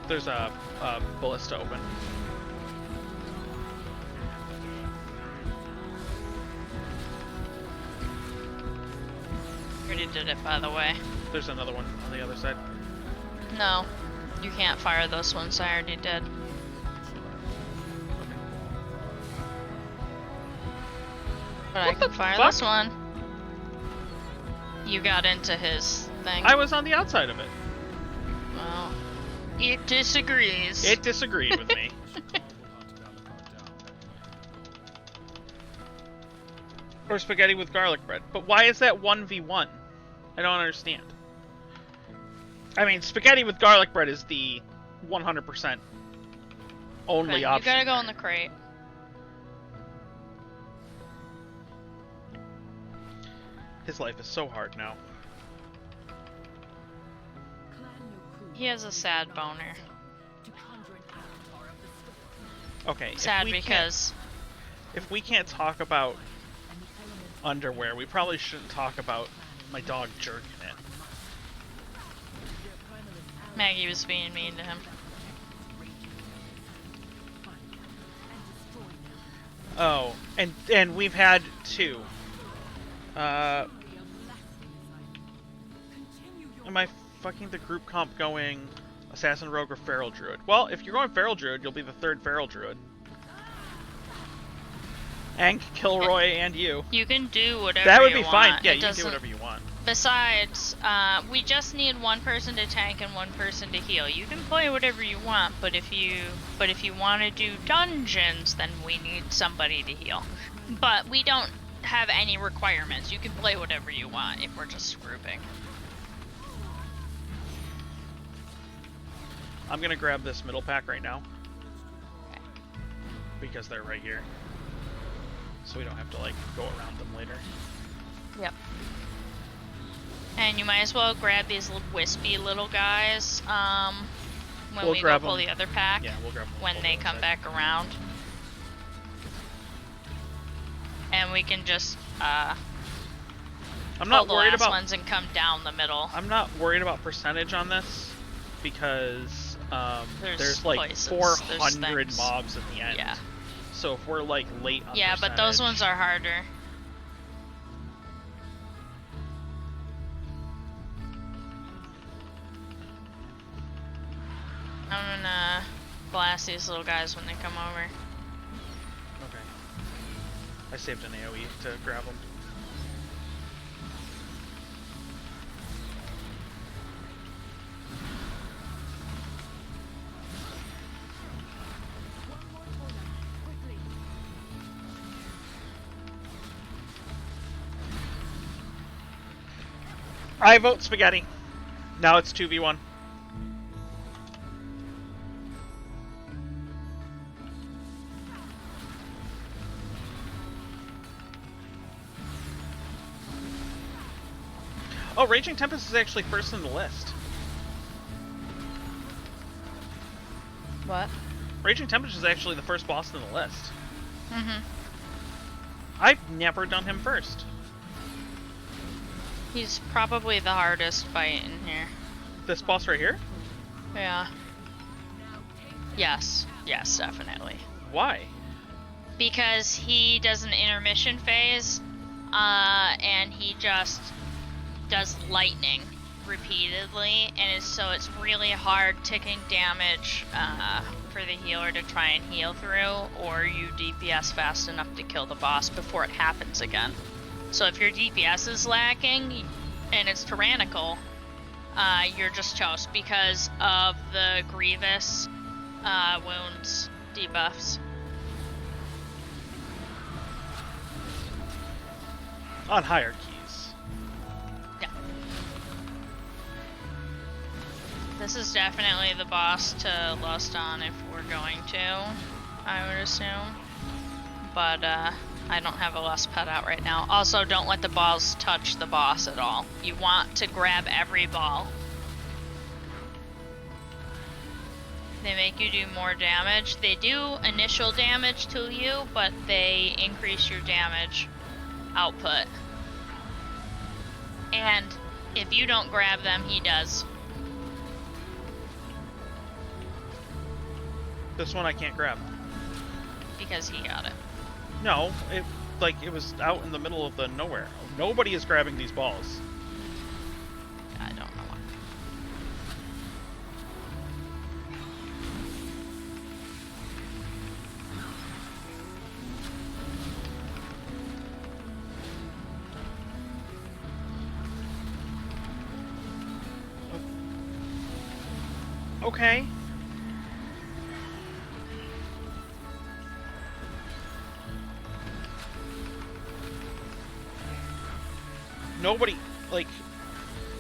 There's a ballista open. Already did it, by the way. There's another one on the other side. No, you can't fire those ones. I already did. But I What can the fire fuck? this one. You got into his thing. I was on the outside of it. Well, it disagrees. It disagreed with me. Or spaghetti with garlic bread. But why is that 1v1? I don't understand. I mean, spaghetti with garlic bread is the 100% only Okay, option. you gotta go in the crate. His life is so hard now. He has a sad boner. Okay, Sad because if we can't talk about underwear, we probably shouldn't talk about my dog jerking it. Maggie was being mean to him. Oh, and we've had two. Am I fucking the group comp going Assassin Rogue or Feral Druid? Well, if you're going Feral Druid, you'll be the third Feral Druid. And Kilroy and you. You can do whatever That would you be want. fine. Yeah, It you can do doesn't- whatever you want. Besides, we just need one person to tank and one person to heal. You can play whatever you want, but if you want to do dungeons, then we need somebody to heal. But we don't have any requirements. You can play whatever you want if we're just grouping. I'm gonna grab this middle pack right now. Okay. Because they're right here. So we don't have to, like, go around them later. Yep. And you might as well grab these little wispy little guys when We'll we go grab pull them. the other pack. Yeah, we'll grab them. When they come back around. And we can just I'm pull not the worried last about. ones and come down the middle. I'm not worried about percentage on this because there's like places, 400 there's mobs at the end. Yeah. So if we're like late on Yeah, but those ones are harder. I'm gonna blast these little guys when they come over. Okay. I saved an AoE to grab them. I vote spaghetti. Now it's 2v1. Oh, Raging Tempest is actually first in the list. What? Raging Tempest is actually the first boss in the list. Mm-hmm. I've never done him first. He's probably the hardest fight in here. This boss right here? Yeah. Yes. Yes, definitely. Why? Because he does an intermission phase, and he just does lightning repeatedly, and so it's really hard ticking damage for the healer to try and heal through, or you DPS fast enough to kill the boss before it happens again. So if your DPS is lacking and it's tyrannical, you're just toast because of the Grievous wounds debuffs. On hierarchies. Yeah. This is definitely the boss to lust on if we're going to, I would assume. But I don't have a lust pet out right now. Also, don't let the balls touch the boss at all. You want to grab every ball. They make you do more damage. They do initial damage to you, but they increase your damage output. And if you don't grab them, he does. This one I can't grab. Because he got it. No, it was out in the middle of the nowhere. Nobody is grabbing these balls. I don't know why. Okay. Nobody, like...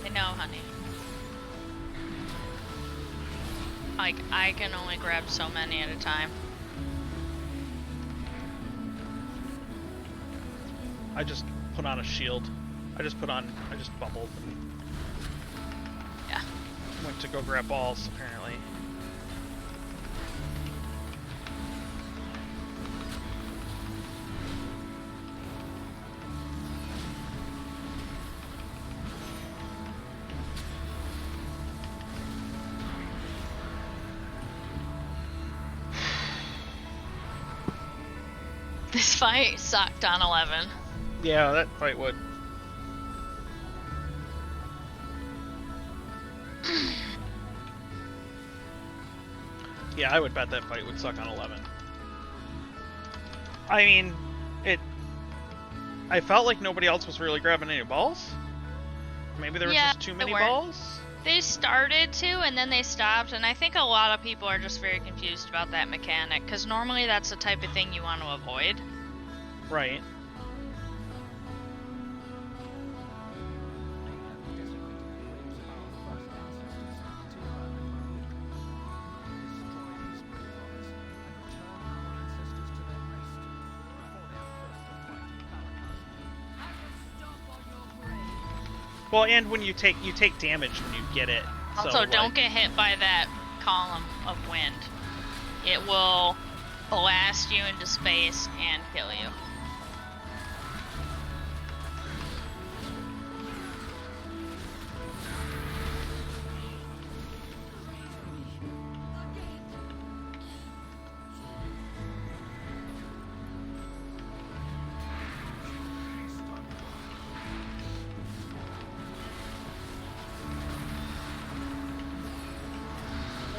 I know, honey. Like, I can only grab so many at a time. I just put on a shield. I just bubbled and Yeah. went to go grab balls, apparently. This fight sucked on 11. Yeah, that fight would. Yeah, I would bet that fight would suck on 11. I mean, I felt like nobody else was really grabbing any balls. Maybe there were Yeah, just too they many weren't. balls? They started to, and then they stopped, and I think a lot of people are just very confused about that mechanic, because normally that's the type of thing you want to avoid. Right. Well, and when you take damage when you get it. Also, so, don't like, get hit by that column of wind. It will blast you into space and kill you.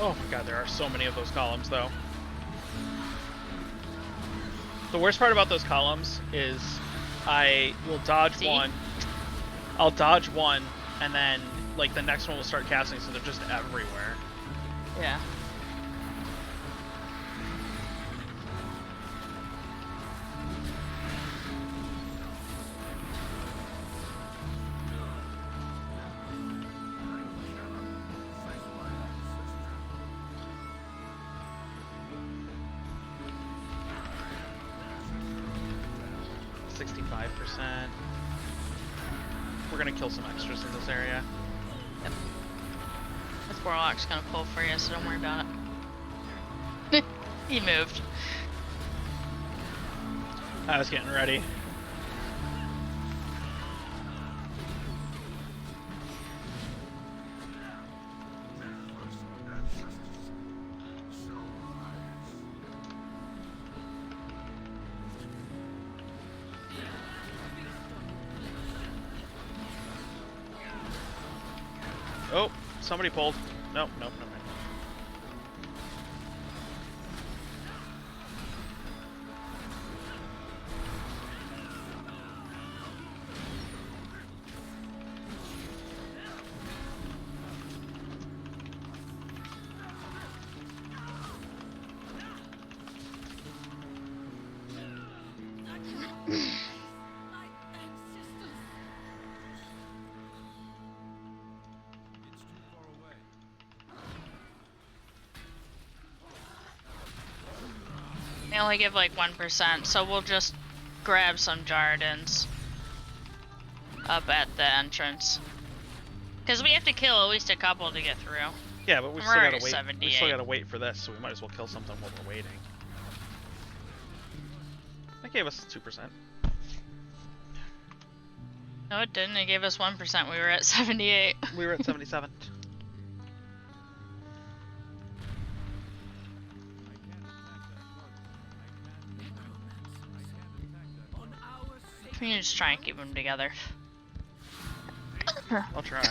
Oh my god, there are so many of those columns, though. The worst part about those columns is I will dodge See? one. I'll dodge one, and then, like, the next one will start casting, so they're just everywhere. Yeah. We're gonna kill some extras in this area. This warlock's gonna pull for you, so don't worry about it. He moved. I was getting ready. Oh, somebody pulled. Nope, nope, no. It's too far away. They only give like 1%, so we'll just grab some Jardins up at the entrance. Because we have to kill at least a couple to get through. Yeah, but we We're still already gotta wait. We 78. still gotta wait for this, so we might as well kill something while we're waiting. That gave us 2%. No, it didn't. It gave us 1%. We were at 78. We were at 77. On our safety. We can just try and keep them together. I'll try.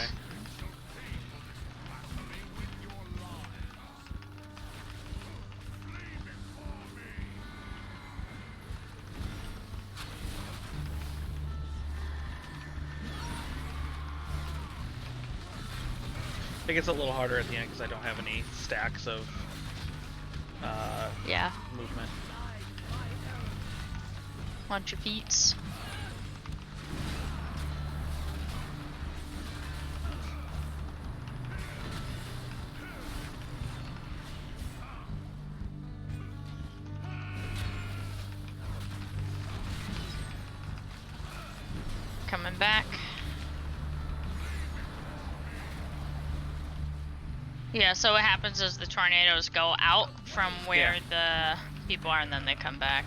It gets a little harder at the end because I don't have any stacks of Yeah. movement. Bunch of feats. Coming back. Yeah, so what happens is the tornadoes go out from where the people are and then they come back.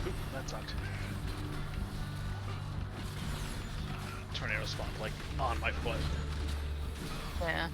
Oop, that sucked. Tornado spawned like on my foot. Yeah.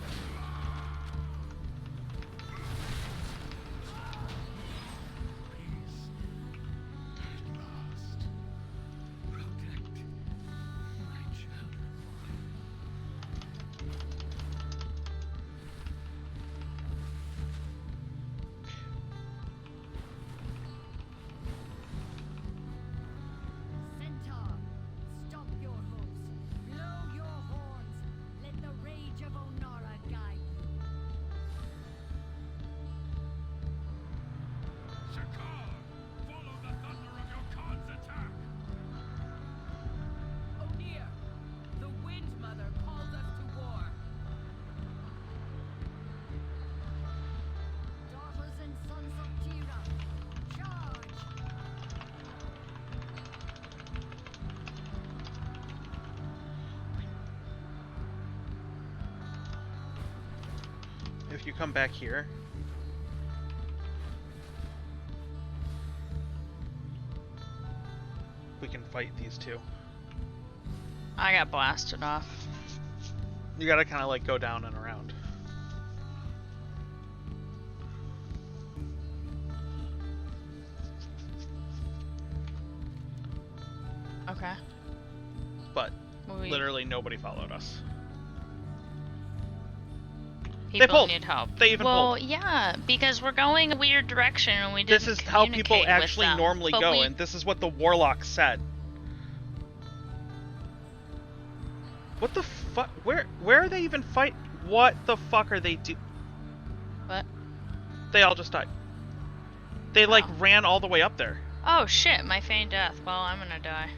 Centaur, stop your hopes. Blow your horns. Let the rage of Onara guide you. Shakar, follow the thunder of your Khan's attack. Onir, the Wind Mother calls us to war. Daughters and sons of Tira, charge! If you come back here, we can fight these two. I got blasted off. You gotta kind of like go down and around. Okay. But Well, we- literally nobody followed us. People pulled. need help. They even well, pulled. yeah, because we're going a weird direction and we didn't This is how people communicate with actually them, normally but go, we- and this is what the warlock said. What the fuck? Where are they even fight? What the fuck are they do? What? They all just died. They like Oh. ran all the way up there. Oh shit, my feigned death. Well, I'm gonna die.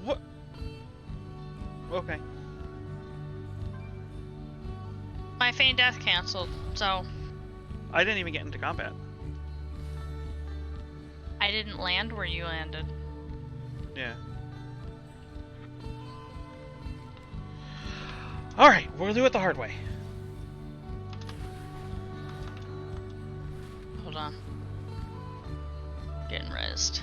What? Okay. My feigned death canceled, so I didn't even get into combat. I didn't land where you landed. Yeah. Alright, we'll do it the hard way. Hold on. Getting rezzed.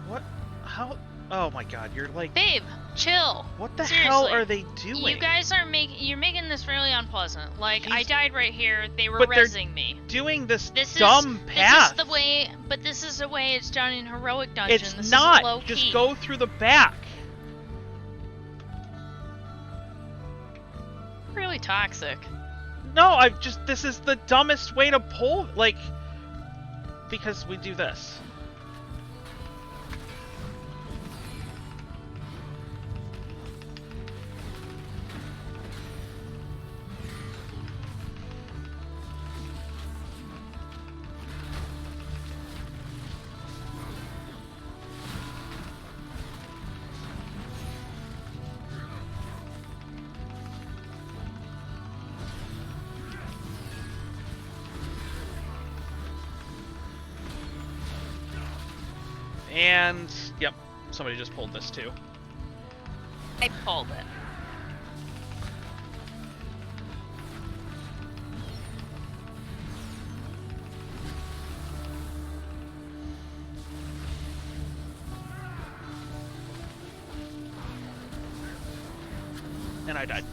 What? How? Oh my god, you're like... Babe, chill. What the hell Seriously. are they doing? You guys are you're making this really unpleasant. Like, I He's- died right here, they were But they're rezzing me. doing this, This dumb path. This is the way, but this is the way it's done in Heroic Dungeon. It's This not. is low Just key. go through the back. Really toxic. No, this is the dumbest way to pull, like, because we do this. And, yep, somebody just pulled this too. I pulled it. And I died.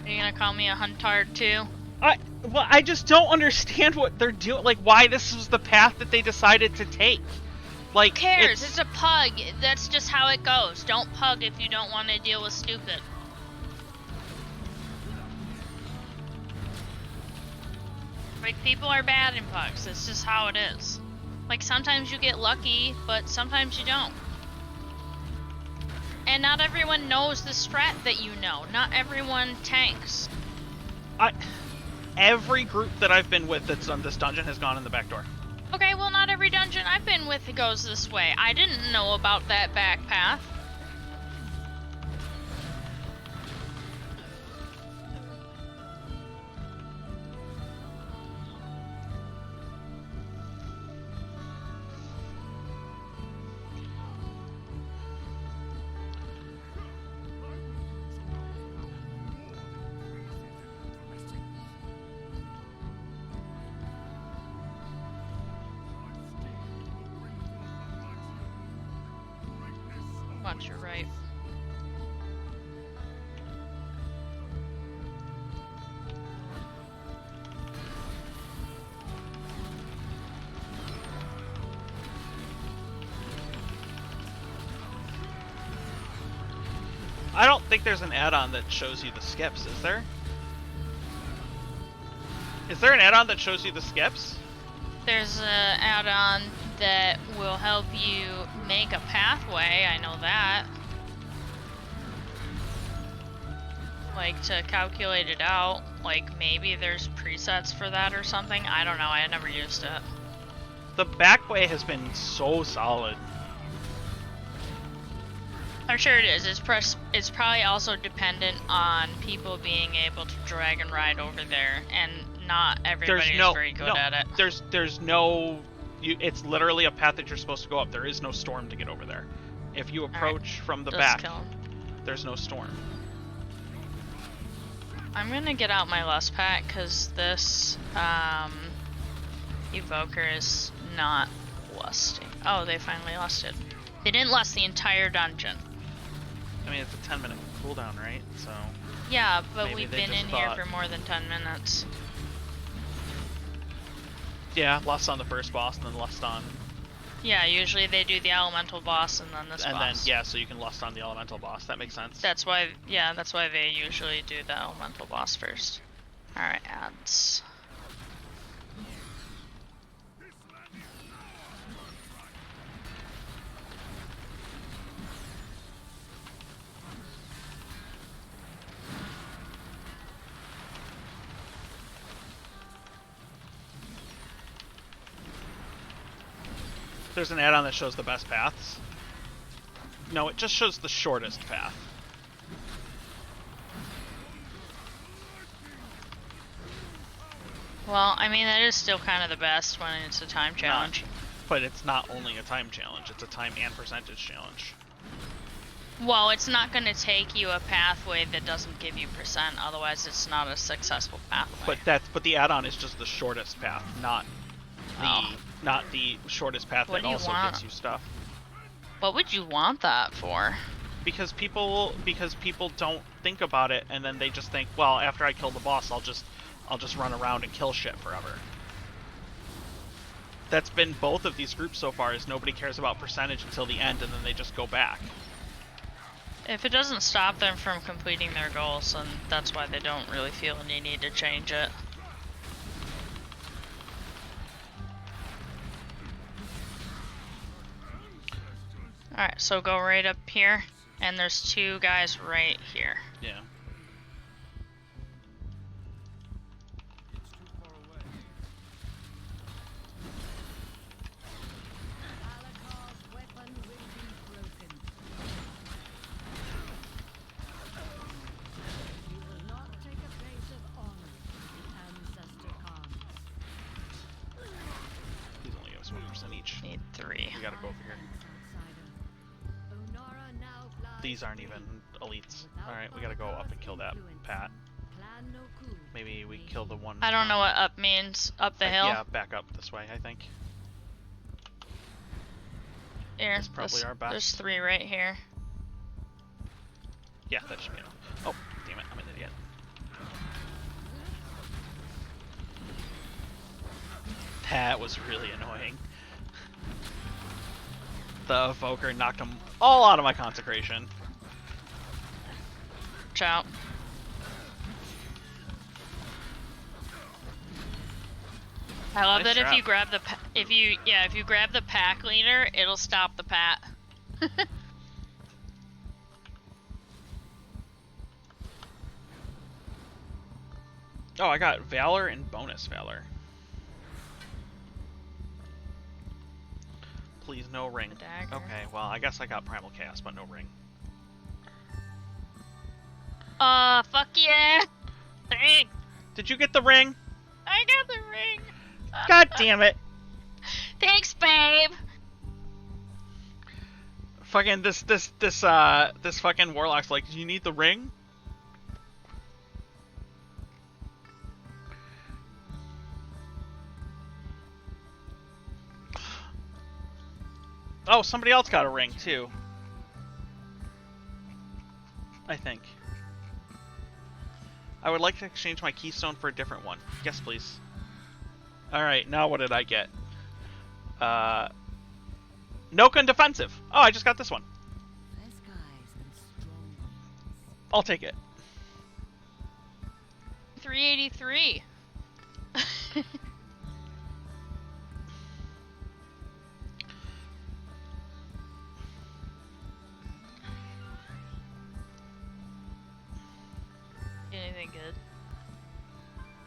Are you gonna call me a huntard too? Well, I just don't understand what they're doing. Like, why this was the path that they decided to take. Like, Who cares? It's a pug. That's just how it goes. Don't pug if you don't want to deal with stupid. Like, people are bad in pugs. It's just how it is. Like, sometimes you get lucky, but sometimes you don't. And not everyone knows the strat that you know. Not everyone tanks. every group that I've been with that's done this dungeon has gone in the back door. Okay, well, not every dungeon I've been with goes this way. I didn't know about that back path. Watch your right. I don't think there's an add-on that shows you the skips, is there? Is there an add-on that shows you the skips? There's a add-on that will help you make a pathway, I know that. Like, to calculate it out, like, maybe there's presets for that or something. I don't know, I never used it. The back way has been so solid. I'm sure it is. It's probably also dependent on people being able to drag and ride over there, and not everybody is very good at it. There's no... it's literally a path that you're supposed to go up. There is no storm to get over there. If you approach from the Just back, kill 'em. there's no storm. I'm gonna get out my lust pack because this evoker is not lusting. Oh, they finally lusted. They didn't lust the entire dungeon. I mean, it's a 10-minute cooldown, right? So... Yeah, but Maybe we've they been just in here thought- for more than 10 minutes. Yeah, lust on the first boss, and then lust on... Yeah, usually they do the elemental boss and then this and boss. then, yeah, so you can lust on the elemental boss. That makes sense. That's why they usually do the elemental boss first. Alright, ads. There's an add-on that shows the best paths. No, it just shows the shortest path. Well, I mean, that is still kind of the best when it's a time challenge. But it's not only a time challenge, it's a time and percentage challenge. Well, it's not going to take you a pathway that doesn't give you percent, otherwise it's not a successful pathway. But the add-on is just the shortest path, not the shortest path What that do you also want? gets you stuff. What would you want that for? Because people don't think about it, and then they just think, well, after I kill the boss, I'll just run around and kill shit forever. That's been both of these groups so far, is nobody cares about percentage until the end, and then they just go back. If it doesn't stop them from completing their goals, then that's why they don't really feel any need to change it. Alright, so go right up here, and there's two guys right here. Yeah. It's too far away. Alakar's weapon will be broken. You will not take a place of honor in the ancestor Khans. These only give us 1% each. Need 3. We gotta go over here. Onara now flies These aren't even elites. Alright, we gotta go up and kill that Pat. Clan Noku. Maybe we kill the one. I don't know what up means. Up the hill? Yeah, back up this way, I think. Here, That's probably our best. There's 3 right here. Yeah, that should be enough. Oh, damn it, I'm an idiot. That was really annoying. The evoker knocked him all out of my consecration. Watch out. I love Nice that if trap. you grab the if you grab the pack leader, it'll stop the pat. Oh, I got Valor and bonus Valor. Please, no ring. The dagger. Okay, well, I guess I got Primal Chaos, but no ring. Fuck yeah! Thanks! Did you get the ring? I got the ring! God damn it! Thanks, babe! Fucking this fucking warlock's like, do you need the ring? Oh, somebody else got a ring too. I think. I would like to exchange my keystone for a different one. Yes, please. Alright, now what did I get? Nokan Defensive. Oh, I just got this one. Less guys and strong. I'll take it. 383. Anything good?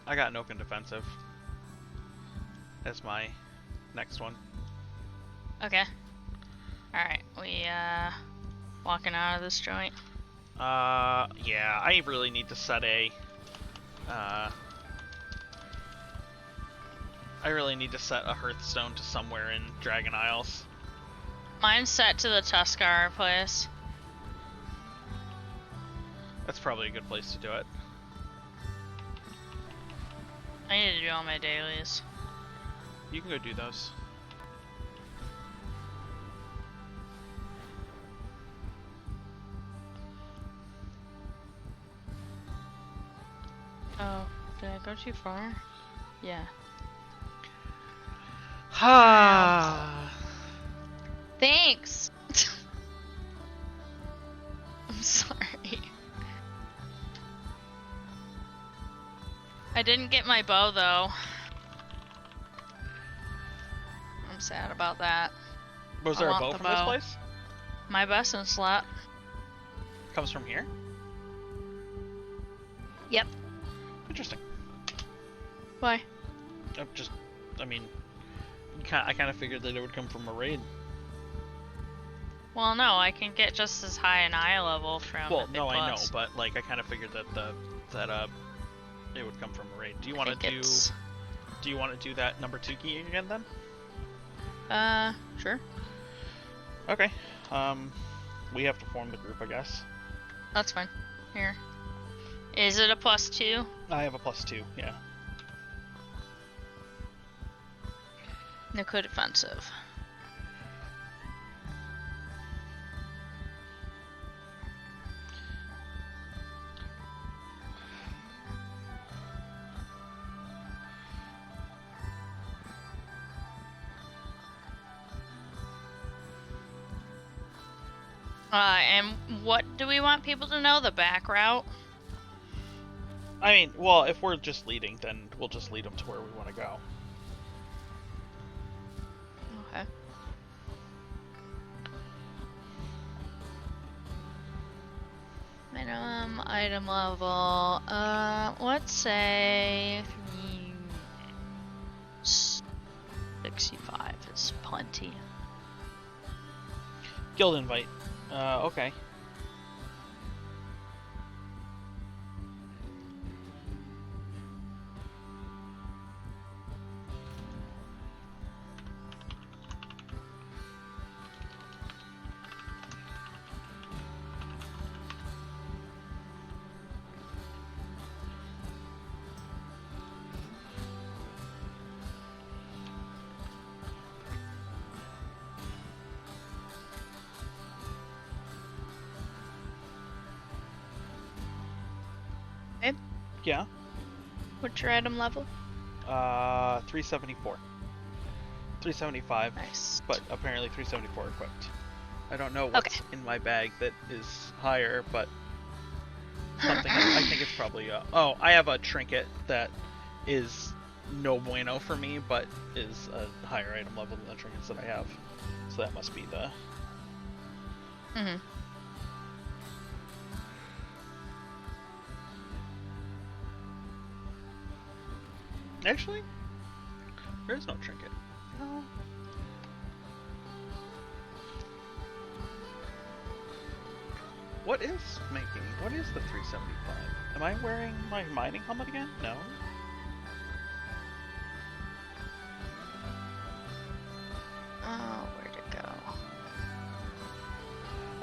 I got Nokan Defensive as my next one. Okay. Alright, we walking out of this joint. Yeah, I really need to set a, I really need to set a Hearthstone to somewhere in Dragon Isles. Mine's set to the Tuscarora place. That's probably a good place to do it. I need to do all my dailies. You can go do those. Oh, did I go too far? Yeah. Ha. Thanks! I'm sorry. I didn't get my bow though. I'm sad about that. Was I there a want bow the from this bow. place? My busing slot. Comes from here? Yep. Interesting. Why? I mean, I kind of figured that it would come from a raid. Well, no, I can get just as high an eye level from Well, Epic no, I know, Plus. but like I kind of figured that it would come from a raid. Do you want to think do? it's- Do you want to do that number 2 key again then? Sure. Okay. We have to form the group, I guess. That's fine. Here. Is it a +2? I have a +2. Yeah. Nuka defensive. And what do we want people to know? The back route? I mean, well, if we're just leading, then we'll just lead them to where we want to go. Okay. Minimum item level. Let's say 365 is plenty. Guild invite. Okay. Okay. Yeah. What's your item level? 374. 375. Nice. But apparently 374 equipped. I don't know what's in my bag that is higher, but something. I think it's probably. Oh, I have a trinket that is no bueno for me, but is a higher item level than the trinkets that I have. So that must be the. Mm-hmm. Actually, there is no trinket. No. What is making? What is the 375? Am I wearing my mining helmet again? No. Oh, where'd it go?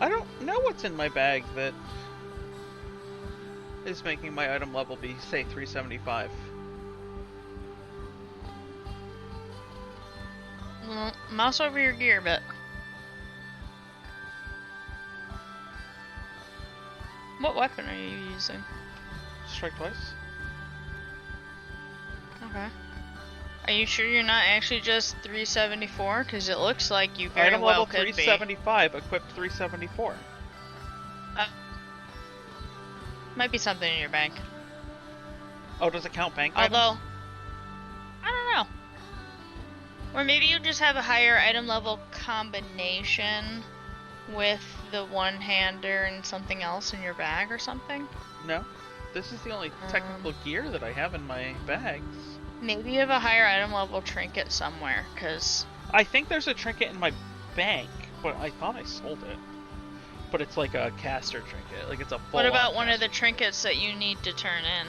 I don't know what's in my bag that is making my item level be, say, 375. Well, mouse over your gear a bit. What weapon are you using? Strike twice? Okay. Are you sure you're not actually just 374? Because it looks like you very Item well level could be. 375, equipped 374. Might be something in your bank. Oh, does it count bank Although, items? I don't know. Or maybe you just have a higher item level combination with the one-hander and something else in your bag or something. No. This is the only technical gear that I have in my bags. Maybe you have a higher item level trinket somewhere, because... I think there's a trinket in my bank, but I thought I sold it. But it's like a caster trinket. Like it's a full What about one of the trinkets that you need to turn in?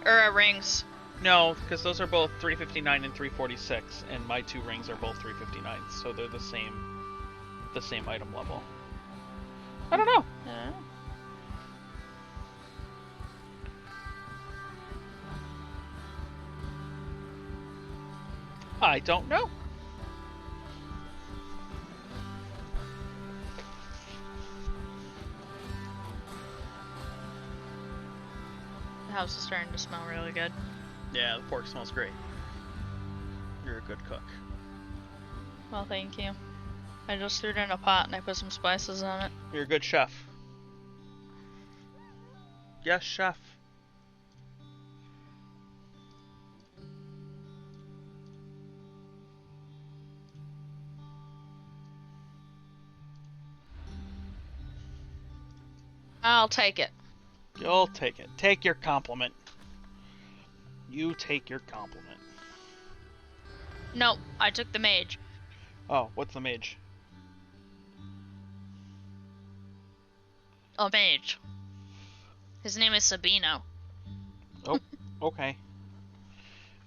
Or rings? No, because those are both 359 and 346, and my 2 rings are both 359, so they're the same item level. I don't know. I don't know. The house is starting to smell really good. Yeah, the pork smells great. You're a good cook. Well, thank you. I just threw it in a pot and I put some spices on it. You're a good chef. Yes, chef. I'll take it. You'll take it. Take your compliment. You take your compliment. Nope, I took the mage. Oh, what's the mage? A mage. His name is Sabino. Oh, okay.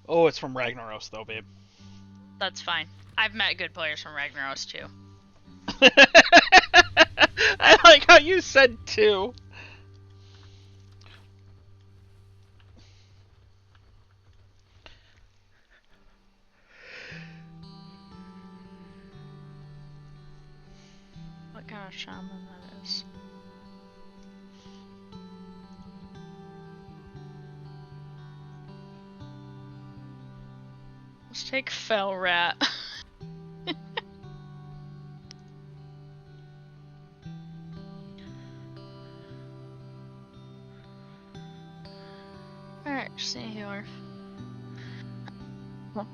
Oh, it's from Ragnaros, though, babe. That's fine. I've met good players from Ragnaros too. I like how you said two. What kind of shaman that is? Let's take Fell Rat. Alright, just need a healer. Well,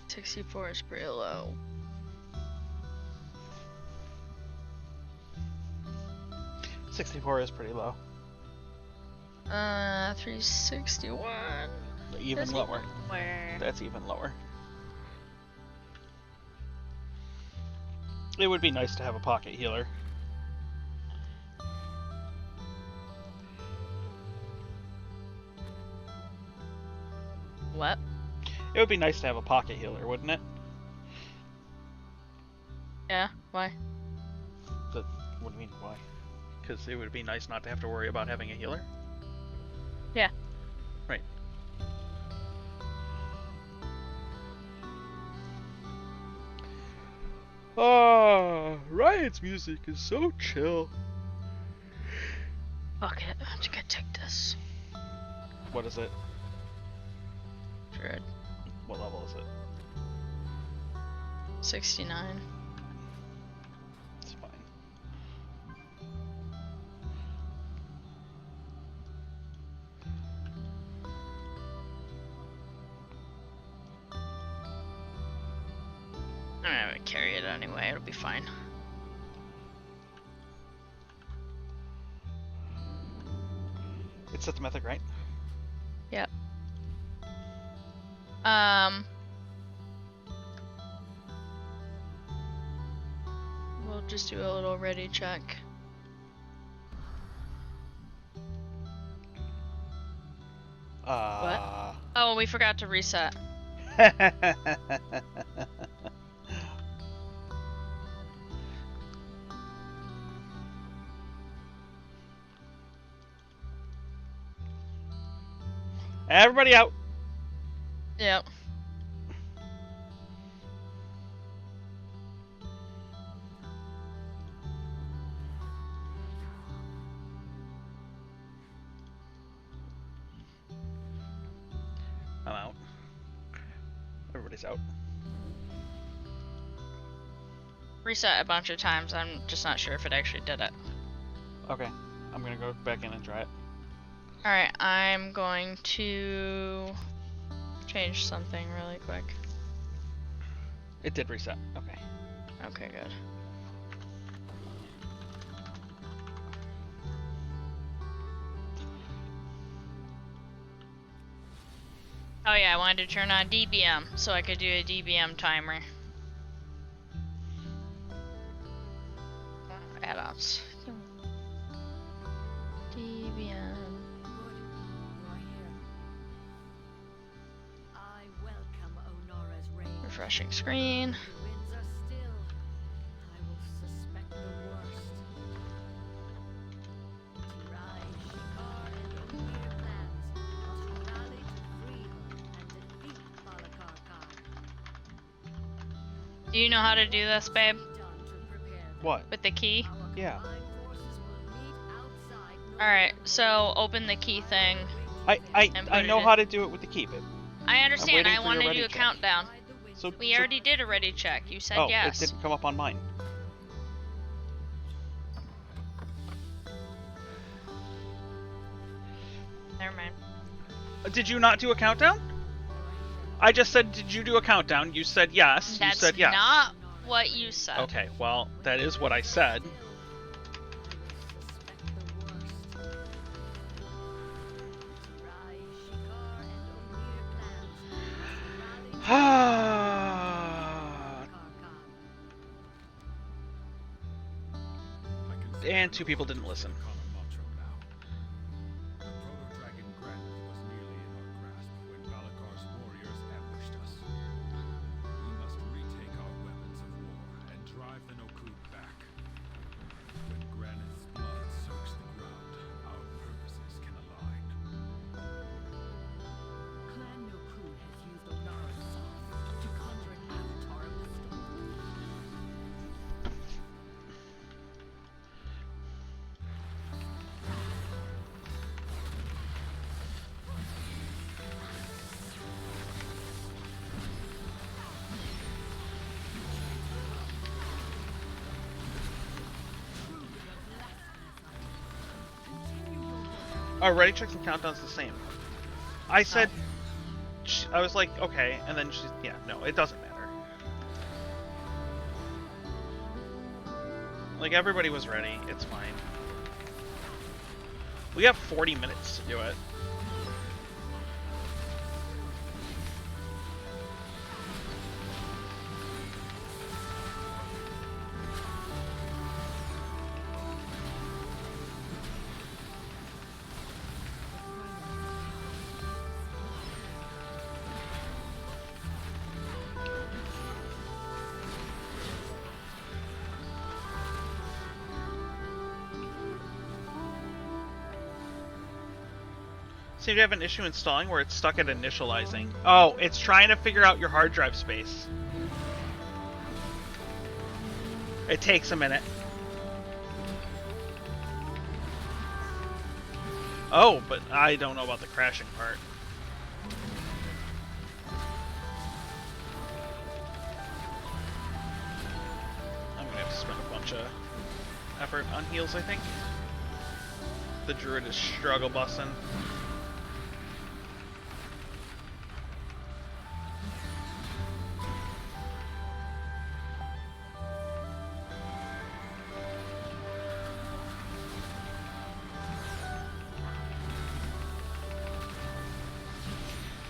64 is pretty low. $64 is pretty low. 361. Even That's lower. Where? That's even lower. It would be nice to have a pocket healer. What? It would be nice to have a pocket healer, wouldn't it? Yeah, why? What do you mean, why? Because it would be nice not to have to worry about having a healer? Yeah. Right. Ah, Riot's music is so chill. Fuck it, I'm just gonna take this. What is it? Druid. What level is it? 69. It's fine. I'm gonna carry it anyway, it'll be fine. It's at the mythic, right? Yep. We'll just do a little ready check. Oh, we forgot to reset. Everybody out. Yep. I'm out. Everybody's out. Reset a bunch of times, I'm just not sure if it actually did it. Okay. I'm gonna go back in and try it. Alright, I'm going to change something really quick. It did reset. Okay. Okay, good. Oh yeah, I wanted to turn on DBM so I could do a DBM timer. Add-ons. DBM. Good. You are here. I welcome Onora's reign. Refreshing screen. The winds are still. Do you know how to do this, babe? Done to prepare them. What? With the key? Our Yeah. combined forces will meet outside Alright, so open the key thing. I And I put know it how in. to do it with the key, babe. I understand. waiting I for your want to ready do a check. countdown. So We so- already did a ready check. You said Oh, yes. it didn't come up on mine. Never mind. Did you not do a countdown? I just said, did you do a countdown? You said yes. That's you said yes. not what you said. Okay, well, that is what I said. And two people didn't listen. The proto-dragon Granith was nearly in our grasp when Valakar's warriors ambushed us. We must retake our weapons of war and drive the Nokud back. When Granith's blood soaks the ground, our purposes can align. Clan Nokud has used Onara's song to conjure an avatar of the storm. Oh, ready checks and countdowns the same. I said, I was like, okay, and then she's, yeah, no, it doesn't matter. Like, everybody was ready, it's fine. We have 40 minutes to do it. Seem to have an issue installing where it's stuck at initializing. Oh, it's trying to figure out your hard drive space. It takes a minute. Oh, but I don't know about the crashing part. I'm gonna have to spend a bunch of effort on heals, I think. The druid is struggle bussing.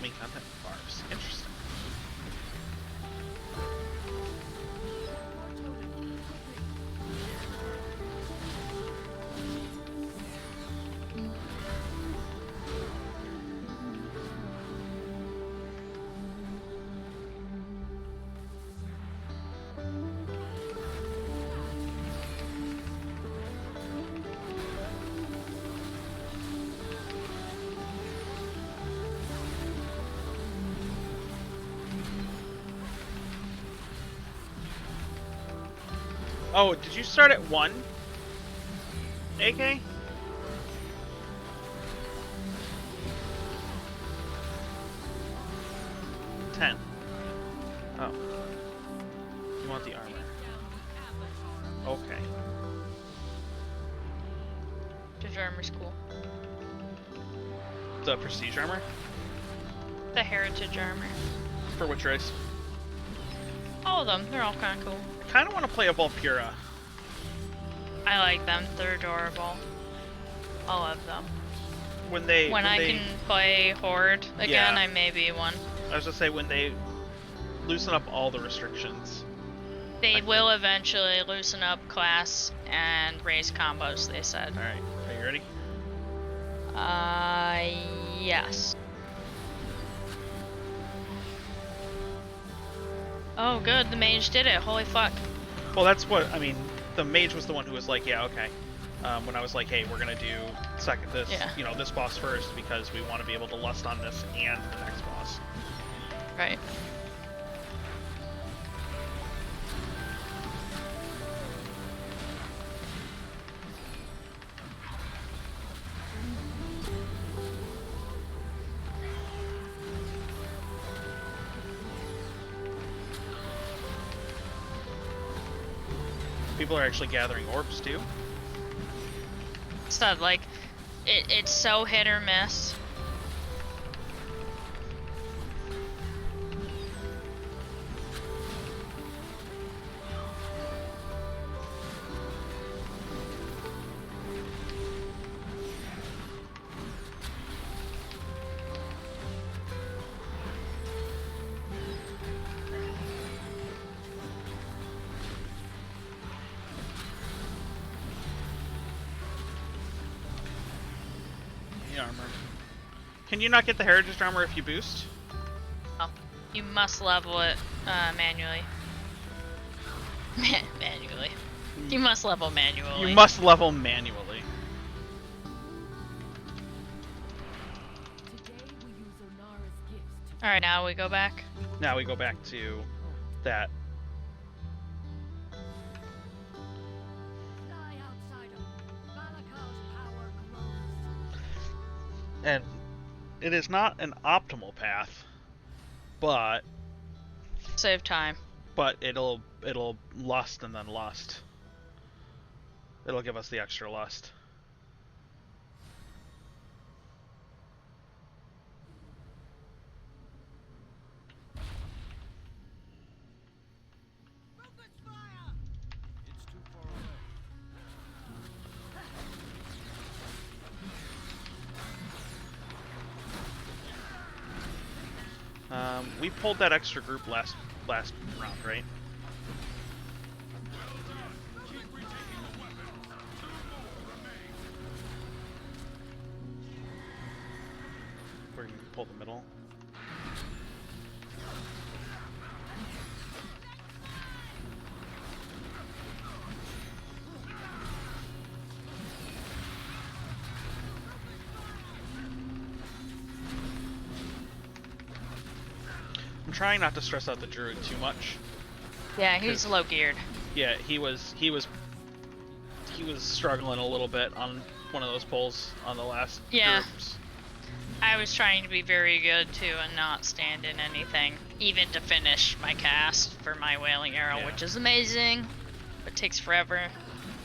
Main content bars. Interesting. Oh, did you start at 1? AK? $10. Oh. You want the armor. Okay. Judge armor's cool. The prestige armor? The heritage armor. For which race? All of them. They're all kind of cool. I kind of want to play a Volpura. I like them. They're adorable. All of them. When I they, can play Horde again, Yeah. I may be one. I was gonna say, when they loosen up all the restrictions. They will eventually loosen up class and race combos, they said. Alright, are you ready? Yes. Oh, good. The mage did it. Holy fuck. Well, that's what, I mean, the mage was the one who was like, yeah, okay. When I was like, hey, we're gonna do Yeah. this boss first because we want to be able to lust on this and the next boss. Right. people are actually gathering orbs too. So like, it's so hit or miss. The armor. Can you not get the heritage armor if you boost? Oh, you must level it manually. Manually. You must level manually. You must level manually. Today we use Onara's gifts to Alright, now we go back. Now we go back to that. fly outsider. Valakar's power grows. And it is not an optimal path, but Save time. it'll lust and then lust. It'll give us the extra lust. It's too far away. We pulled that extra group last round, right? We're gonna pull the middle. I'm trying not to stress out the druid too much. Yeah, he's 'Cause- low geared. Yeah, he was struggling a little bit on one of those pulls on the last Yeah. groups. I was trying to be very good too and not stand in anything, even to finish my cast for my Wailing Arrow, Yeah. which is amazing, but takes forever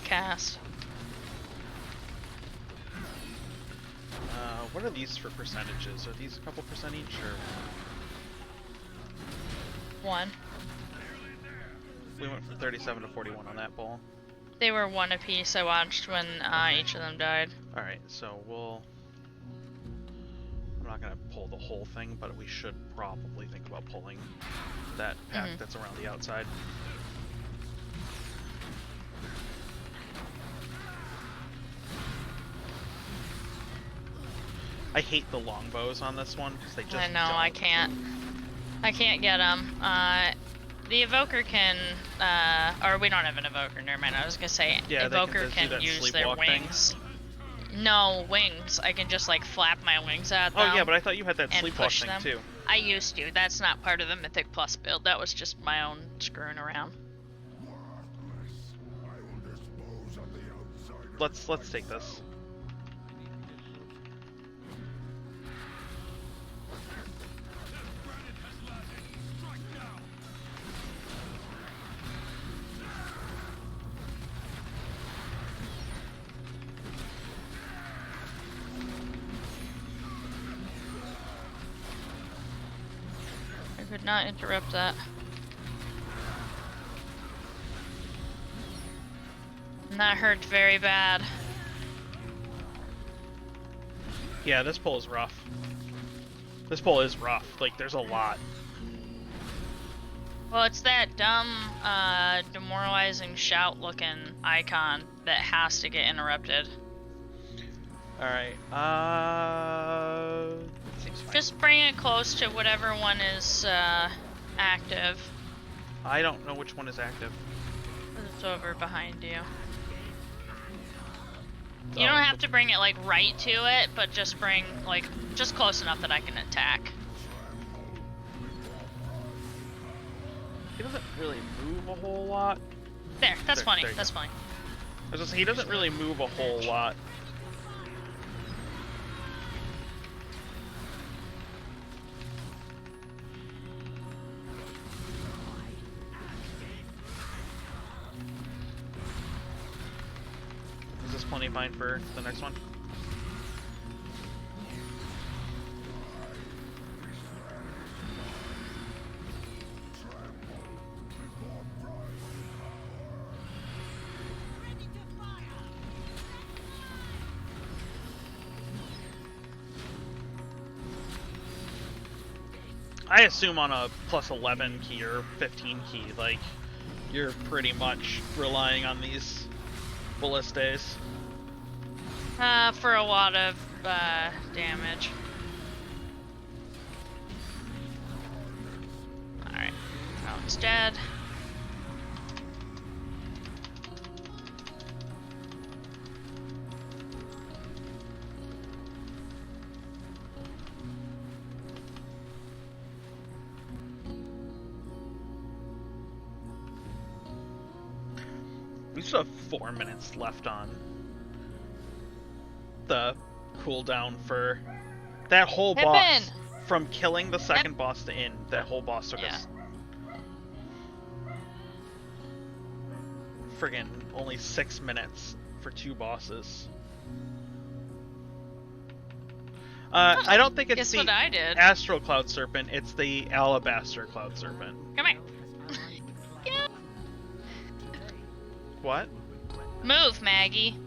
to cast. What are these for percentages? Are these a couple percent each, or One. we went from 37 to 41 on that pull? They were one apiece. I watched when each of them died. All right, so I'm not gonna pull the whole thing, but we should probably think about pulling that pack Mhm. that's around the outside. I hate the longbows on this one because they just I know, I don't. can't get them. The evoker can, or we don't have an evoker, never mind. I was gonna say, Yeah, they can evoker just do can that use their sleepwalk thing. wings. No, wings. I can just like flap my wings at them. Oh yeah, but I thought you had that and sleepwalk push thing them. too. I used to. That's not part of the Mythic Plus build. That was just my own screwing around. I will dispose of the outsider. Let's take this. I could not interrupt that. And that hurt very bad. Yeah, this pull is rough. This pull is rough. Like, there's a lot. Well, it's that dumb, demoralizing shout-looking icon that has to get interrupted. Alright, seems fine. Just bring it close to whatever one is, active. I don't know which one is active. It's over behind you. Oh, You don't have to bring it, like, right to it, but just bring, like, just close enough that I can attack. He doesn't really move a whole lot. There, that's There- funny, there you that's go. funny. I was just saying, he doesn't really move a whole lot. this plenty fine for the next one? I assume on a plus 11 key or 15 key, like, you're pretty much relying on these ballistas. For a lot of damage. Alright, that one's dead. We still have 4 minutes left on the cooldown for that whole boss. Pippin! From killing the second boss to end, that whole boss took Yeah. us friggin' only 6 minutes for 2 bosses. I don't think it's Guess the what I did? Astral Cloud Serpent, it's the Alabaster Cloud Serpent. Come here. Yeah. What? Move, Maggie.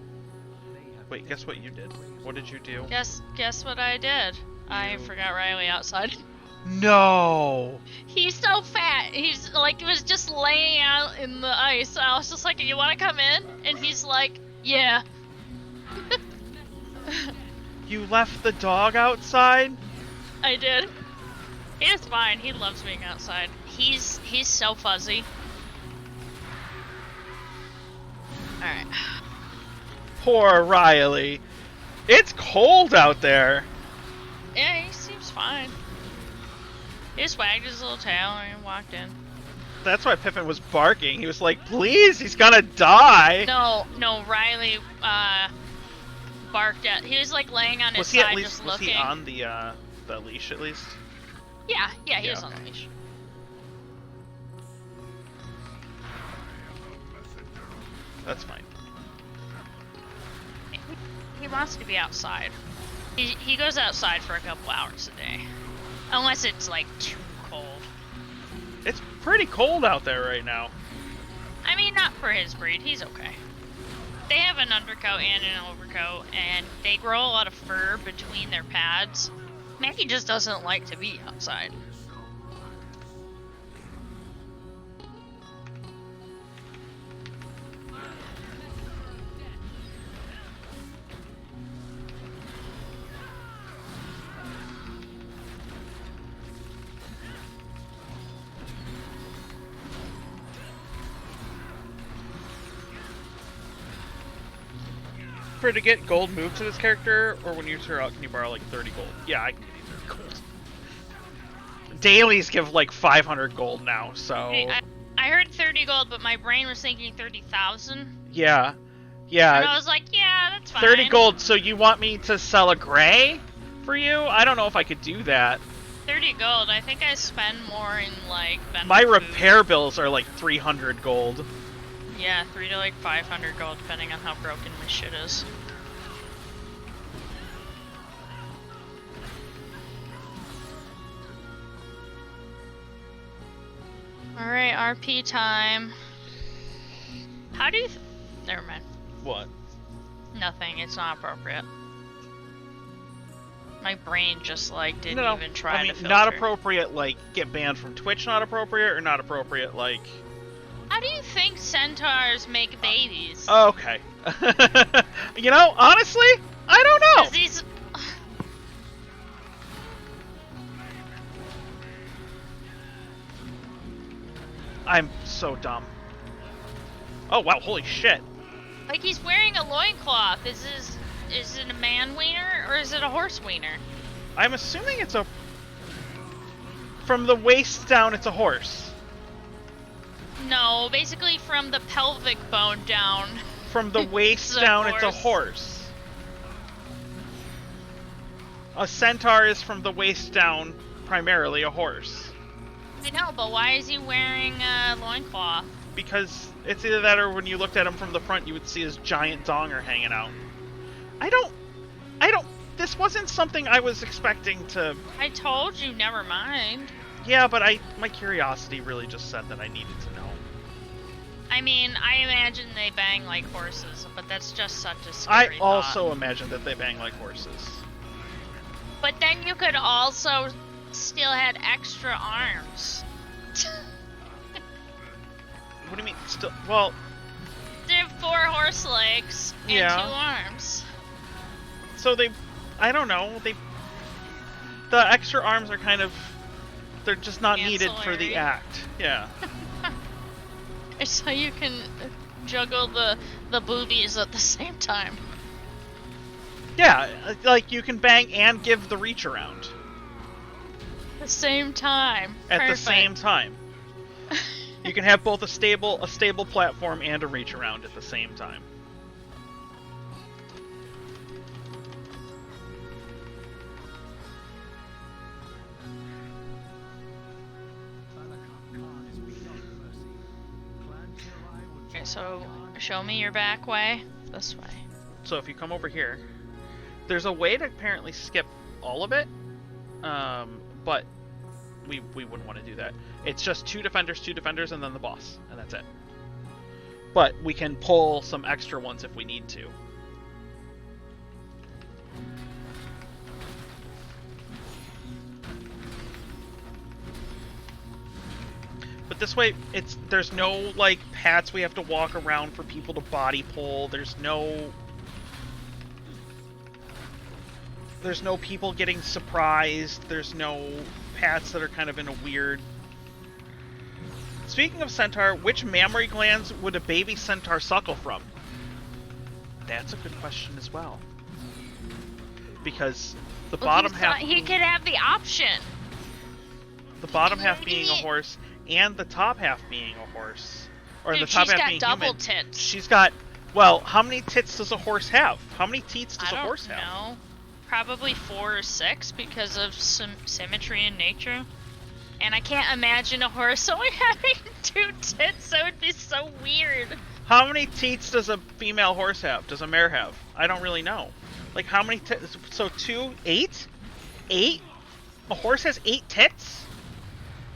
Wait, guess what you did? What did you do? Guess what I did? I forgot Riley outside. No! He's so fat. He's like, was just laying out in the ice. I was just like, you want to come in? And he's like, yeah. You left the dog outside? I did. It's fine. He loves being outside. He's so fuzzy. Alright. Poor Riley. It's cold out there. Yeah, he seems fine. He just wagged his little tail and walked in. That's why Pippin was barking. He was like, please, he's gonna die. No, Riley barked at. He was like laying on his Was he at side least just was looking. he on the leash at least? Yeah, he Yeah, was on the okay. leash. That's fine. He wants to be outside. He goes outside for a couple hours a day. Unless it's like too cold. It's pretty cold out there right now. I mean, not for his breed. He's okay. They have an undercoat and an overcoat, and they grow a lot of fur between their pads. Maggie just doesn't like to be outside. For to get gold moved to this character, or when you turn out, can you borrow like 30 gold? Yeah, I can get you 30 gold. Dailies give like 500 gold now, so I heard 30 gold, but my brain was thinking 30,000. yeah, And yeah. I was like, yeah, that's fine. 30 gold. So you want me to sell a gray for you? I don't know if I could do that. 30 gold. I think I spend more in like vendor My food. repair bills are like 300 gold. Yeah, 300 to like 500 gold, depending on how broken my shit is. Alright, RP time. How do you... Never mind. What? Nothing, it's not appropriate. My brain just like didn't No, even try I mean, to filter. not appropriate. Like get banned from Twitch. Not appropriate, or not appropriate. Like. How do you think centaurs make babies? Okay. You know, honestly, I don't know. 'Cause these... I'm so dumb. Oh wow, holy shit. Like he's wearing a loincloth. Is it a man wiener or is it a horse wiener? I'm assuming it's a... From the waist down, it's a horse. No, basically from the pelvic bone down. From the waist It's a down, it's a horse. horse. A centaur is from the waist down, primarily a horse. I know, but why is he wearing a loincloth? because it's either that or when you looked at him from the front, you would see his giant donger hanging out. I don't. This wasn't something I was expecting to. I told you, never mind. Yeah, but my curiosity really just said that I needed to know. I mean, I imagine they bang like horses, but that's just such a I scary also thought. imagine that they bang like horses. But then you could also still had extra arms. What do you mean? Still, well, They have 4 horse legs and Yeah. 2 arms. so I don't know. The extra arms are kind of, they're just not needed for the Ancillary. act. Yeah. So you can juggle the boobies at the same time. Yeah, like you can bang and give the reach around The same time. at the Perfect. same time. You can have both a stable platform and a reach around at the same time. Thanakan Khan is beyond mercy. Clan Kirai will Okay, join so Khan show me your back way. This way. So if you come over here, there's a way to apparently skip all of it, but we wouldn't want to do that. It's just 2 defenders, and then the boss, and that's it. But we can pull some extra ones if we need to. But this way, there's no like paths we have to walk around for people to body pull. There's no people getting surprised. There's no paths that are kind of in a weird. Speaking of centaur, which mammary glands would a baby centaur suckle from? That's a good question as well. Because the bottom half, He could have the option. the bottom half Maybe. being a horse, and the top half being a horse, or Dude, the top she's half got being double human. tits. She's got. Well, how many tits does a horse have? How many teats does I a don't horse have? know. Probably 4 or 6 because of some symmetry in nature. And I can't imagine a horse only having 2 tits. That would be so weird. How many teats does a female horse have? Does a mare have? I don't really know. Like how many tits? So 2, 8? 8? A horse has 8 tits?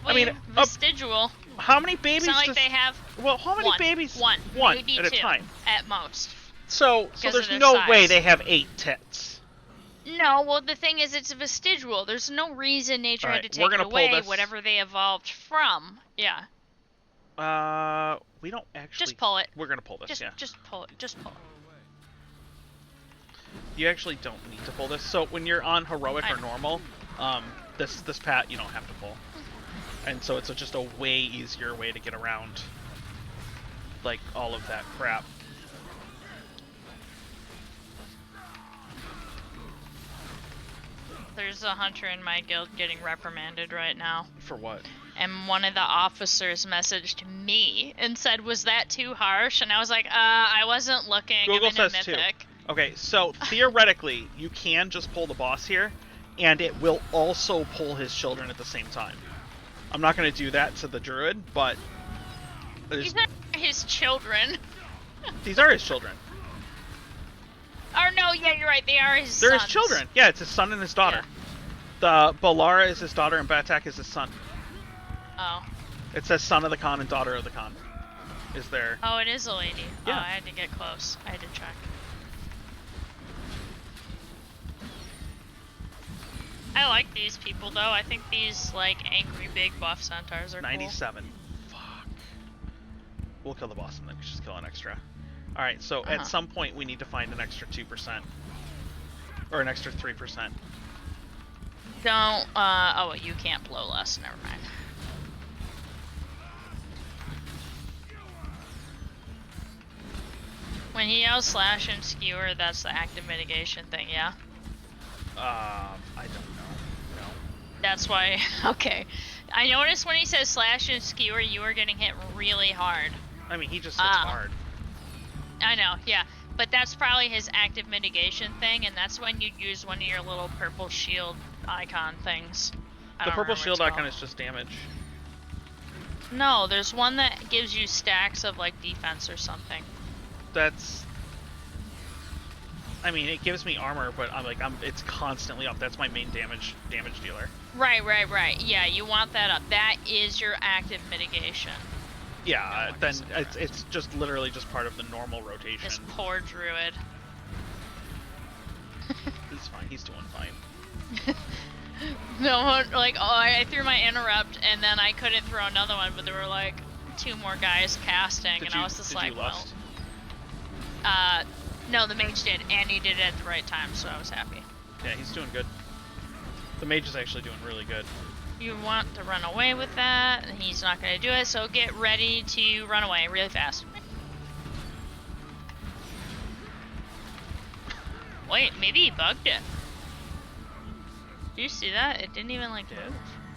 Well, mean, vestigial. How many babies It's not like does... they have Well, how many one. babies? One. One Maybe at 2 a time. at most. So Because there's of their no way size. they have 8 tits. No, well, the thing is, it's vestigial. There's no reason nature had to Alright, we're take it gonna pull away, this. whatever they evolved from. Yeah, We don't actually... just pull it. We're gonna pull this, yeah. Just pull it. Just pull it. You actually don't need to pull this. So when you're on heroic I or know. normal, this pat you don't have to pull, and so it's just a way easier way to get around, like all of that crap. There's a hunter in my guild getting reprimanded right now. For what? And one of the officers messaged me and said, "Was that too harsh?" And I was like, I wasn't looking. Google I'm in a says too. mythic." Okay, so theoretically, you can just pull the boss here, and it will also pull his children at the same time. I'm not going to do that to the druid, but These are his children. these are his children. Or no, yeah, you're right. They are his They're sons. his children. Yeah, it's his son and his daughter. The Balara is his daughter, and Batak is his son. Oh. It says son of the Khan and daughter of the Khan. Is there? Oh, it is a lady. Yeah. Oh, I had to get close. I had to check. I like these people though. I think these like angry big buff centaurs are 97. Fuck. We'll kill the boss and then just kill an extra. Alright, so Uh-huh. at some point we need to find an extra 2%. Or an extra 3%. cool. Don't. Oh, you can't blow less. Never mind. When he yells slash and skewer, that's the active mitigation thing, yeah? I don't know. No. That's why. Okay. I noticed when he says slash and skewer, you were getting hit really hard. I mean, he just hits Ah. hard. I know, yeah. But that's probably his active mitigation thing, and that's when you'd use one of your little purple shield icon things. I The don't purple remember shield what it's icon called. is just damage. No, there's one that gives you stacks of like defense or something. That's. I mean, it gives me armor, but it's constantly up. That's my main damage dealer. Right. Yeah, you want that up. That is your active mitigation. Yeah, then it's just literally just part of the normal rotation. This poor druid. He's fine. He's doing fine. No, like, oh, I threw my interrupt, and then I couldn't throw another one, but there were like 2 more guys casting, and I was just like, well, no, the mage did, and he did it at the right time, so I was happy. Yeah, he's doing good. The mage is actually doing really good. You want to run away with that, and he's not going to do it, so get ready to run away really fast. Wait, maybe he bugged it. Do you see that? It didn't even like move.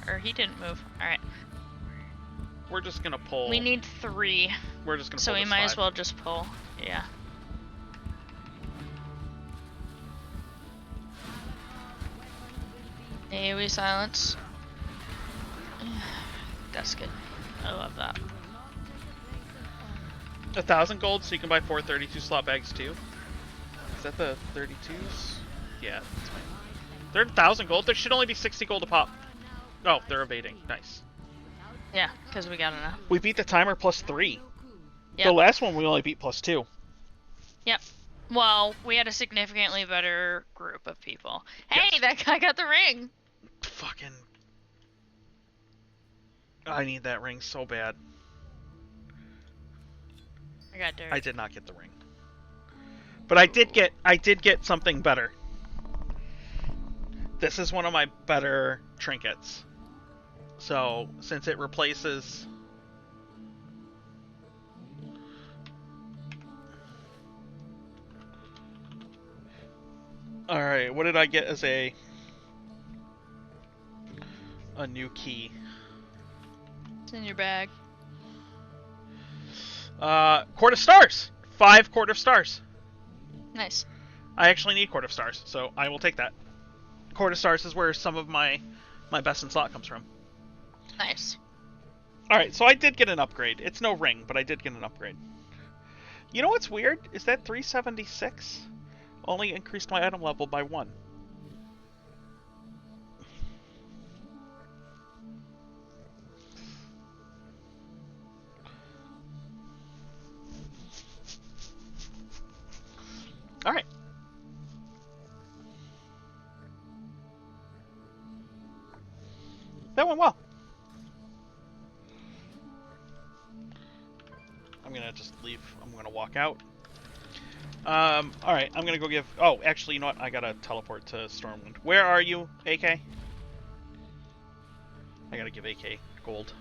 Or he didn't move. Alright. We're just gonna pull. We need 3. We're just gonna so pull. we this might 5. as well just pull. Yeah. AoE silence. That's good. I love that. 1,000 gold, so you can buy 4 32 slot bags too. Is that the 32s? Yeah, that's fine. They're 1,000 gold. There should only be 60 gold a pop. Oh, they're evading. Nice. Yeah, because we got enough. We beat the timer plus 3. Yep. The last one we only beat plus 2. Yep. Well, we had a significantly better group of people. Hey, Yes. that guy got the ring! Fucking. I need that ring so bad. I got dirt. I did not get the ring. But I did get something better. This is one of my better trinkets. So, since it replaces... Alright, what did I get as a new key? It's in your bag. Court of Stars! 5 Court of Stars. Nice. I actually need Court of Stars, so I will take that. Court of Stars is where some of my best in slot comes from. Nice. Alright, so I did get an upgrade. It's no ring, but I did get an upgrade. You know what's weird? Is that 376 only increased my item level by 1. Alright. That went well. I'm gonna just leave. I'm gonna walk out. Alright, I'm gonna go give... Oh, actually, you know what? I gotta teleport to Stormwind. Where are you, AK? I gotta give AK gold.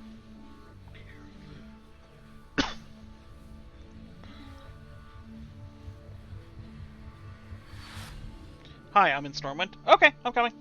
Hi, I'm in Stormwind. Okay, I'm coming.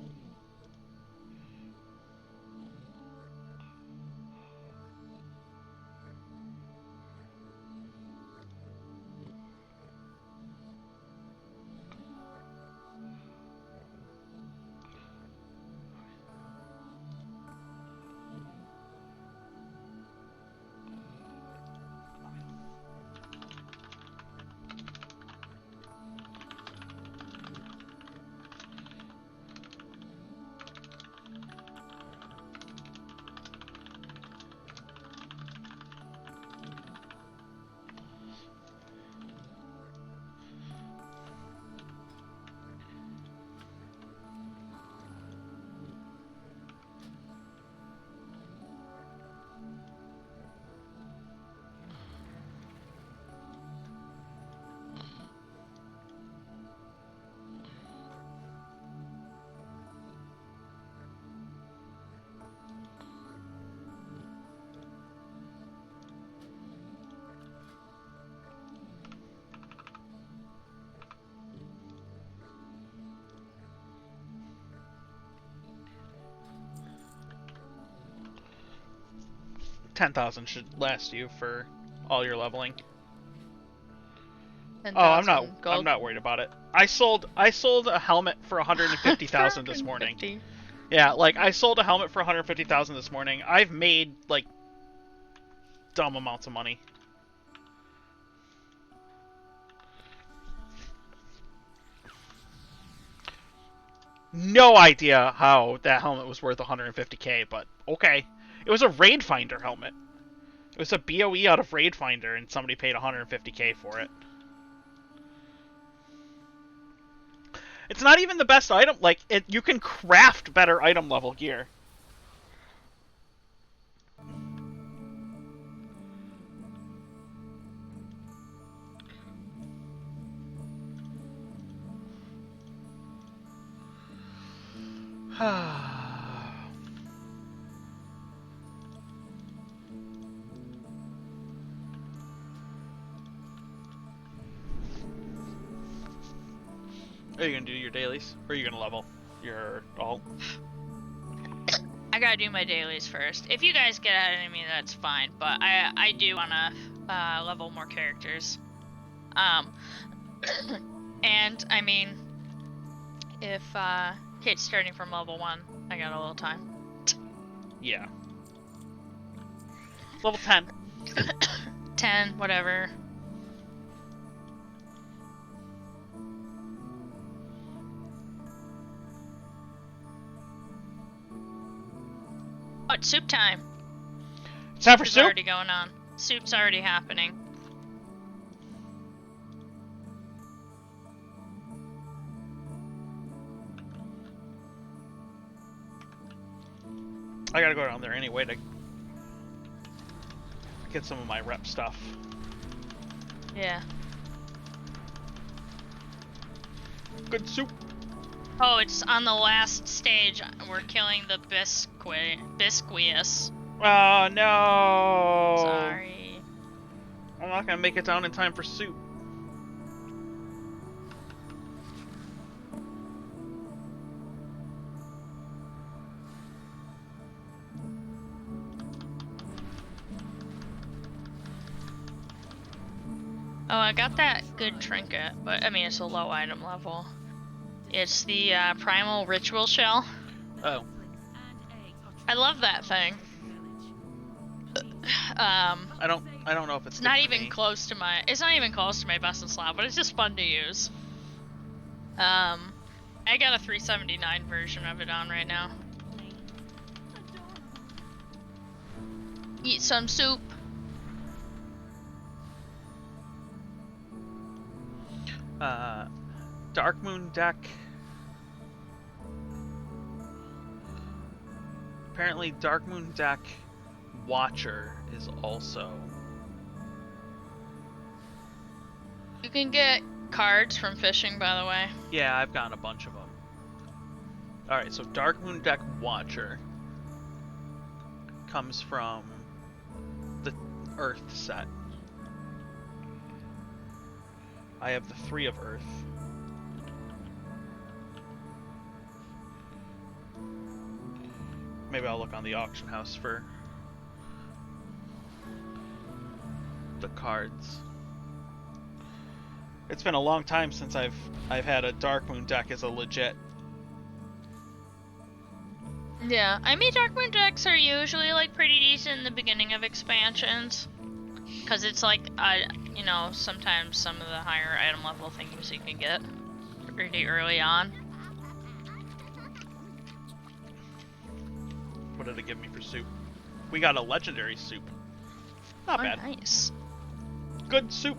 $10,000 should last you for all your leveling. Oh, I'm not worried about it. I sold a helmet for 150,000 this morning. 150. Yeah, like I sold a helmet for 150,000 this morning. I've made like dumb amounts of money. No idea how that helmet was worth 150k, but okay. It was a Raid Finder helmet. It was a BOE out of Raid Finder, and somebody paid 150k for it. It's not even the best item. Like, you can craft better item level gear. Are you gonna do your dailies? Or are you gonna level your alt? I gotta do my dailies first. If you guys get ahead of me, that's fine. But I do wanna level more characters. And I mean, if Kate's starting from level 1, I got a little time. Yeah. Level 10. 10, whatever. What, soup time? It's time for It's soup? already going on. Soup's already happening. I gotta go down there anyway to get some of my rep stuff. Yeah. Good soup. Oh, it's on the last stage. We're killing the Bisquius. Oh no! Sorry. I'm not gonna make it down in time for soup. Oh, I got that good trinket, but I mean, it's a low item level. It's the Primal Ritual Shell. Oh. I love that thing. I don't know if it's It's not good for even me. close to my. It's not even close to my best in slot, but it's just fun to use. I got a 379 version of it on right now. Eat some soup. Dark Moon deck. Apparently, Dark Moon deck Watcher is also. You can get cards from fishing, by the way. Yeah, I've gotten a bunch of them. Alright, so Dark Moon deck Watcher comes from the Earth set. I have the 3 of Earth. Maybe I'll look on the auction house for the cards. It's been a long time since I've had a Dark Moon deck as a legit. Yeah, I mean, Dark Moon decks are usually like pretty decent in the beginning of expansions, cause it's like you know, sometimes some of the higher item level things you can get pretty early on. What did it give me for soup? We got a legendary soup. Not Oh, bad. nice. Good soup.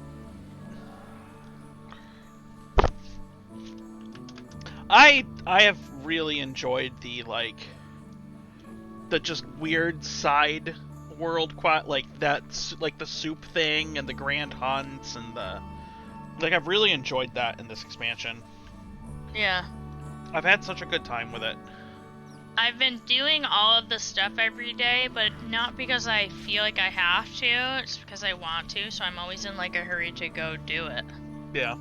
I have really enjoyed the just weird side world like that's like the soup thing and the grand hunts and the I've really enjoyed that in this expansion. Yeah. I've had such a good time with it. I've been doing all of the stuff every day, but not because I feel like I have to, it's because I want to, so I'm always in like a hurry to go do it. Yeah.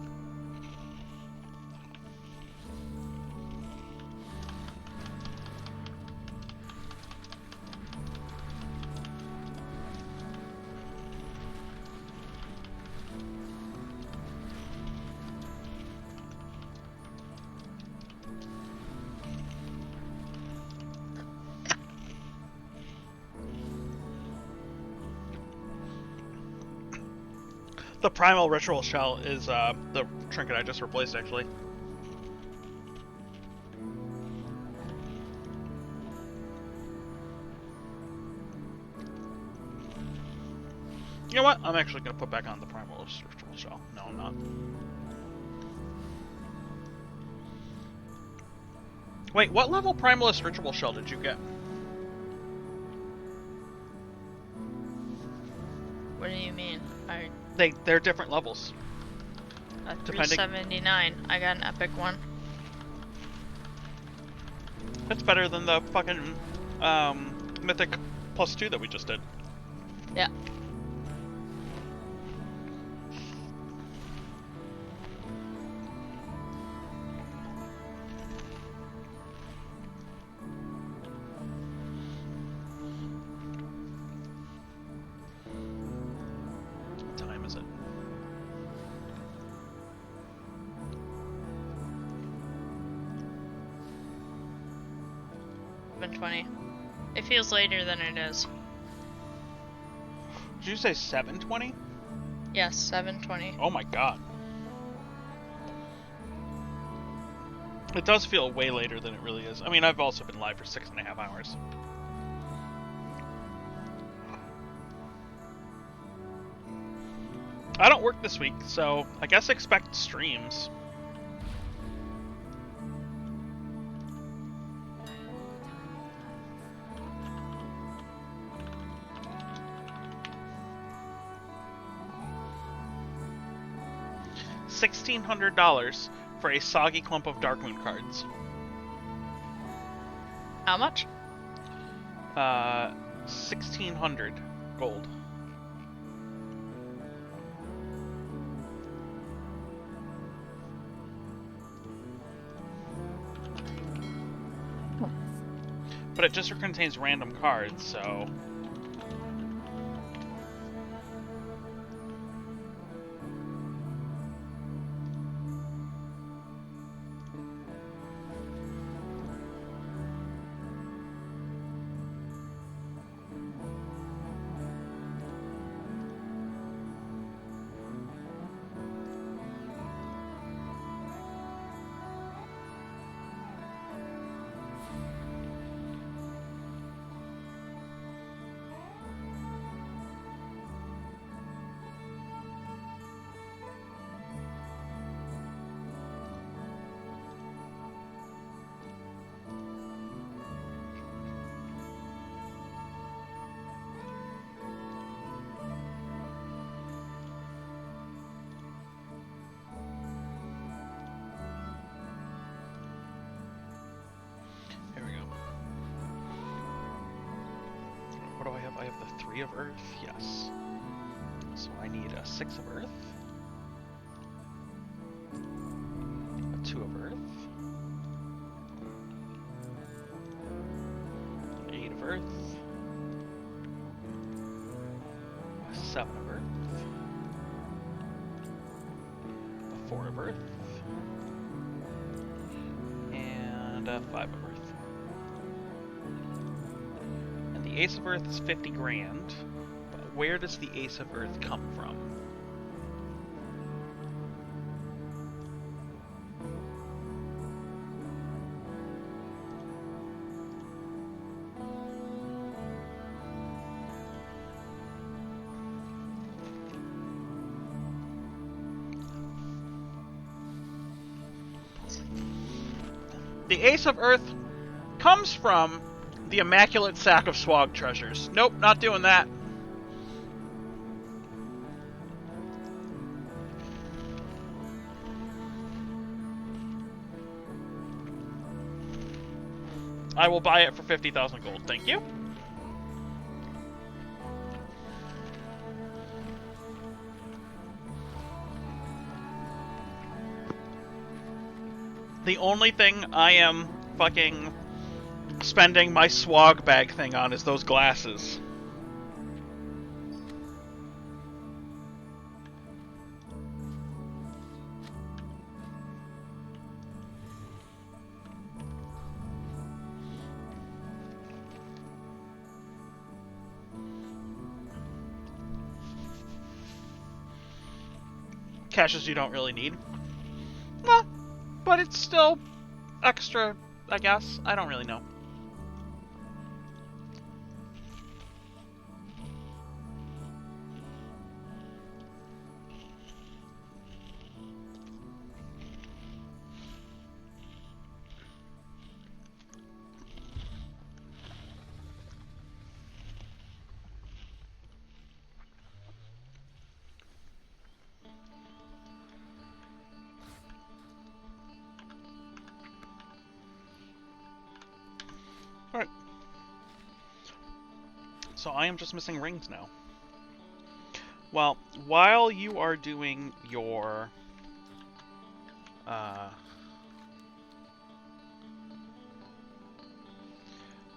The Primal Ritual Shell is the trinket I just replaced, actually. You know what? I'm actually going to put back on the Primal Ritual Shell. No, I'm not. Wait, what level Primalist Ritual Shell did you get? What do you mean? They're different levels. Depending- 379. I got an epic one. That's better than the fucking Mythic +2 that we just did. Yeah. What time is it? $7:20. It feels later than it is. Did you say 7:20? Yes, 7:20. Oh my god. It does feel way later than it really is. I mean, I've also been live for 6.5 hours. I don't work this week, so I guess expect streams. $1,600 for a soggy clump of Darkmoon cards. How much? 1,600 gold. But it just contains random cards, so... Here we go. What do I have? I have the 3 of Earth, yes. So I need a 6 of Earth. A 2 of Earth. An 8 of Earth. A 7 of Earth. A 4 of Earth. And a 5 of Earth. And the Ace of Earth is 50 grand. But where does the Ace of Earth come from? The Ace of Earth comes from the Immaculate Sack of Swag treasures. Nope, not doing that. I will buy it for 50,000 gold, thank you. The only thing I am fucking spending my swag bag thing on is those glasses. caches you don't really need. Well, but it's still extra, I guess. I don't really know. Alright. So I am just missing rings now. Well, while you are doing your...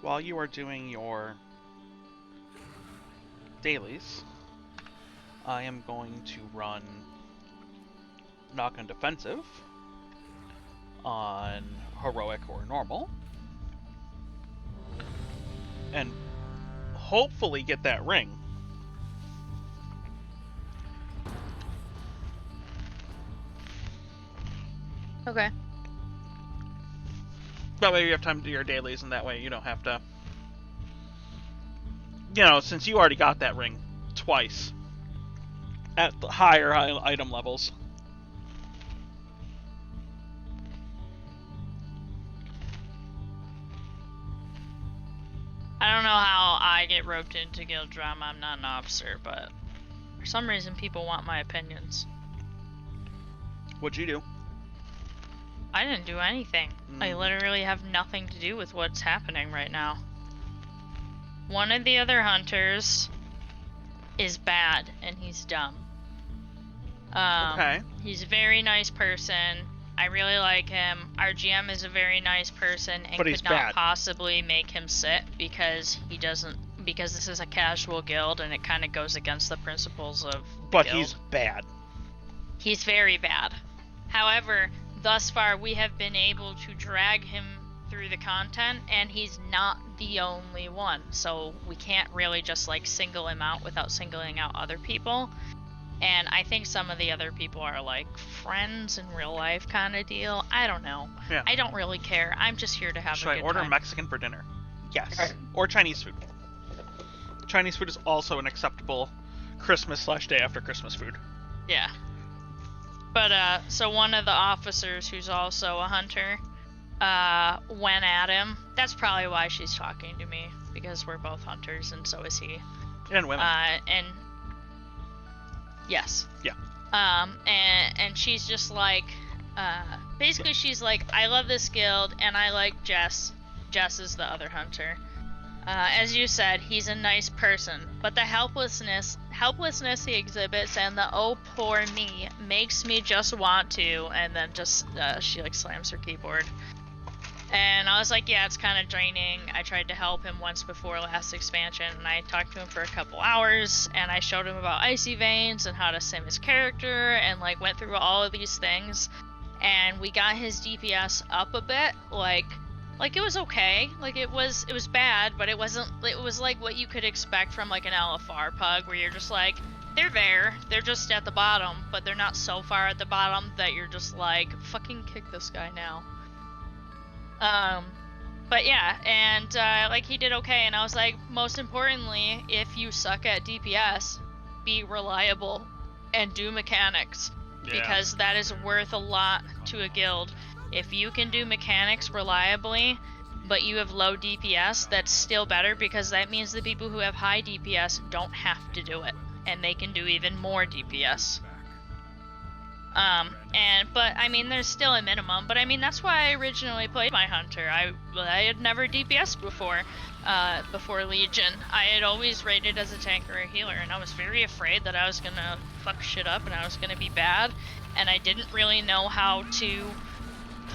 while you are doing your dailies, I am going to run knock on defensive on heroic or normal. And hopefully get that ring. Okay. That way you have time to do your dailies, and that way you don't have to... You know, since you already got that ring twice at the higher item levels. I don't know how I get roped into guild drama. I'm not an officer, but for some reason people want my opinions. What'd you do? I didn't do anything. I literally have nothing to do with what's happening right now. One of the other hunters is bad, and he's dumb. Okay. He's a very nice person. I really like him. Our GM is a very nice person and But he's could not bad. possibly make him sit because he doesn't, because this is a casual guild and it kind of goes against the principles of the But guild. he's bad. He's very bad. However, thus far we have been able to drag him through the content, and he's not the only one. So we can't really just like single him out without singling out other people. And I think some of the other people are like friends in real life kind of deal. I don't know. Yeah. I don't really care. I'm just here to have Should a I good order time. Mexican for dinner? Yes. Or Chinese food. Chinese food is also an acceptable Christmas/day after Christmas food. Yeah. But so one of the officers who's also a hunter went at him. That's probably why she's talking to me, because we're both hunters and so is he. And women. And yes. Yeah. And she's just like, basically she's like, I love this guild and I like Jess. Jess is the other hunter. As you said, he's a nice person, but the helplessness he exhibits and the oh poor me makes me just want to, and then just she like slams her keyboard. And I was like, yeah, it's kind of draining. I tried to help him once before last expansion, and I talked to him for a couple hours, and I showed him about Icy Veins and how to sim his character, and like went through all of these things, and we got his DPS up a bit, like it was okay. Like it was bad, but it was like what you could expect from like an LFR pug, where you're just like, they're just at the bottom, but they're not so far at the bottom that you're just like, fucking kick this guy now. But yeah, and like he did okay, and I was like, most importantly, if you suck at DPS, be reliable and do mechanics, because that is worth a lot to a guild. If you can do mechanics reliably, but you have low DPS, that's still better, because that means the people who have high DPS don't have to do it, and they can do even more DPS. But I mean, there's still a minimum, but I mean, that's why I originally played my hunter. I had never DPS'd before Legion. I had always rated as a tank or a healer, and I was very afraid that I was gonna fuck shit up and I was gonna be bad, and I didn't really know how to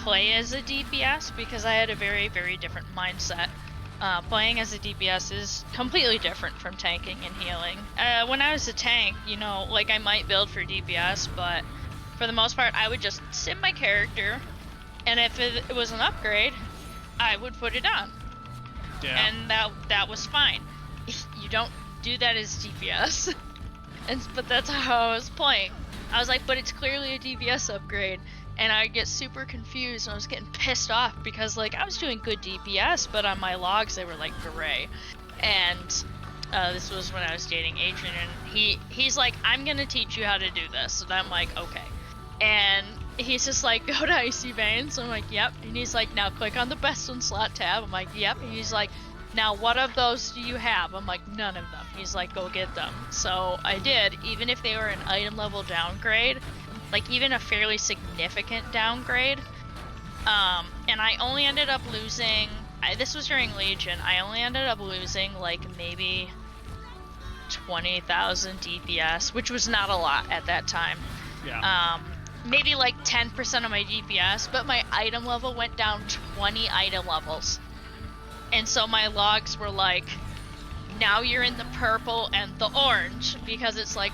play as a DPS because I had a very, very different mindset. Playing as a DPS is completely different from tanking and healing. When I was a tank, you know, like I might build for DPS, but for the most part, I would just sim my character, and if it was an upgrade, I would put it on. Yeah. And that was fine. You don't do that as DPS. But that's how I was playing. I was like, but it's clearly a DPS upgrade. And I get super confused, and I was getting pissed off because, like, I was doing good DPS, but on my logs they were like gray. And this was when I was dating Adrian, and he's like, I'm gonna teach you how to do this, and I'm like, okay. And he's just like, go to Icy Veins. I'm like, yep. And he's like, now click on the best one slot tab. I'm like, yep. And he's like, now what of those do you have? I'm like, none of them. He's like, go get them. So I did, even if they were an item level downgrade, like even a fairly significant downgrade. And I only ended up losing, this was during Legion, I only ended up losing like maybe 20,000 DPS, which was not a lot at that time. Yeah. Maybe like 10% of my DPS, but my item level went down 20 item levels. And so my logs were like, now you're in the purple and the orange, because it's like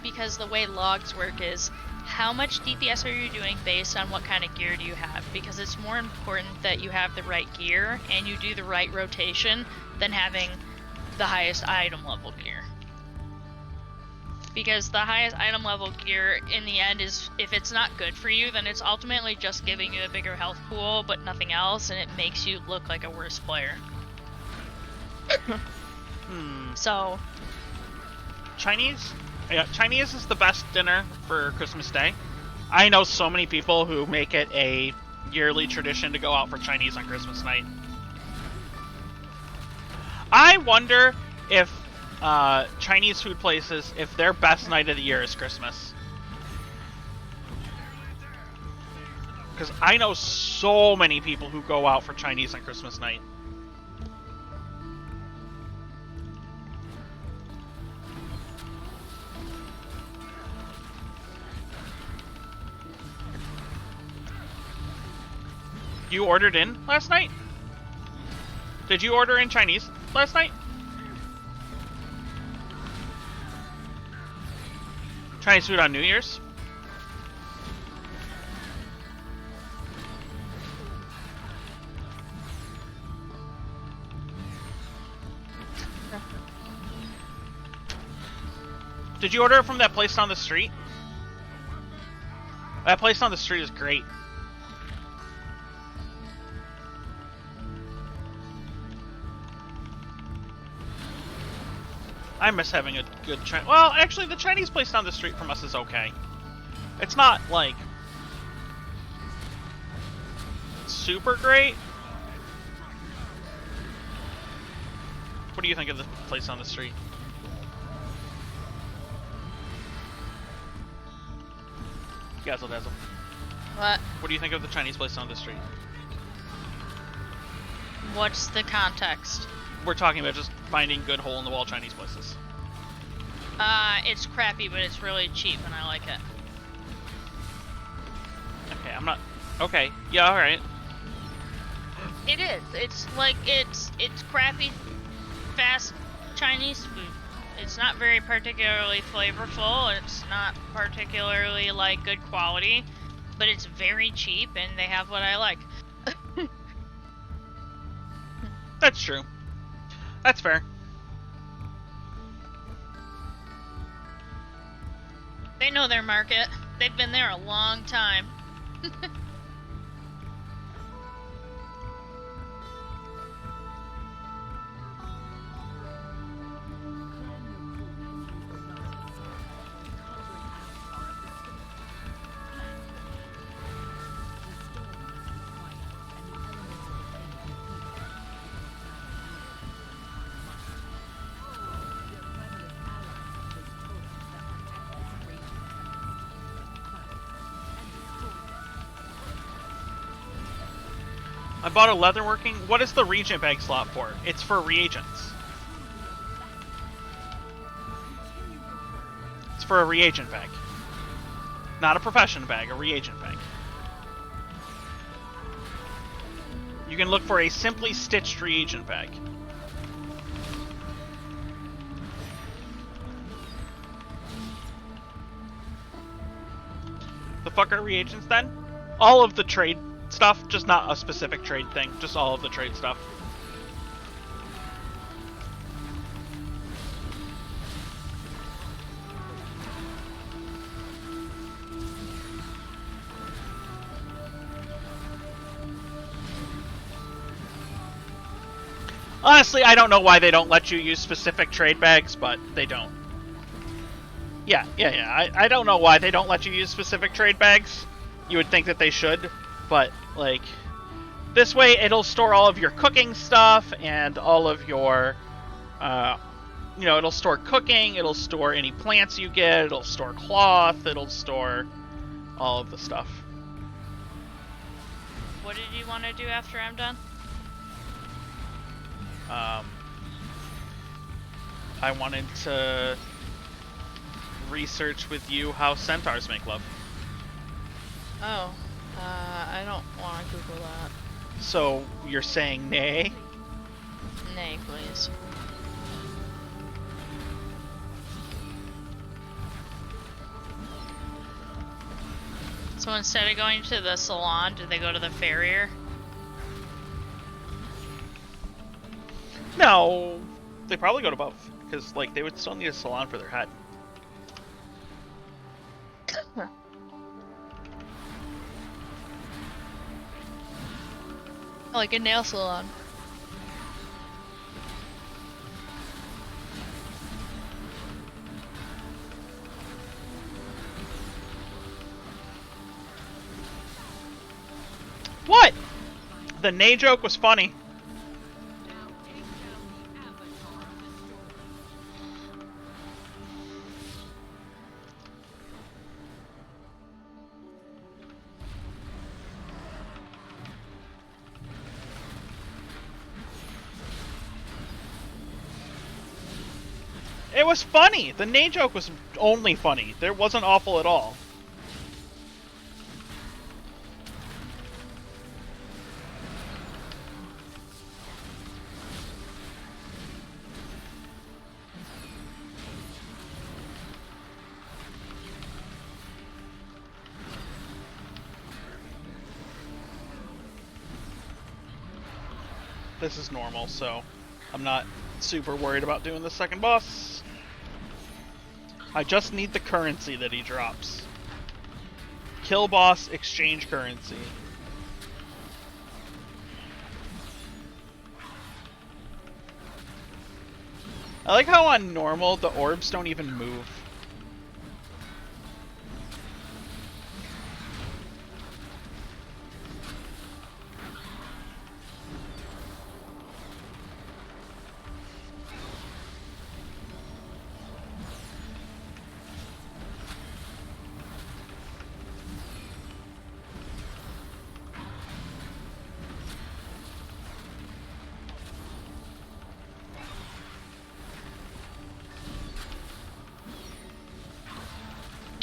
because the way logs work is how much DPS are you doing based on what kind of gear do you have, because it's more important that you have the right gear and you do the right rotation than having the highest item level gear. Because the highest item level gear in the end is, if it's not good for you, then it's ultimately just giving you a bigger health pool but nothing else, and it makes you look like a worse player. So Chinese? Yeah, Chinese is the best dinner for Christmas Day. I know so many people who make it a yearly tradition to go out for Chinese on Christmas night. I wonder if Chinese food places, if their best night of the year is Christmas. Because I know so many people who go out for Chinese on Christmas night. You ordered in last night? Did you order in Chinese last night? Chinese food on New Year's? Did you order it from that place on the street? That place on the street is great. I miss having a good Chinese. Well, actually, the Chinese place down the street from us is okay. It's not, like, super great. What do you think of the place on the street? Gazzle Dazzle. what? What do you think of the Chinese place on the street? What's the context? We're talking about just finding good hole-in-the-wall Chinese places. It's crappy, but it's really cheap, and I like it. Okay, I'm not... Okay, yeah, alright. It is. It's like, it's crappy, fast Chinese food. It's not very particularly flavorful, it's not particularly, like, good quality, but it's very cheap, and they have what I like. That's true. That's fair. They know their market. They've been there a long time. I bought a leatherworking. What is the reagent bag slot for? It's for reagents. It's for a reagent bag. Not a profession bag, a reagent bag. You can look for a simply stitched reagent bag. The fuck are reagents then? All of the trade stuff, just not a specific trade thing, just all of the trade stuff. Honestly, I don't know why they don't let you use specific trade bags, but they don't. Yeah. I don't know why they don't let you use specific trade bags. You would think that they should, but, like, this way it'll store all of your cooking stuff and all of your, it'll store cooking, it'll store any plants you get, it'll store cloth, it'll store all of the stuff. What did you want to do after I'm done? I wanted to research with you how centaurs make love. Oh, I don't want to Google that. So, you're saying nay? Nay, please. So instead of going to the salon, did they go to the farrier? No, they probably go to both, because, like, they would still need a salon for their head. Like a nail salon. What? The nay joke was funny. Now take down the avatar of the story. It was funny. The nay joke was only funny. It wasn't awful at all. This is normal, so I'm not super worried about doing the second boss. I just need the currency that he drops. Kill boss, exchange currency. I like how on normal the orbs don't even move.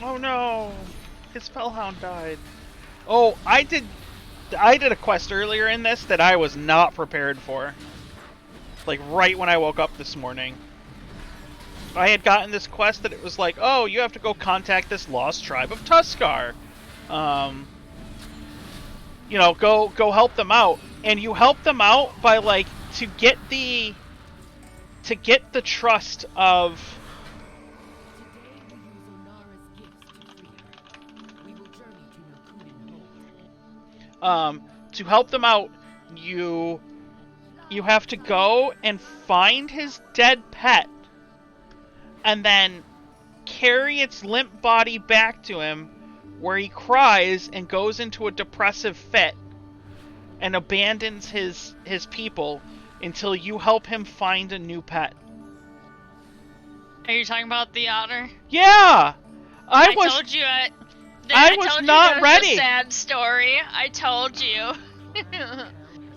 Oh no! His Fellhound died. Oh, I did a quest earlier in this that I was not prepared for. Like right when I woke up this morning. I had gotten this quest that it was like, oh, you have to go contact this lost tribe of Tuskar. Go help them out. And you help them out by like to get the trust of to help them out, you have to go and find his dead pet and then carry its limp body back to him where he cries and goes into a depressive fit and abandons his people until you help him find a new pet. Are you talking about the otter? Yeah! I told you I was told not you that ready. was a sad story. I told you.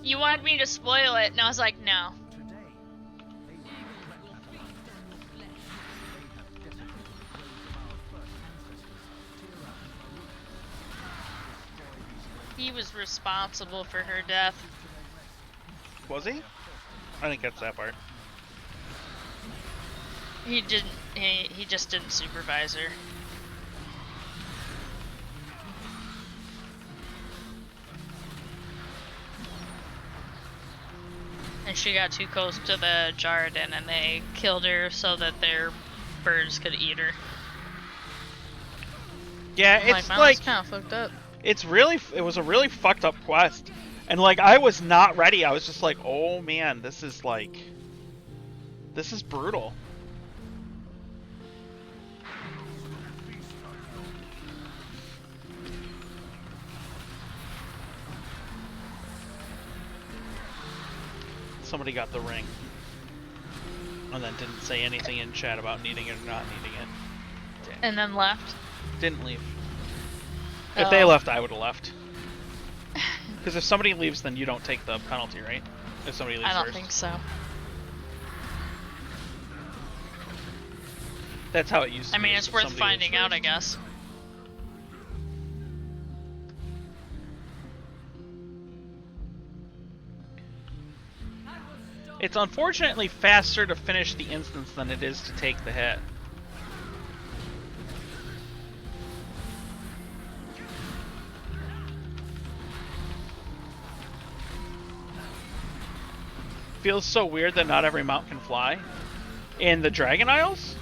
You wanted me to spoil it, and I was like, no. Today, they will feast on your flesh. They have desecrated the graves of our first ancestors, Tira and Maruk. Destroy these graves. He was responsible for her death. Was he? I didn't catch that part. He didn't. He just didn't supervise her. And she got too close to the Jarden, and they killed her so that their birds could eat her. Yeah, it's Man, like that's kind of fucked up. it was a really fucked up quest. And like I was not ready. I was just like, oh man, this is brutal. Somebody got the ring. And then didn't say anything in chat about needing it or not needing it. And then left. Didn't leave. If they Oh. left, I would have left. Because if somebody leaves, then you don't take the penalty, right? If somebody leaves I don't first. think so. That's how it used to I be. mean, is it's if worth somebody finding leaves out, I first. guess. It's unfortunately faster to finish the instance than it is to take the hit. Feels so weird that not every mount can fly. In the Dragon Isles?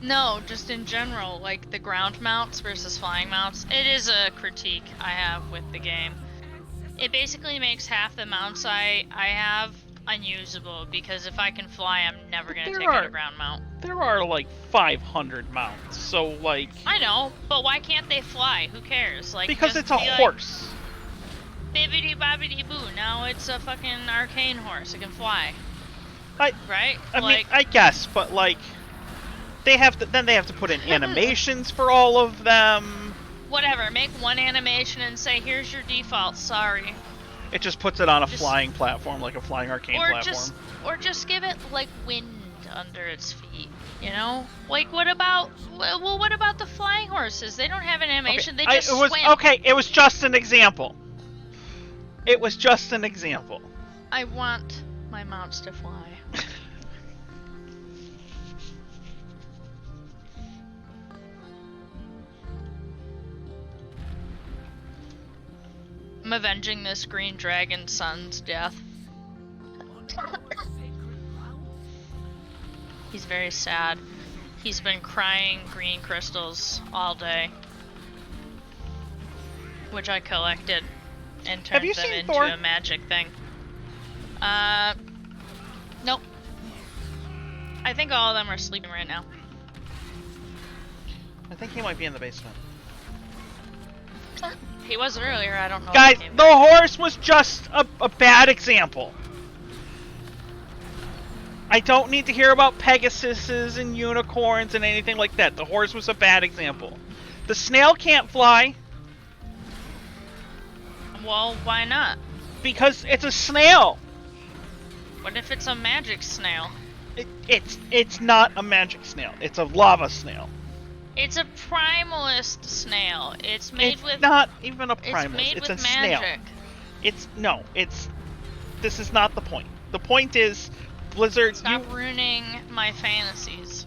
No, just in general, like the ground mounts versus flying mounts. It is a critique I have with the game. It basically makes half the mounts I have unusable, because if I can fly, I'm never going to There take out are- a ground mount. There are like 500 mounts, so like... I know, but why can't they fly? Who cares? Like, Because just it's a be like, horse. Bibbidi bobbidi boo, now it's a fucking arcane horse, it can fly. I Right? mean, like, I guess, but like... They have to put in animations for all of them. whatever, make one animation and say, here's your default, sorry. It just puts it on a Just- flying platform, like a flying arcane platform. Or just give it like wind under its feet, you know? Like what about the flying horses? They don't have an animation. They just swim. It was just an example. It was just an example. I want my mounts to fly. I'm avenging this green dragon son's death. He's very sad. He's been crying green crystals all day, which I collected and Have turned you them seen into Thor? a magic thing. Nope. I think all of them are sleeping right now. I think he might be in the basement. He was earlier, I don't know. Guys, if he came the back. horse was just a bad example. I don't need to hear about Pegasuses and unicorns and anything like that. The horse was a bad example. The snail can't fly Well, why not? because it's a snail. What if it's a magic snail? It's not a magic snail. It's a lava snail. It's a primalist snail. It's made It's with not even a it's primal. made It's with a snail. magic. This is not the point. The point is, Blizzard, Stop ruining my fantasies.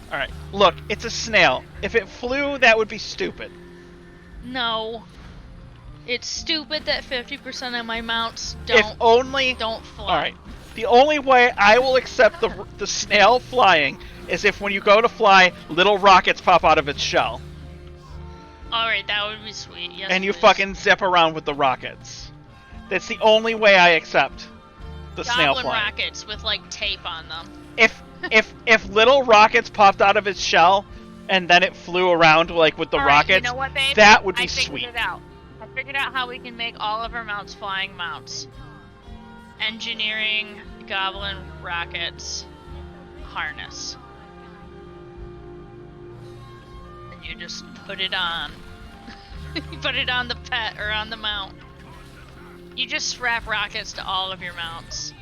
Alright, look, it's a snail. If it flew, that would be stupid. No. It's stupid that 50% of my mounts If only... don't fly. Alright, the only way I will accept the snail flying is if when you go to fly, little rockets pop out of its shell. Alright, that would be sweet. Yes, And you please. fucking zip around with the rockets. That's the only way I accept the snail Goblin flying. rockets with like tape on them. If little rockets popped out of its shell and then it flew around like with the All right, rockets, you know what, babe? that would be I figured sweet. it out. I figured out how we can make all of our mounts flying mounts. Engineering goblin rockets harness. And you just put it on. You put it on the pet or on the mount. You just strap rockets to all of your mounts.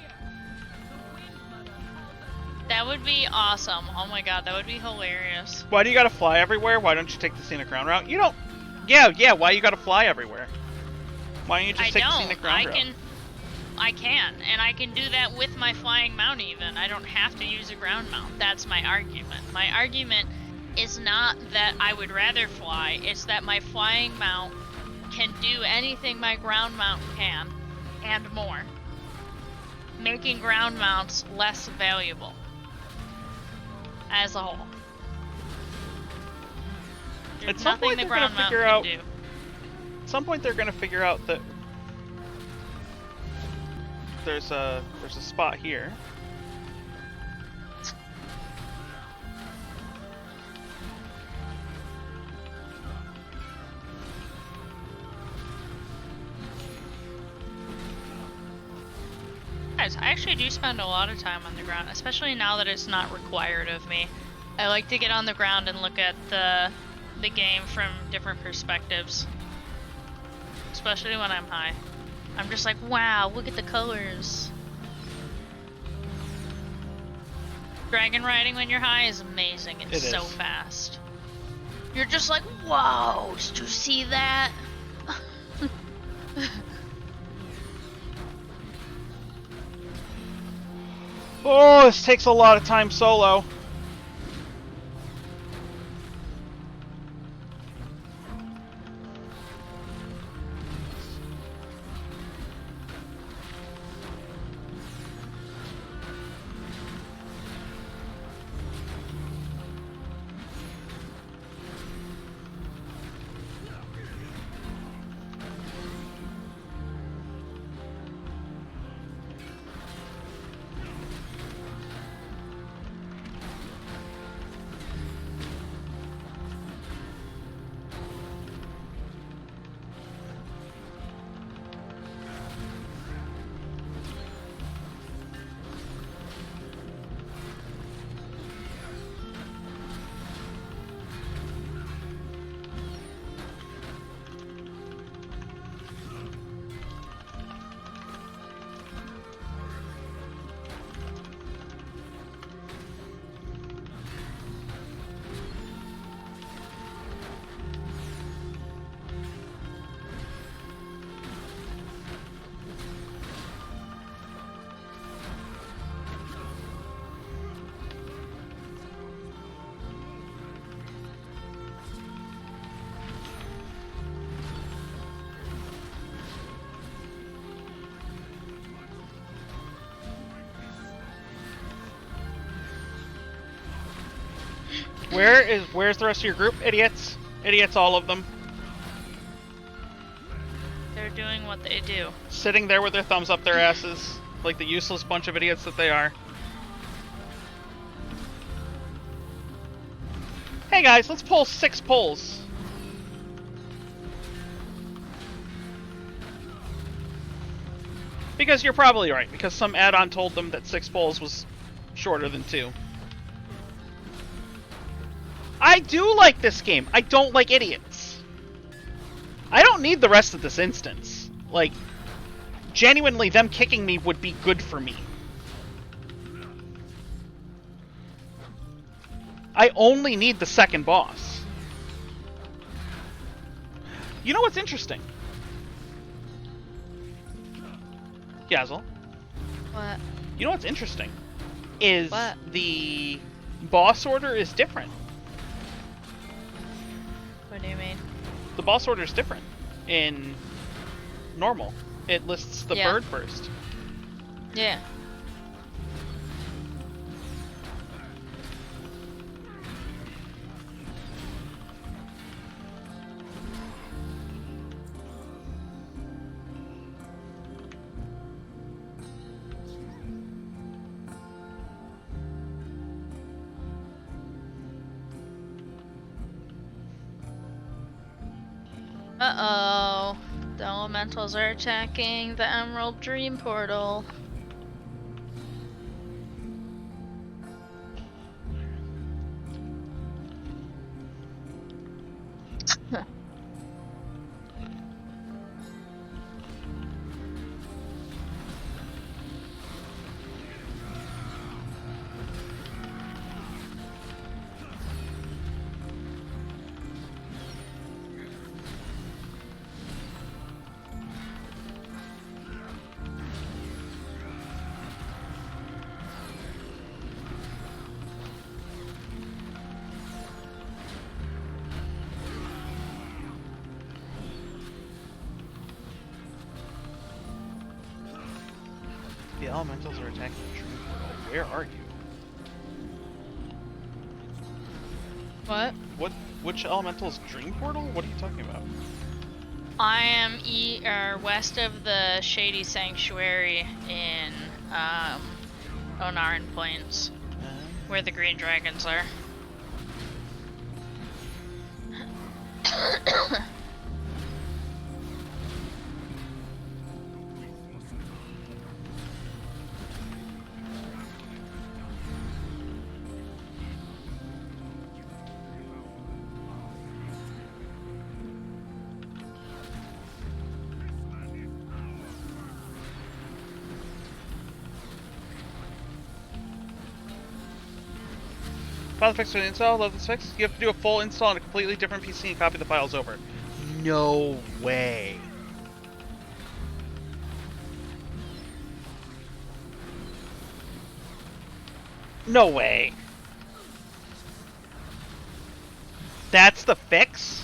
That would be awesome. Oh my god, that would be hilarious. Why do you gotta fly everywhere? Why don't you take the scenic ground route? You don't. Yeah. Why you gotta fly everywhere? Why don't you just I take the don't. scenic ground route? I can, and I can do that with my flying mount even. I don't have to use a ground mount. That's my argument. My argument is not that I would rather fly, it's that my flying mount can do anything my ground mount can, and more. Making ground mounts less valuable. As a whole. There's At some nothing point the they're gonna ground mount figure can out- do. some point they're gonna figure out that there's a spot here. Guys, I actually do spend a lot of time on the ground, especially now that it's not required of me. I like to get on the ground and look at the game from different perspectives. Especially when I'm high. I'm just like, wow, look at the colors. Dragon riding when you're high is amazing. It's It so is. fast. You're just like, whoa, did you see that? Oh, this takes a lot of time solo. Where's the rest of your group? Idiots. Idiots, all of them. They're doing what they do. Sitting there with their thumbs up their asses, like the useless bunch of idiots that they are. Hey guys, let's pull 6 pulls. Because you're probably right, because some add-on told them that 6 pulls was shorter than 2. I do like this game. I don't like idiots. I don't need the rest of this instance. Like, genuinely, them kicking me would be good for me. I only need the second boss. You know what's interesting? Yazzle. What? You know what's interesting? Is What? the boss order is different. What do you mean? The boss order is different in normal. It lists the Yeah. bird first. Yeah. Uh-oh. The elementals are attacking the Emerald Dream Portal. The elementals are attacking the dream portal. Where are you? What? Which elemental's dream portal? What are you talking about? I am west of the Shady Sanctuary in Onaran Plains, where the green dragons are. File fix for the install, love this fix. You have to do a full install on a completely different PC and copy the files over. No way. No way. That's the fix?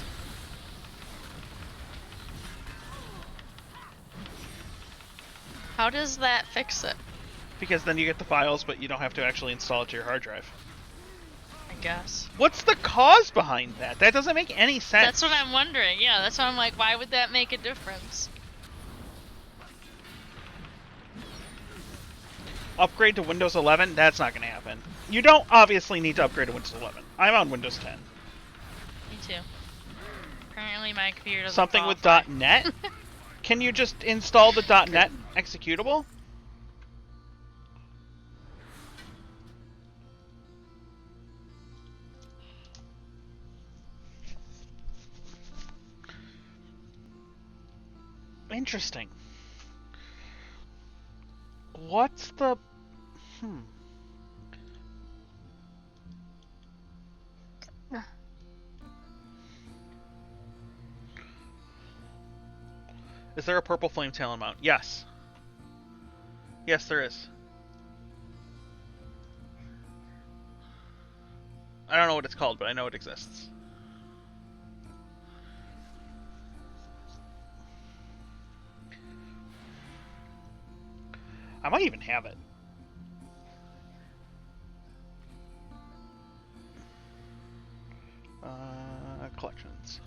How does that fix it? Because then you get the files, but you don't have to actually install it to your hard drive. I guess. What's the cause behind that? That doesn't make any sense. That's what I'm wondering. Yeah, that's why I'm like, why would that make a difference? Upgrade to Windows 11? That's not going to happen. You don't obviously need to upgrade to Windows 11. I'm on Windows 10. Me too. Apparently my computer doesn't Something with qualify. .NET? Can you just install the .NET executable? Interesting. What's the... Is there a purple flame talon mount? Yes. Yes, there is. I don't know what it's called, but I know it exists. I might even have it. Collections.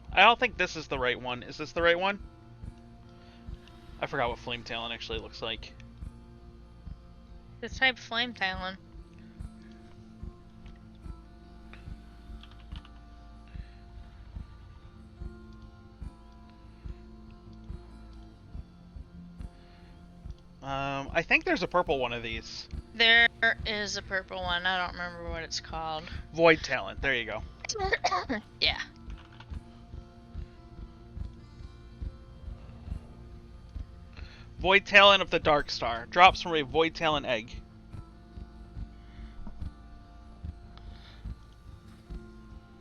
I don't think this is the right one. Is this the right one? I forgot what Flame Talon actually looks like. This type flame talon. I think there's a purple one of these. There is a purple one. I don't remember what it's called. Void Talon. There you go. Yeah. Void Talon of the Dark Star. Drops from a Void Talon egg.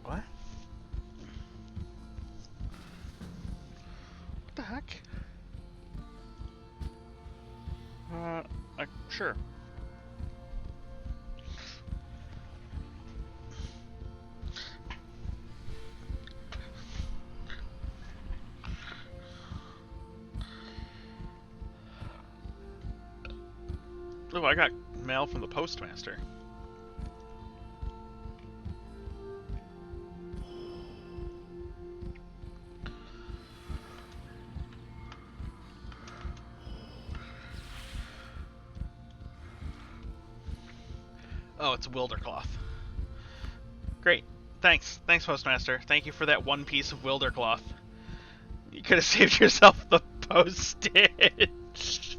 What? What the heck? Sure. Oh, I got mail from the postmaster. Oh, it's Wildercloth. Great. Thanks. Thanks, Postmaster. Thank you for that one piece of Wildercloth. You could have saved yourself the postage.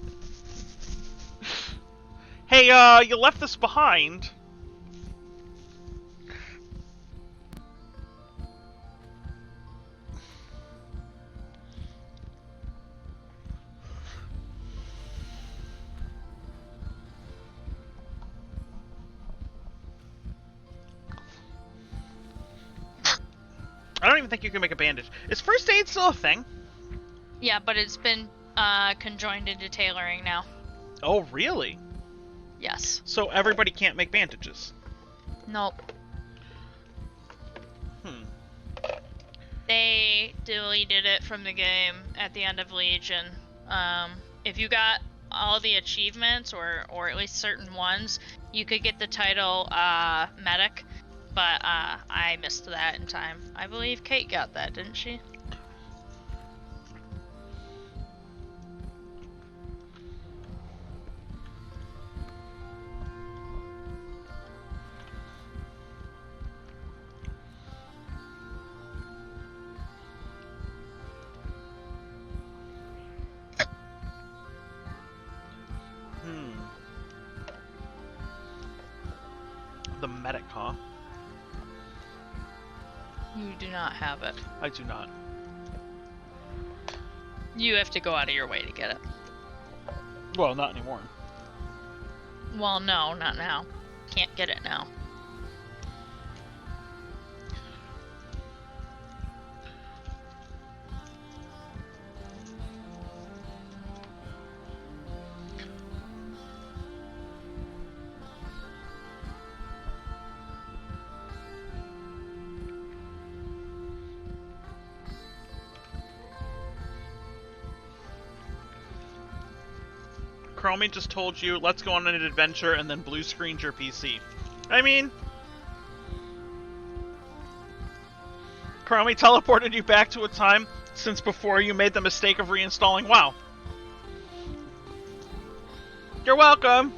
Hey, you left this behind. I don't even think you can make a bandage. Is first aid still a thing? Yeah, but it's been conjoined into tailoring now. Oh, really? Yes. So everybody can't make bandages. Nope. Hmm. They deleted it from the game at the end of Legion. If you got all the achievements, or at least certain ones, you could get the title medic, but I missed that in time. I believe Kate got that, didn't she? The medic, huh? You do not have it. I do not. You have to go out of your way to get it. Well, not anymore. Well, no, not now. Can't get it now. Chromie just told you, let's go on an adventure, and then blue screened your PC. I mean... Chromie teleported you back to a time since before you made the mistake of reinstalling WoW. You're welcome!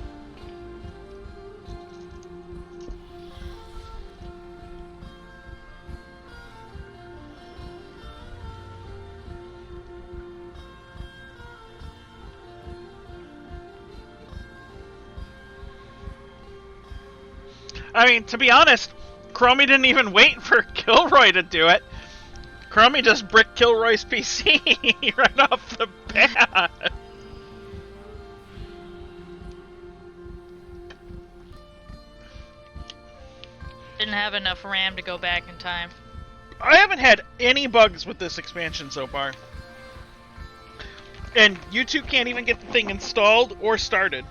I mean, to be honest, Chromie didn't even wait for Kilroy to do it. Chromie just bricked Kilroy's PC right off the bat. Didn't have enough RAM to go back in time. I haven't had any bugs with this expansion so far. And you two can't even get the thing installed or started.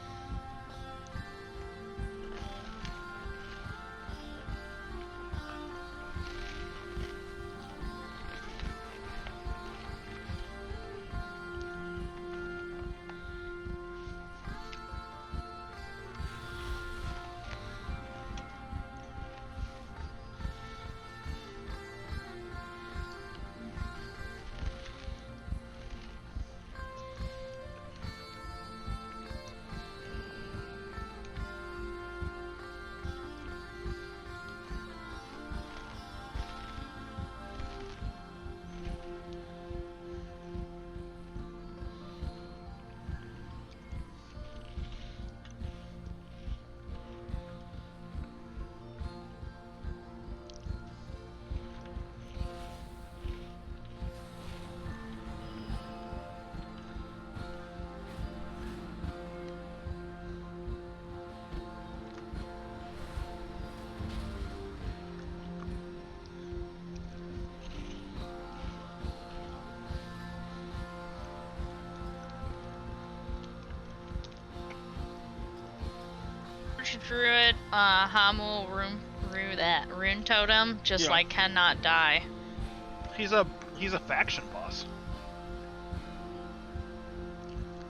Druid, Hamul, Rune Totem, just Yeah. like cannot die. He's a faction boss.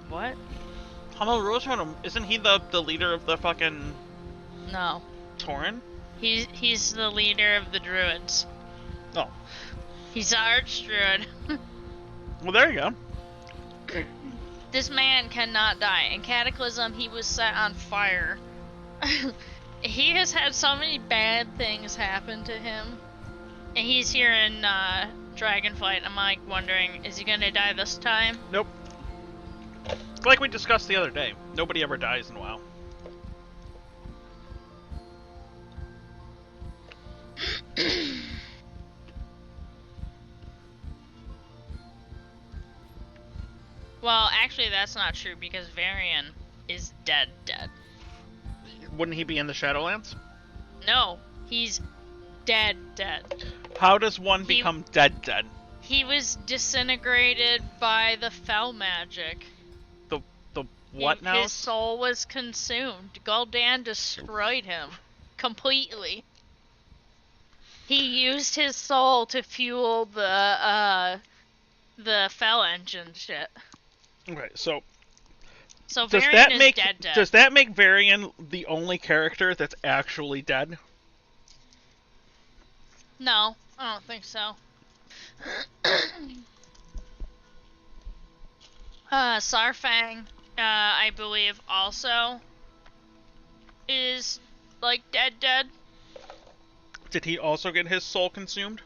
What? Hamel Roshman, isn't he the leader of the fucking No. Tauren? He's the leader of the druids. Oh. He's the archdruid. Well, there you go. This man cannot die. In Cataclysm, he was set on fire. He has had so many bad things happen to him. And he's here in Dragonflight. I'm like wondering, is he gonna die this time? Nope. Like we discussed the other day, nobody ever dies in WoW. Well, actually, that's not true because Varian is dead. Wouldn't he be in the Shadowlands? No, he's dead. How does one become dead? He was disintegrated by the fell magic. The what now? His soul was consumed. Gul'dan destroyed him completely. He used his soul to fuel the fell engine shit. Okay, so So does Varian that is make dead. does that make Varian the only character that's actually dead? No, I don't think so. Sarfang, I believe also is like dead. Did he also get his soul consumed?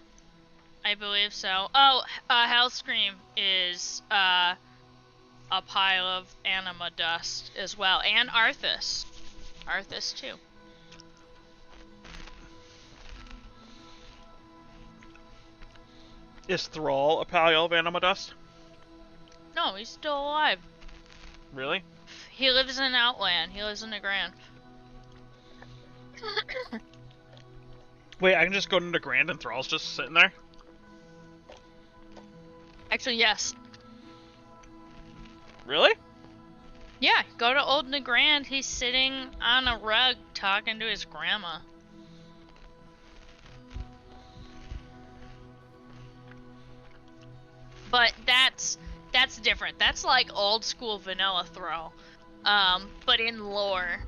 I believe so. Oh, Hellscream is a pile of anima dust as well, and Arthas. Arthas too. Is Thrall a pile of anima dust? No, he's still alive. Really? He lives in Outland. He lives in the Grand. Wait, I can just go into Grand and Thrall's just sitting there? Actually, yes. Really? Yeah, go to Old Nagrand. He's sitting on a rug talking to his grandma. But that's different. That's like old school vanilla Thrall. But in lore,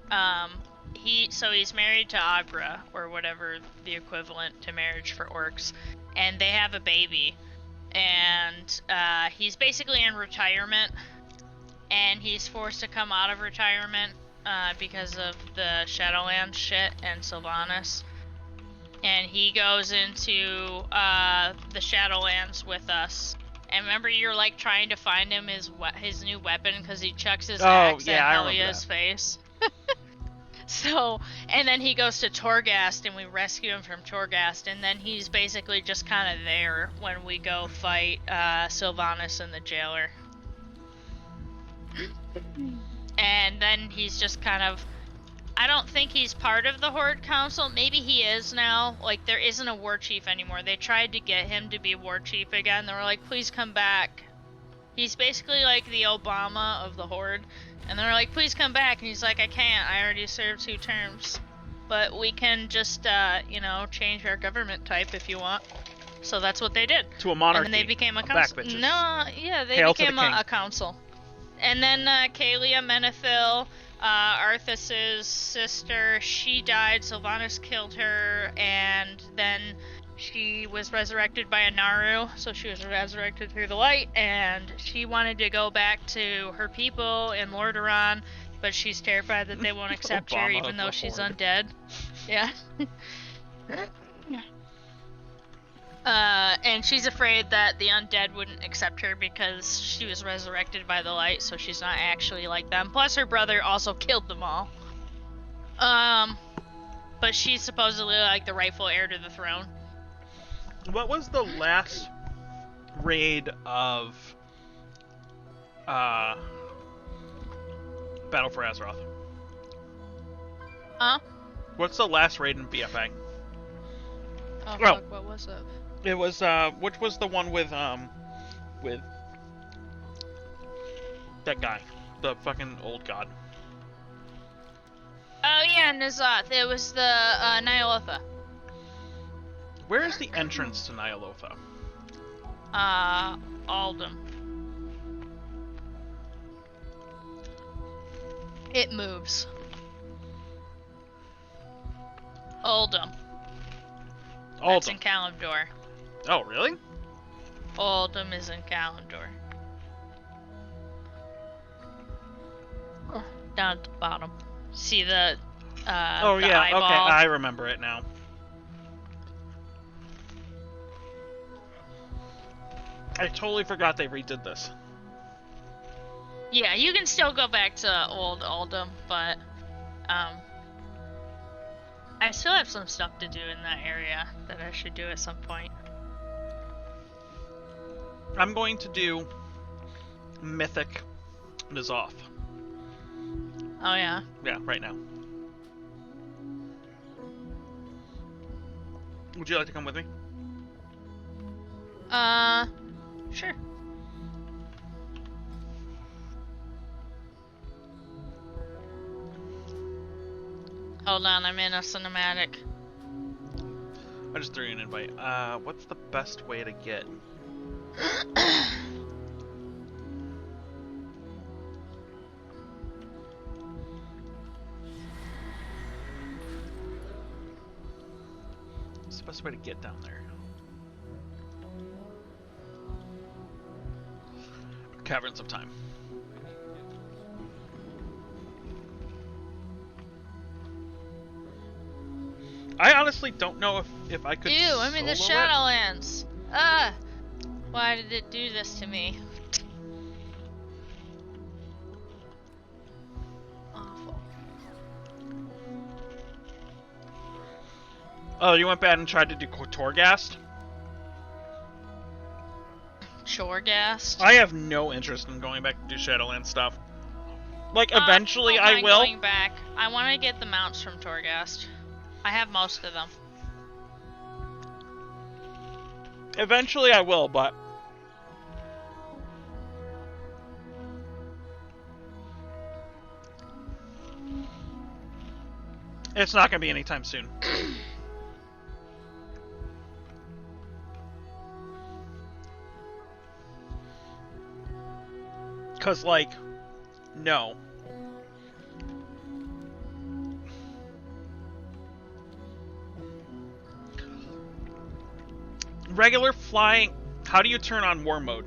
he's married to Agra, or whatever the equivalent to marriage for orcs, and they have a baby. And he's basically in retirement, and he's forced to come out of retirement because of the Shadowlands shit and Sylvanas. And he goes into the Shadowlands with us. And remember, you're like trying to find him his new weapon because he chucks his axe at I remember Helia's that. face. So, and then he goes to Torghast, and we rescue him from Torghast, and then he's basically just kind of there when we go fight Sylvanas and the Jailer. And then he's just kind of... I don't think he's part of the Horde Council. Maybe he is now. Like, there isn't a War Chief anymore. They tried to get him to be War Chief again. They were like, please come back. He's basically like the Obama of the Horde. And they're like, please come back. And he's like, I can't. I already served 2 terms. But we can just, change our government type if you want. So that's what they did. To a monarchy. And then they became a Back council. bitches. No, yeah, they Hail to the became king. a council. And then Kaelia Menethil, Arthas's sister, she died. Sylvanas killed her, and then she was resurrected by a Naru, so she was resurrected through the light, and she wanted to go back to her people in Lordaeron, but she's terrified that they won't accept her Obama even of though the she's Horde. undead. Yeah. And she's afraid that the undead wouldn't accept her because she was resurrected by the light, so she's not actually like them. Plus, her brother also killed them all. But she's supposedly like the rightful heir to the throne. What was the last raid of Battle for Azeroth? Huh? What's the last raid in BFA? Oh, Oh. fuck, what was it? It was which was the one with that guy, the fucking old god. Oh, yeah, N'Zoth. It was the Ny'alotha. Where is the entrance to Ny'alotha? Aldum. It moves. Oldham. That's in Kalimdor. Oh, really? Oldham is in Kalimdor. Down at the bottom. See the Oh the yeah, eyeball? okay, I remember it now. I totally forgot they redid this. Yeah, you can still go back to old Oldham, but I still have some stuff to do in that area that I should do at some point. I'm going to do Mythic N'Zoth. Oh yeah. Yeah, right now. Would you like to come with me? Sure. Hold on, I'm in a cinematic. I just threw you an invite. What's the best way to get? What's the best way to get down there? Caverns of Time. I honestly don't know if I could. Ew, I'm in the solo it. Shadowlands. Ah! Why did it do this to me? Awful. Oh, you went back and tried to do Torghast? Choregast? I have no interest in going back to do Shadowlands stuff. Like, Uh, eventually don't I mind will. Going back. I want to get the mounts from Torghast. I have most of them. Eventually I will, but it's not going to be anytime soon. Cause like, no. Regular flying. How do you turn on war mode?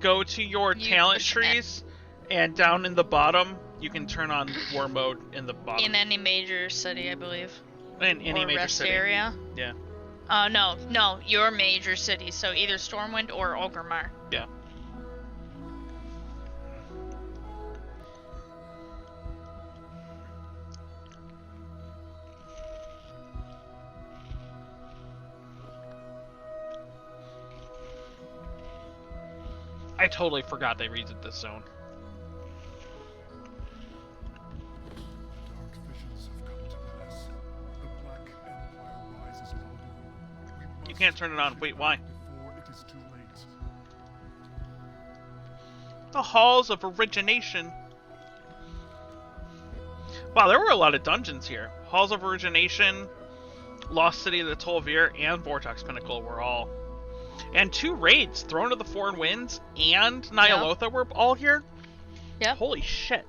Go to your You talent push trees, and down in the bottom, you can turn on war mode in the bottom. In any major city, I believe. In any or major rest city. area. Yeah. No, your major city. So either Stormwind or Orgrimmar. Yeah. I totally forgot they redid this zone. Dark visions have come to pass. The Black Empire rises in Alderaan. We You must can't turn it on. Wait, why? before it is too late. The Halls of Origination. Wow, there were a lot of dungeons here. Halls of Origination, Lost City of the Tol'vir, and Vortex Pinnacle were all. And 2 raids, Throne of the Four Winds and Nyalotha were all here? Yep. Holy shit.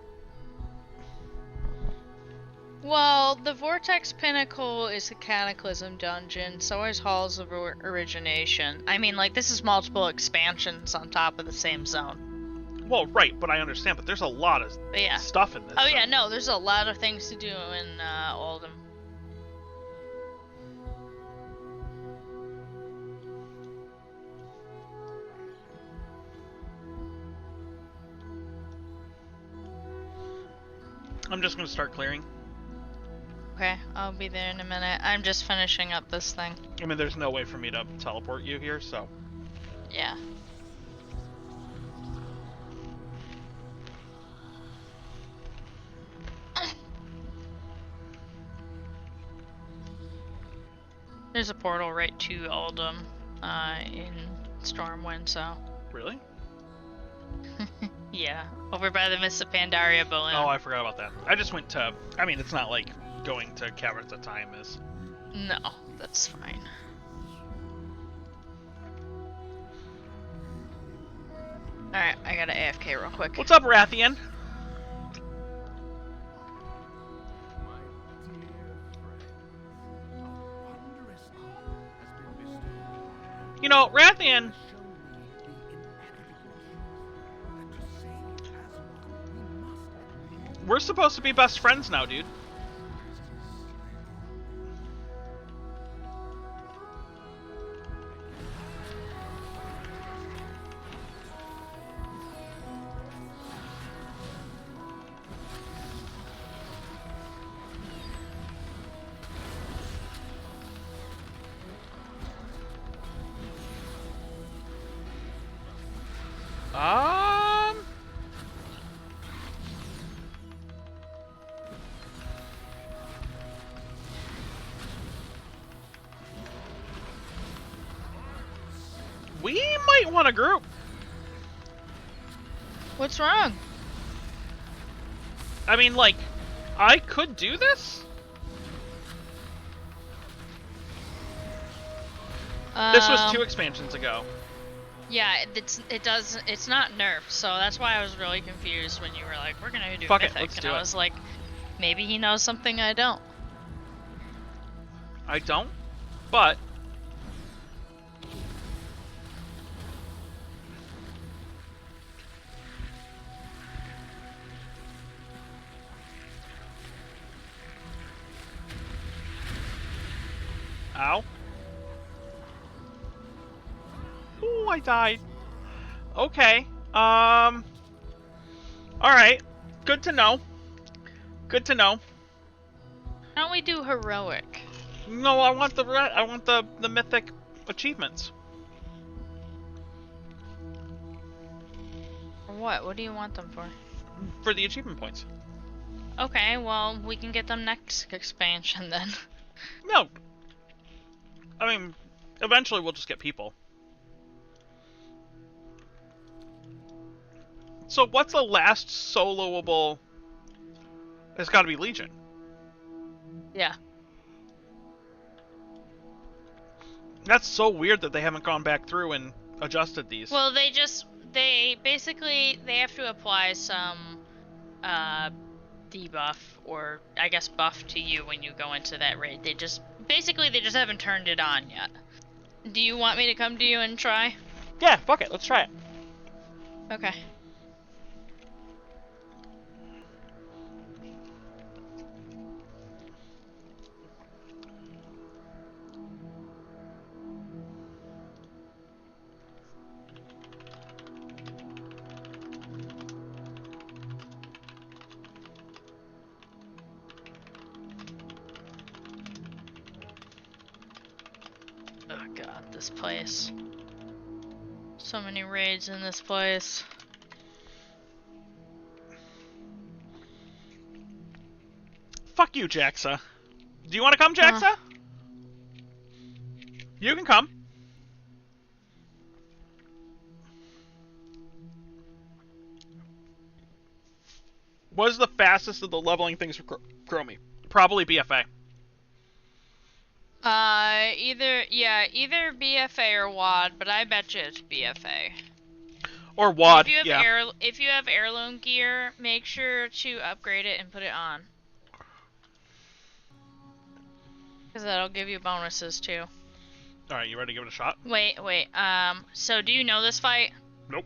Well, the Vortex Pinnacle is a Cataclysm dungeon, so is Halls of Origination. I mean, like, this is multiple expansions on top of the same zone. Well, right, but I understand, but there's a lot of But yeah. stuff in this. Oh, yeah, zone. no, there's a lot of things to do in Oldham. I'm just gonna start clearing. Okay, I'll be there in a minute. I'm just finishing up this thing. I mean, there's no way for me to teleport you here, so. Yeah. There's a portal right to Oldham in Stormwind, so. Really? Yeah, over by the Mists of Pandaria balloon. Oh, I forgot about that. I just went to. I mean, it's not like going to Caverns of Time is. No, that's fine. Alright, I gotta AFK real quick. What's up, Rathian? My dear friends, a wondrous hour has been bestowed. You know, Rathian. Show me the inevitable truth that to save Azeroth we must leave. We're supposed to be best friends now, dude. want a group. What's wrong? I mean, like, I could do this? This was 2 expansions ago. Yeah, it's not nerfed, so that's why I was really confused when you were like, we're gonna do Fuck it, Mythic, let's and do I it. was like, maybe he knows something I don't. I don't, but... Ow. Ooh, I died. Okay. Alright. Good to know. Good to know. Why don't we do heroic? No, I want the mythic achievements. Or what? What do you want them for? For the achievement points. Okay, well, we can get them next expansion then. No. I mean, eventually we'll just get people. So what's the last soloable? It's gotta be Legion. Yeah. That's so weird that they haven't gone back through and adjusted these. Well, they basically have to apply some debuff or I guess buff to you when you go into that raid. They just haven't turned it on yet. Do you want me to come to you and try? Yeah, fuck it, let's try it. Okay. Oh god, this place. So many raids in this place. Fuck you, Jaxa. Do you want to come, Jaxa? You can come. What is the fastest of the leveling things for Chromie? Probably BFA. Either BFA or WAD, but I bet you it's BFA. Or WAD, If you have yeah. if you have heirloom gear, make sure to upgrade it and put it on. Because that'll give you bonuses too. Alright, you ready to give it a shot? Wait, so do you know this fight? Nope.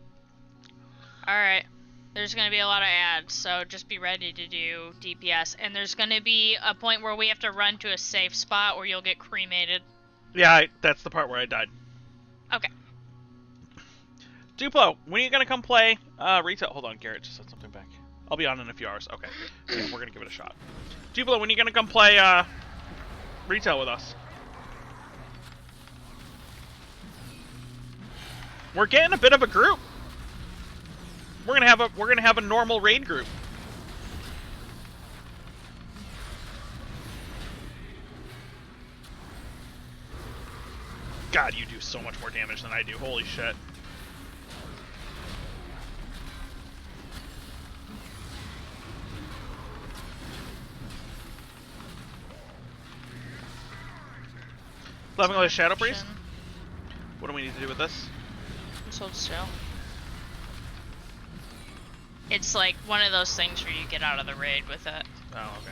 Alright. There's gonna be a lot of ads, so just be ready to do DPS. And there's gonna be a point where we have to run to a safe spot or you'll get cremated. Yeah, that's the part where I died. Okay. Duplo, when are you gonna come play retail? Hold on, Garrett just said something back. I'll be on in a few hours. Okay. Yeah, we're gonna give it a shot. Duplo, when are you gonna come play retail with us? We're getting a bit of a group. We're gonna have a normal raid group. God, you do so much more damage than I do. Holy shit. Leveling with a Shadow Priest? What do we need to do with this? Just hold still. It's like one of those things where you get out of the raid with it. Oh, okay.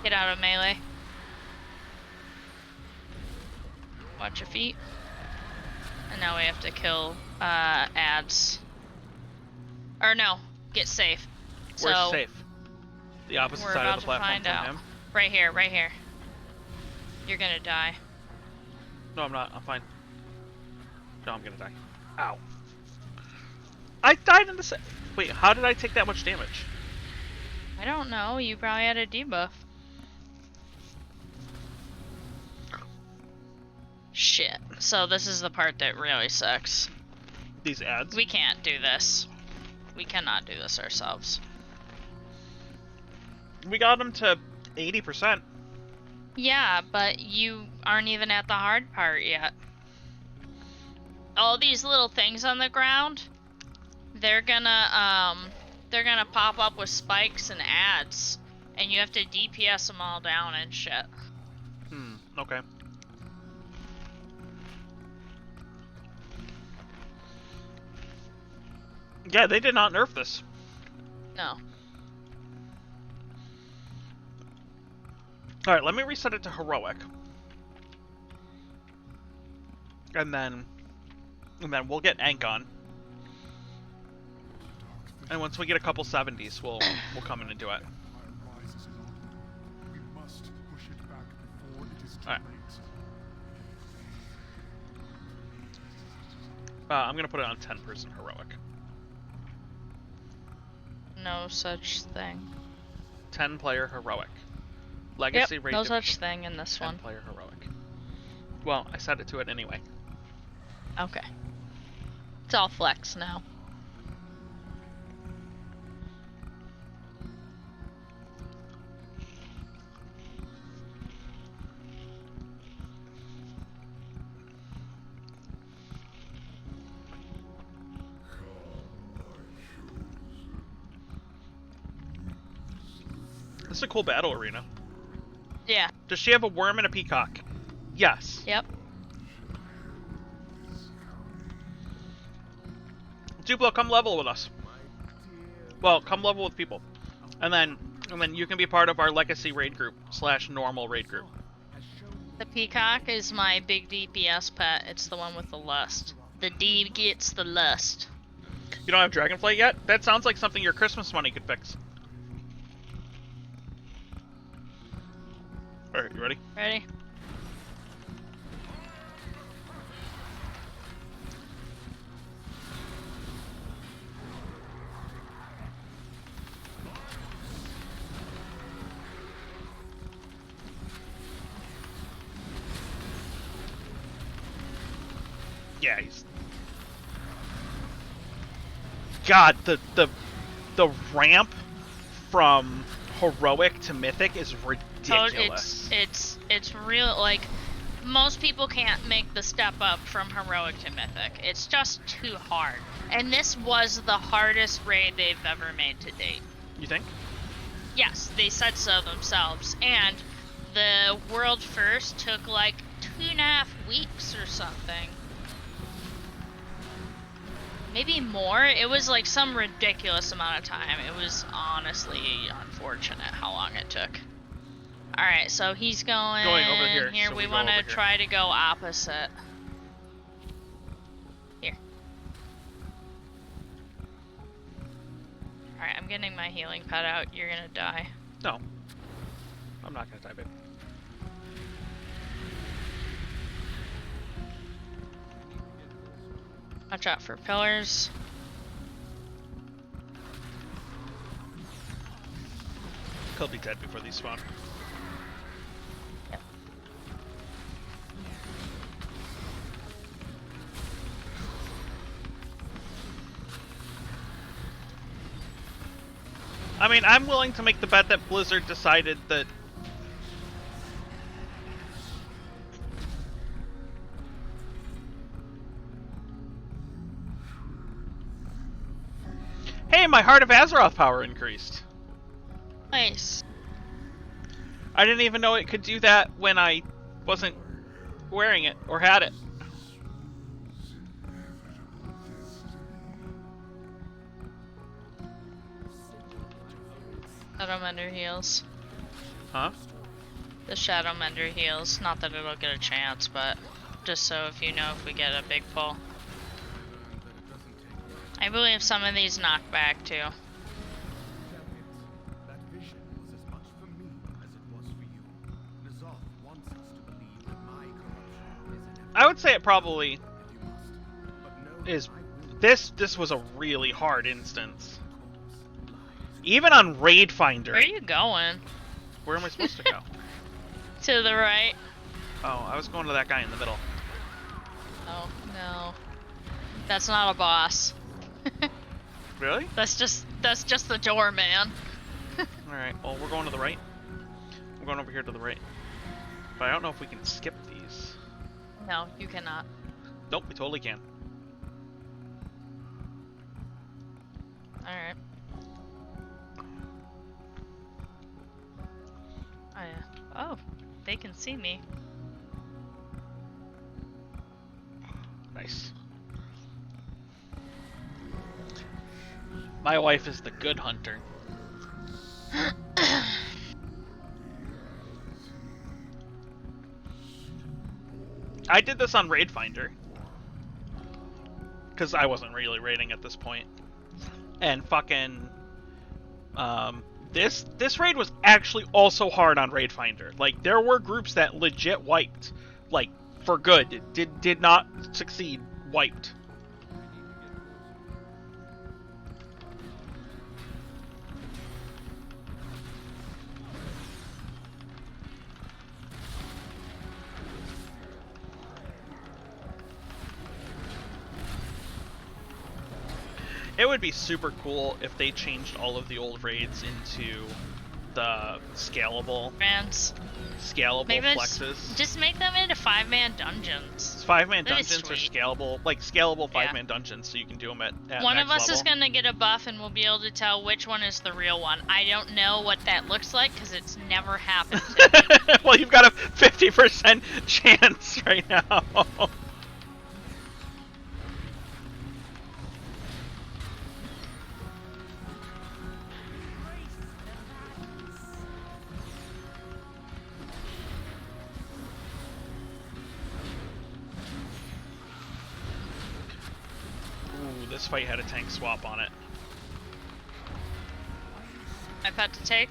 Get out of melee. Watch your feet. And now we have to kill ads. Or no, get safe. Where's So safe? The opposite we're side about of the to platform find from out. him? Right here, right here. You're gonna die. No, I'm not. I'm fine. No, I'm gonna die. Ow. I died in the Wait, how did I take that much damage? I don't know, you probably had a debuff. Shit. So this is the part that really sucks. These ads? We can't do this. We cannot do this ourselves. We got them to 80%. Yeah, but you aren't even at the hard part yet. all these little things on the ground, they're gonna pop up with spikes and ads, and you have to DPS them all down and shit. Okay. Yeah, they did not nerf this. No. Alright, let me reset it to heroic. And then we'll get Ankon. And once we get a couple 70s, we'll come in and do it. Empire rises in honor. We must push it back before it is too Alright. late. I'm gonna put it on 10-person heroic. No such thing. 10-player heroic. Legacy Yep, rate no difference such thing in this one. 10-player heroic. Well, I set it to it anyway. Okay. It's all flex now. This is a cool battle arena. Yeah. Does she have a worm and a peacock? Yes. Yep. Duplo, come level with us. Well, come level with people. And then you can be part of our legacy raid group / normal raid group. The peacock is my big DPS pet. It's the one with the lust. The D gets the lust. You don't have Dragonflight yet? That sounds like something your Christmas money could fix. Alright, you ready? Ready? Yeah, he's... God, the ramp from heroic to mythic is ridiculous. It's real. Like, most people can't make the step up from heroic to mythic. It's just too hard. And this was the hardest raid they've ever made to date. You think? Yes, they said so themselves. And the world first took like 2.5 weeks or something. Maybe more. It was like some ridiculous amount of time. It was honestly unfortunate how long it took. Alright, so he's going over here, Here, so we we go want over to here. try to go opposite. Here. Alright, I'm getting my healing pad out. You're gonna die. No. I'm not gonna type it. Watch out for pillars. He'll be dead before these spawn. Yep. I mean, I'm willing to make the bet that Blizzard decided that... Hey, my Heart of Azeroth power increased. Nice. I didn't even know it could do that when I wasn't wearing it or had it. Shadowmender heals. Huh? The Shadowmender heals. Not that it'll get a chance, but just so if you know if we get a big pull. I believe some of these knock back too. That vision was as much for me as it was for you. N'Zoth wants us to believe that my corruption is inevitable, I would say it probably and you must. But know is. that I will This was a really hard instance. Even on Raid Finder. Where are you going? Where am I supposed to go? To the right. Oh, I was going to that guy in the middle. Oh no. That's not a boss. Really? That's just the door, man. Alright, well, we're going to the right. We're going over here to the right. But I don't know if we can skip these. No, you cannot. Nope, we totally can. Alright. Oh, they can see me. Nice. My wife is the good hunter. I did this on Raid Finder. Because I wasn't really raiding at this point. And fucking... This raid was actually also hard on Raid Finder. Like, there were groups that legit wiped. Like, for good. Did not succeed. Wiped. It would be super cool if they changed all of the old raids into the scalable Maybe flexes. just make them into 5-man dungeons. 5-man That'd be dungeons are sweet. scalable, like scalable 5-man dungeons, so you can do them at One max of us level. is gonna get a buff and we'll be able to tell which one is the real one. I don't know what that looks like because it's never happened to me. Well, you've got a 50% chance right now. Ooh, this fight had a tank swap on it. My pet to take?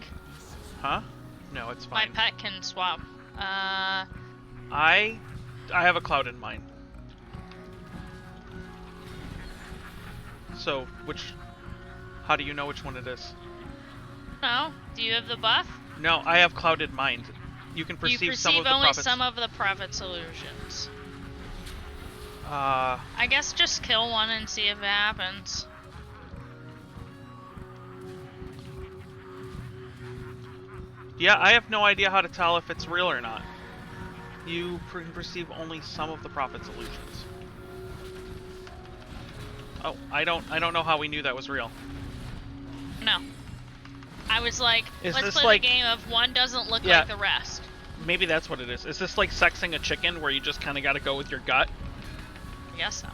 Huh? No, it's My fine. pet can swap. I have a cloud in mind. So, how do you know which one it is? No. Do you have the buff? No, I have clouded mind. You can perceive, You perceive some of the only prophets. some of the prophet's illusions. Uh, I guess just kill one and see if it happens. yeah, I have no idea how to tell if it's real or not. You can perceive only some of the prophet's illusions. Oh, I don't know how we knew that was real. No. I was like, Is let's this play like- the game of one doesn't look Yeah. like the rest. Maybe that's what it is. Is this like sexing a chicken where you just kind of got to go with your gut? I guess so.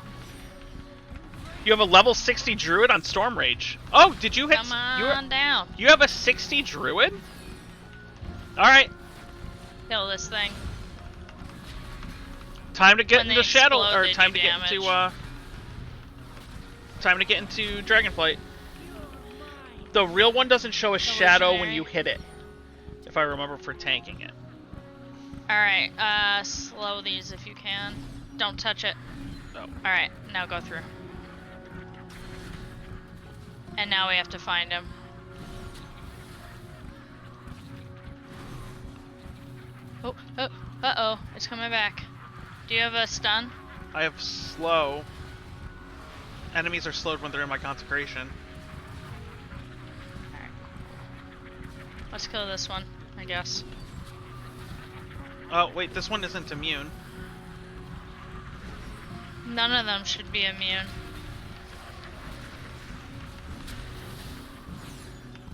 You have a level 60 druid on Storm Rage. Oh, did you hit? Come on down. You have a 60 druid? Alright, Kill this thing. time to get When they into Shadow, explode, or they time do to get into, time to get into Dragonflight. The real one doesn't show a shadow when Illusionary. you hit it, if I remember for tanking it. Alright, slow these if you can. Don't touch it. Oh. Alright, now go through. And now we have to find him. Oh, uh-oh, it's coming back. Do you have a stun? I have slow. Enemies are slowed when they're in my consecration. Alright. Let's kill this one, I guess. Oh, wait, this one isn't immune. None of them should be immune.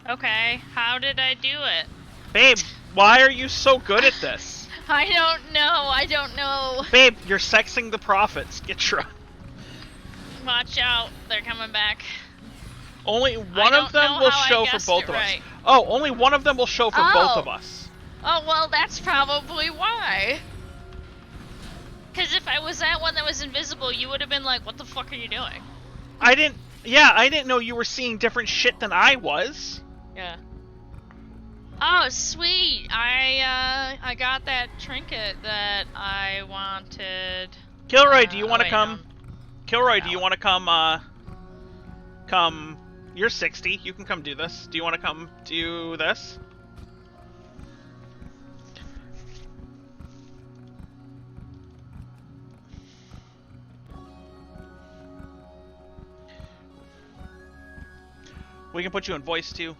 Okay, how did I do it? Babe, why are you so good at this? I don't know. Babe, you're sexing the prophets. Get your... Watch out, they're coming back. Only one don't of them know will how I show for guessed both it of right. us. Oh, only one of them will show for both Oh. of us. Oh, well, that's probably why. Because if I was that one that was invisible, you would have been like, what the fuck are you doing? I didn't know you were seeing different shit than I was. Yeah. Oh, sweet. I got that trinket that I wanted. Kilroy, do you want to wait, come? no. Kilroy, do you No. want to come, you're 60, you can come do this. Do you want to come do this? We can put you in voice too.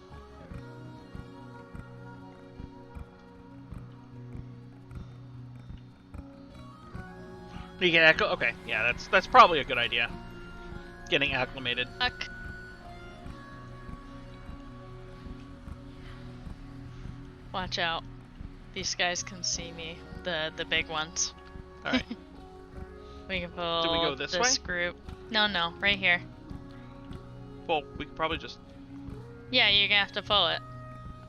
You can echo? Okay, yeah, that's probably a good idea. Getting acclimated. Fuck. Watch out. These guys can see me. The big ones. Alright. We can pull Do we go this way? group. No, right here. Well, we could probably just... Yeah, you're gonna have to pull it.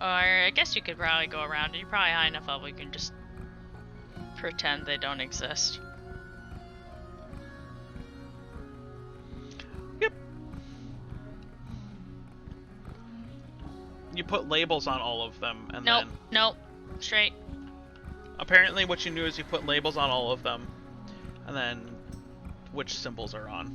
Or I guess you could probably go around it. You're probably high enough level you can just pretend they don't exist. Yep. You put labels on all of them, and Nope, then... nope. Straight. Apparently what you do is you put labels on all of them, and then which symbols are on.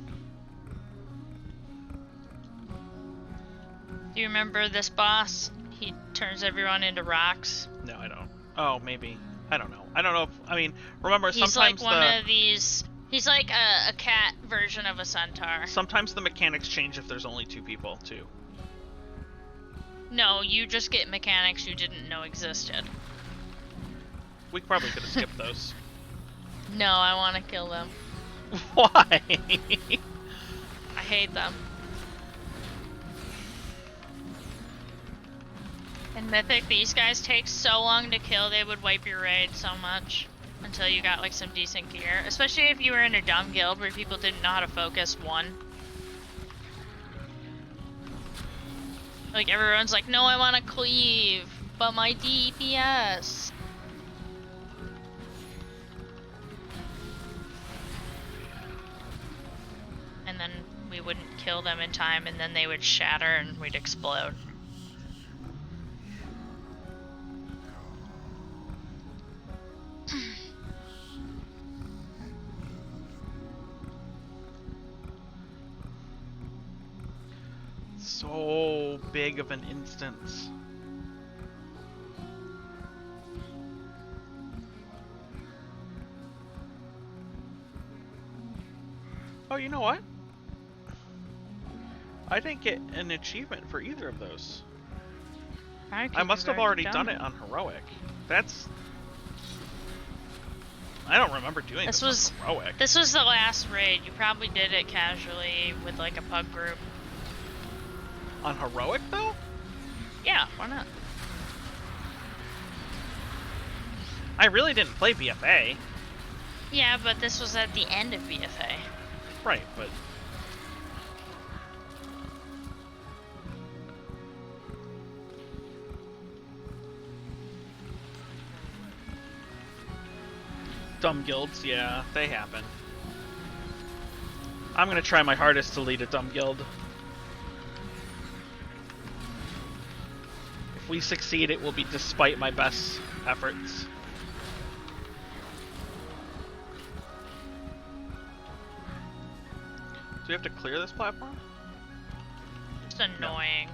Do you remember this boss? He turns everyone into rocks. No, I don't. Oh, maybe. I don't know. I don't know if... I mean, remember, He's like sometimes one of these... He's like a cat version of a centaur. sometimes the mechanics change if there's only 2 people, too. No, you just get mechanics you didn't know existed. We probably could have skipped those. No, I want to kill them. Why? I hate them. In Mythic, these guys take so long to kill, they would wipe your raid so much until you got like some decent gear. Especially if you were in a dumb guild where people didn't know how to focus one. Like everyone's like, no, I want to cleave, but my DPS. And then we wouldn't kill them in time, and then they would shatter and we'd explode. So big of an instance. Oh, you know what? I didn't get an achievement for either of those. I must have already done it on heroic. That's... I don't remember doing this on heroic. This was the last raid. You probably did it casually with like a pug group. On heroic though? Yeah, why not? I really didn't play BFA. Yeah, but this was at the end of BFA. Right, but... Dumb guilds, yeah, they happen. I'm gonna try my hardest to lead a dumb guild. If we succeed, it will be despite my best efforts. Do we have to clear this platform? It's annoying.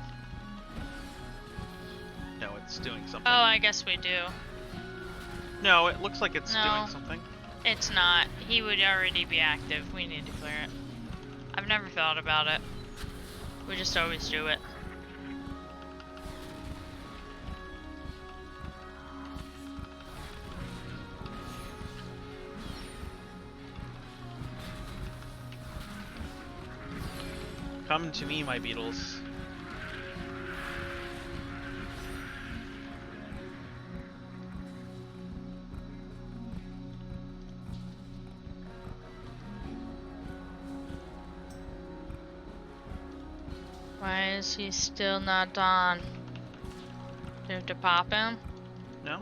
No, it's doing something. Oh, I guess we do. No, it looks like it's No. doing something. It's not. He would already be active. We need to clear it. I've never thought about it. We just always do it. Come to me, my beetles. Why is he still not on? Do you have to pop him? No?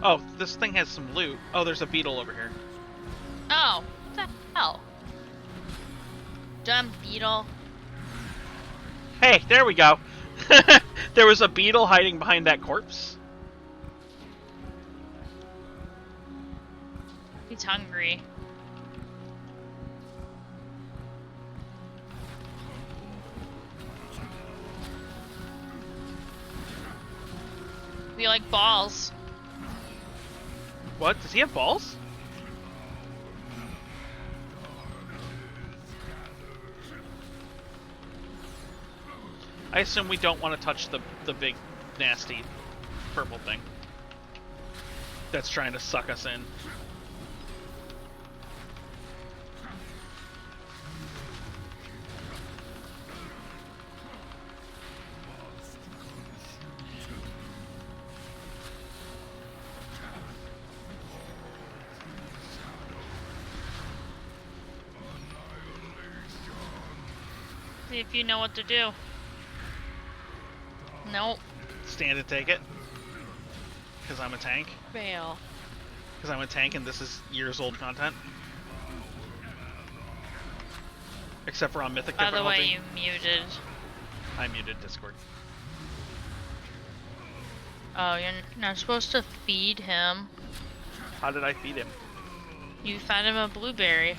Oh, this thing has some loot. Oh, there's a beetle over here. Oh, what the hell? Dumb beetle. Hey, there we go. There was a beetle hiding behind that corpse. He's hungry. We like balls. What? Does he have balls? I assume we don't want to touch the big, nasty purple thing that's trying to suck us in. See if you know what to do. Nope. Stand and take it. Because I'm a tank. Fail. Because I'm a tank and this is years old content. Except for on Mythic By the difficulty. way, you muted. I muted Discord. Oh, you're not supposed to feed him. How did I feed him? You fed him a blueberry.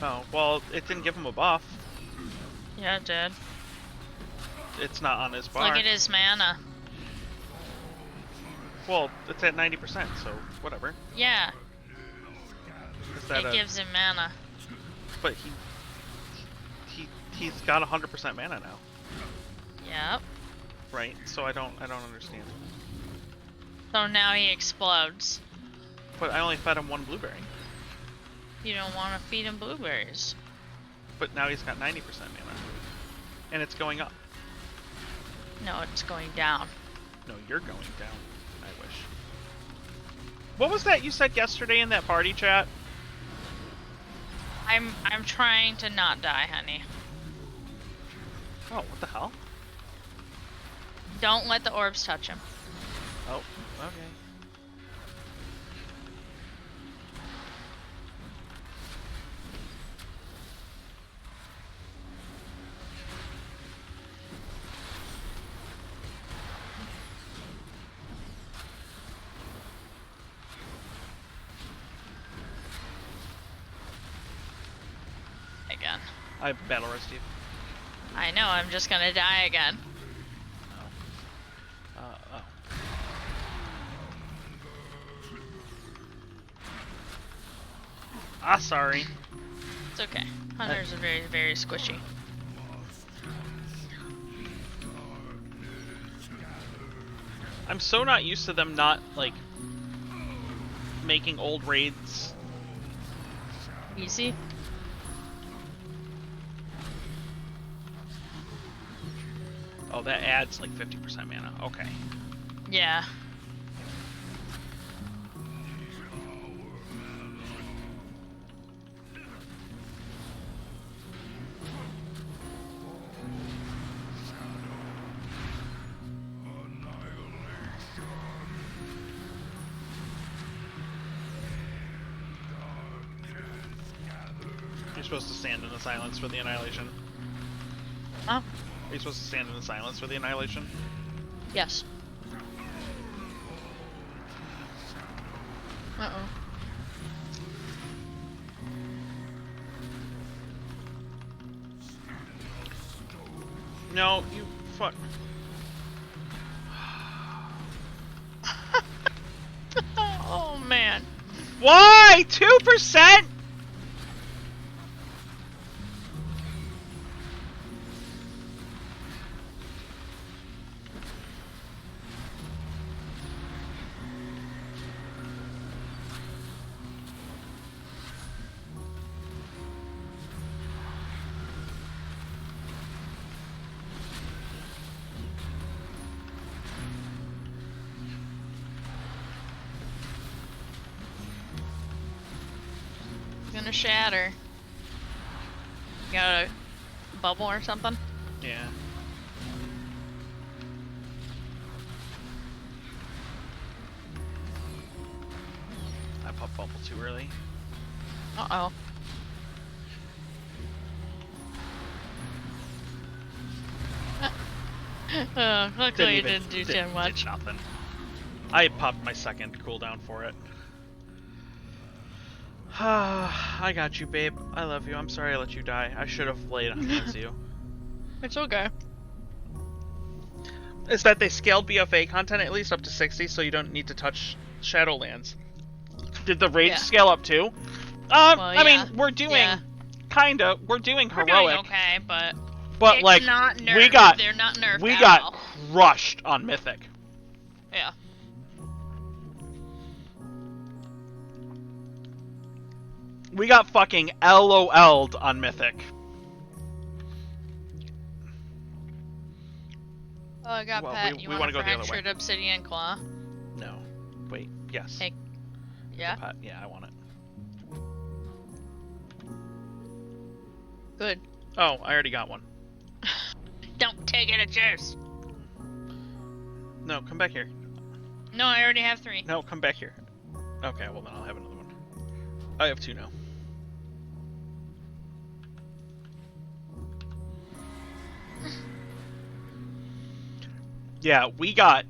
Oh, well, it didn't give him a buff. Yeah, it did. It's not on his bar. Look at his mana. Well, it's at 90%, so whatever. Yeah, Is that it gives him mana. But he's got 100% mana now, Yep. right? So I don't understand. So now he explodes. But I only fed him one blueberry. You don't want to feed him blueberries. But now he's got 90% mana, and it's going up. No, it's going down. No, you're going down. I wish. What was that you said yesterday in that party chat? I'm trying to not die, honey. Oh, what the hell? Don't let the orbs touch him. Oh, okay. Again. I battle rest you. I know, I'm just gonna die again. Oh. Ah, sorry. It's okay. Hunters are very, very squishy. I'm so not used to them not, like, making old raids. Easy. Oh, that adds, like, 50% mana. Okay. Yeah. You're supposed to stand in the silence for the annihilation. Huh? Are you supposed to stand in the silence for the annihilation? Yes. Uh-oh. No, you fuck. Oh, man. Why? 2%? Gonna shatter. You got a bubble or something? Yeah. I popped bubble too early. Uh-oh. Luckily you didn't do too much. Did nothing. I popped my second cooldown for it. I got you, babe. I love you. I'm sorry I let you die. I should have laid against you. It's okay. Is that they scaled BFA content at least up to 60, so you don't need to touch Shadowlands. Did the rage Yeah. scale up too? I yeah. mean, we're doing Yeah. kinda. We're doing We're heroic, doing okay, but but it's like not nerfed. we got They're not nerfed we at got all. crushed on Mythic. Yeah. We got fucking LOL'd on Mythic. Oh, I got Well, pet. we You wanna want go a the other way. fractured obsidian claw? No. Wait. Yes. Hey. Yeah? Yeah, I want it. Good. Oh, I already got one. Don't take it at yours. No, come back here. No, I already have 3. No, come back here. Okay, well then I'll have another one. I have 2 now. Yeah, we got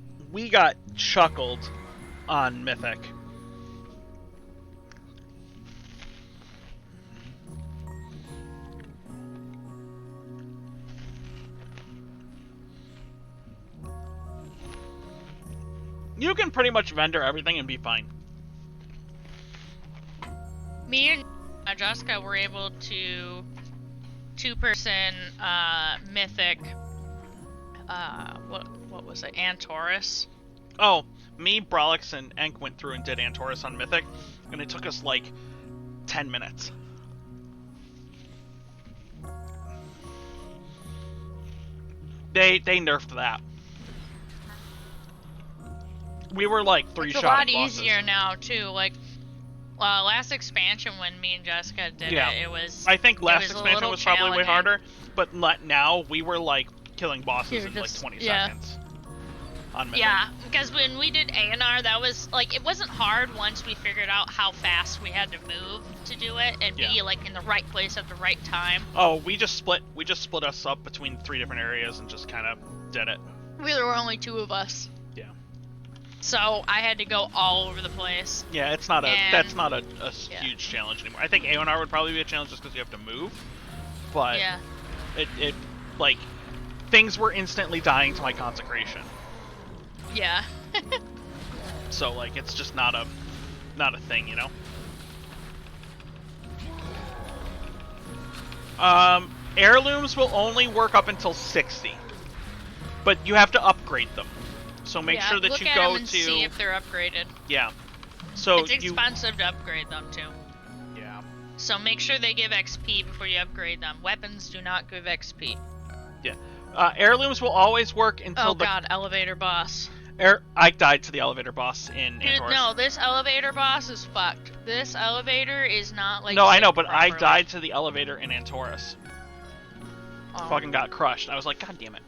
chuckled on Mythic. You can pretty much vendor everything and be fine. Me and Jessica were able to 2-person Mythic. What was it? Antorus. Oh, me, Brolix, and Enk went through and did Antorus on Mythic, and it took us like 10 minutes. They nerfed that. We were like It's a three-shotting lot bosses. easier now too. Like, last expansion when me and Jessica did Yeah. it was. I think last was a expansion little was probably way challenging. harder, but now we were like killing bosses You're in like just- 20 yeah. seconds. On Mythic. Yeah, because when we did A&R, that was like it wasn't hard once we figured out how fast we had to move to do it and be Yeah. like in the right place at the right time. Oh, we just split us up between 3 different areas and just kind of did it. There were only 2 of us, Yeah. so I had to go all over the place. Yeah, it's not And- that's not a yeah. huge challenge anymore. I think AONR would probably be a challenge just because you have to move, but Yeah. it like things were instantly dying to my consecration. Yeah. So like it's just not a thing, you know. Heirlooms will only work up until 60, but you have to upgrade them. So make Yeah, sure that look you at go them and to see if they're upgraded. yeah. So It's you expensive to upgrade them too. yeah. So make sure they give XP before you upgrade them. Weapons do not give XP. Yeah. Heirlooms will always work until Oh god, elevator boss. I died to the elevator boss in Dude, Antorus. no, this elevator boss is fucked. This elevator is not like. No, I know, shaped but I properly. died to the elevator in Antorus. Oh. Fucking got crushed. I was like, God damn it.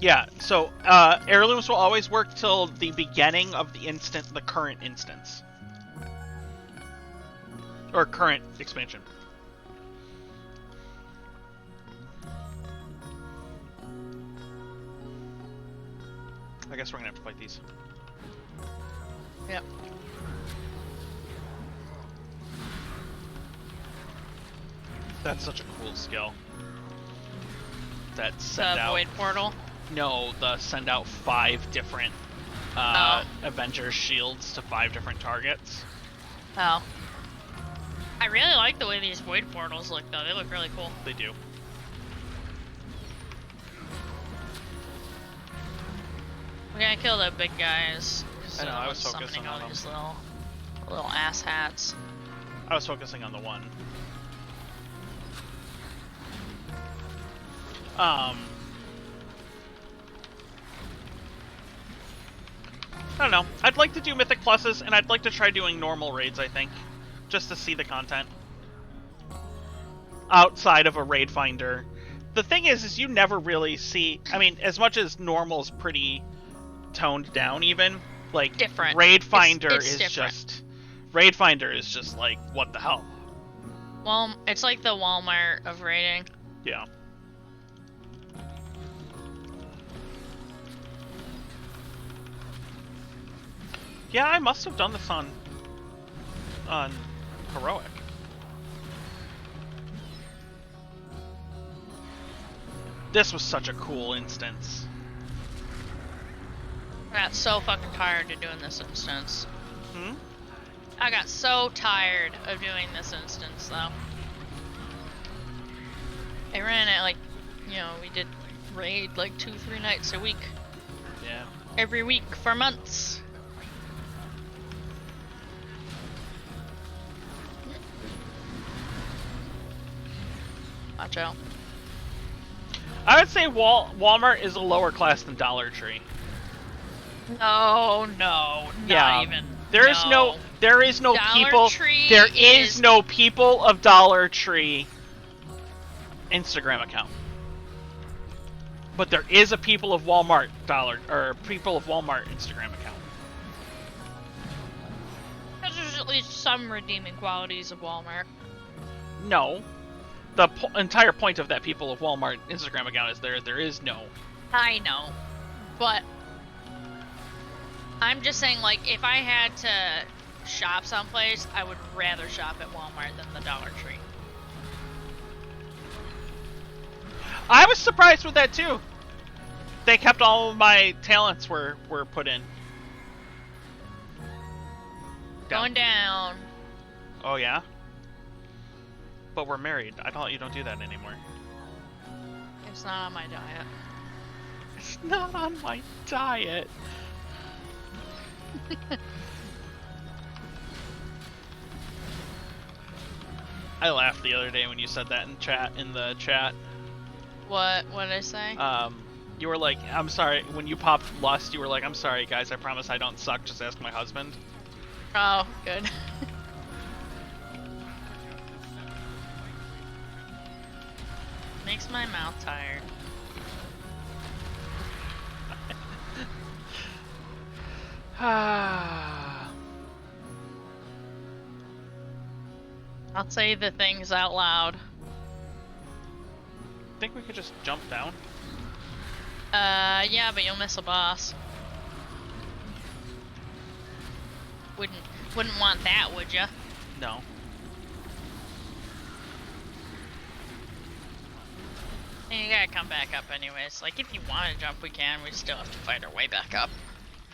Yeah, so, heirlooms will always work till the beginning of the current instance. Or current expansion. I guess we're gonna have to fight these. Yep. That's such a cool skill. That The send out. void portal. No, the send out 5 different Avengers shields to 5 different targets. Oh. I really like the way these void portals look, though. They look really cool. They do. We gotta kill the big guys. I know, I was summoning focusing all on them. these little ass hats. I was focusing on the one. I don't know. I'd like to do Mythic Pluses, and I'd like to try doing normal raids, I think. Just to see the content. Outside of a raid finder. The thing is you never really see... I mean, as much as normal's pretty toned down even, like, Different. raid finder It's is different. just... Raid finder is just like, what the hell? Well, it's like the Walmart of raiding. Yeah. Yeah, I must have done this on Heroic. This was such a cool instance. I got so fucking tired of doing this instance. Hmm? I got so tired of doing this instance, though. I ran it like, we did raid like 2-3 nights a week. Yeah. Every week for months. Watch out. I would say Walmart is a lower class than Dollar Tree. No, not even. There is no Dollar people. Tree There is is- no people of Dollar Tree Instagram account. But there is a people of Walmart people of Walmart Instagram account. Because there's at least some redeeming qualities of Walmart. No. The entire point of that people of Walmart Instagram account is there is no. I know, but I'm just saying, like, if I had to shop someplace, I would rather shop at Walmart than the Dollar Tree. I was surprised with that too. They kept all of my talents were put in. Going down. Oh yeah? But we're married. You don't do that anymore. It's not on my diet. It's not on my diet. I laughed the other day when you said that in the chat. What did I say? You were like, I'm sorry, when you popped Lust, you were like, I'm sorry guys, I promise I don't suck, just ask my husband. Oh, good. Makes my mouth tired. I'll say the things out loud. Think we could just jump down? Yeah, but you'll miss a boss. Wouldn't want that, would ya? No. And you gotta come back up anyways. Like, if you want to jump, we can. We still have to fight our way back up.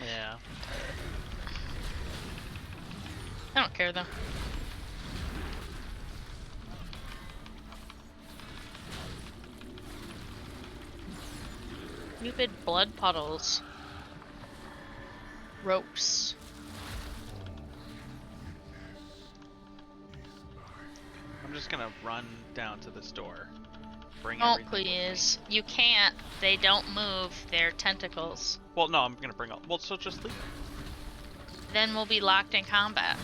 Yeah. I don't care, though. Stupid blood puddles. Ropes. I'm just gonna run down to this door. Bring Oh, everything with me. please. You can't. They don't move. They're tentacles. Well, no, I'm gonna bring all. Well, so just leave it. Then we'll be locked in combat.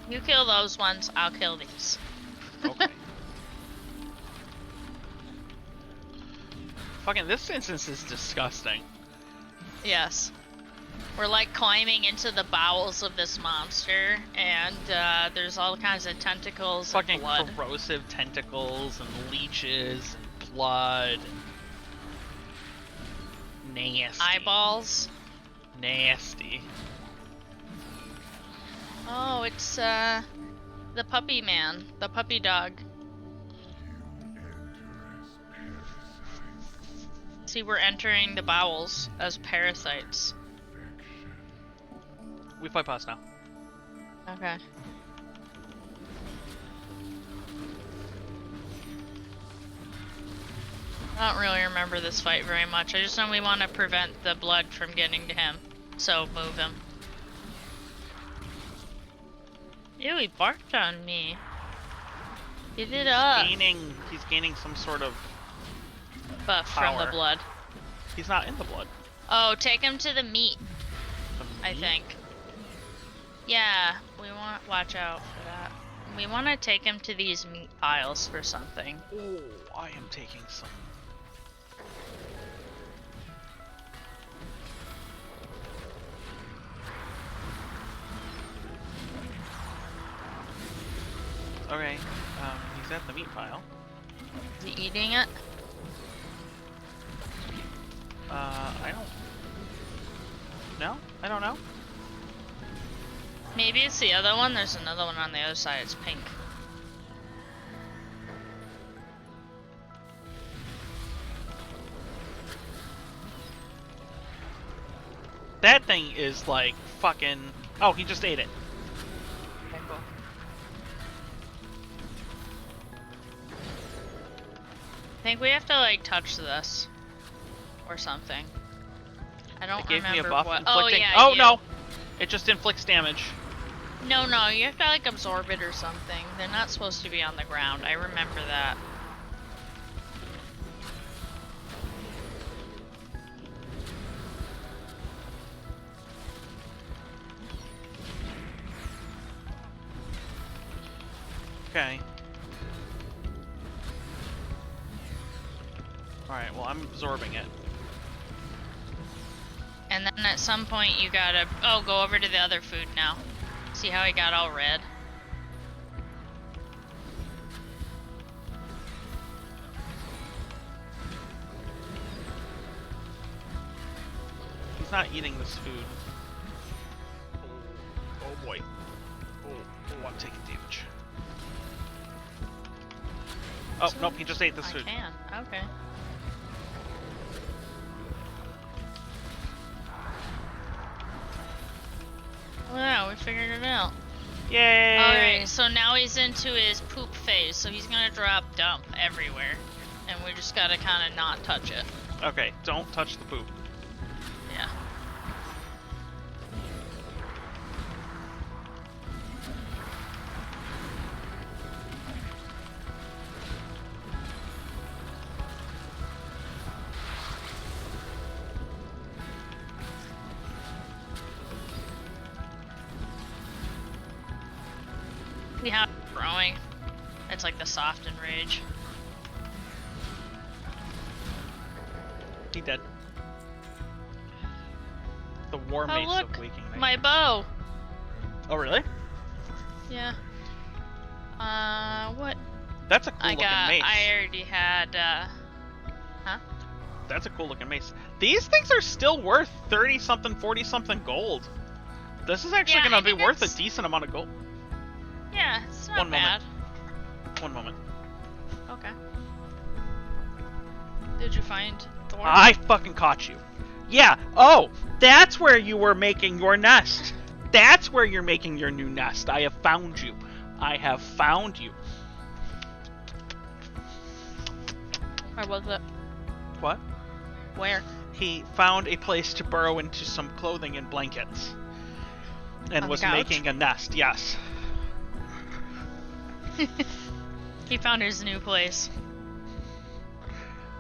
You kill those ones, I'll kill these. Okay. Fucking this instance is disgusting. Yes. We're like climbing into the bowels of this monster, and there's all kinds of tentacles Fucking and blood. corrosive tentacles and leeches and blood. Nasty. Eyeballs. Nasty. Oh, it's the puppy man, the puppy dog. See, we're entering the bowels as parasites. We fight pause now. Okay. I don't really remember this fight very much. I just know we want to prevent the blood from getting to him. So move him. Ew, he barked on me. Get it up. He's gaining some sort of. Buff from the power. blood. He's not in the blood. Oh, take him to the meat, The I meat? think. Yeah, we want watch out for that. We want to take him to these meat piles for something. Oh, I am taking some. Okay, he's at the meat pile. Is he eating it? I don't. No, I don't know. Maybe it's the other one. There's another one on the other side. It's pink. That thing is like fucking. Oh, he just ate it. Okay, cool. I think we have to like touch this or something. I don't It gave remember me a buff what. inflicting. Oh yeah. Oh you. no! It just inflicts damage. No, you have to like absorb it or something. They're not supposed to be on the ground. I remember that. Okay. Alright, well, I'm absorbing it. And then at some point you gotta go over to the other food now. See how he got all red? He's not eating this food. Oh boy. Oh, I'm taking damage. Oh, nope, he just ate this food. I can. Okay. Well, yeah, we figured it out. Yay! Alright, so now he's into his poop phase, so he's gonna drop dump everywhere. And we just gotta kinda not touch it. Okay, don't touch the poop. Yeah. See how it's growing? It's like the soft enrage. He dead. The war mace look, of Waking Night. my bow! Oh, really? Yeah. What? That's a cool looking mace. I already had, huh? That's a cool looking mace. These things are still worth 30 something, 40 something gold. This is actually Yeah, gonna I be think worth a that's- decent amount of gold. Yeah, it's not One bad. moment. One moment. Okay. Did you find Thor? I fucking caught you. Yeah. Oh, that's where you were making your nest. That's where you're making your new nest. I have found you. I have found you. Or was it? What? Where? He found a place to burrow into some clothing and blankets. And On the was couch? making a nest, yes. He found his new place.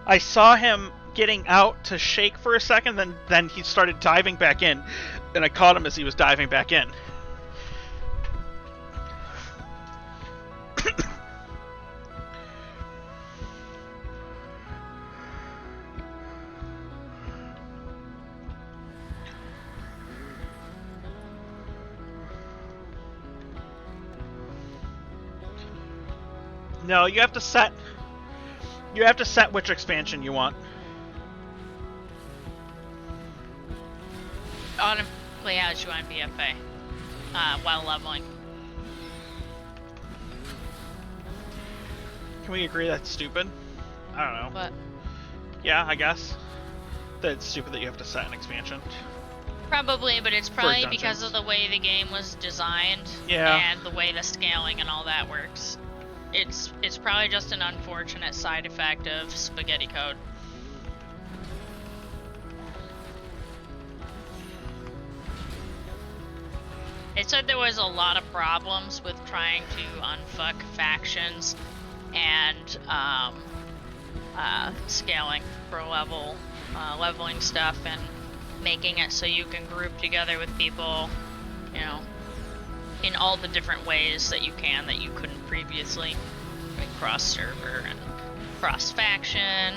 I saw him getting out to shake for a second, then he started diving back in, and I caught him as he was diving back in. No, you have to set which expansion you want. Automatically has you on BFA while leveling. Can we agree that's stupid? I don't know. But Yeah, I guess. That it's stupid that you have to set an expansion. probably, but it's probably dungeons. because of the way the game was designed Yeah. and the way the scaling and all that works. It's probably just an unfortunate side effect of spaghetti code. It said there was a lot of problems with trying to unfuck factions and scaling for leveling stuff and making it so you can group together with people, you know, in all the different ways that you can that you couldn't previously, like cross server and cross faction.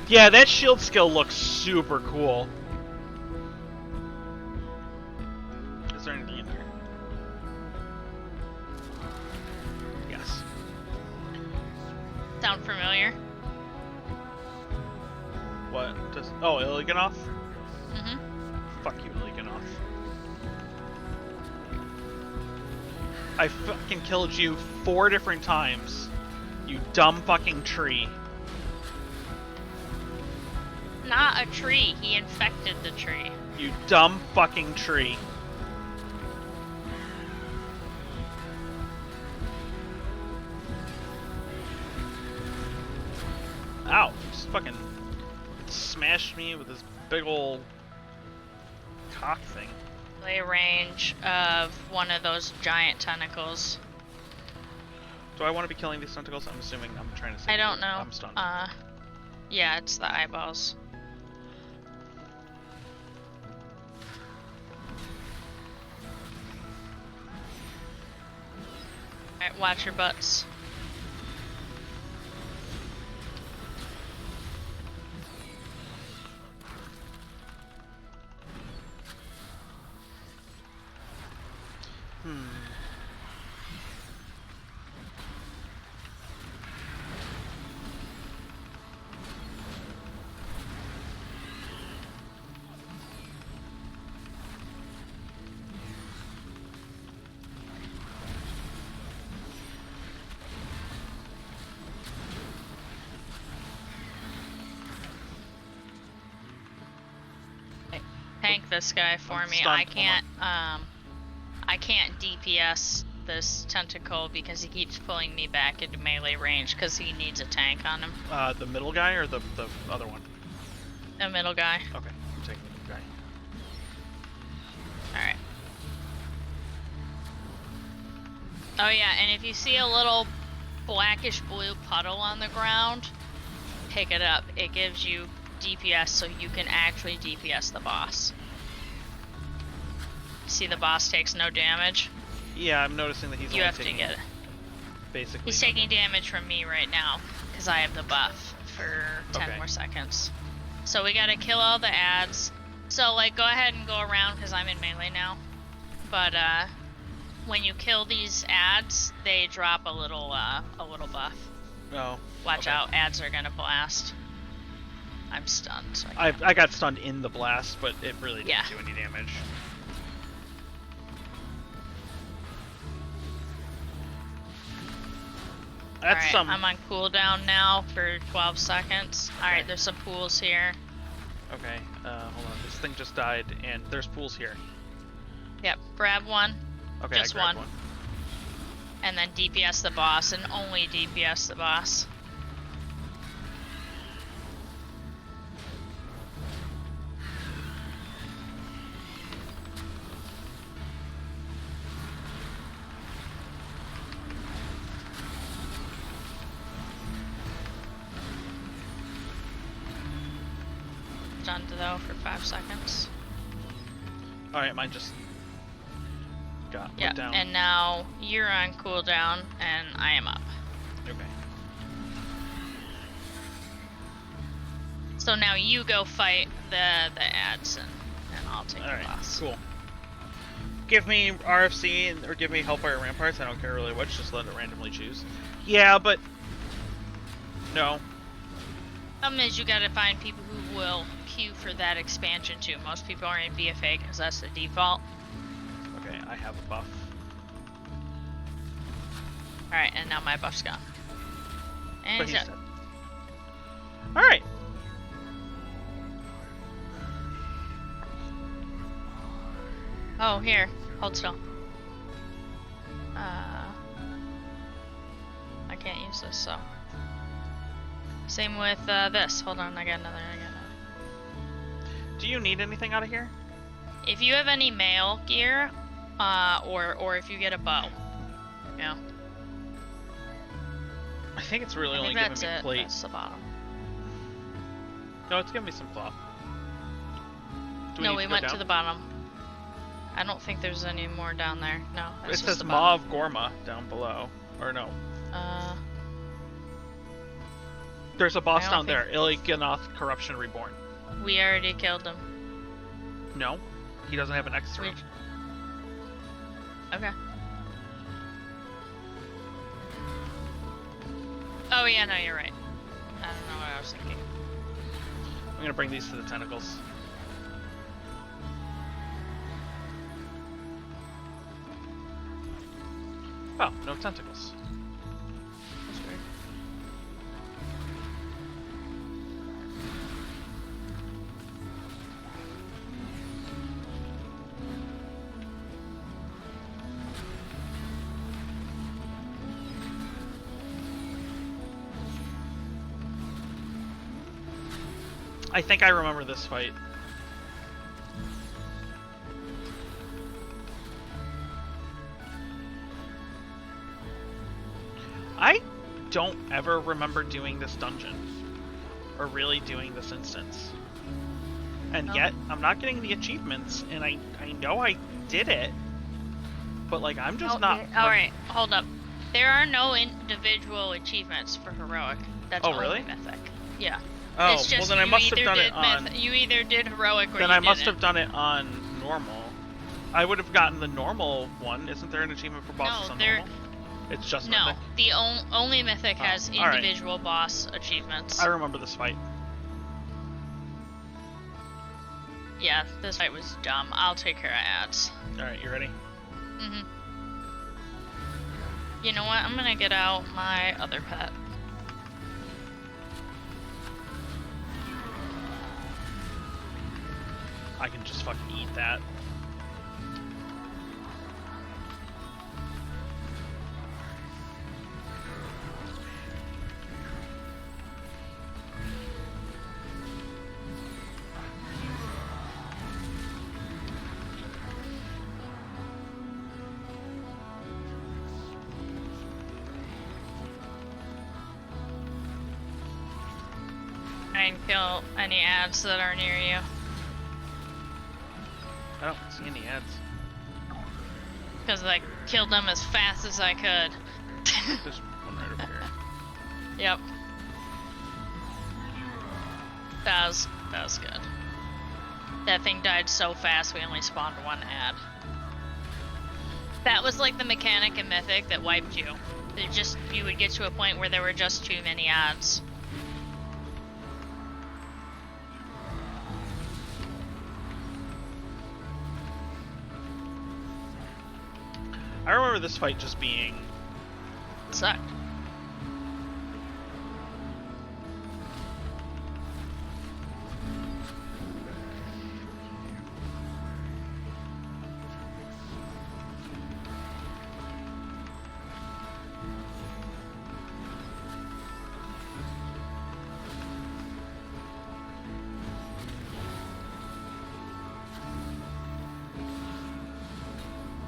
Yeah, that shield skill looks super cool. Is there anything in here? Yes. Sound familiar? What does... Oh, Illiganoth? Mm-hmm. Fuck you, Illiganoth. I fucking killed you 4 different times. You dumb fucking tree. Not a tree. He infected the tree. You dumb fucking tree. Ow, just fucking smashed me with this big ol' cock thing. Melee range of one of those giant tentacles. Do I want to be killing these tentacles? I'm assuming I'm trying to say. I don't know. I'm stunned. Yeah, it's the eyeballs. Alright, watch your butts. Tank this guy for I'm me. stunned. I can't DPS this tentacle because he keeps pulling me back into melee range because he needs a tank on him. The middle guy or the other one? The middle guy. Okay, I'm taking the middle guy. Alright. Oh yeah, and if you see a little blackish blue puddle on the ground, pick it up. It gives you DPS so you can actually DPS the boss. See, the boss takes no damage. Yeah, I'm noticing that he's You only have to taking get it. basically. He's taking damage from me right now because I have the buff for 10 Okay. more seconds. So we gotta kill all the ads. So like, go ahead and go around because I'm in melee now. But when you kill these ads, they drop a little buff. Oh. Watch okay. out, ads are gonna blast. I'm stunned. So I can't. I got stunned in the blast, but it really didn't Yeah. do any damage. That's Alright, some. I'm on cooldown now for 12 seconds. Alright, Okay. there's some pools here. Okay, hold on. This thing just died, and there's pools here. Yep, grab one. Okay, Just I grabbed one. And then DPS the boss, and only DPS the boss. Stunned though for 5 seconds. All right, mine just got Yeah, put down. and now you're on cooldown, and I am up. Okay. So now you go fight the ads, and I'll take All the right. boss. Cool. Give me RFC or give me Hellfire Ramparts. I don't care really which. Just let it randomly choose. Yeah, but no. Problem is, you gotta find people who will queue for that expansion too. Most people are in BFA because that's the default. Okay, I have a buff. Alright, and now my buff's gone. And But he's he's dead. dead. All right. Oh, here. Hold still. I can't use this, so. Same with this. Hold on, I got another. Do you need anything out of here? If you have any mail gear, or if you get a bow. Yeah. I think it's really I only think giving that's me it. plate. That's the bottom. No, it's giving me some cloth. Do No, need we to go went to down? the bottom. I don't think there's any more down there. No, It it's just says the Maw bottom. of Gorma down below. Or no. There's a boss I down don't there. Iliganath Corruption Reborn. We already killed him. No? He doesn't have an extra. We- Okay. Oh yeah, no, you're right. I don't know what I was thinking. I'm gonna bring these to the tentacles. Oh, no tentacles. That's weird. I think I remember this fight. I don't ever remember doing this dungeon. Or really doing this instance. And Oh. yet, I'm not getting the achievements, and I know I did it. But, like, I'm just not... Alright, hold up. There are no individual achievements for heroic. That's Oh, only really? mythic. Yeah. Oh, It's just well then I you must have either done it did on... you either did heroic or Then you I must didn't. have done it on normal. I would have gotten the normal one. Isn't there an achievement for bosses No, on there- normal? It's just No, mythic. the only mythic Oh, has alright. individual boss achievements. I remember this fight. Yeah, this fight was dumb. I'll take care of ads. Alright, you ready? Mhm. You know what? I'm gonna get out my other pet. I can just fucking eat that. Try and kill any ads that are near you. I don't see any ads. Because I killed them as fast as I could. There's one right over here. Yep. That was good. That thing died so fast we only spawned one ad. That was like the mechanic in Mythic that wiped you. You would get to a point where there were just too many ads. I remember this fight just being... It sucked.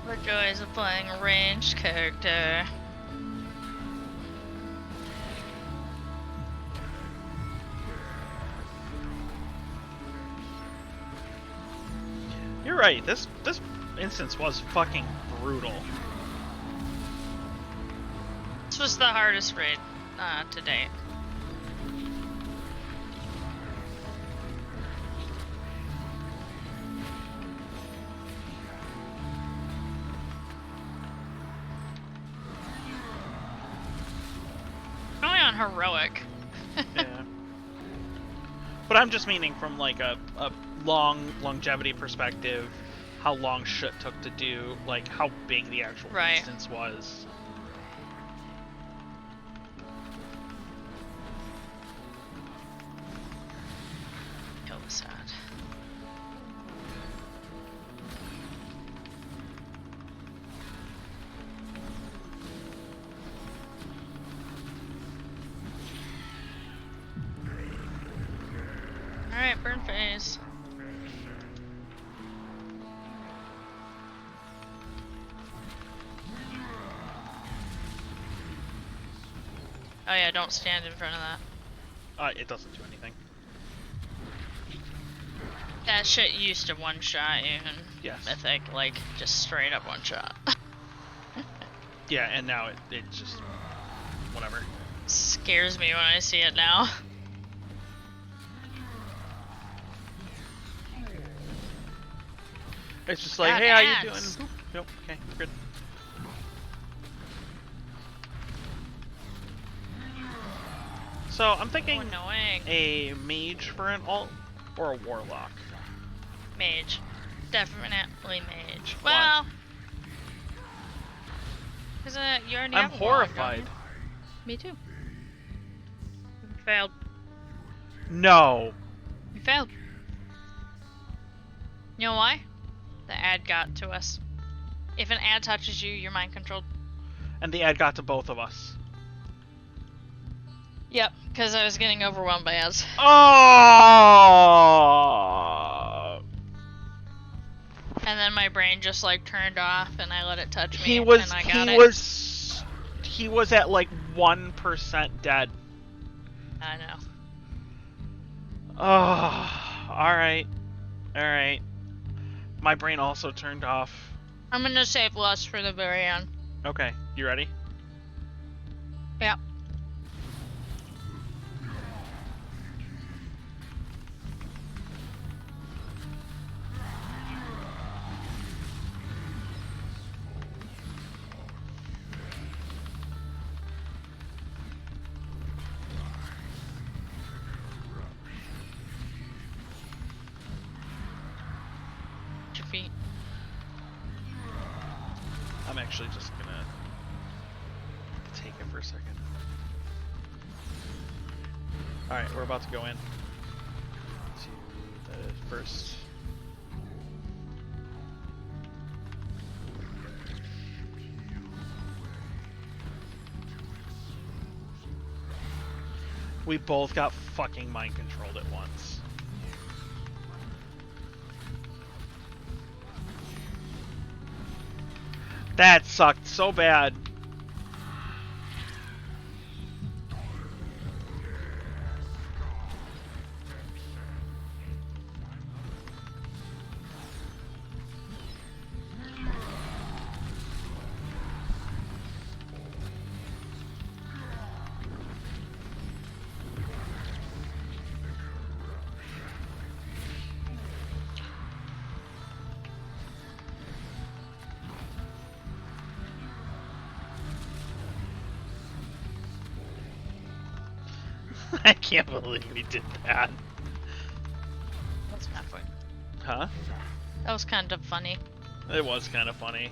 The joys of playing a ranged character. You're right, this instance was fucking brutal. This was the hardest raid to date. Only on heroic. Yeah. But I'm just meaning from like a long longevity perspective, how long shit took to do, like how big the actual Right. instance was. Kill this ad. Alright, burn phase. Oh yeah, don't stand in front of that. It doesn't do anything. That shit used to one-shot you in Yes. Mythic, like, just straight up one-shot. Yeah, and now it just whatever. Scares me when I see it now. It's just like, God, hey, how you ads. doing? Boop. Nope. Okay, we're good. So I'm So thinking annoying. a mage for an alt or a warlock. Mage. Definitely mage. Why? Well, because you already I'm have a warlock, don't horrified. you? Me too. You failed. No. You failed. You know why? The ad got to us. If an ad touches you, you're mind controlled. And the ad got to both of us. Yep, because I was getting overwhelmed by ads. Oh! And then my brain just like turned off and I let it touch me He was and I got it. he was at like 1% dead. I know. Oh, alright. Alright. My brain also turned off. I'm gonna save Lust for the very end. Okay, you ready? Yep. Your feet. I'm actually just gonna take it for a second. Alright, we're about to go in to the first. We both got fucking mind controlled at once. That sucked so bad. I can't believe we did that. That's kind of funny. Huh? That was kind of funny. It was kind of funny.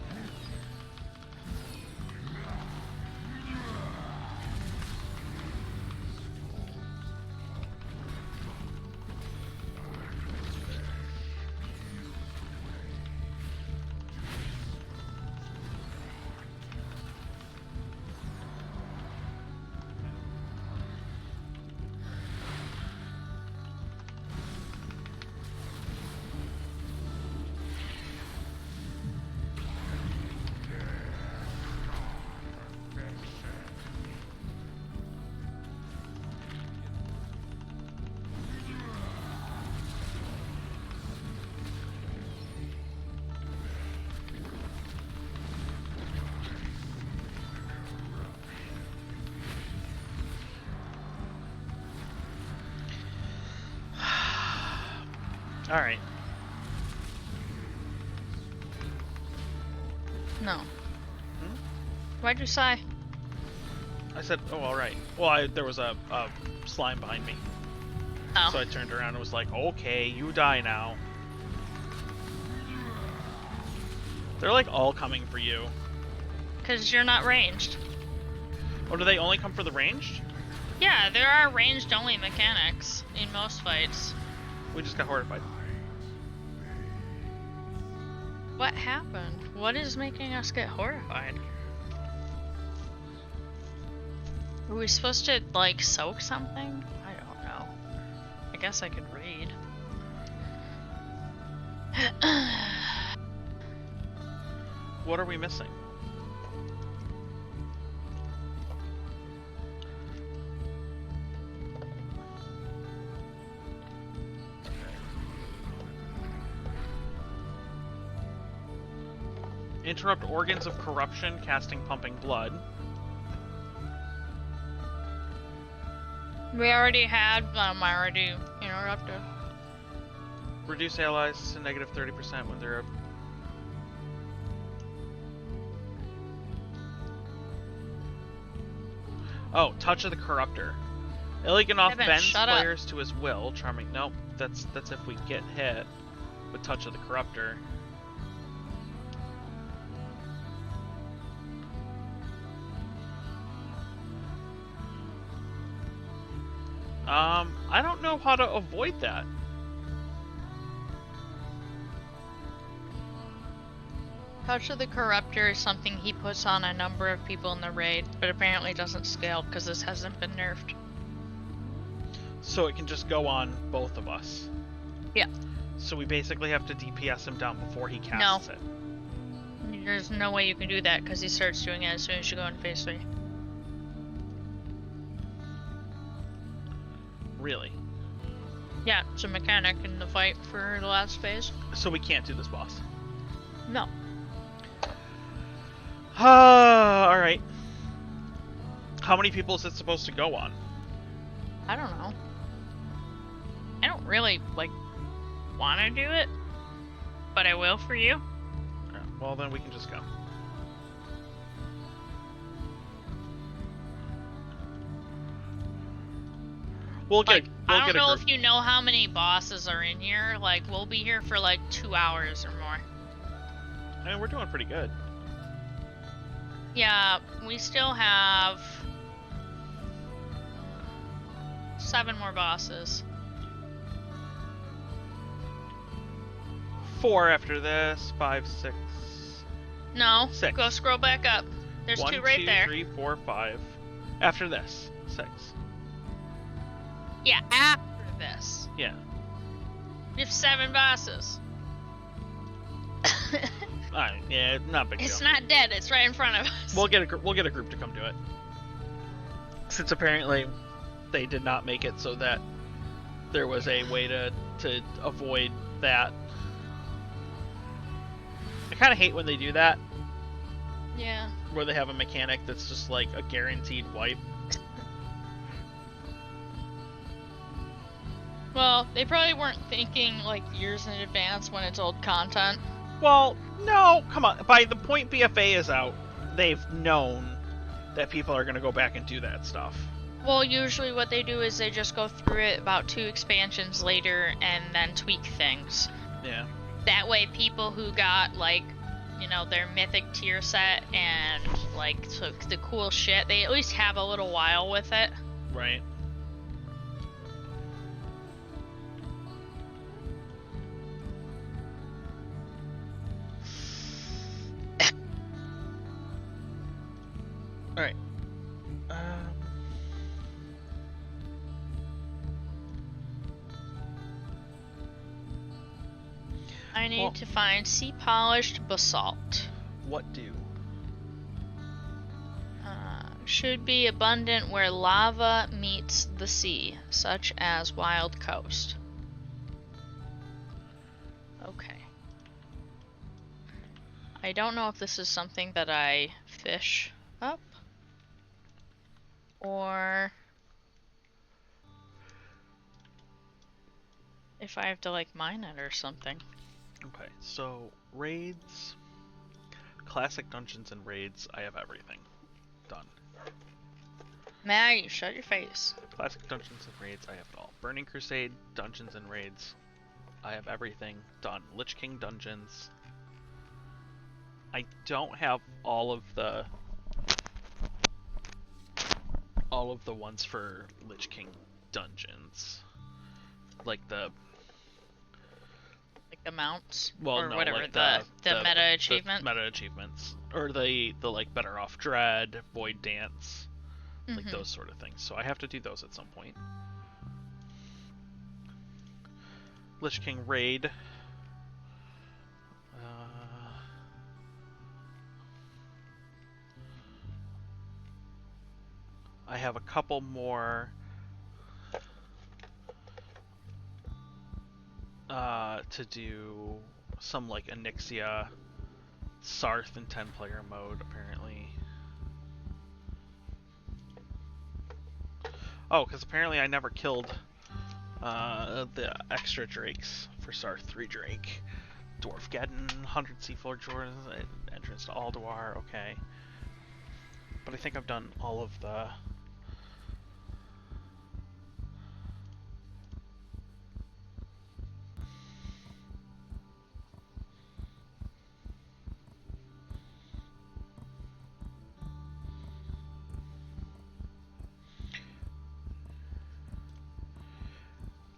Alright. No. Why'd you sigh? I said, oh, alright. Well, there was a slime behind me. Oh. So I turned around and was like, okay, you die now. They're like all coming for you. Because you're not ranged. Oh, do they only come for the ranged? Yeah, there are ranged only mechanics in most fights. We just got horrified. What happened? What is making us get horrified? Were we supposed to, like, soak something? I don't know. I guess I could read. What are we missing? Interrupt organs of corruption, casting pumping blood. We already had I already interrupted. Reduce allies to negative 30% when they're... Oh, Touch of the Corruptor. Illiganoff Kevin, bends shut up. players to his will. Charming. Nope, that's if we get hit with Touch of the Corruptor. I don't know how to avoid that. Touch of the Corruptor is something he puts on a number of people in the raid, but apparently doesn't scale because this hasn't been nerfed. So it can just go on both of us. Yeah. So we basically have to DPS him down before he casts it. There's no way you can do that because he starts doing it as soon as you go into phase 3. Really? Yeah, it's a mechanic in the fight for the last phase. So we can't do this boss. No. Alright. How many people is it supposed to go on? I don't know. I don't really, like, want to do it, but I will for you. Yeah, well, then we can just go. We'll get. Like, We'll I get don't a know group. if you know how many bosses are in here. Like, we'll be here for like 2 hours or more. I mean, we're doing pretty good. Yeah, we still have 7 more bosses. 4 after this. 5, 6. No, 6. go scroll back up. There's 1, 2 right 2, there. 3, 4, 5. After this, 6. Yeah, after this. Yeah. We have 7 bosses. Alright, yeah, not a big It's deal. not dead, it's right in front of us. We'll get a group to come do it. Since apparently they did not make it so that there was a way to avoid that. I kind of hate when they do that, Yeah. where they have a mechanic that's just like a guaranteed wipe. Well, they probably weren't thinking like years in advance when it's old content. Well, no, come on. By the point BFA is out, they've known that people are going to go back and do that stuff. Well, usually what they do is they just go through it about 2 expansions later and then tweak things. Yeah. That way people who got like, you know, their mythic tier set and like took the cool shit, they at least have a little while with it. Right. Alright. I need Well- to find sea polished basalt. What do? Should be abundant where lava meets the sea, such as Wild Coast. Okay. I don't know if this is something that I fish up or if I have to like mine it or something. Okay, so raids, classic dungeons and raids, I have everything done. Maggie, shut your face. Classic dungeons and raids, I have it all. Burning Crusade, dungeons and raids, I have everything done. Lich King dungeons. I don't have all of the ones for Lich King dungeons. Like the Like the mounts well, or no, whatever like the meta achievement. The meta achievements, or the like Better Off Dread, Void Dance, like Mhm. those sort of things. So I have to do those at some point. Lich King raid. I have a couple more to do some like Onyxia, Sarth in 10-player mode apparently. Oh, because apparently I never killed the extra drakes for Sarth 3 Drake. Dwarf Geddon, 100 Seafloor Jordans, entrance to Alduar, okay. But I think I've done all of the...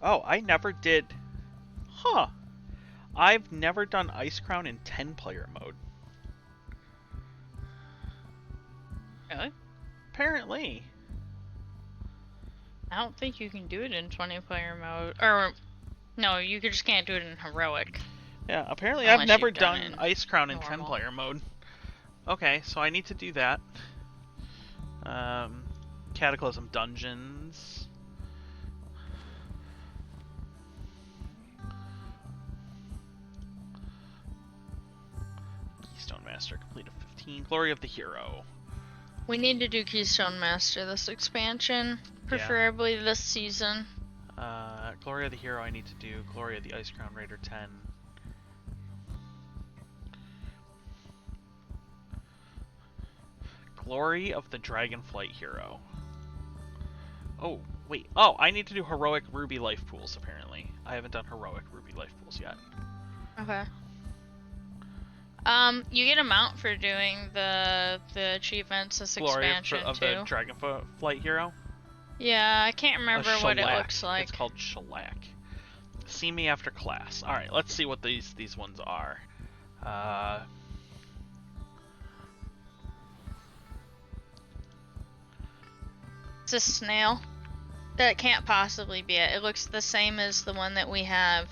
Oh, I never did... Huh. I've never done Ice Crown in 10-player mode. Really? Apparently. I don't think you can do it in 20-player mode. Or, no, you just can't do it in heroic. Yeah, apparently Unless I've never you've done done it in Ice Crown in normal. 10-player mode. Okay, so I need to do that. Cataclysm Dungeons. Keystone Master complete of 15. Glory of the Hero. We need to do Keystone Master this expansion, preferably this season. Glory of the Hero I need to do. Glory of the Ice Crown Raider 10. Glory of the Dragonflight Hero. Oh, wait. Oh, I need to do Heroic Ruby Life Pools, apparently. I haven't done Heroic Ruby Life Pools yet. Okay. You get a mount for doing the achievements this Glory expansion of too. the Dragonflight Hero. Yeah, I can't A remember what it shellac. looks like. It's called Shellac. See me after class. Alright, let's see what these ones are. It's a snail. That can't possibly be it. It looks the same as the one that we have.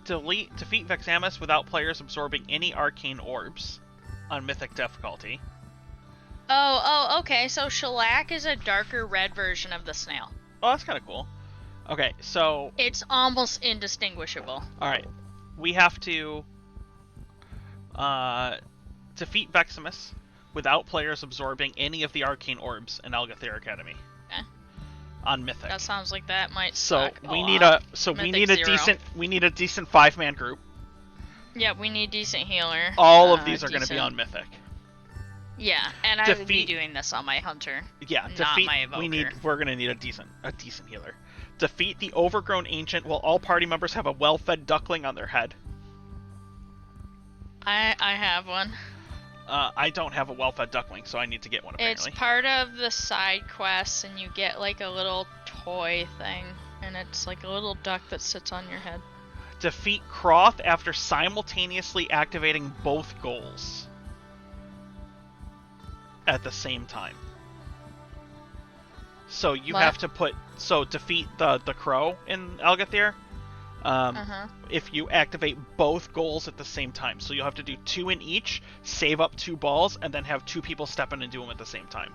Defeat Vexamus without players absorbing any arcane orbs on Mythic difficulty. Oh, okay. So shellac is a darker red version of the snail. Oh, that's kind of cool. Okay, so It's almost indistinguishable. alright. We have to defeat Veximus without players absorbing any of the arcane orbs in Algathir Academy. Okay. On Mythic. That sounds like that might So suck we a need lot. we Mythic need a 0. decent 5-man group. Yeah, we need decent healer. All of these are going to be decent- on Mythic. Yeah, and I would be Defeat- doing this on my hunter. Yeah, Not defeat. my evoker. We're going to need a decent healer. Defeat the overgrown ancient while all party members have a well-fed duckling on their head. I have one. I don't have a well-fed duckling, so I need to get one apparently. It's part of the side quests, and you get like a little toy thing, and it's like a little duck that sits on your head. Defeat Croth after simultaneously activating both goals at the same time. So you What? have to defeat the crow in Algathir. If you activate both goals at the same time, so you'll have to do 2 in each, save up 2 balls, and then have 2 people step in and do them at the same time.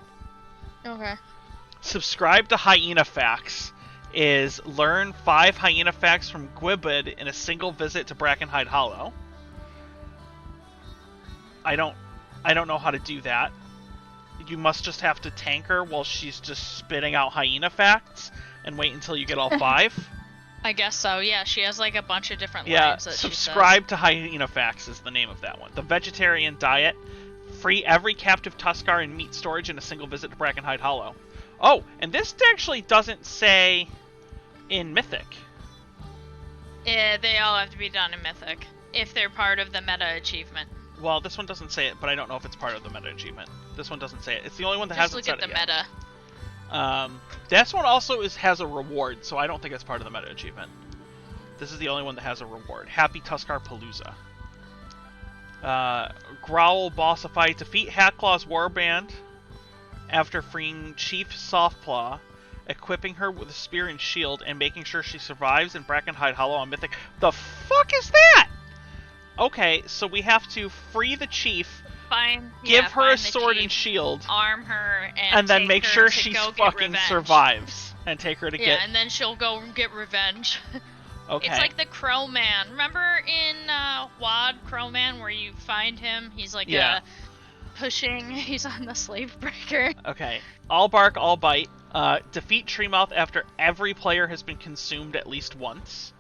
Okay. Subscribe to Hyena Facts is learn 5 Hyena Facts from Gwibid in a single visit to Brackenhide Hollow. I don't know how to do that. You must just have to tank her while she's just spitting out Hyena Facts and wait until you get all 5. I guess so. Yeah, she has like a bunch of different Yeah, lines that subscribe to Hyena Facts is the name of that one. The Vegetarian Diet. Free every captive Tuskar and meat storage in a single visit to Brackenhide Hollow. Oh, and this actually doesn't say in Mythic. she says. They all have to be done in Mythic if they're part of the meta achievement. Well, this one doesn't say it, but I don't know if it's part of the meta achievement. This one doesn't say it. It's the only one that Just hasn't look said at the it yet. meta. This one also has a reward, so I don't think it's part of the meta achievement. This is the only one that has a reward. Happy Tuskar Palooza. Growl boss fight. Defeat Hatclaw's warband after freeing Chief Softclaw, equipping her with a spear and shield, and making sure she survives in Brackenhide Hollow on Mythic. The fuck is that? Okay, so we have to free the chief, give her a sword and shield, arm her, and then take make her sure to she's go get fucking revenge. survives, and take her to Yeah, get. and then she'll go get revenge. Okay. It's like the Crow Man. Remember in WoD Crow Man where you find him? He's like Yeah. pushing. He's on the slave breaker. Okay. All bark, all bite. Defeat Treemouth after every player has been consumed at least once.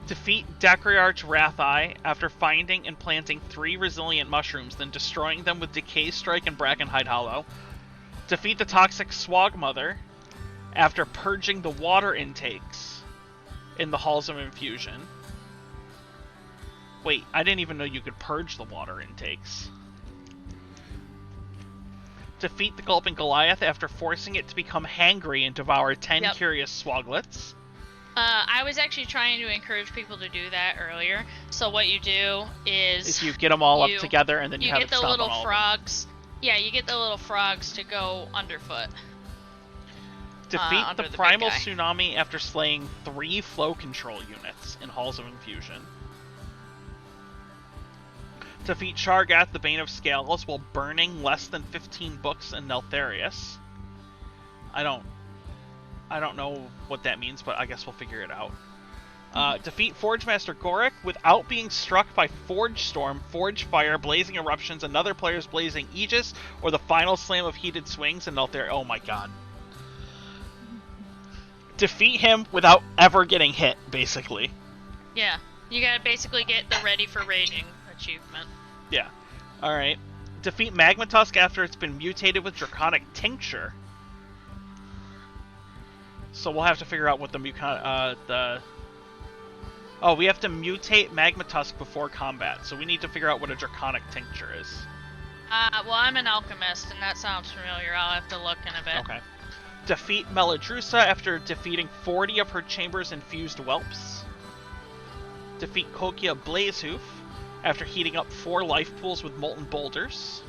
Defeat Dacryarch Rathai after finding and planting 3 resilient mushrooms, then destroying them with Decay Strike and Brackenhide Hollow. Defeat the toxic Swogmother after purging the water intakes in the Halls of Infusion. Wait, I didn't even know you could purge the water intakes. Defeat the Gulping Goliath after forcing it to become hangry and devour 10 Yep. curious Swoglets. I was actually trying to encourage people to do that earlier. So what you do is If you get them all you- up together and then you, you have get it the stop little on all of them. frogs. Yeah, you get the little frogs to go underfoot. Defeat under the the big Primal guy. Tsunami after slaying 3 flow control units in Halls of Infusion. Defeat Shargath, the Bane of Scales, while burning less than 15 books in Neltharius. I don't know what that means, but I guess we'll figure it out. Defeat Forge Master Goric without being struck by Forge Storm, Forge Fire, Blazing Eruptions, another player's Blazing Aegis, or the final slam of Heated Swings in Neltharius. Oh my god. Defeat him without ever getting hit, basically. Yeah, you gotta basically get the Ready for Raging achievement. Yeah. Alright. Defeat Magmatusk after it's been mutated with Draconic Tincture. So we'll have to figure out what the Oh, we have to mutate Magmatusk before combat, so we need to figure out what a Draconic Tincture is. Well, I'm an alchemist, and that sounds familiar. I'll have to look in a bit. Okay. Defeat Meladrusa after defeating 40 of her Chamber's infused whelps. Defeat Kokia Blazehoof after heating up 4 life pools with molten boulders.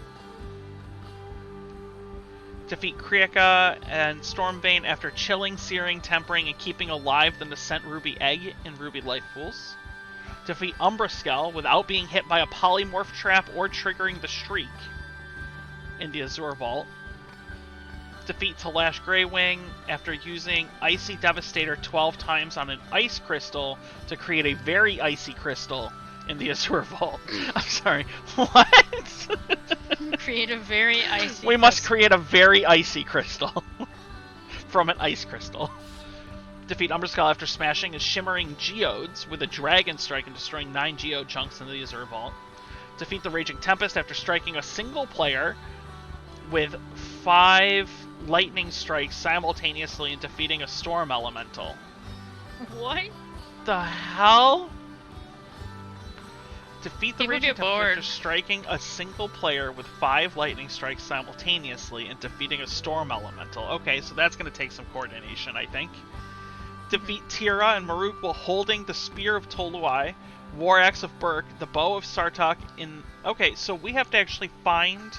Defeat Krieka and Stormbane after chilling, searing, tempering, and keeping alive the Nascent Ruby Egg in Ruby life pools. Defeat Umbraskel without being hit by a Polymorph trap or triggering the Shriek in the Azure Vault. Defeat Talash Greywing after using Icy Devastator 12 times on an Ice Crystal to create a very icy crystal in the Azure Vault. I'm sorry, what? Create a very icy. We must crystal. create a very icy crystal from an ice crystal. Defeat Umbraskull after smashing his Shimmering Geodes with a Dragon Strike and destroying 9 Geode chunks in the Azure Vault. Defeat the Raging Tempest after striking a single player with 5 lightning strikes simultaneously and defeating a Storm Elemental. What? The hell? Defeat the People Raging get Tempest bored. after striking a single player with 5 lightning strikes simultaneously and defeating a Storm Elemental. Okay, so that's going to take some coordination, I think. Defeat Tira and Maruk while holding the Spear of Toluai, War Axe of Burke, the Bow of Sartok in... Okay, so we have to actually find...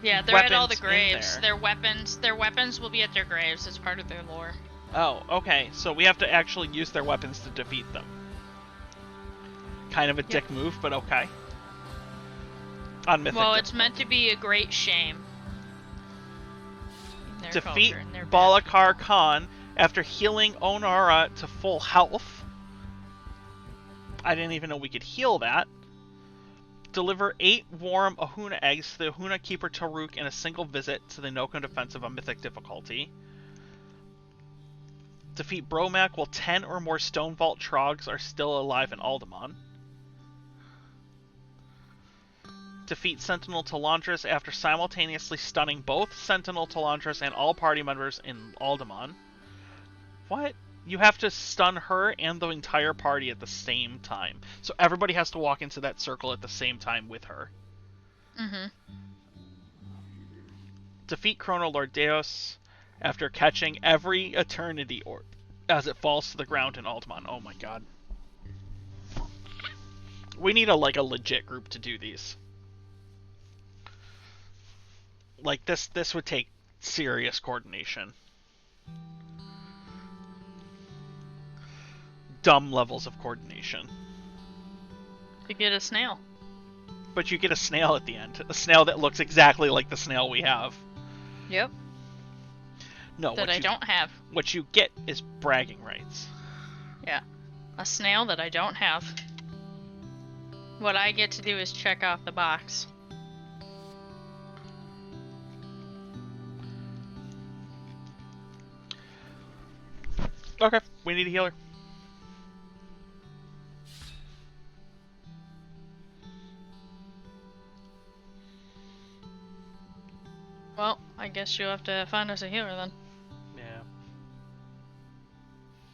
Yeah, they're at all the weapons in graves. there. Their weapons will be at their graves. It's part of their lore. Oh, okay, so we have to actually use their weapons to defeat them. Kind of a dick move, but okay. On Mythic Well, it's difficulty. meant to be a great shame. in their Defeat culture and their Balakar Khan after healing Onara to full health. I didn't even know we could heal that. Deliver 8 warm Ahuna eggs to the Ahuna Keeper Taruk in a single visit to the Nokon Defense of a Mythic difficulty. Defeat Bromac while 10 or more Stone Vault Trogs are still alive in Alderaan. Defeat Sentinel Talandris after simultaneously stunning both Sentinel Talandris and all party members in Alderaan. What? You have to stun her and the entire party at the same time. So everybody has to walk into that circle at the same time with her. Mm-hmm. Defeat Chrono Lord Deus after catching every Eternity Orb as it falls to the ground in Alderaan. Oh my god. We need a legit group to do these. Like this would take serious coordination. Dumb levels of coordination. To get a snail. But you get a snail at the end. A snail that looks exactly like the snail we have. Yep. No, That I don't have. What you get is bragging rights. Yeah. A snail that I don't have. What I get to do is check off the box. Okay, we need a healer. Well, I guess you'll have to find us a healer then. Yeah.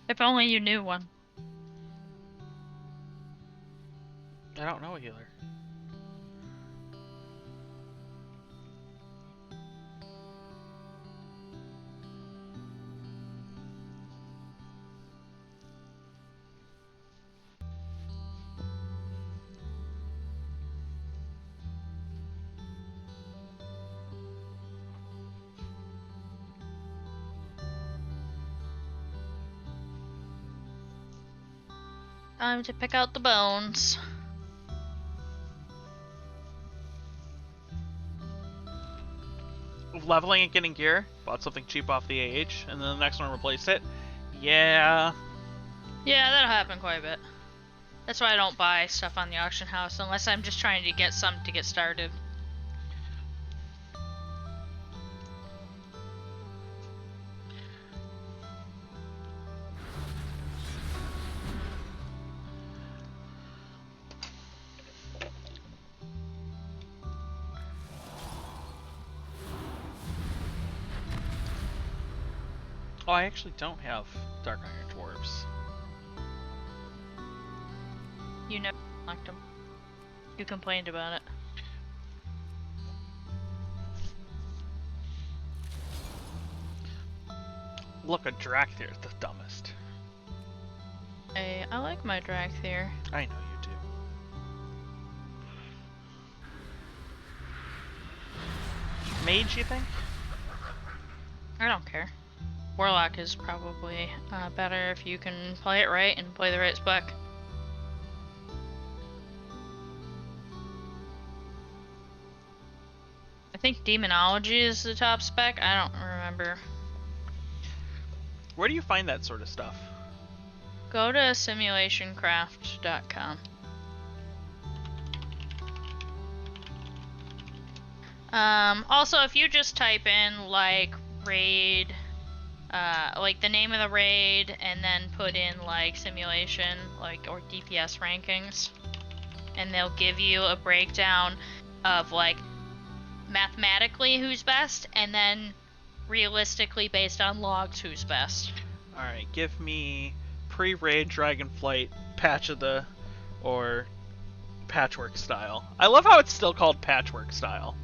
If only you knew one. I don't know a healer. Time to pick out the bones. Leveling and getting gear. Bought something cheap off the AH, and then the next one replaced it. Yeah. Yeah, that'll happen quite a bit. That's why I don't buy stuff on the auction house unless I'm just trying to get some to get started. Oh, I actually don't have Dark Iron Dwarves. You never liked them. You complained about it. Look, a Drakthir is the dumbest. Hey, I like my Drakthir. I know you do. Mage, you think? I don't care. Warlock is probably better if you can play it right and play the right spec. I think Demonology is the top spec. I don't remember. Where do you find that sort of stuff? Go to simulationcraft.com. Also, if you just type in like raid, like the name of the raid, and then put in like simulation, like or DPS rankings, and they'll give you a breakdown of like mathematically who's best, and then realistically based on logs who's best. Alright, give me pre-raid Dragonflight patch of the or patchwork style. I love how it's still called patchwork style.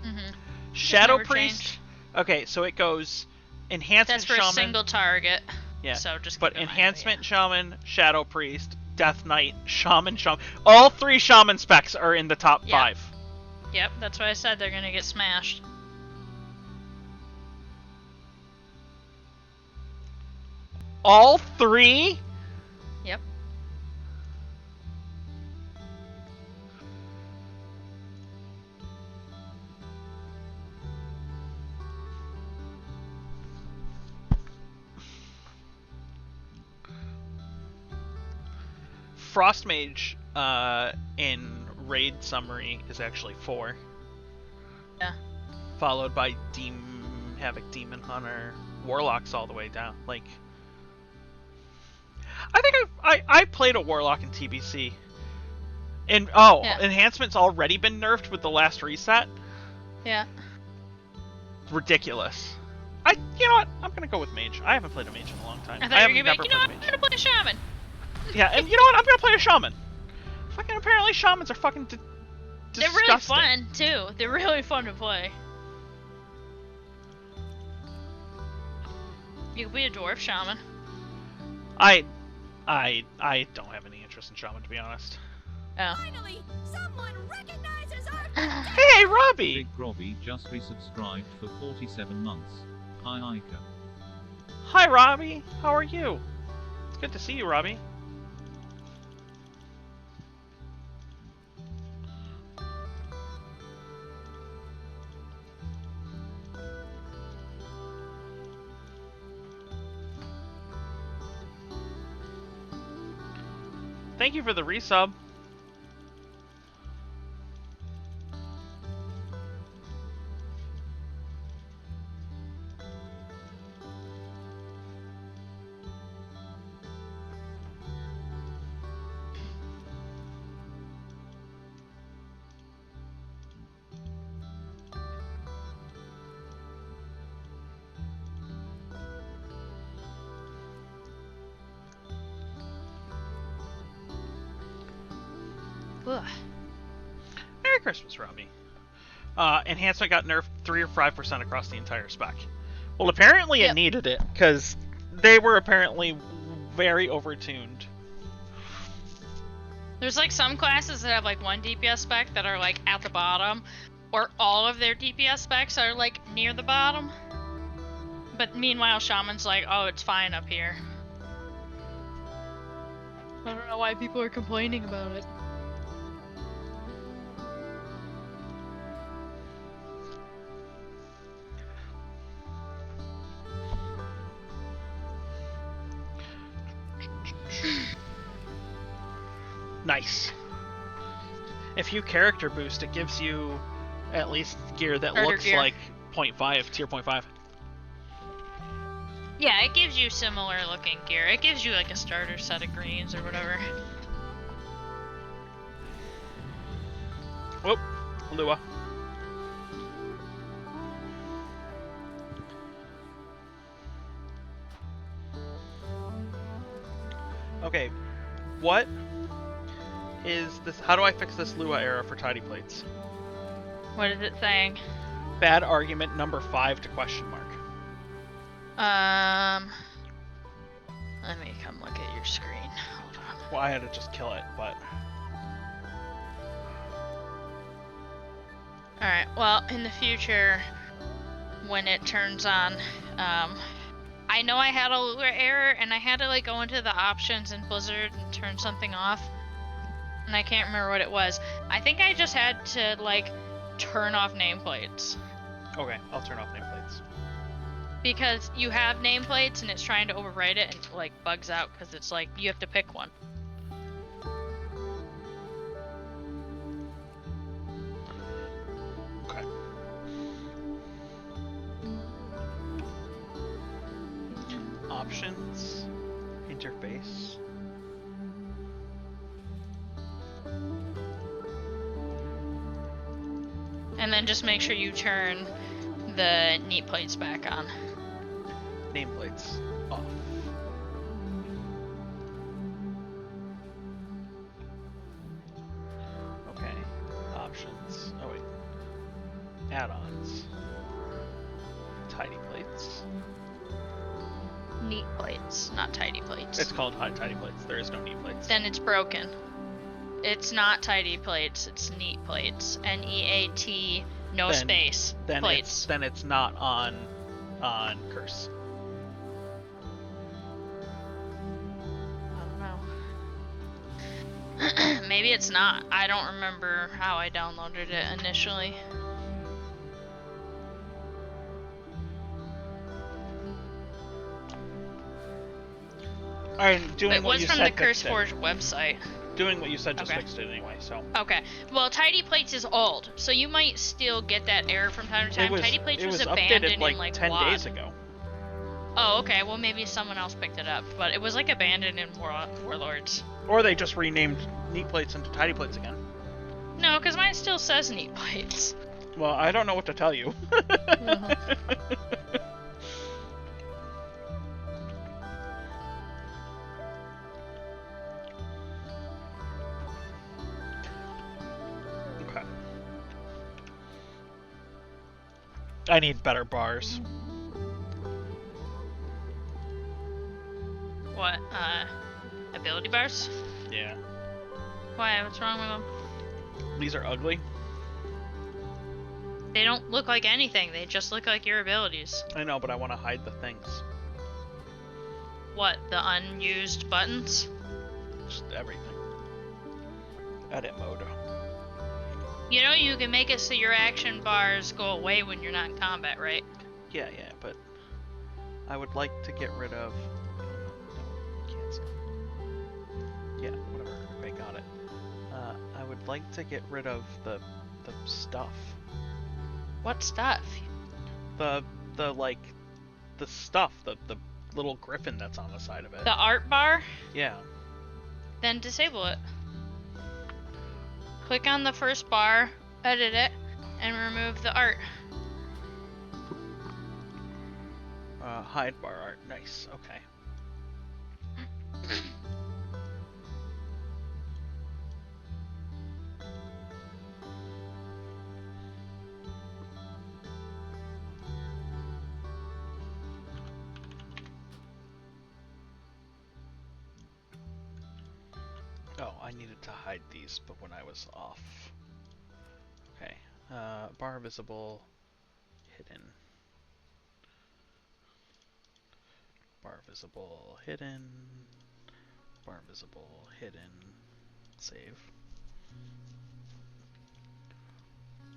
Mm-hmm. Shadow never Priest. changed. Okay, so it goes enhancement That's for shaman. a single target. Yeah. So just But keep in mind, enhancement shaman, shadow priest, death knight, shaman. All three shaman specs are in the top Yep. 5. Yep, that's why I said they're gonna get smashed. All 3? Yep. Frostmage in raid summary is actually 4. Yeah. Followed by Havoc Demon Hunter, Warlocks all the way down. Like, I think I played a Warlock in TBC. And Yeah. enhancement's already been nerfed with the last reset. Yeah. Ridiculous. You know what? I'm gonna go with Mage. I haven't played a Mage in a long time. I thought you were have gonna be never like, you know what, played I'm a Mage. gonna play Shaman. Yeah, and you know what? I'm gonna play a Shaman. Fucking apparently Shamans are fucking They're really disgusting. fun too. They're really fun to play. You could be a dwarf shaman. I don't have any interest in Shaman, to be honest. Oh. Finally, someone recognizes our Hey, Robbie! Big Robbie just resubscribed for 47 months. Hi Ica. Hi, Robbie. How are you? It's good to see you, Robbie. Thank you for the resub. Ugh. Merry Christmas, Robbie. Enhancement got nerfed 3 or 5% across the entire spec. Well, apparently it Yep. needed it, because they were apparently very overtuned. There's like some classes that have like one DPS spec that are like at the bottom, or all of their DPS specs are like near the bottom. But meanwhile, Shaman's like, oh, it's fine up here. I don't know why people are complaining about it. Nice. If you character boost, it gives you at least gear that Starter looks gear. like 0.5, tier 0.5. Yeah, it gives you similar looking gear. It gives you like a starter set of greens or whatever. Whoop, Lua. Okay, what is this? How do I fix this Lua error for tidy plates? What is it saying? Bad argument number 5 to question mark. Let me come look at your screen. Hold on. Well, I had to just kill it, but Alright, well, in the future, when it turns on, I know I had a Lua error, and I had to, like, go into the options in Blizzard and turn something off. And I can't remember what it was. I think I just had to, like, turn off nameplates. okay, I'll turn off nameplates. Because you have nameplates, and it's trying to overwrite it, and it, like, bugs out, because it's like, you have to pick one. Okay. Options, interface. And then just make sure you turn the neat plates back on. Nameplates off. Okay. Options. Oh wait. Add-ons. Tidy plates. Neat plates, not tidy plates. It's called tidy plates. There is no neat plates. Then it's broken. It's not tidy plates, it's neat plates. N-E-A-T, no Then- space, Then plates. it's not on Curse. I don't know. Maybe it's not. I don't remember how I downloaded it initially. Alright, doing It what was you from the said fixed it. CurseForge website. Doing what you said just Okay. fixed it anyway, so. Okay. Well, Tidy Plates is old, so you might still get that error from time to time. Tidy Plates it was was abandoned updated like in like 10 WoD. days ago. Oh, okay. Well, maybe someone else picked it up, but it was like abandoned in Warlords. Or they just renamed neat plates into tidy plates again. No, because mine still says Neat Plates. Well, I don't know what to tell you. Okay. I need better bars. What? Ability bars? Yeah. Why? What's wrong with them? These are ugly. They don't look like anything. They just look like your abilities. I know, but I want to hide the things. What? The unused buttons? Just everything. Edit mode. You know you can make it so your action bars go away when you're not in combat, right? Yeah, but I would like to get rid of. Cancel. Yeah, whatever. I got it. I would like to get rid of the stuff. What stuff? The like the stuff. The little griffin that's on the side of it. The art bar? Yeah. Then disable it. Click on the first bar, edit it, and remove the art. Hide bar art. Nice. Okay. Oh, I needed to hide these, but when I was off. Okay. Bar visible, hidden. Bar visible, hidden. Bar visible, hidden, save.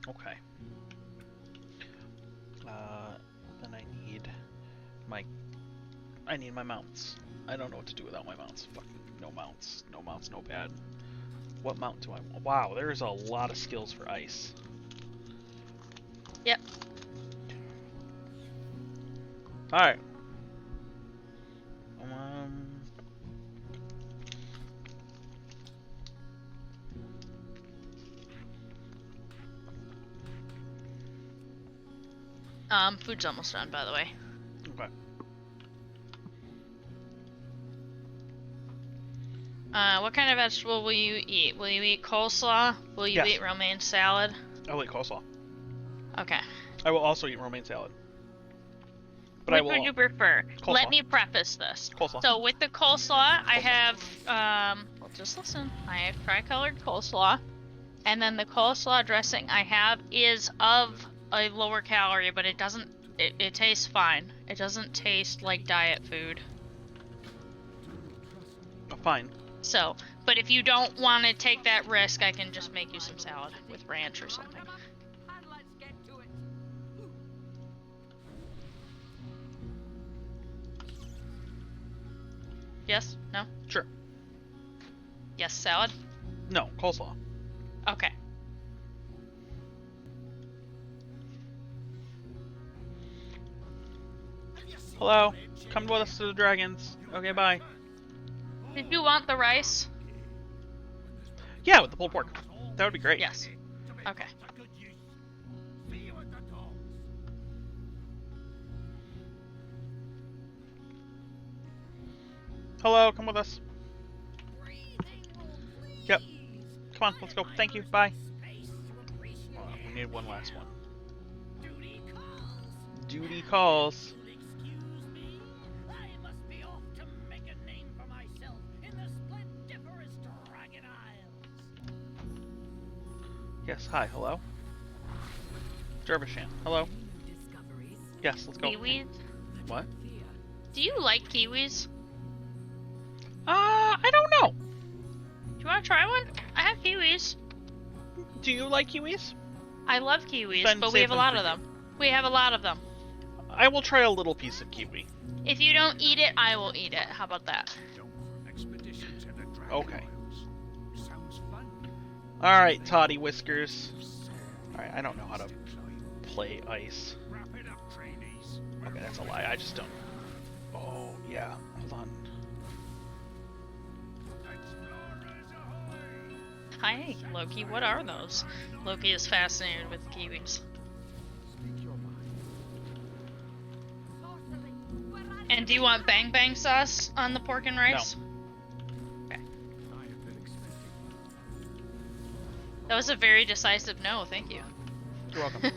Okay. Then I need my mounts. I don't know what to do without my mounts. Fucking no mounts. No mounts, no bad. What mount do I want? Wow, there's a lot of skills for ice. Yep. Alright. Food's almost done, by the way. Okay. What kind of vegetable will you eat? Will you eat coleslaw? Will you Yes. eat romaine salad? I'll eat coleslaw. Okay. I will also eat romaine salad. But Which I will. would you prefer? Coleslaw. Let me preface this. Coleslaw. So with the coleslaw, I have, well, just listen. I have tri-colored coleslaw, and then the coleslaw dressing I have is of a lower calorie, but it doesn't. It tastes fine. It doesn't taste like diet food. Oh, fine. So, but if you don't want to take that risk, I can just make you some salad with ranch or something. And let's get to it. Yes? No? Sure. Yes, salad? No, coleslaw. Okay. Hello. Come with us to the dragons. Okay, bye. Did you want the rice? Yeah, with the pulled pork. That would be great. Yes. Okay. Hello, come with us. Breathing room, please. Yep. Come on, let's go. Thank you. Bye. Space to appreciate. Hold on, we need one last one. Duty calls. Duty calls. Excuse me. I must be off to make a name for myself in the splendiferous Dragon Isles. Yes, hi, hello. Dervishan, hello. Discoveries. Yes, let's go. Kiwis? What? Do you like kiwis? I don't know. Do you want to try one? I have kiwis. Do you like kiwis? I love kiwis, Then but we save have a them lot for of them. We have a lot of them. I will try a little piece of kiwi. If you don't eat it, I will eat it. How about that? Expeditions in the Dragon Okay. Isles. Sounds fun. Alright, Toddy Whiskers. Alright, I don't know how to play ice. Wrap it up, trainees. Okay, that's a lie. I just don't. Oh, yeah. Hold on. Explorers ahoy! Hi, Loki. What are those? Loki is fascinated with kiwis. Speak your mind. Sorcery. Where are And do you want bang bang sauce on the pork and rice? I have been expecting. That was a very decisive no, thank you. You're welcome.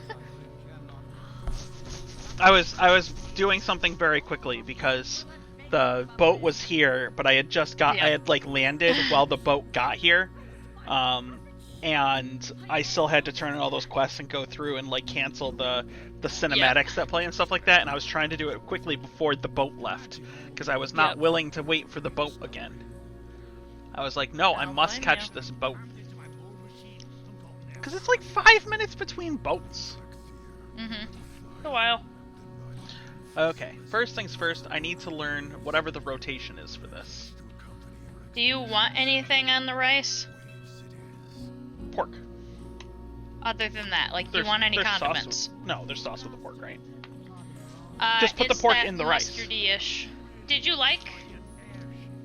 I was doing something very quickly because the boat was here, but I had just got Yeah. I had like landed while the boat got here. And I still had to turn in all those quests and go through and like cancel the cinematics that play and stuff like that, and I was trying to do it quickly before the boat left because I was not Yep. willing to wait for the boat again. I was like, no, I Don't must blame catch you. this boat. Because it's like 5 minutes between boats. Mm-hmm. A while. Okay, first things first, I need to learn whatever the rotation is for this. Do you want anything on the rice? Pork. Other than that, like, do There's- you want any there's sauce condiments? No, there's sauce with the pork, right? Just put the it's pork that in the rice. mustardy-ish. Did you like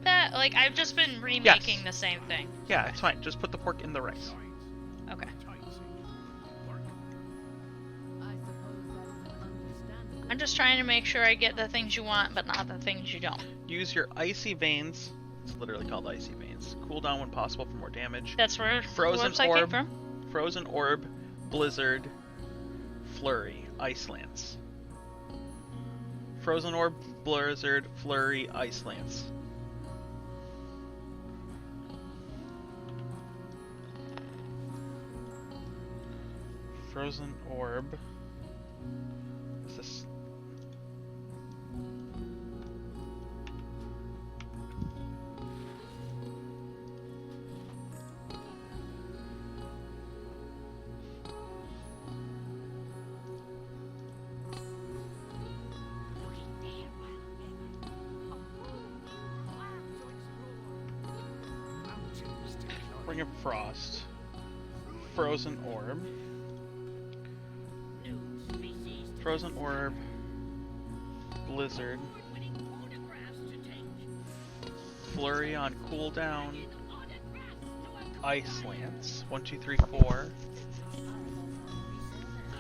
that? Like, I've just been remaking Yes. the same thing. Yeah, it's fine. Just put the pork in the rice. Okay. I suppose that is an understandable. I'm just trying to make sure I get the things you want, but not the things you don't. Use your icy veins. It's literally called icy veins. Cool down when possible for more damage. That's where Frozen the website orb. came from. Frozen orb, blizzard, flurry, ice lance. Frozen orb, blizzard, flurry, ice lance. Frozen orb. Is this? Ring of Frost. Frozen Orb. New species. Frozen Orb. Blizzard. Winning photographs to take. Flurry on cooldown. In autograph to a Ice Lance. 1, 2, 3, 4.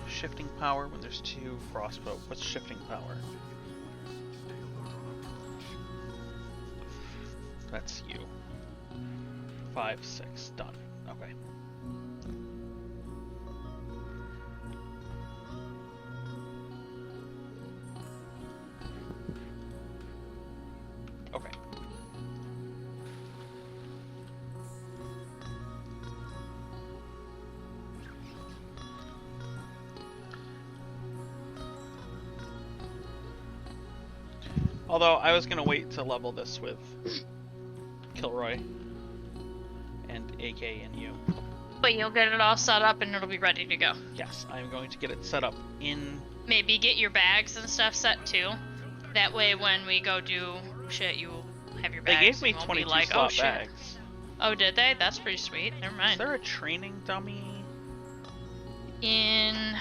Shifting Power when there's 2. Frostbow. What's Shifting Power? That's you. 5, 6. Done. Okay. Okay. Although I was gonna wait to level this with Kilroy and AK and you. But you'll get it all set up and it'll be ready to go. Yes, I'm going to get it set up in. Maybe get your bags and stuff set too. That way when we go do shit, you have your They bags. gave me and won't be 22 like, slot oh, shit. bags. Oh, did they? That's pretty sweet. Never Is mind. there a training dummy? In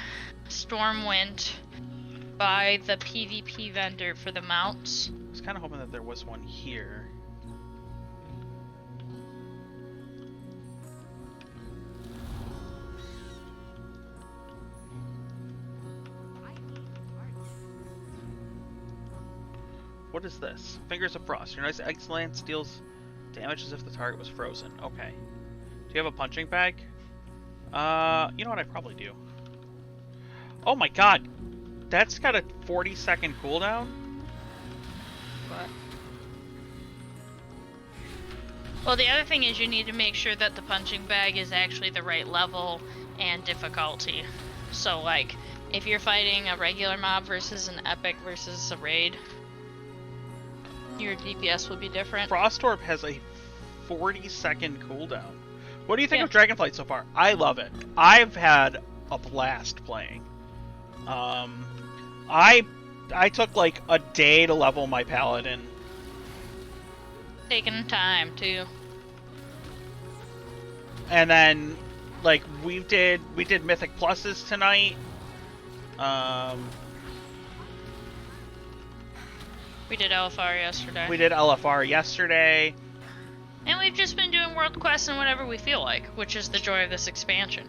Stormwind, by the PvP vendor for the mounts. I was kind of hoping that there was one here. What is this? Fingers of Frost. Your nice Ice Lance deals damage as if the target was frozen. Okay. Do you have a punching bag? You know what? I probably do. Oh my god! That's got a 40-second cooldown? What? Well, the other thing is you need to make sure that the punching bag is actually the right level and difficulty. So, like, if you're fighting a regular mob versus an epic versus a raid, your DPS will be different. Frost Orb has a 40-second cooldown. What do you think Yeah. of Dragonflight so far? I love it. I've had a blast playing. I took like a day to level my paladin. Taking time, too. And then like we did Mythic Pluses tonight. We did LFR yesterday. We did LFR yesterday. And we've just been doing world quests and whatever we feel like, which is the joy of this expansion.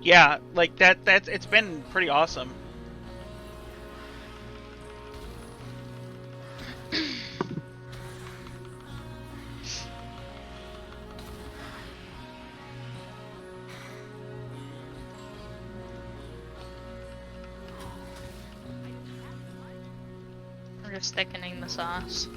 Yeah, like that's it's been pretty awesome. We're just thickening the sauce.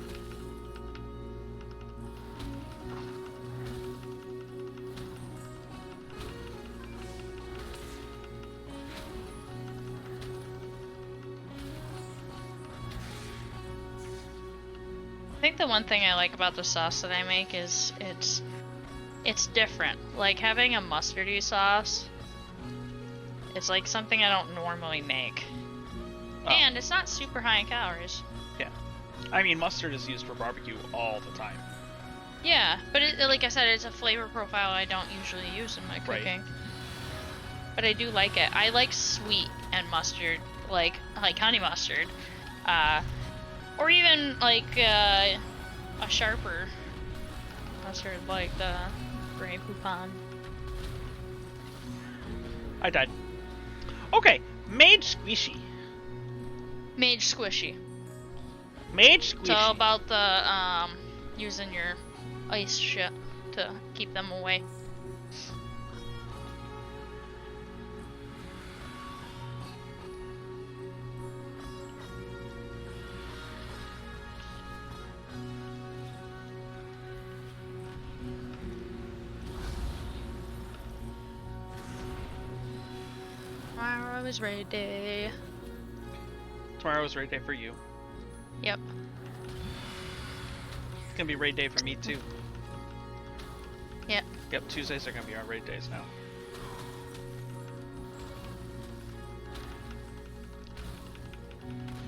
I think the one thing I like about the sauce that I make is it's different. Like having a mustardy sauce, it's like something I don't normally make. Oh. And it's not super high in calories. I mean, mustard is used for barbecue all the time. Yeah, but like I said, it's a flavor profile I don't usually use in my Right. cooking. But I do like it. I like sweet and mustard, like honey mustard, or even like a sharper mustard, like the Grey Poupon. I died. Okay, Mage Squishy. Mage squishy. Mage It's all Squishy. about the using your ice shit to keep them away. Tomorrow is raid day. Tomorrow is raid day for you. Yep. It's gonna be raid day for me too. Yep. Yep, Tuesdays are gonna be our raid days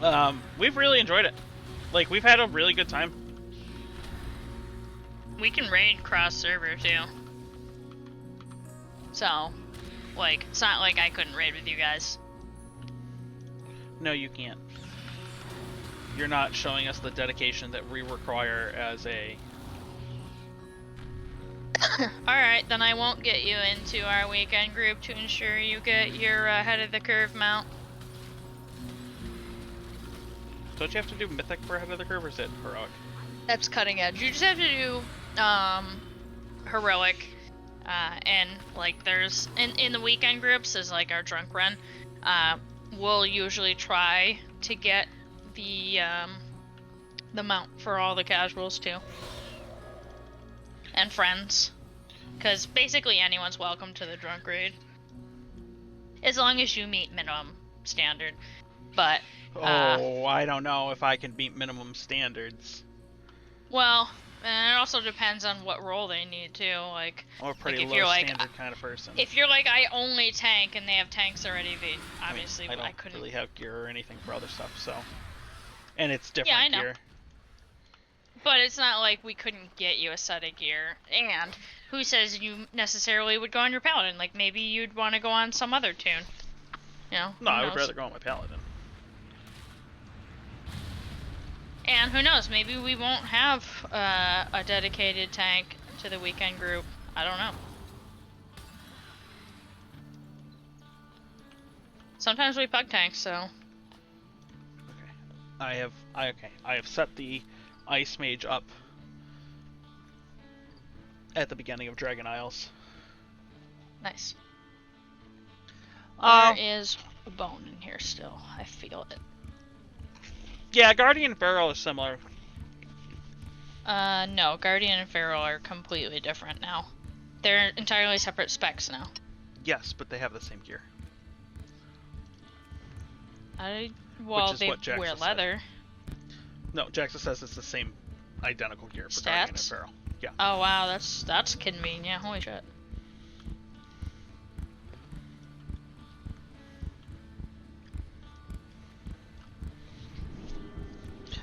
now. We've really enjoyed it. Like, we've had a really good time. We can raid cross server too. So, like, it's not like I couldn't raid with you guys. No, you can't. You're not showing us the dedication that we require as a... Alright, then I won't get you into our weekend group to ensure you get your head of the curve mount. Don't you have to do Mythic for Head of the Curve, or is it Heroic? That's cutting edge. You just have to do heroic, and like there's in the weekend groups is like our drunk run. We'll usually try to get the mount for all the casuals too, and friends, because basically anyone's welcome to the drunk raid, as long as you meet minimum standard. But I don't know if I can beat minimum standards. well, and it also depends on what role they need too. Like, I'm a pretty if low you're like, standard kind of person. if you're like I only tank and they have tanks already, they obviously I don't couldn't. really have gear or anything for other stuff, so... And it's different Yeah, I know. gear. But it's not like we couldn't get you a set of gear. And who says you necessarily would go on your paladin? Like maybe you'd want to go on some other tune. You know? No, who I would knows? rather go on my paladin. And who knows? Maybe we won't have a dedicated tank to the weekend group. I don't know. Sometimes we pug tanks, so. Okay. I have set the Ice Mage up at the beginning of Dragon Isles. Nice. Um, There is a bone in here still. I feel it. Yeah, Guardian and Pharaoh is similar. No, Guardian and Feral are completely different now. They're entirely separate specs now. Yes, but they have the same gear. Well, is they what Jaxa wear said. leather. No, Jaxa says it's the same identical gear for Guardian and Stats? Pharaoh. Yeah. Oh wow, that's convenient. Holy shit.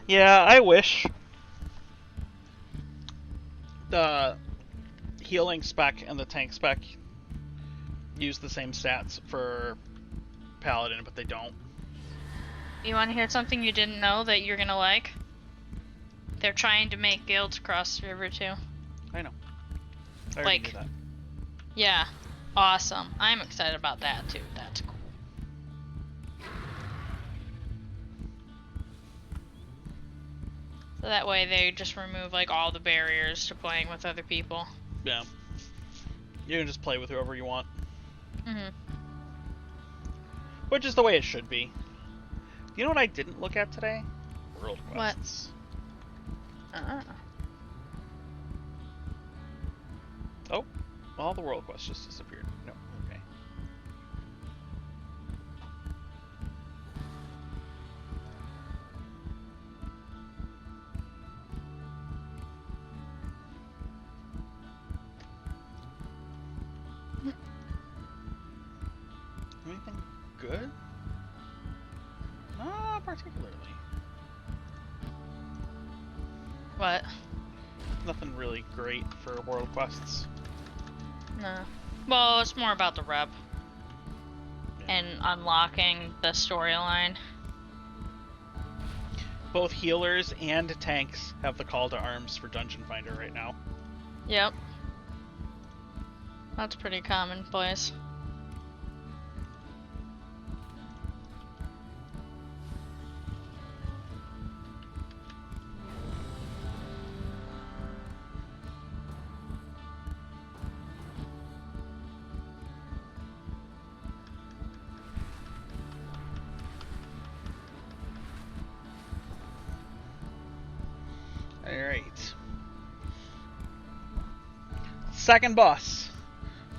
Yeah, I wish the healing spec and the tank spec use the same stats for Paladin, but they don't. You want to hear something you didn't know that you're gonna like? They're trying to make guilds across the river too. I know. I already Like- knew that. Yeah, awesome. I'm excited about that too. That's cool. So that way they just remove like all the barriers to playing with other people. Yeah. You can just play with whoever you want. Mhm. Which is the way it should be. You know what I didn't look at today? World What? quests. Oh, all the world quests just disappeared. No, okay. Anything good? Not particularly. What? Nothing really great for world quests. No. Well, it's more about the rep Yeah. and unlocking the storyline. Both healers and tanks have the call to arms for Dungeon Finder right now. Yep. That's pretty commonplace. Alright. Second boss.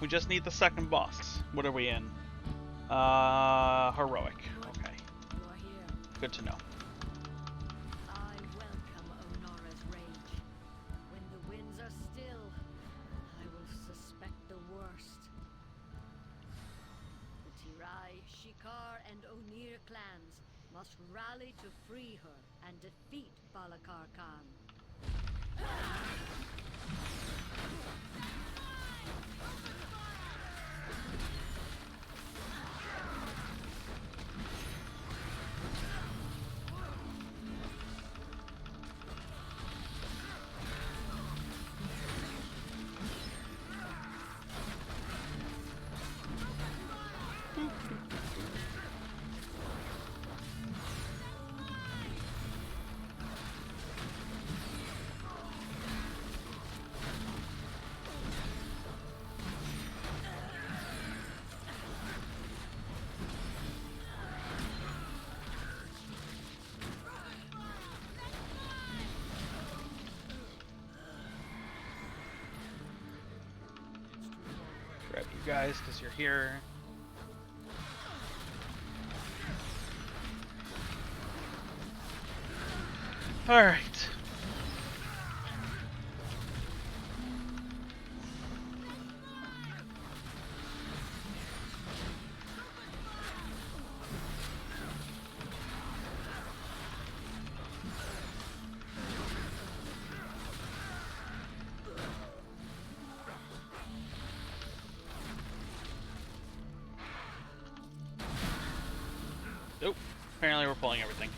We just need the second boss. What are we in? Heroic. Okay. You are here. Good to know. I welcome Onora's rage. When the winds are still, I will suspect the worst. The Tirai, Shikar, and Onir clans must rally to free her and defeat Balakar Khan. guys because you're here. Alright. Nope. Apparently we're pulling everything.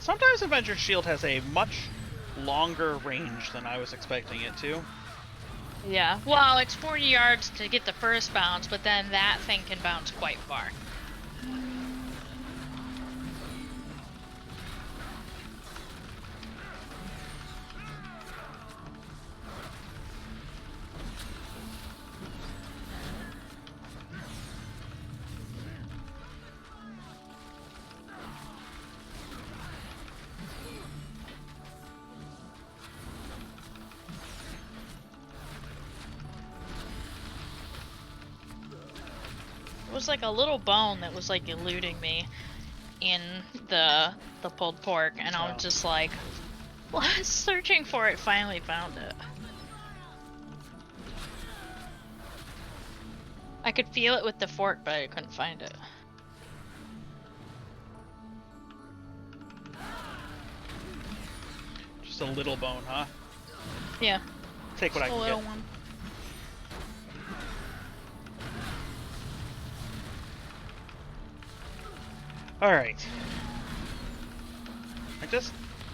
Sometimes Avengers Shield has a much longer range than I was expecting it to. Yeah. Well, it's 40 yards to get the first bounce, but then that thing can bounce quite far. It was like a little bone that was like eluding me in the pulled pork, and I Oh. was just like, searching for it, finally found it. I could feel it with the fork, but I couldn't find it. Just a little bone, huh? Yeah, Take what I a can little get. one. Alright.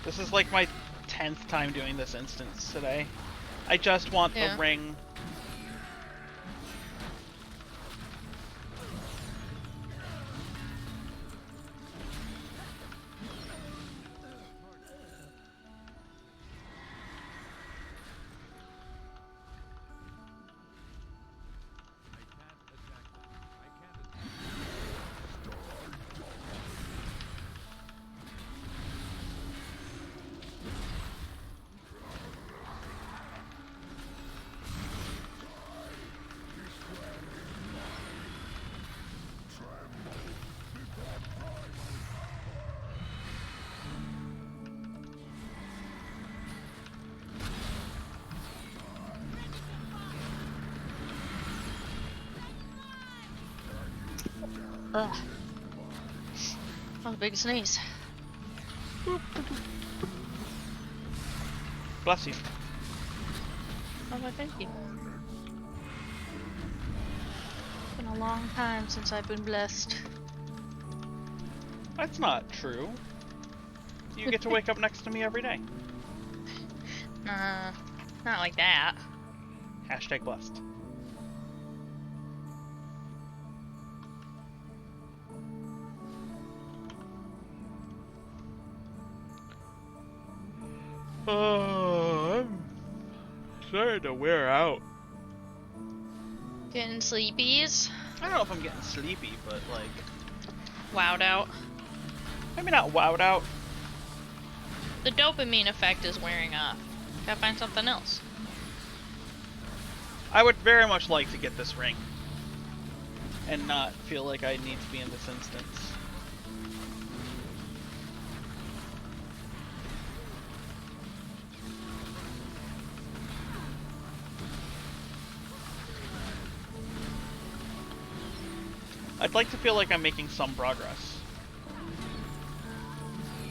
This is like my 10th time doing this instance today. I just want Yeah. the ring. Ugh. That was a big sneeze. Bless you. Oh, my thank you. It's been a long time since I've been blessed. That's not true. You get to wake up next to me every day. Not like that. Hashtag blessed. Oh, I'm starting to wear out. Getting sleepies. I don't know if I'm getting sleepy, but like, Wowed out. maybe not wowed out. The dopamine effect is wearing off. Gotta find something else. I would very much like to get this ring and not feel like I need to be in this instance. I'd like to feel like I'm making some progress.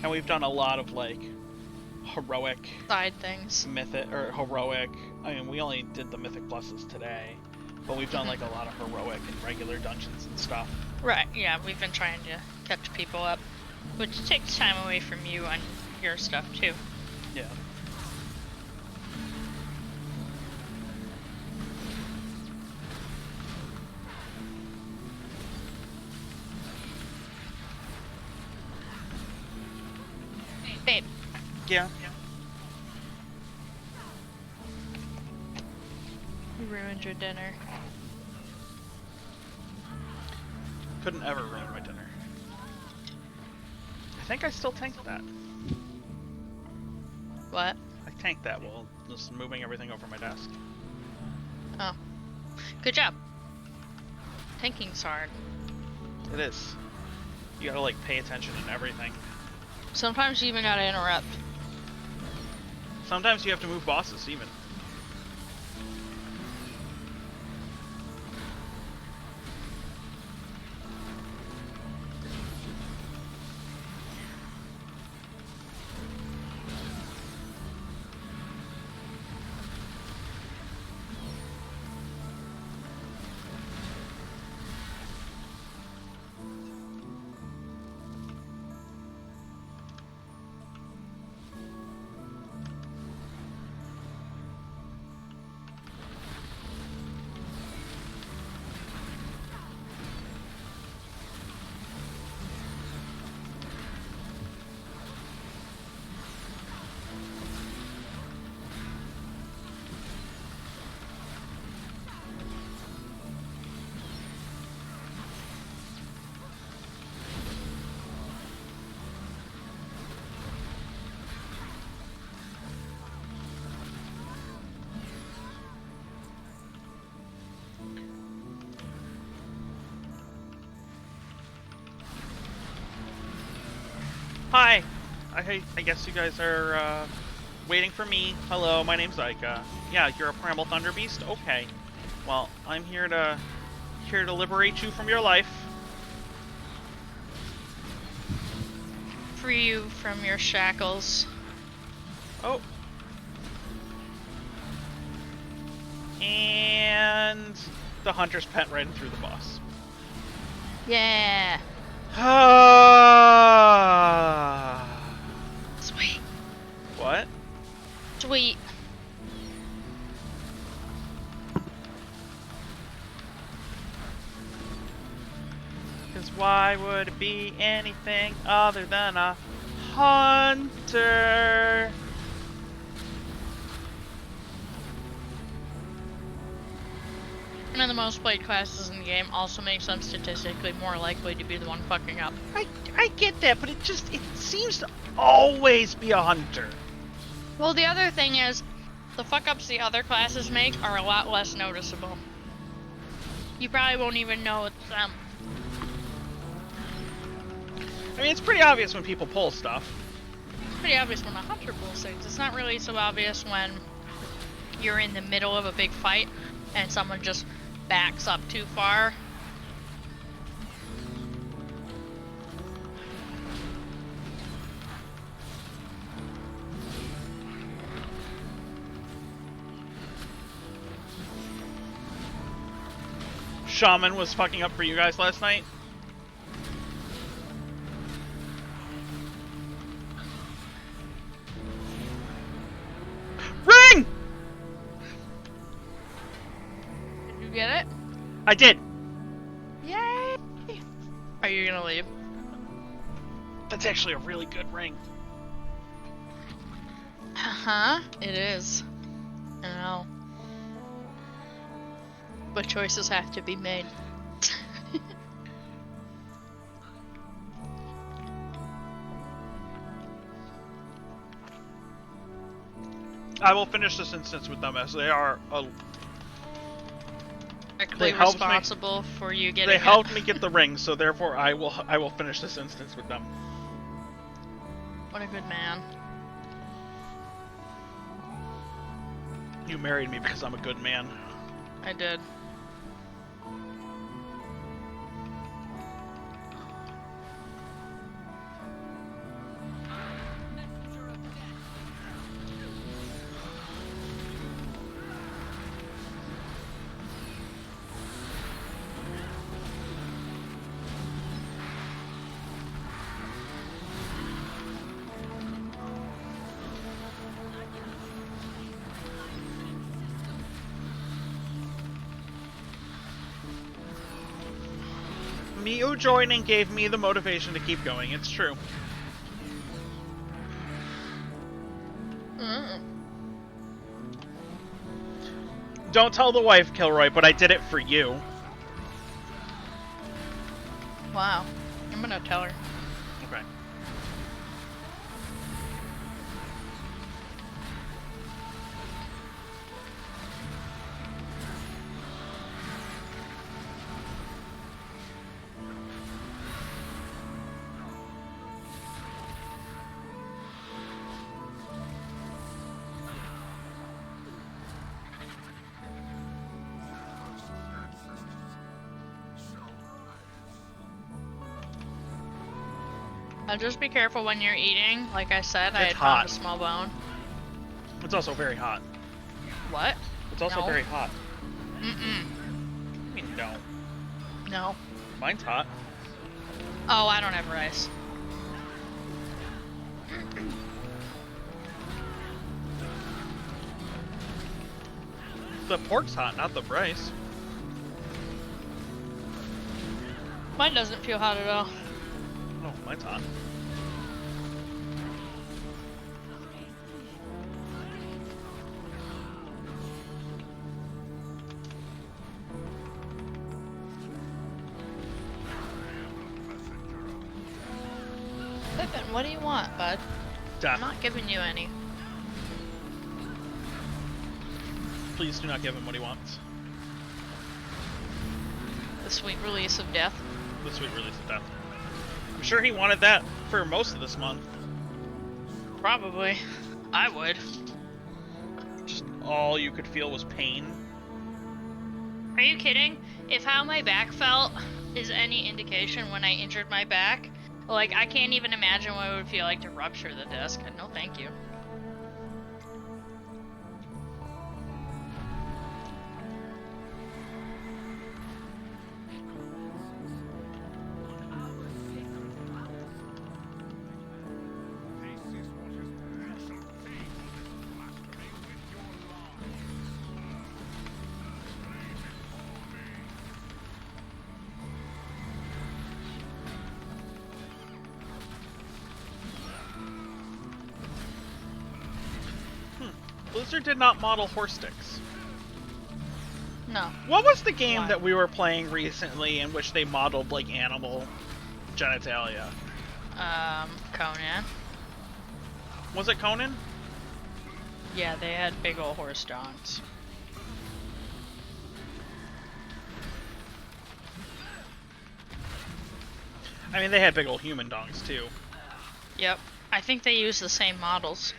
And we've done a lot of like heroic Side things. mythic or heroic. I mean, we only did the mythic pluses today, but we've done like a lot of heroic and regular dungeons and stuff. Right, yeah, we've been trying to catch people up. Which takes time away from you on your stuff too. Yeah. Babe, Yeah. ruined your dinner. Couldn't ever ruin my dinner. I think I still tanked that. What? I tanked that while just moving everything over my desk. Oh. Good job. Tanking's hard. It is. You gotta like pay attention and everything. Sometimes you even gotta interrupt. Sometimes you have to move bosses even. Hi! I guess you guys are waiting for me. Hello, my name's Aika. Yeah, you're a Primal Thunder Beast? Okay. Well, I'm here to liberate you from your life. Free you from your shackles. Oh. And the hunter's pet ran through the boss. Yeah. Ah. Sweet. What? Sweet. Because why would it be anything other than a hunter? One of the most played classes in the game also makes them statistically more likely to be the one fucking up. I get that, but it seems to always be a hunter. Well, the other thing is, the fuck-ups the other classes make are a lot less noticeable. You probably won't even know it's them. I mean, it's pretty obvious when people pull stuff. It's pretty obvious when a hunter pulls things. It's not really so obvious when you're in the middle of a big fight and someone just backs up too far. Shaman was fucking up for you guys last night. Ring! Did you get it? I did. Yay! Are you gonna leave? That's actually a really good ring. Uh-huh, it is. I know. But choices have to be made. I will finish this instance with them as they are. Directly helped me- responsible for you getting They it. helped me get the ring, so therefore I will finish this instance with them. What a good man. You married me because I'm a good man. I did. You joining gave me the motivation to keep going. It's true. Don't tell the wife, Kilroy, but I did it for you. Wow. I'm gonna tell her. Okay. Just be careful when you're eating. Like I said, I It's had found hot. a small bone. It's also very hot. What? It's also No. very hot. Mm-mm. I mean, no. No. Mine's hot. Oh, I don't have rice. The pork's hot, not the rice. Mine doesn't feel hot at all. Oh, mine's hot. Pippin, what do you want, bud? I'm Death. not giving you any. Please do not give him what he wants. The sweet release of death. The sweet release of death. I'm sure he wanted that for most of this month. Probably. I would. Just all you could feel was pain. Are you kidding? If how my back felt is any indication when I injured my back, like, I can't even imagine what it would feel like to rupture the disc. No, thank you. This is what is you shall pay for this blasphemy with your lives. Lay before me. Blizzard did not model horse sticks. No. What was the game Why? that we were playing recently in which they modeled like animal genitalia? Conan. Was it Conan? Yeah, they had big old horse dongs. I mean, they had big old human dongs too. Yep. I think they use the same models.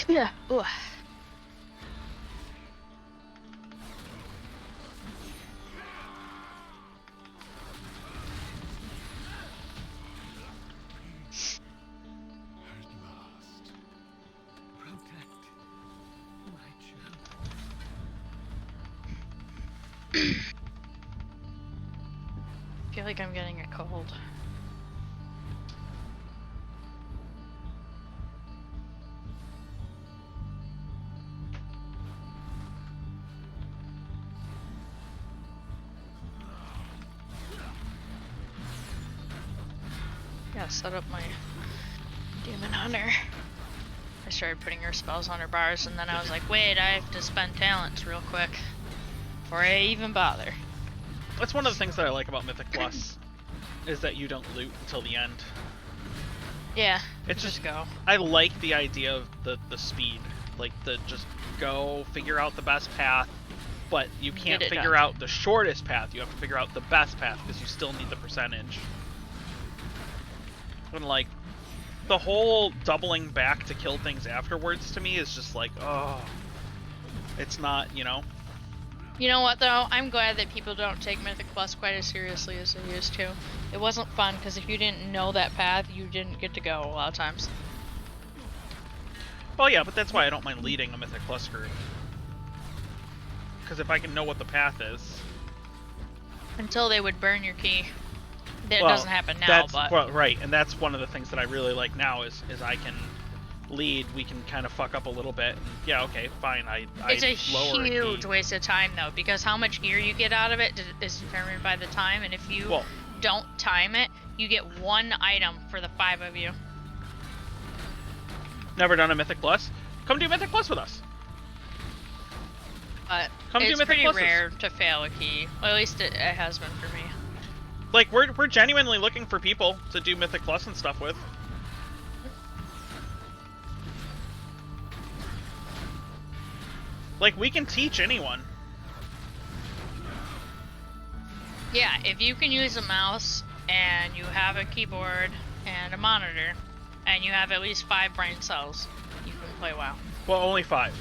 Yeah. Ooh. At last. Protect my children. I feel like I'm getting a cold. Gotta set up my Demon Hunter. I started putting her spells on her bars, and then I was like, wait, I have to spend talents real quick before I even bother. That's one of the things that I like about Mythic Plus, is that you don't loot until the end. Yeah, It's just just go. I like the idea of the speed, like the just go figure out the best path, but you can't Get it figure done. out the shortest path. You have to figure out the best path because you still need the percentage. And like the whole doubling back to kill things afterwards to me is just like, oh, it's not, you know. You know what though? I'm glad that people don't take Mythic Plus quite as seriously as they used to. It wasn't fun because if you didn't know that path, you didn't get to go a lot of times. Well, yeah, but that's why I don't mind leading a Mythic Plus group. Because if I can know what the path is, Until they would burn your key. That well, doesn't happen now, that's, but well, right, and that's one of the things that I really like now is I can lead, we can kind of fuck up a little bit. Yeah, okay, fine. It's a lower huge key. waste of time though, because how much gear you get out of it is determined by the time, and if you Well, don't time it, you get 1 item for the 5 of you. never done a Mythic Plus? Come do Mythic Plus with us. But Come do it's Mythic pretty Pluses. rare to fail a key. Well, at least it has been for me. Like, we're genuinely looking for people to do Mythic Plus and stuff with. Like, we can teach anyone. Yeah, if you can use a mouse and you have a keyboard and a monitor and you have at least 5 brain cells, you can play WoW. Well, only 5.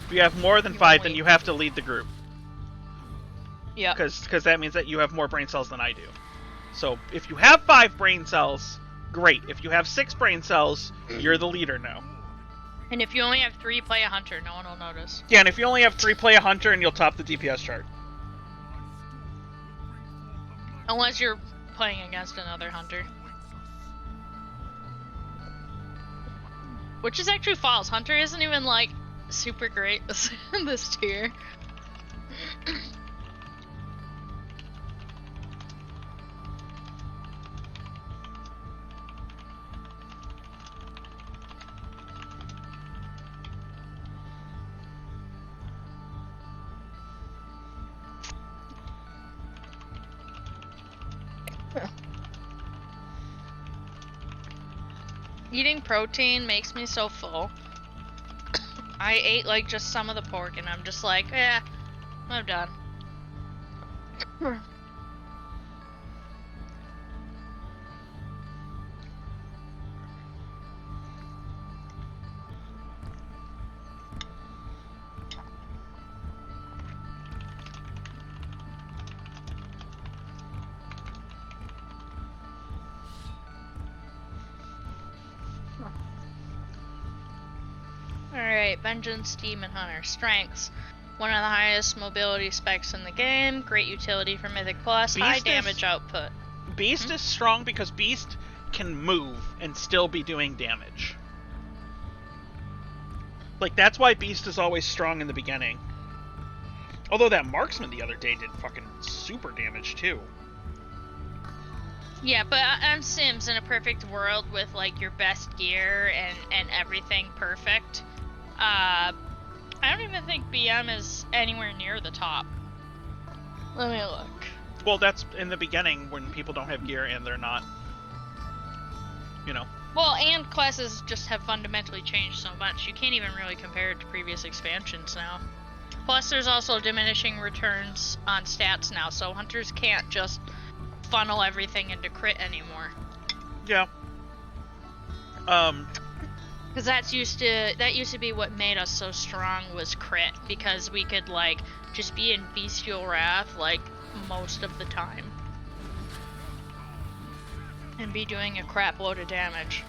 If you have more than You 5, then only- you have to lead the group. Yeah. Because that means that you have more brain cells than I do. So, if you have 5 brain cells, great. If you have 6 brain cells, you're the leader now. And if you only have 3, play a hunter. No one will notice. Yeah, and if you only have 3, play a hunter and you'll top the DPS chart. Unless you're playing against another hunter. Which is actually false. Hunter isn't even, like, super great this tier. Eating protein makes me so full. I ate like just some of the pork and I'm just like, I'm done. Alright, Vengeance, Demon Hunter. Strengths. One of the highest mobility specs in the game. Great utility for Mythic Plus. High Beast is- damage output. Beast is strong because Beast can move and still be doing damage. Like, that's why Beast is always strong in the beginning. Although that Marksman the other day did fucking super damage, too. Yeah, but on Sims, in a perfect world with like your best gear and everything perfect, I don't even think BM is anywhere near the top. Let me look. Well, that's in the beginning when people don't have gear and they're not, you know. Well, and classes just have fundamentally changed so much. You can't even really compare it to previous expansions now. Plus, there's also diminishing returns on stats now, so hunters can't just funnel everything into crit anymore. Yeah. Because that used to be what made us so strong was crit, because we could like just be in bestial wrath like most of the time and be doing a crap load of damage.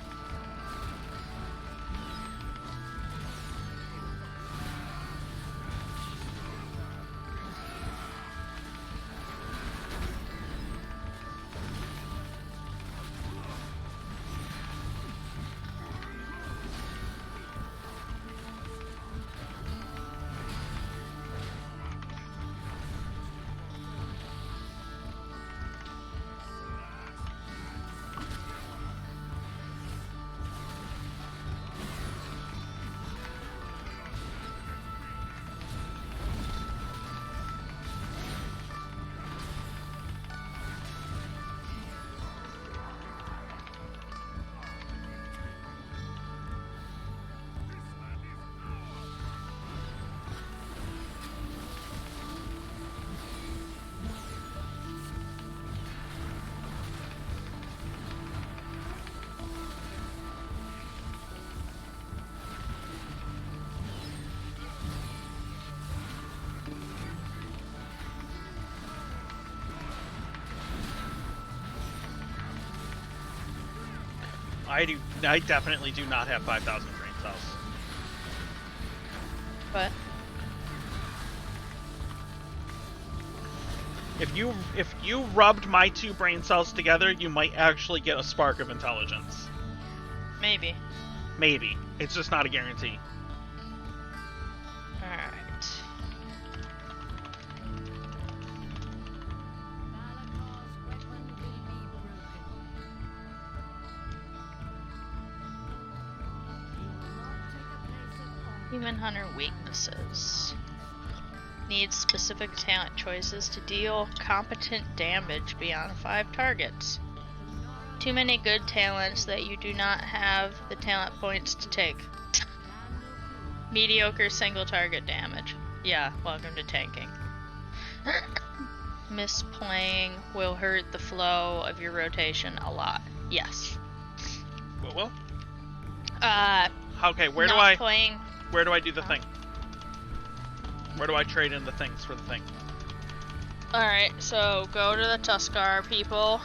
I definitely do not have 5,000 brain cells. But If you rubbed my 2 brain cells together, you might actually get a spark of intelligence. maybe. Maybe. It's just not a guarantee. Alright. Valakar's weapon will be broken. He will not take a place of honor. Human Hunter weaknesses. Needs specific talent choices to deal competent damage beyond 5 targets. Too many good talents that you do not have the talent points to take. Mediocre single target damage. Yeah, welcome to tanking. Misplaying will hurt the flow of your rotation a lot. Yes. Well, Uh, okay, where do not I playing. do the thing? Where do I trade in the things for the thing? Alright, so go to the Tuskar people.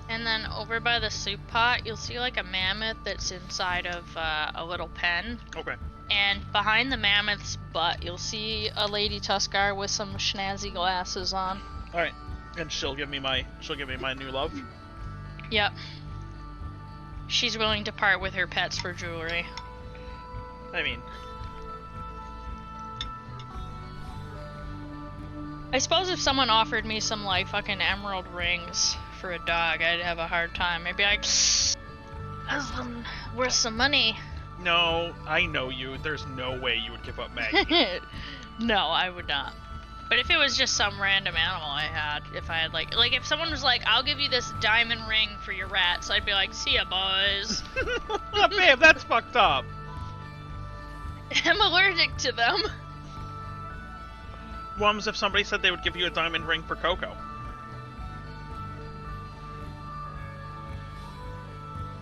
And then over by the soup pot, you'll see like a mammoth that's inside of a little pen. Okay. And behind the mammoth's butt, you'll see a lady Tuskar with some schnazzy glasses on. Alright. And she'll give me my new love. Yep. She's willing to part with her pets for jewelry. I mean, I suppose if someone offered me some like fucking emerald rings for a dog, I'd have a hard time. Maybe that's worth some money. no, I know you. There's no way you would give up Maggie. No, I would not. But if it was just some random animal I had, if I had like if someone was like, I'll give you this diamond ring for your rats, I'd be like, see ya, boys. Babe, that's fucked up. I'm allergic to them. What happens if somebody said they would give you a diamond ring for Coco?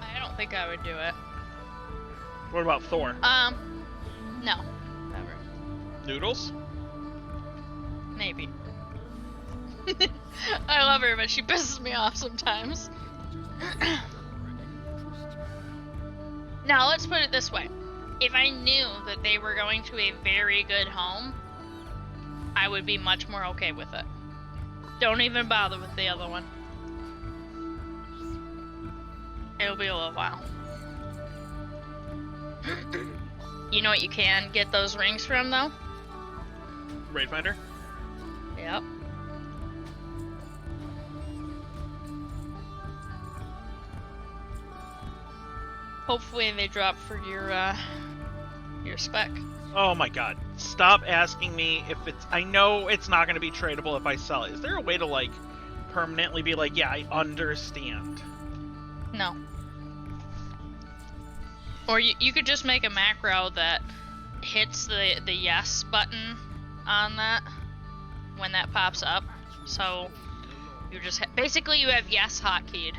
I don't think I would do it. What about Thor? No. Never. Noodles? Maybe. I love her, but she pisses me off sometimes. Now, let's put it this way. If I knew that they were going to a very good home, I would be much more okay with it. Don't even bother with the other one. It'll be a little while. You know what you can get those rings from, though? Raid Finder? Yep. Hopefully they drop for your spec. Oh my god. Stop asking me if it's... I know it's not going to be tradable if I sell it. Is there a way to, like, permanently be like, yeah, I understand? No. Or you could just make a macro that hits the yes button on that when that pops up. So you just basically you have yes hotkeyed.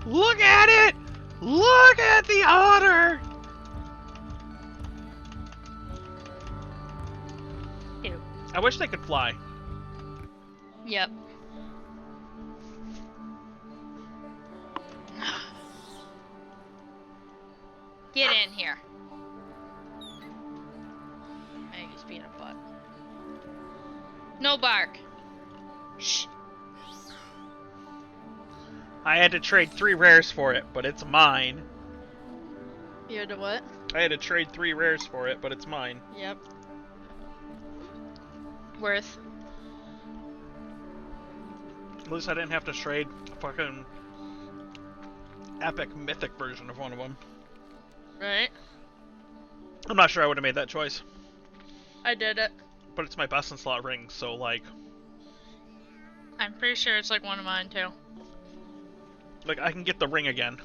Look at it! Look at the otter! Ew. I wish they could fly. Yep. Get in here. Maggie's being a butt. No bark. Shh. I had to trade 3 rares for it, but it's mine. You had to what? I had to trade 3 rares for it, but it's mine. Yep. Worth. At least I didn't have to trade a fucking epic mythic version of one of them. Right? I'm not sure I would have made that choice. I did it. But it's my best in slot ring, so like... I'm pretty sure it's like one of mine too. Like, I can get the ring again.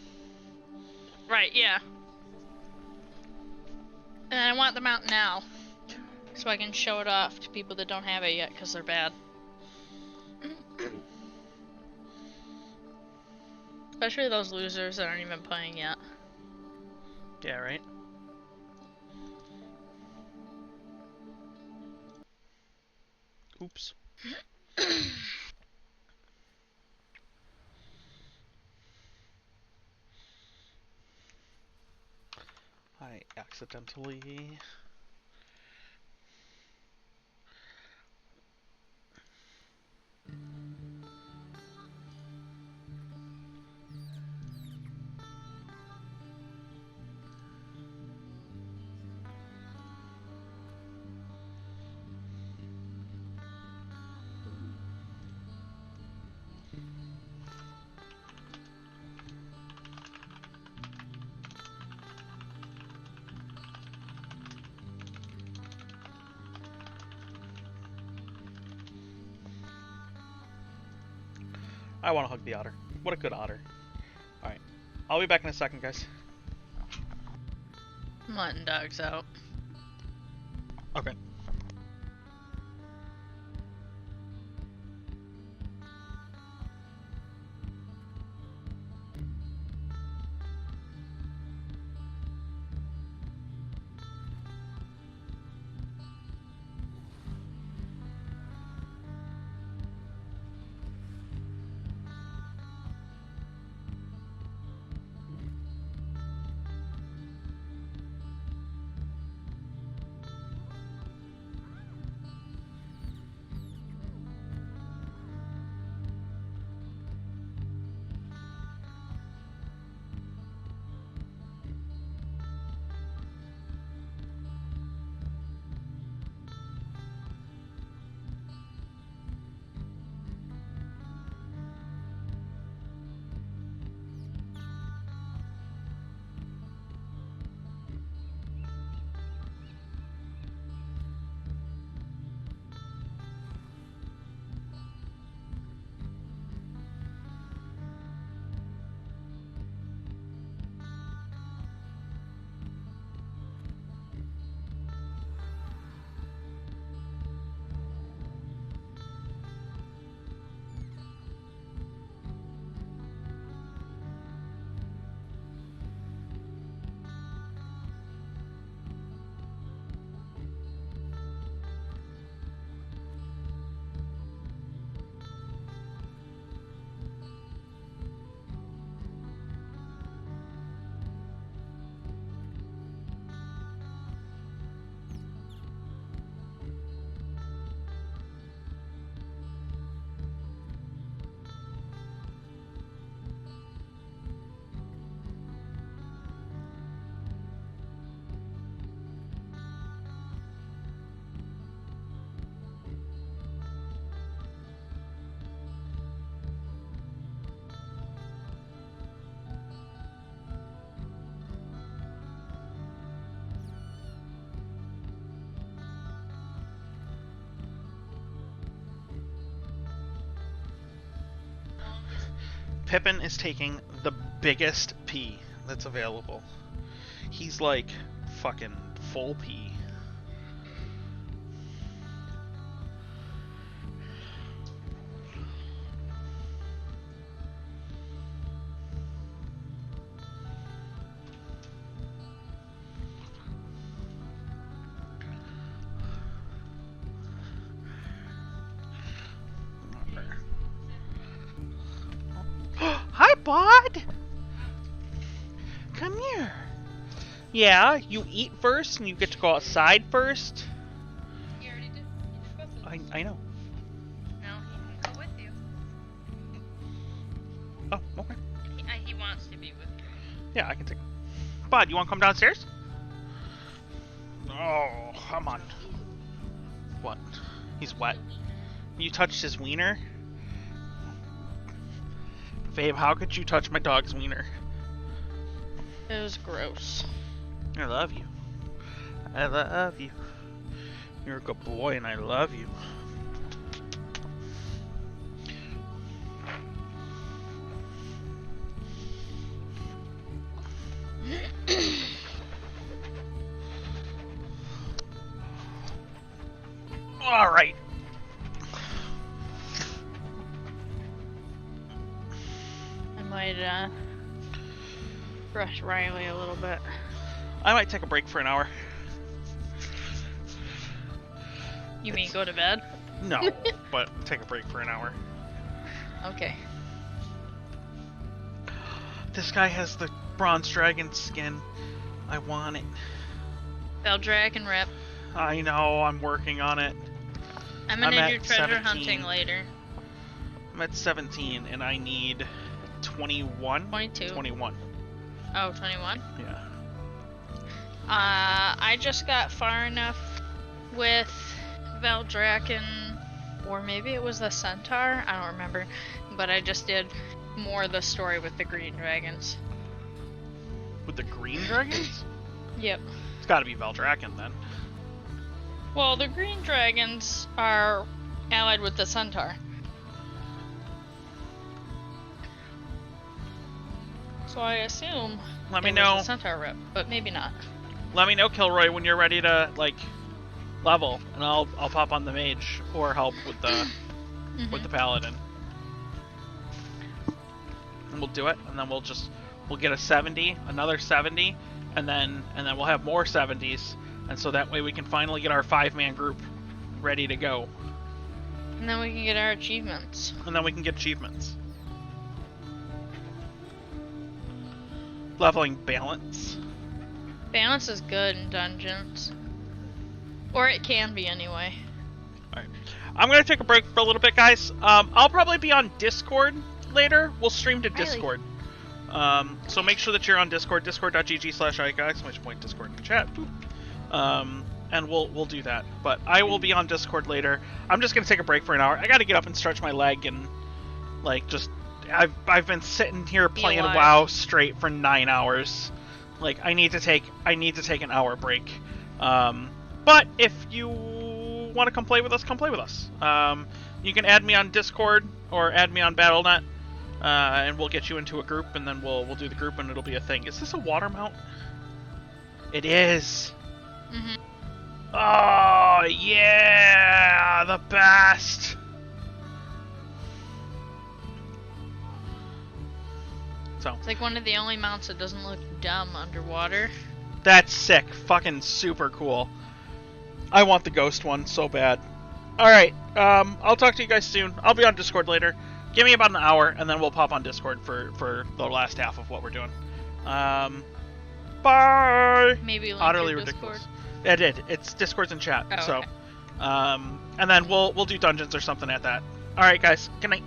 Right, yeah. And I want them out now. So I can show it off to people that don't have it yet because they're bad. Especially those losers that aren't even playing yet. Yeah, right? Oops. I accidentally... I want to hug the otter. What a good otter. Alright. I'll be back in a second, guys. I'm letting dogs out. Okay. Pippin is taking the biggest pee that's available. He's like fucking full pee. Hi, bud! Come here. Yeah, you eat first and you get to go outside first. You already did. You did both of them. I know. Now he can go with you. Oh, okay. He wants to be with you. Yeah, I can take. Bud, you want to come downstairs? Oh, come on. What? He's wet. You touched his wiener? Babe, how could you touch my dog's wiener? It was gross. I love you. I love you. You're a good boy and I love you. All right. I might brush Riley a little bit. I might take a break for an hour. You mean go to bed? No, but take a break for an hour. Okay. This guy has the bronze dragon skin. I want it. Veldragon Rip. I know, I'm working on it. I'm gonna I'm do at treasure 17. hunting later. I'm at 17 and I need 21? 22. 21. Oh, 21? Yeah. I just got far enough with Veldraken, or maybe it was the Centaur, I don't remember, but I just did more of the story with the green dragons. With the green dragons? Yep. It's gotta be Veldraken then. Well, the green dragons are allied with the Centaur. So I assume Let me it was know. the Centaur Rip, but maybe not. Let me know, Kilroy, when you're ready to, like, level, and I'll pop on the mage or help with the with the paladin. And we'll do it, and then we'll get a 70, another 70, and then we'll have more 70s, and so that way we can finally get our 5-man group ready to go. And then we can get our achievements. And then we can get achievements. Leveling balance. Balance is good in dungeons. Or it can be anyway. Alright. I'm gonna take a break for a little bit, guys. I'll probably be on Discord later. We'll stream to Really? Discord. So make sure that you're on Discord, discord.gg/ica, exclamation point, Discord in the chat. Boop. And we'll do that. But I will be on Discord later. I'm just gonna take a break for an hour. I gotta get up and stretch my leg and, like, just... I've been sitting here Be playing alive. WoW straight for 9 hours. Like, I need to take an hour break. But if you want to come play with us, come play with us. You can add me on Discord or add me on Battle.net, and we'll get you into a group, and then we'll do the group, and it'll be a thing. Is this a water mount? It is. Mhm. Oh yeah, the best. So It's like one of the only mounts that doesn't look dumb underwater. that's sick. Fucking super cool. I want the ghost one so bad. Alright, I'll talk to you guys soon. I'll be on Discord later. Give me about an hour, and then we'll pop on Discord for the last half of what we're doing. Bye! Maybe link Utterly your ridiculous. Discord. I did. It's Discord's in chat. Oh, so, okay. and then we'll do dungeons or something at that. Alright, guys. Good night.